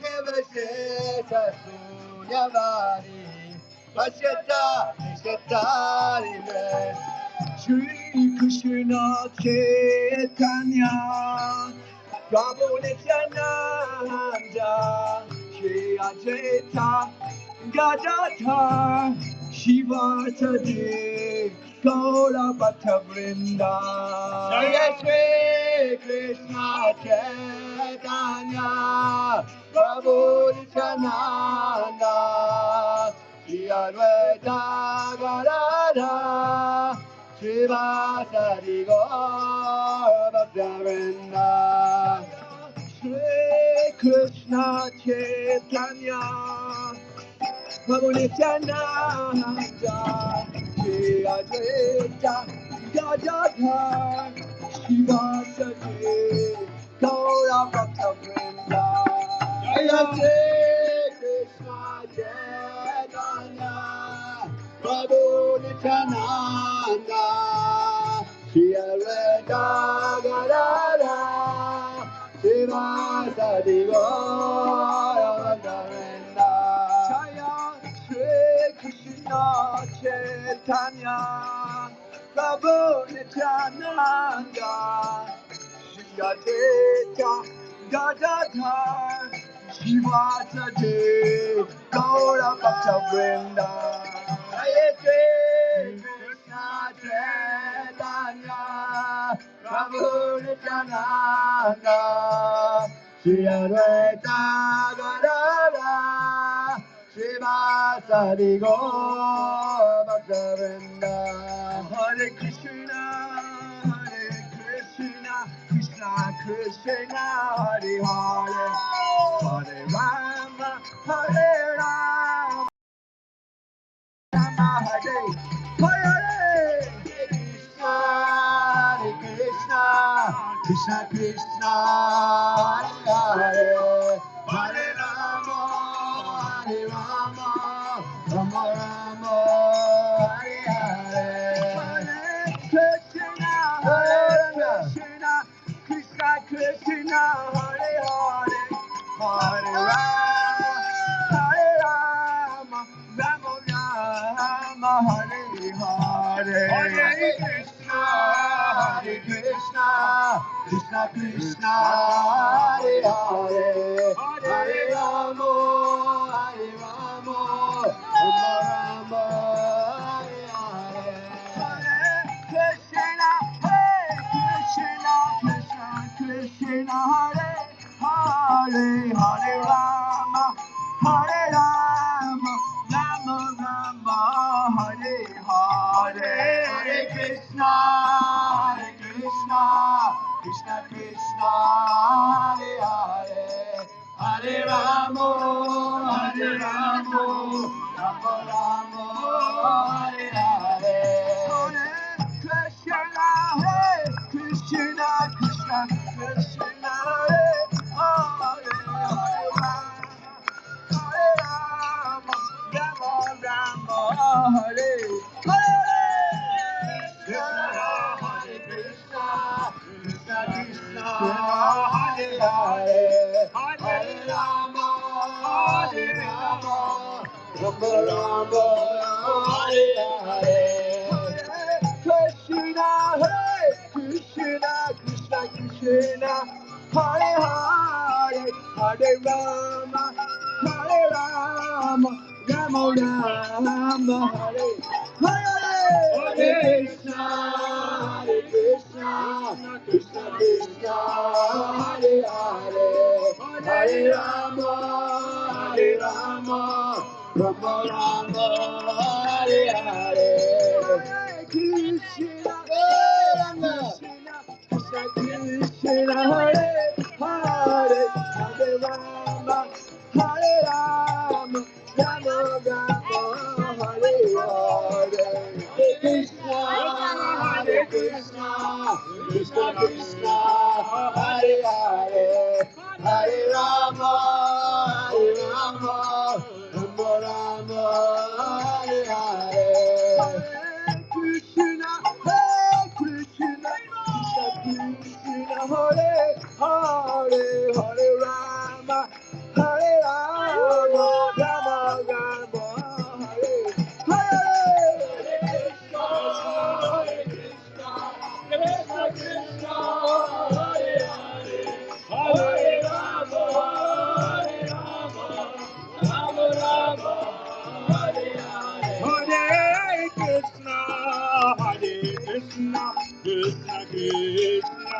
C: Nirvishesha Shunyavadi Vachacharya Shatarine Shri Krishna Chaitanya Prabhu Nityananda Shri Advaita Gadadhar Shivasadi Gaura Bhatta Vrinda Jaya Shri Krishna Chaitanya Prabhu Nityananda Shri Advaita Gadadhar Shivasadi Gaura Bhatta Vrinda Shri Krishna Chaitanya Prabhu Nityananda Shri Advaita Gadadhar Shivasadi Gaura Bhatta Vrinda Jaya Shri Krishna Chaitanya Prabhu Nityananda Shri Advaita Gadadhar Shivasadi Gaura Bhatta Vrinda Jaya Shri Krishna Chaitanya Prabhu Nityananda Shri Advaita Gadadhar Shivasadi Gaura Bhatta Vrinda Jaya Shri Krishna Chaitanya Prabhu Nityananda Shri Advaita Gadadhar Shivasadi Gaura Bhatta Vrinda Hare Krishna Krishna, Hare Hare, Hare Rama, Hare Rama, Rama Hare Hare, Krishna, Hare Krishna, Krishna Krishna, Hare Hare, Hare Rama, Hare Rama, Rama Rama, Hare Hare, Krishna, Hare Krishna, Krishna Krishna, Hare Hare, Hare Rama, Hare Rama, Rama Rama, Hare Hare, Hare Krishna, Hare Krishna, Krishna Krishna, Hare Hare, Hare Rama, Hare Rama, Rama Rama, Hare Hare, Hare Krishna, Hare Krishna, Krishna Krishna, Hare Hare, Hare Rama, Hare Rama, Rama Rama, Hare Hare, Hare Krishna, Krishna Krishna, Hare Hare, Hare Rama, Hare Rama, Rama Rama, Hare Hare, Hare Krishna, Krishna Krishna, Krishna Hare Hare, Hare Rama, Rama Rama, Hare Hare, Hare Krishna, Krishna Krishna, Hare Hare, Hare Rama, Hare Rama, Rama Rama, Hare Hare, Hare Krishna, Krishna Krishna, Krishna Hare Hare, Hare Rama, Hare Rama, Rama Rama, Hare Hare, Hare Krishna, Krishna Krishna, Hare Hare, Hare Rama, Hare Rama, Rama Rama, Hare Hare, Hare Krishna, Krishna Krishna, Hare Hare, Hare Rama, Hare Rama, Rama Rama, Hare Hare, Hare Krishna, Krishna Krishna, Hare Hare, Hare Rama, Hare Rama, Rama Rama, Hare Hare, Hare Krishna, Krishna Krishna, Hare Hare, Hare Rama, Hare Rama, Rama Rama, Hare Hare, Krishna Krishna, Hare Hare, Hare Rama, Hare Rama, Rama Rama, Hare Hare, Hare Krishna, Krishna Krishna, Hare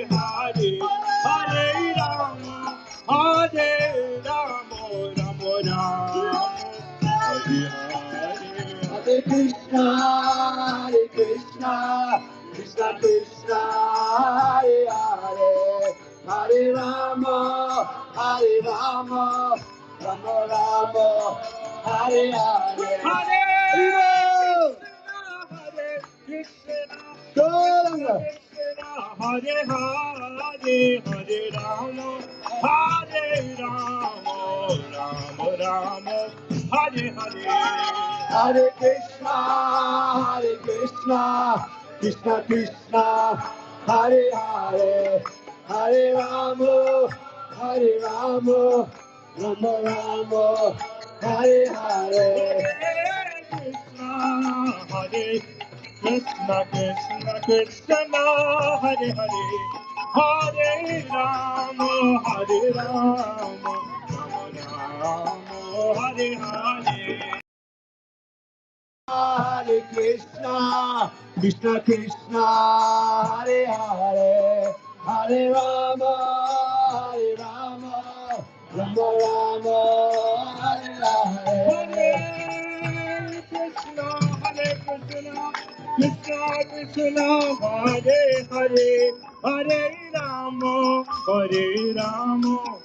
C: Hare, Hare Rama, Hare Rama, Rama Rama, Hare Hare, Hare Krishna, Krishna Krishna, Hare Hare, Hare Rama, Hare Rama, Rama Rama, Hare Hare, Hare Krishna, Hare Hare, Hare Rama, Hare Rama, Rama Rama, Hare Hare, Hare Krishna, Krishna Krishna, Hare Hare, Hare Rama, Hare Rama, Rama Rama, Hare Hare, Krishna, Krishna Krishna, Krishna Hare Hare, Hare Rama, Hare Rama, Rama Rama, Hare Hare, Hare Krishna, Krishna Krishna, Hare Hare, Hare Rama, Hare Rama, Rama Rama, Hare Hare, Hare Krishna, Krishna Krishna, Hare Hare, Hare Rama,
S: Ramo,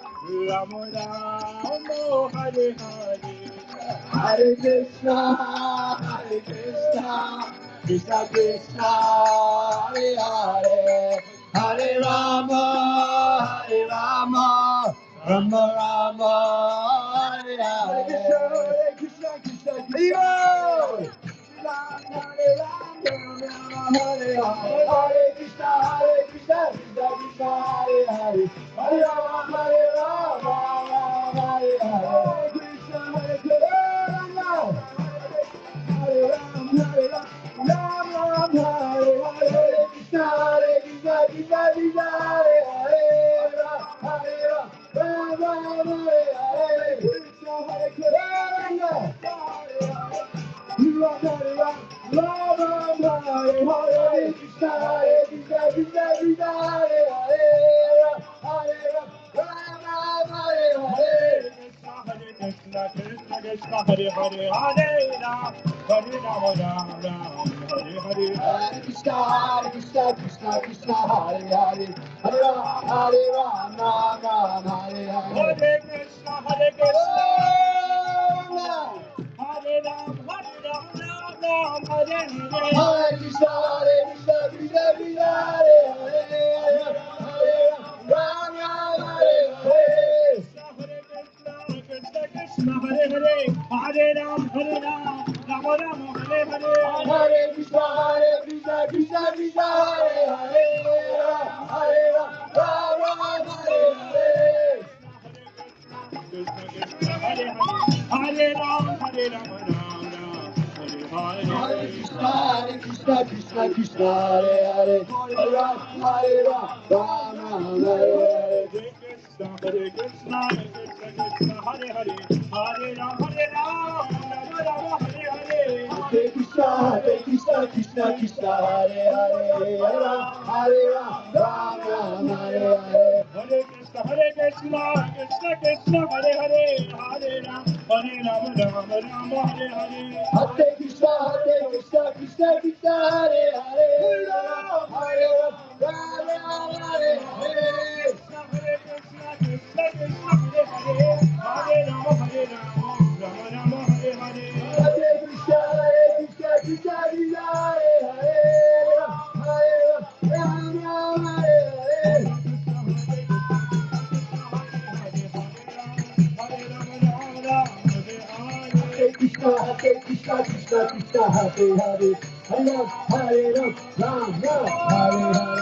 S: Ramo Ramo, Hare Hare, Hare Krishna, Krishna Krishna, Hare Hare, Hare Rama, Rama Rama, Hare Hare, Krishna, Krishna Krishna, Hare Rama, Hare Rama, Hare Krishna, Krishna Krishna, Hare Hare, Hare Rama, Hare Hare, Krishna, Hare Krishna, Hare Ram, Hare Ram, Ram Ram, Hare Hare, Krishna, Krishna Krishna, Hare Hare, Hare Ram, Ram Ram, Hare Hare, Krishna, Hare Krishna, Hare Ram, Ram Ram, Hare Hare, Krishna, Krishna Krishna, Hare Hare, Hare Ram, Ram Ram, Hare Hare, Krishna, Krishna Krishna, Hare Hare, Hare Ram, Hare Ram, Ram Ram, Hare Hare, Hare Krishna, Krishna Krishna, Hare Hare, Hare Ram, Ram Ram, Hare Hare, Hare Krishna, Hare Krishna, Hare Ram, Ram Ram, Hare Hare, Hare Krishna, Krishna Krishna, Hare Hare, Hare Ram, Ram Hare Hare, Krishna Krishna, Hare Hare, Hare Ram, Ram Ram, Hare Hare, Hare Krishna, Krishna Krishna, Hare Hare, Hare Ram, Ram Hare Hare, Krishna Krishna, Hare Hare, Hare Ram, Ram Ram, Hare Hare, Hare Krishna, Krishna Krishna, Hare Hare, Hare Ram, Ram Ram, Hare Hare, Hare Krishna, Krishna Hare Hare, Hare Ram, Ram Ram, Hare Hare, Hare Krishna, Krishna Krishna, Hare Hare, Hare Ram, Ram Ram, Hare Hare, Hare Krishna, Krishna Krishna, Hare Hare, Hare Ram, Ram Ram, Hare Hare, Hare Krishna, Krishna Krishna, Hare Hare, Hare Ram, Ram Ram, Hare Hare, Hare Krishna, Krishna Krishna, Hare Hare, Hare Ram, Ram Ram, Hare Hare, Hare Krishna, Krishna Krishna, Hare Hare, Hare Ram, Ram Ram, Hare Hare, Hare Krishna, Krishna Krishna, Hare Hare, Hare Ram, Ram Ram, Hare Hare,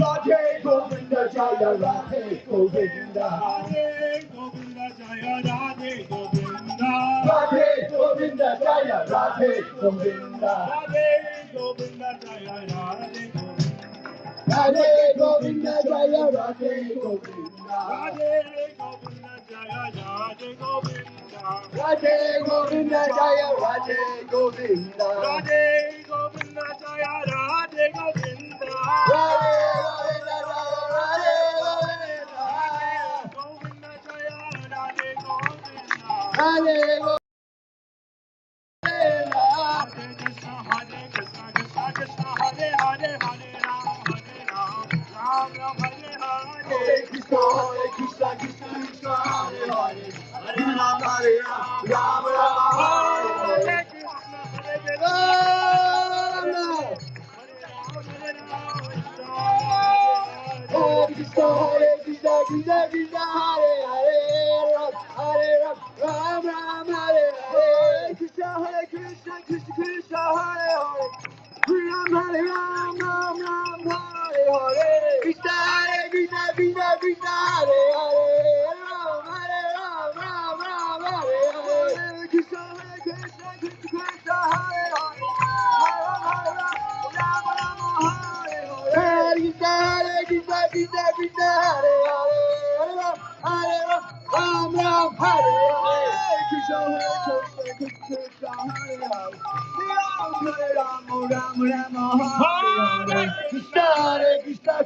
S: Radhe Govinda Jaya, Radhe Govinda, Radhe Govinda Jaya, Radhe Govinda, Radhe Govinda Jaya, Radhe Govinda, Radhe Govinda Jaya, Radhe Govinda, Radhe Govinda Jaya, Radhe Govinda, Radhe Govinda Jaya, Radhe Govinda, Radhe Govinda Jaya, Radhe Govinda, Radhe Govinda Jaya, Radhe Govinda, Hare Krishna, Krishna Krishna, Hare Hare, Hare Ram, Ram Ram, Hare Hare, Hare Krishna, Krishna Krishna, Hare Hare, Hare Ram, Ram Ram, Hare Hare, Hare Krishna, Krishna Krishna, Hare Hare, Hare Ram, Ram Ram, Hare Hare, Krishna, Krishna Krishna, Hare Hare, Ram Hare Ram, Ram Ram, Hare Hare, Krishna, Krishna Krishna, Hare Hare, Ram Hare Ram, Ram Ram, Hare Hare, Krishna, Krishna Krishna, Hare Hare, Ram Hare Ram, Ram Ram, Hare Hare, Krishna, Krishna Krishna,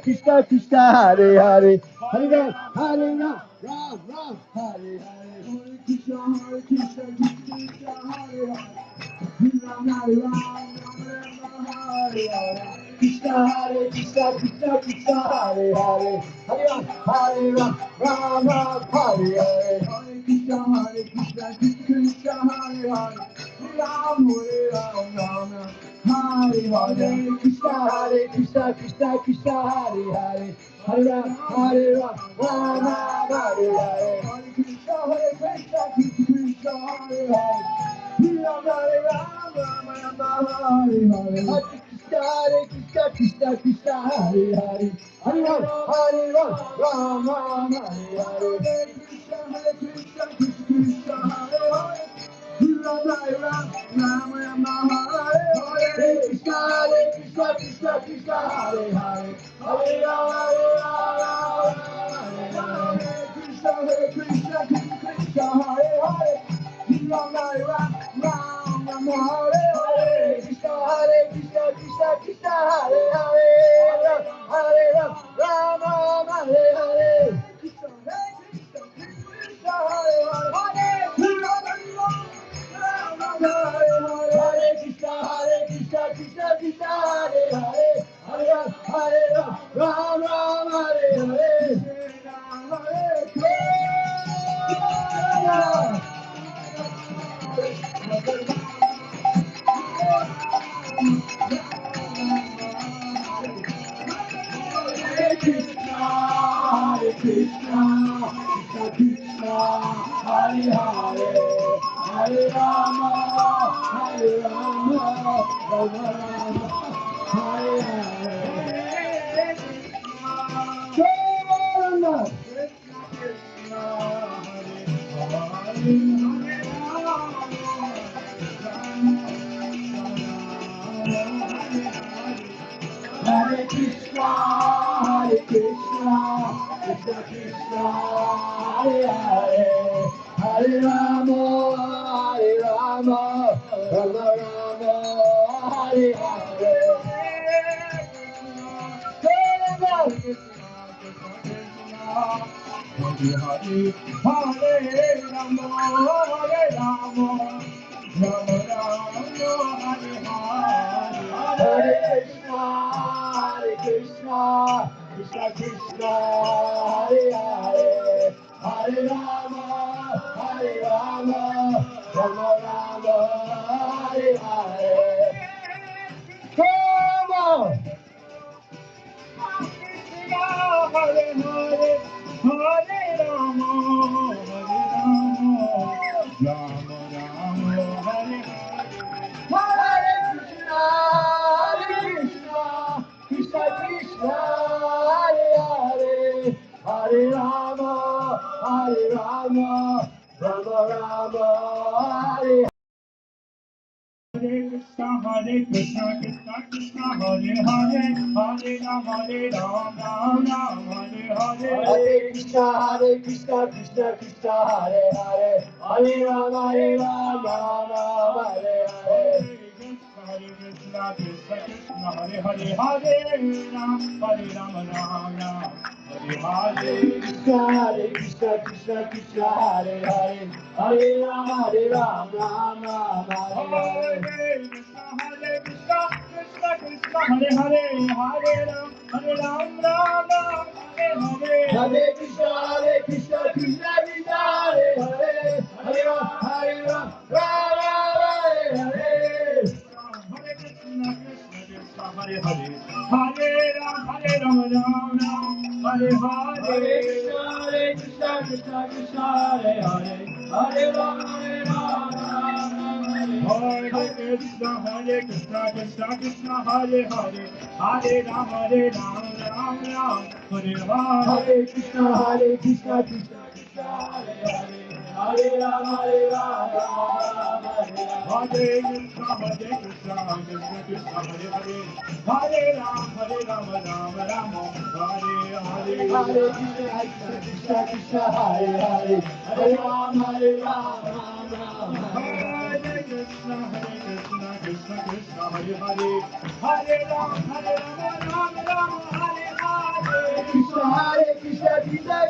C: Krishna, Krishna, Hare Hare, Hare Ram, Hare Ram, Ram Ram, Hare Hare, Hare Krishna, Krishna, Hare Hare. Ram Hare Ram, Ram Hare Hare. Krishna Hare Krishna, Krishna Krishna Hare Hare. Hare Ram, Ram Ram, Hare Hare. Hare Krishna, Krishna Krishna Hare Hare. Ram Hare Ram, Ram Ram, Hare Hare. Krishna Krishna Krishna Hare Hare. Hare Ram, Ram Ram, Hare Hare. Hare Krishna, Krishna Krishna Hare Hare. Hare Ram, Ram Ram, Hare Hare. Hare Krishna, Krishna Krishna Hare Hare. Hare Ram, Ram Ram, Hare Hare. Hare Krishna, Krishna Krishna Hare Hare. Hare Ram, Ram Ram, Hare Hare. Hare Krishna, Krishna Krishna Hare Hare. Hare Ram, Hare Krishna, Krishna Krishna Hare Hare. Ram Hare Ram, Ram Ram, Hare Hare. Krishna Krishna Krishna Hare Hare. Hare Ram, Ram Ram, Hare Hare. Krishna Krishna Krishna Hare Hare. Ram Ram, Hare Hare. Krishna Krishna Krishna Hare Hare. Hare Ram, Ram Ram, Hare Hare. Hare Krishna. Hare Krishna, Hare Krishna, Krishna Krishna, Hare Hare, Hare Rama, Hare Rama, Rama Rama, Hare Hare. Jagannath. Krishna, Hare Krishna, Hare Krishna, Krishna Krishna, Hare Hare, Hare Rama, Hare Rama, Rama Rama, Hare Hare. Hare Rama, Hare Rama, Rama Rama, Hare Krishna, Krishna Krishna, Hare Hare, Hare Rama, Rama Rama, Hare Hare. Come on! Hare Hare, Hare Rama, Rama Rama, Hare Hare Krishna, Krishna Krishna, Hare Hare, Hare Rama, Rama Rama, Hare Hare Krishna, Krishna Krishna, Hare Hare, Hare Rama, Ram Hare Hare. Hare Krishna, Krishna Krishna, Hare Hare, Hare Rama, Ram Hare Hare. Hare Krishna, Krishna Krishna, Hare Hare, Hare Ram, Ram Hare Hare. Hare Krishna, Krishna Krishna, Hare Hare, Hare Ram, Ram Hare Hare. Hare Krishna, Krishna Krishna, Hare Hare, Hare Ram, Ram Hare Hare. Hare Krishna, Krishna Krishna, Hare Hare, Hare Ram, Ram Hare Hare. Hare Krishna, Krishna Krishna, Hare Hare, Hare Ram, Ram Hare Hare. Hare Krishna, Krishna Krishna, Hare Hare, Hare Ram, Hare Krishna, Krishna Krishna, Hare Hare, Hare Ram, Ram Hare Hare. Hare Krishna, Krishna Krishna, Hare Hare, Hare Ram, Ram Hare Hare. Hare Krishna, Krishna Krishna, Hare Hare, Hare Ram, Ram Hare Hare. Hare Krishna, Krishna Krishna, Hare Hare, Hare Ram, Ram Hare Hare.
S: Krishna, Krishna Krishna, Hare Hare, Hare Ram, Ram Ram, Hare Hare.
C: Krishna, Krishna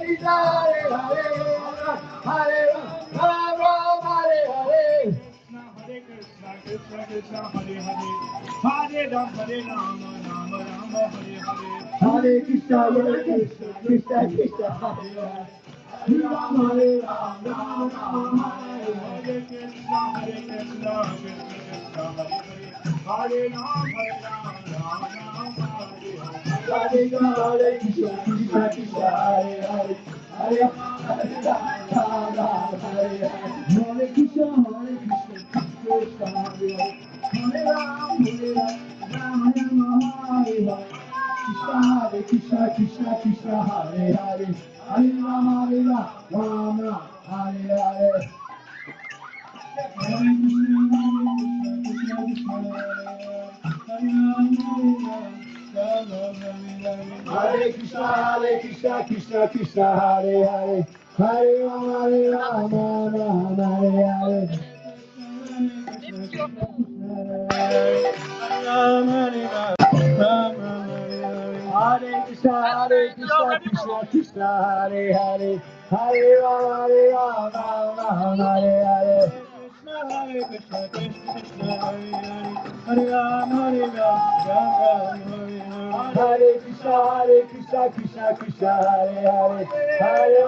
C: Krishna, Hare Hare, Hare Ram, Ram, Hare Hare.
S: Hare Krishna, Krishna Krishna, Hare Hare, Hare Ram, Ram Ram, Hare Hare.
C: Hare Krishna, Krishna Krishna, Hare Hare, Hare Ram, Ram, Ram, Hare Hare.
S: Hare Krishna, Krishna Krishna, Hare Hare, Hare Ram, Ram Ram, Hare Hare.
C: Hare Krishna, Krishna Krishna, Hare Hare, Hare Ram, Ram, Hare Hare. Hare Krishna, Krishna Hare Hare, Hare Ram, Ram, Hare Hare. Krishna, Krishna Krishna, Hare Hare, Hare Ram, Ram, Hare Hare. Hare Krishna, Krishna Krishna, Hare Hare, Hare Ram, Ram, Hare Hare. Hare Krishna, Krishna Krishna, Hare Hare, Hare Ram, Ram, Hare Hare.
S: Hare Krishna, Krishna Krishna, Hare Hare, Hare Ram, Ram Hare Hare.
C: Hare Krishna, Krishna Krishna, Hare Hare, Hare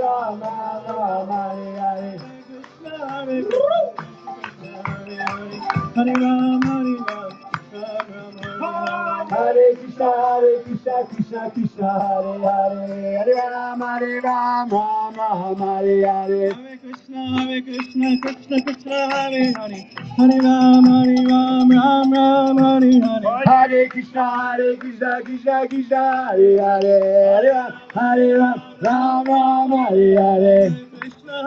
C: Ram, Ram, Hare Hare.
S: Hare Ram, Hare Ram,
C: Hare Krishna, Krishna Krishna, Hare Hare, Hare Ram, Ram, Hare Hare.
S: Krishna, Krishna Krishna, Hare Hare, Hare Ram, Ram Hare Hare.
C: Hare Krishna, Krishna Krishna, Hare Hare, Hare Ram, Ram, Hare Hare.
S: Krishna,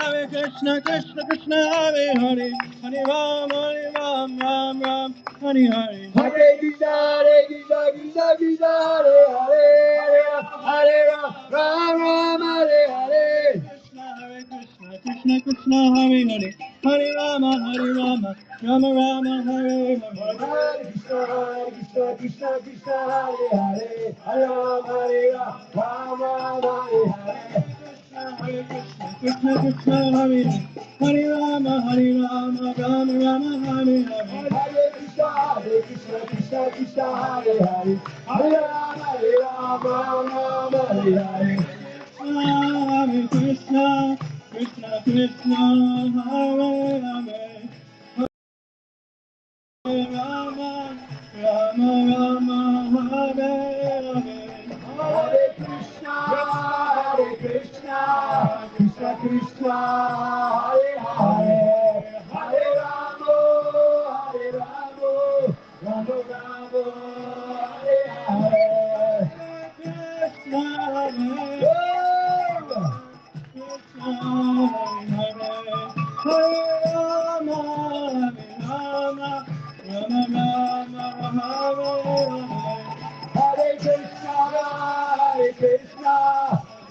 S: Krishna Krishna, Hare Hare, Hare Ram, Ram Hare Hare.
C: Hare Krishna, Krishna Krishna, Hare Hare, Hare Ram, Ram, Hare Hare.
S: Krishna, Krishna, Hare Hare, Hare Rama, Rama Rama, Hare Hare.
C: Hare Krishna, Krishna Krishna, Hare Hare, Hare Ram, Ram, Hare Hare.
S: Krishna, Krishna, Hare Hare, Hare Rama, Rama Rama, Hare Hare.
C: Hare Krishna, Krishna Krishna, Hare Hare, Hare Ram, Ram, Hare Hare.
S: Hare Krishna, Krishna Krishna, Hare Hare, Hare Rama, Rama Hare Hare.
C: Hare Krishna, Krishna Krishna, Hare Hare, Hare Rama, Rama Rama, Hare Hare.
S: Krishna,
C: Hare Krishna, Krishna Krishna, Hare Hare, Hare Rama, Rama Rama, Hare Hare.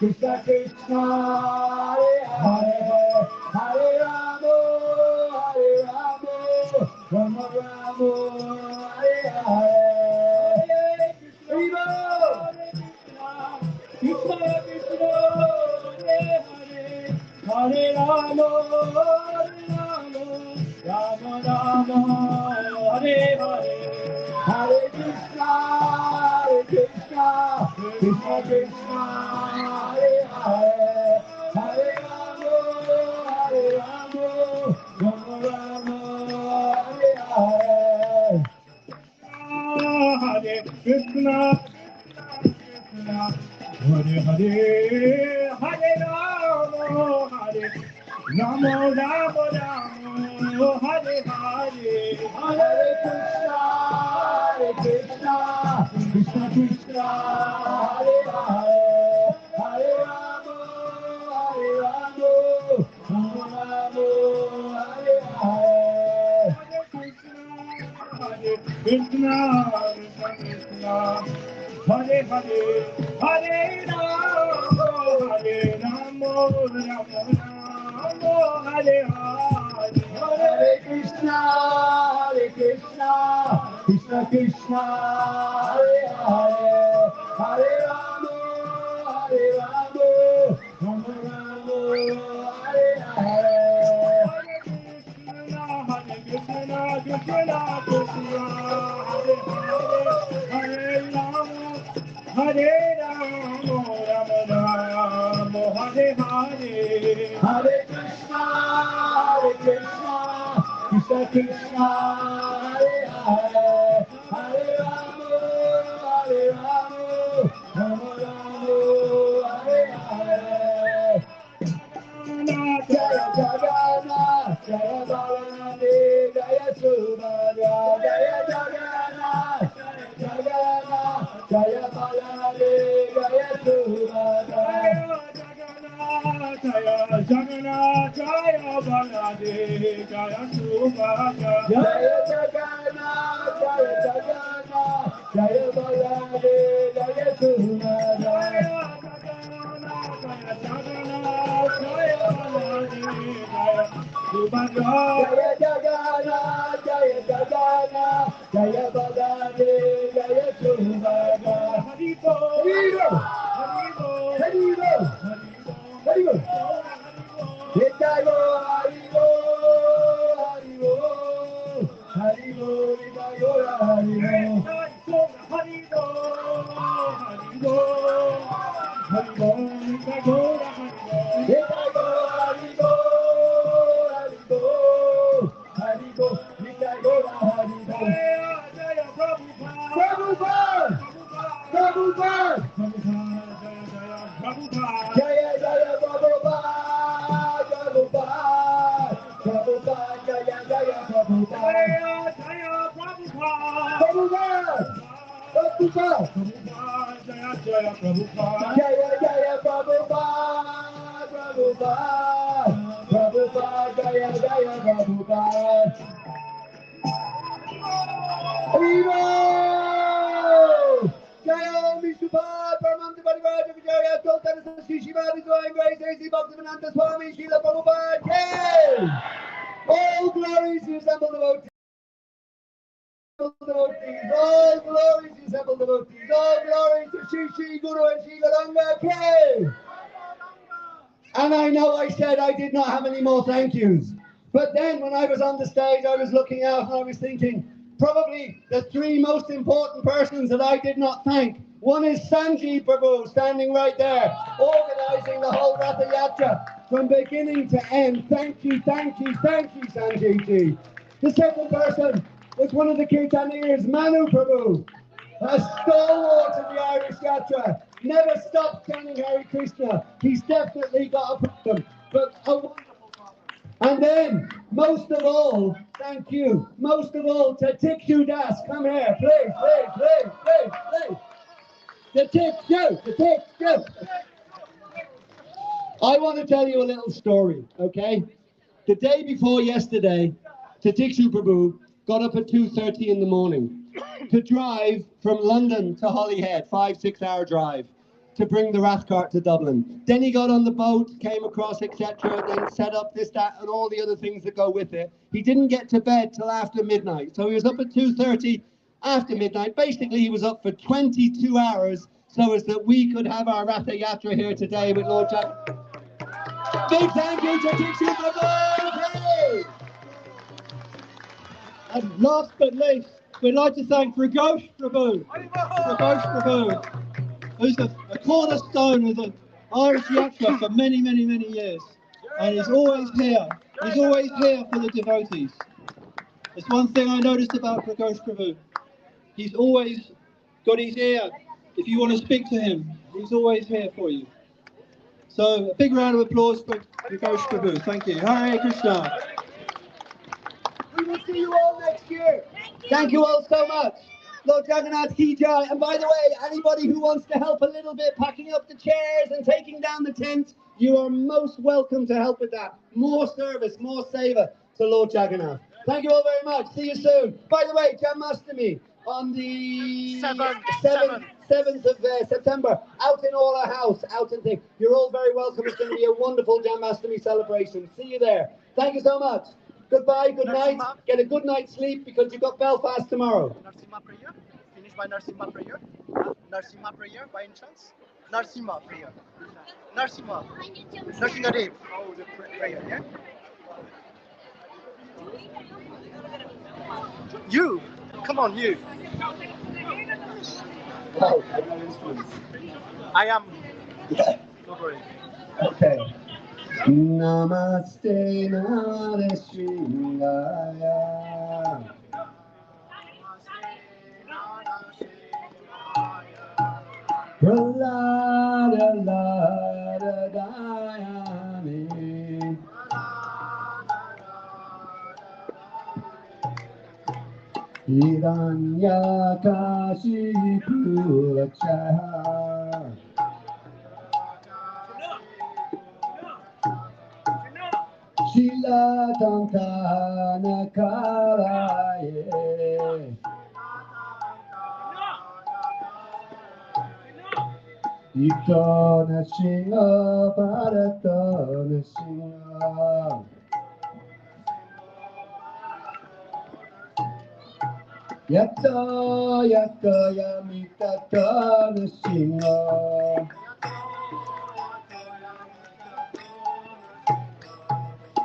S: Krishna, Hare Rama, Rama Rama, Hare Hare.
C: Hare Krishna, Krishna Krishna, Hare Hare, Hare Rama, Rama Rama, Hare Hare.
S: Hare Krishna, Hare Hare, Hare Rama, Hare Rama, Rama Rama, Hare Hare.
C: Hare Krishna, Krishna Krishna, Hare Hare, Hare Rama, Rama Rama, Hare Hare.
S: Hare Krishna, Krishna, Hare Hare, Hare Rama, Rama Rama, Hare Hare.
C: Hare Krishna, Krishna Krishna, Hare Hare, Hare Rama, Rama Rama, Hare Hare. Krishna, Krishna, Krishna, Hare Hare, Hare Rama, Hare Rama, Rama Rama, Hare Hare. Hare Krishna, Krishna Krishna, Hare Hare, Hare Rama, Rama Rama, Hare Hare. Jaya Jagannath, Jaya Baladev, Jaya Subhadra, Jaya Jagannath, Jagannath, Jaya Baladev, Jaya Subhadra. Jaya Jagannath, Jaya Baladev, Jaya Subhadra. Jaya Jagannath, Jaya Jagannath, Jaya Baladev, Jaya Subhadra. Jaya Jagannath, Jaya Jagannath, Jaya Baladev, Jaya Subhadra. Hari Bol, Hari Bol, Hari Bol, Hari Bol, Nitai Bol, Hari Bol, Hari Bol, Hari Bol, Nitai Bol, Hari Bol, Hari Bol, Hari Bol, Hari Bol, Nitai Bol, Nitai Bol, Hari Bol, Hari Bol, Hari Bol, Nitai Bol, Hari Bol. Jaya Prabhupada, Prabhupada, Prabhupada, Jaya Jaya Prabhupada, Prabhupada, Prabhupada, Jaya Jaya Prabhupada, Jaya Prabhupada, Prabhupada, Prabhupada, Jaya Jaya Prabhupada, Jaya Jaya Prabhupada, Prabhupada, Prabhupada, Jaya Jaya Prabhupada. Hero! Jaya Vishnupada, Paramananda Parivaraja Vijaya, Sultan Shishi Bhadi Swami Grace, A.C. Bhaktivedanta Swami, Srila Prabhupada, yay! All glories to assembled devotees. All glories to assembled devotees. All glories to Shri Shri Guru and Shri Garanga, yay! And I know I said I did not have any more thank yous. But then when I was on the stage, I was looking out and I was thinking, probably the three most important persons that I did not thank. One is Sanjeev Prabhu, standing right there, organizing the whole Rathayatra from beginning to end. Thank you, thank you, thank you, Sanjeev ji. The second person was one of the Kirtaniers, Manu Prabhu, a stalwart of the Irish Yatra. Never stopped chanting Hare Krishna. He's definitely got a problem, but a wonderful problem. And then, most of all, thank you, most of all, to Tikshu Das. Come here, please. The Tikshu. I want to tell you a little story, okay? The day before yesterday, Tikshu Prabhu got up at 2:30 in the morning to drive from London to Holyhead, 5-6 hour drive, to bring the Rath cart to Dublin. Then he got on the boat, came across, etc., then set up this, that, and all the other things that go with it. He didn't get to bed till after midnight, so he was up at 2:30 after midnight. Basically, he was up for 22 hours so as that we could have our Rathayatra here today with Lord Jagannath. Big thank you to Tikshu Prabhu! And last but least, we'd like to thank Pragosh Prabhu, who's a cornerstone of the Irish Yatra for many years. And he's always here. He's always here for the devotees. It's one thing I noticed about Pragosh Prabhu. He's always got his ear. If you want to speak to him, he's always here for you. So a big round of applause for Pragosh Prabhu. Thank you. Hare Krishna. We will see you all next year. Thank you all so much. Lord Jagannath Ki Jai. And by the way, anybody who wants to help a little bit packing up the chairs and taking down the tent, you are most welcome to help with that. More service, more seva to Lord Jagannath. Thank you all very much. See you soon. By the way, Janmashtami on the 7th of September, out in Ola House, out in thing. You're all very welcome. It's going to be a wonderful Janmashtami celebration. See you there. Thank you so much.
A: Goodbye, good night. Get a good night's sleep because you've got Belfast tomorrow.
D: Narsimha prayer. Finish by Narsimha prayer. Narsimha prayer by any chance? Narsimha prayer. Narsimha. Narsingadev. Oh, the prayer, yeah? You! Come on, you!
A: Oh, I got instruments.
D: I am.
A: Yeah.
D: Don't worry.
A: Okay. Namaste Nare Shivaya. Pralada Lada Dayani. Hiranyakashipu Laksha. Shila Tantana Karaye. Itona Shinga Paratona Shinga. Yatta Yatta Yamita Tana Shinga.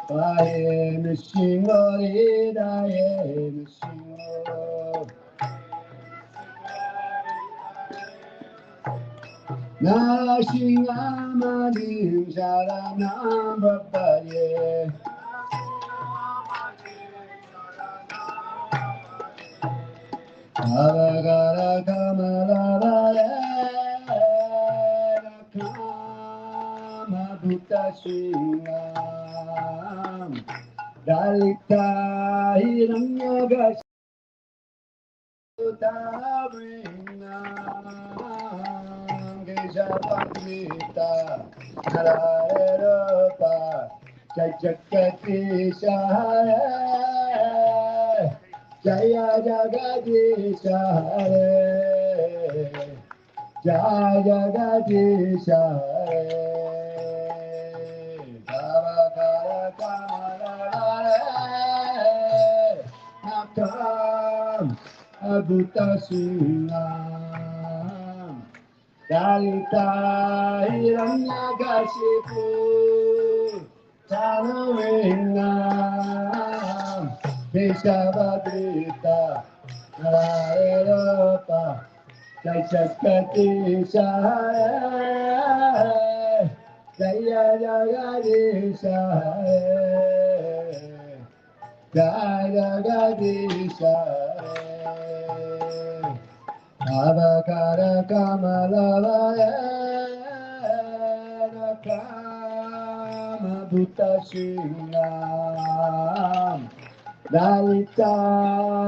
A: Daye Nishinga Daye Nishinga. Narashingamani Sharanam Bhattaye. Avagara Kamalavaya Kama Bhutta Shingam Dalita Hiranyagash Geshavamita Nararopa Jajakati Shaya Jaya Jagadisha Hare Jaya Jagadisha Hare Bhavakara Kamala Hare Nakam Abhuta Singam Dalita Hiranyakashipu Tanavingam Keshavadrita Nararopa Jaishakati Shaya Jaya Jagadi Shaya Jaya Jagadi Shaya Avakara Kamalavaya Kama Bhutta Shingam Dalita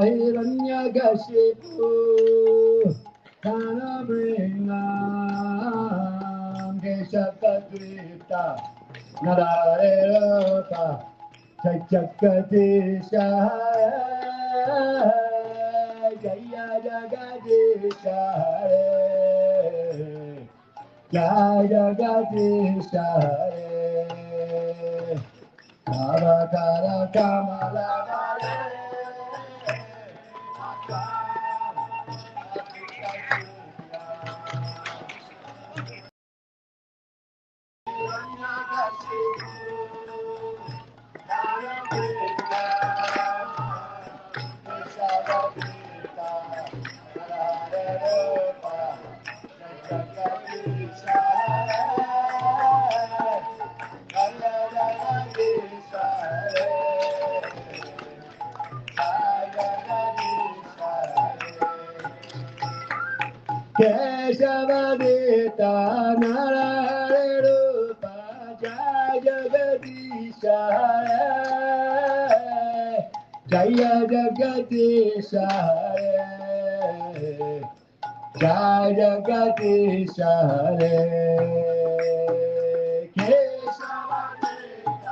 A: Hiranyakashipu Tanabringam Keshavadrita Nararopa Jajakati Shaya Jaya Jagadisha Hare Jaya Jagadisha Hare Avakara Kamala Hare Keshavadita Nararupa Jaya Jagadisha Jaya Jagadisha Jaya Jagadisha Keshavadita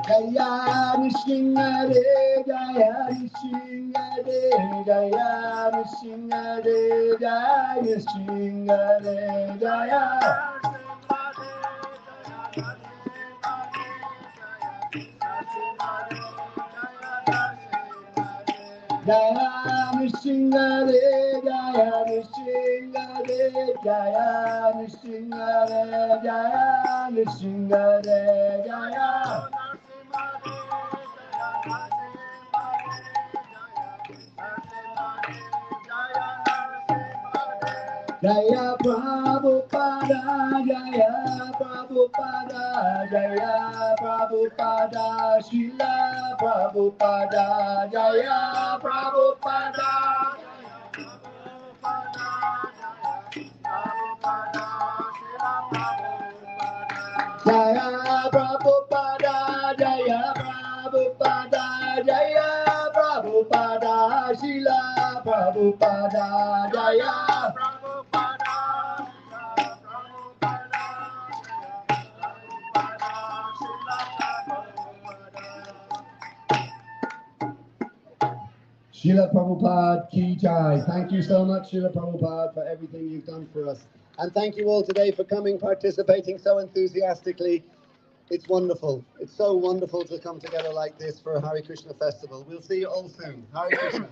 C: Jaya Nrsimhare, Jaya Nrsimhare, Jaya Nrsimhare, Jaya Nrsimhare, Jaya. Jaya Nrsimhare, Jaya Nrsimhare, Jaya Nrsimhare, Jaya Nrsimhare, Jaya. Jaya Prabhupada, Jaya Prabhupada, Jaya Prabhupada, Srila Prabhupada, Jaya Prabhupada. Jaya Prabhupada, Jaya Prabhupada, Jaya Prabhupada, Srila Prabhupada, Jaya. Srila Prabhupada Ki Jai. Thank you so much, Srila Prabhupada, for everything you've done for us. And thank you all today for coming, participating so enthusiastically. It's wonderful. It's so wonderful to come together like this for a Hare Krishna festival. We'll see you all soon. Hare Krishna.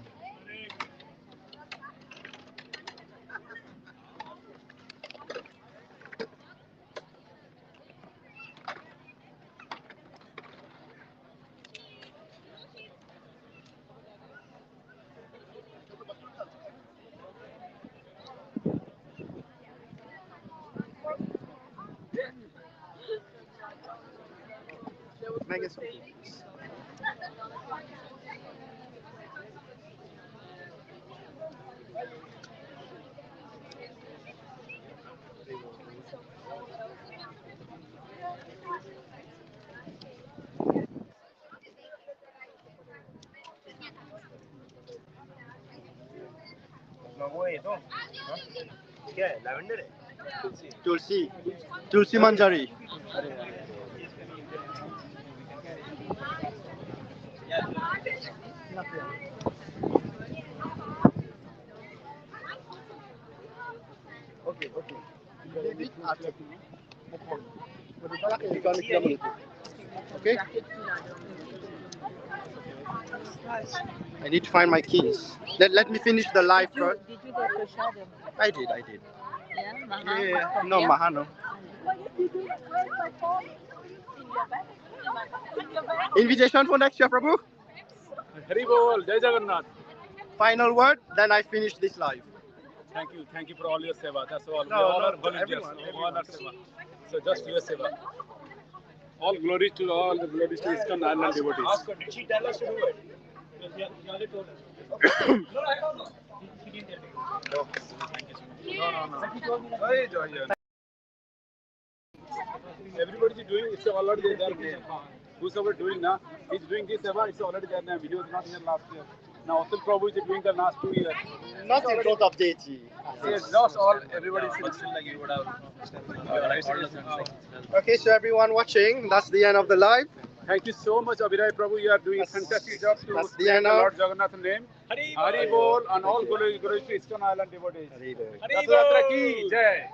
D: क्या है lavender है तुलसी तुलसी मंजरी Okay. I need to find my keys. Let me finish the live first.
M: Did you get Prashadam?
D: I did.
M: Yeah, Maha?
D: Yeah, no, Mahano. Invitation for next year, Prabhu.
V: Hari Bol, Jai Jagannath.
D: Final word, then I finish this live.
V: Thank you for all your seva. That's all.
D: No,
V: we all
D: no,
V: are volunteers. All are seva. So just your seva. All glory to ISKCON Island devotees.
D: Ask her, did she tell us to do it? She told us. No, I don't know. She didn't tell me.
V: No. Everybody is doing, it's already there. Whosoever doing now, he's doing this seva, it's already there now. He was not here last year. Now Atul Prabhu is doing the last 2 years.
D: Not in front of deity.
V: Yes, not all, everybody is
D: like you would have. Okay, so everyone watching, that's the end of the live.
V: Thank you so much, Abhiray Prabhu. You are doing a fantastic job to
D: that's the
V: spread
D: end
V: the
D: of
V: Lord Jagannath's name. Hari Bol and all glory to ISKCON Island devotees.
D: Hari Bol.
V: Rathayatra ki Jai.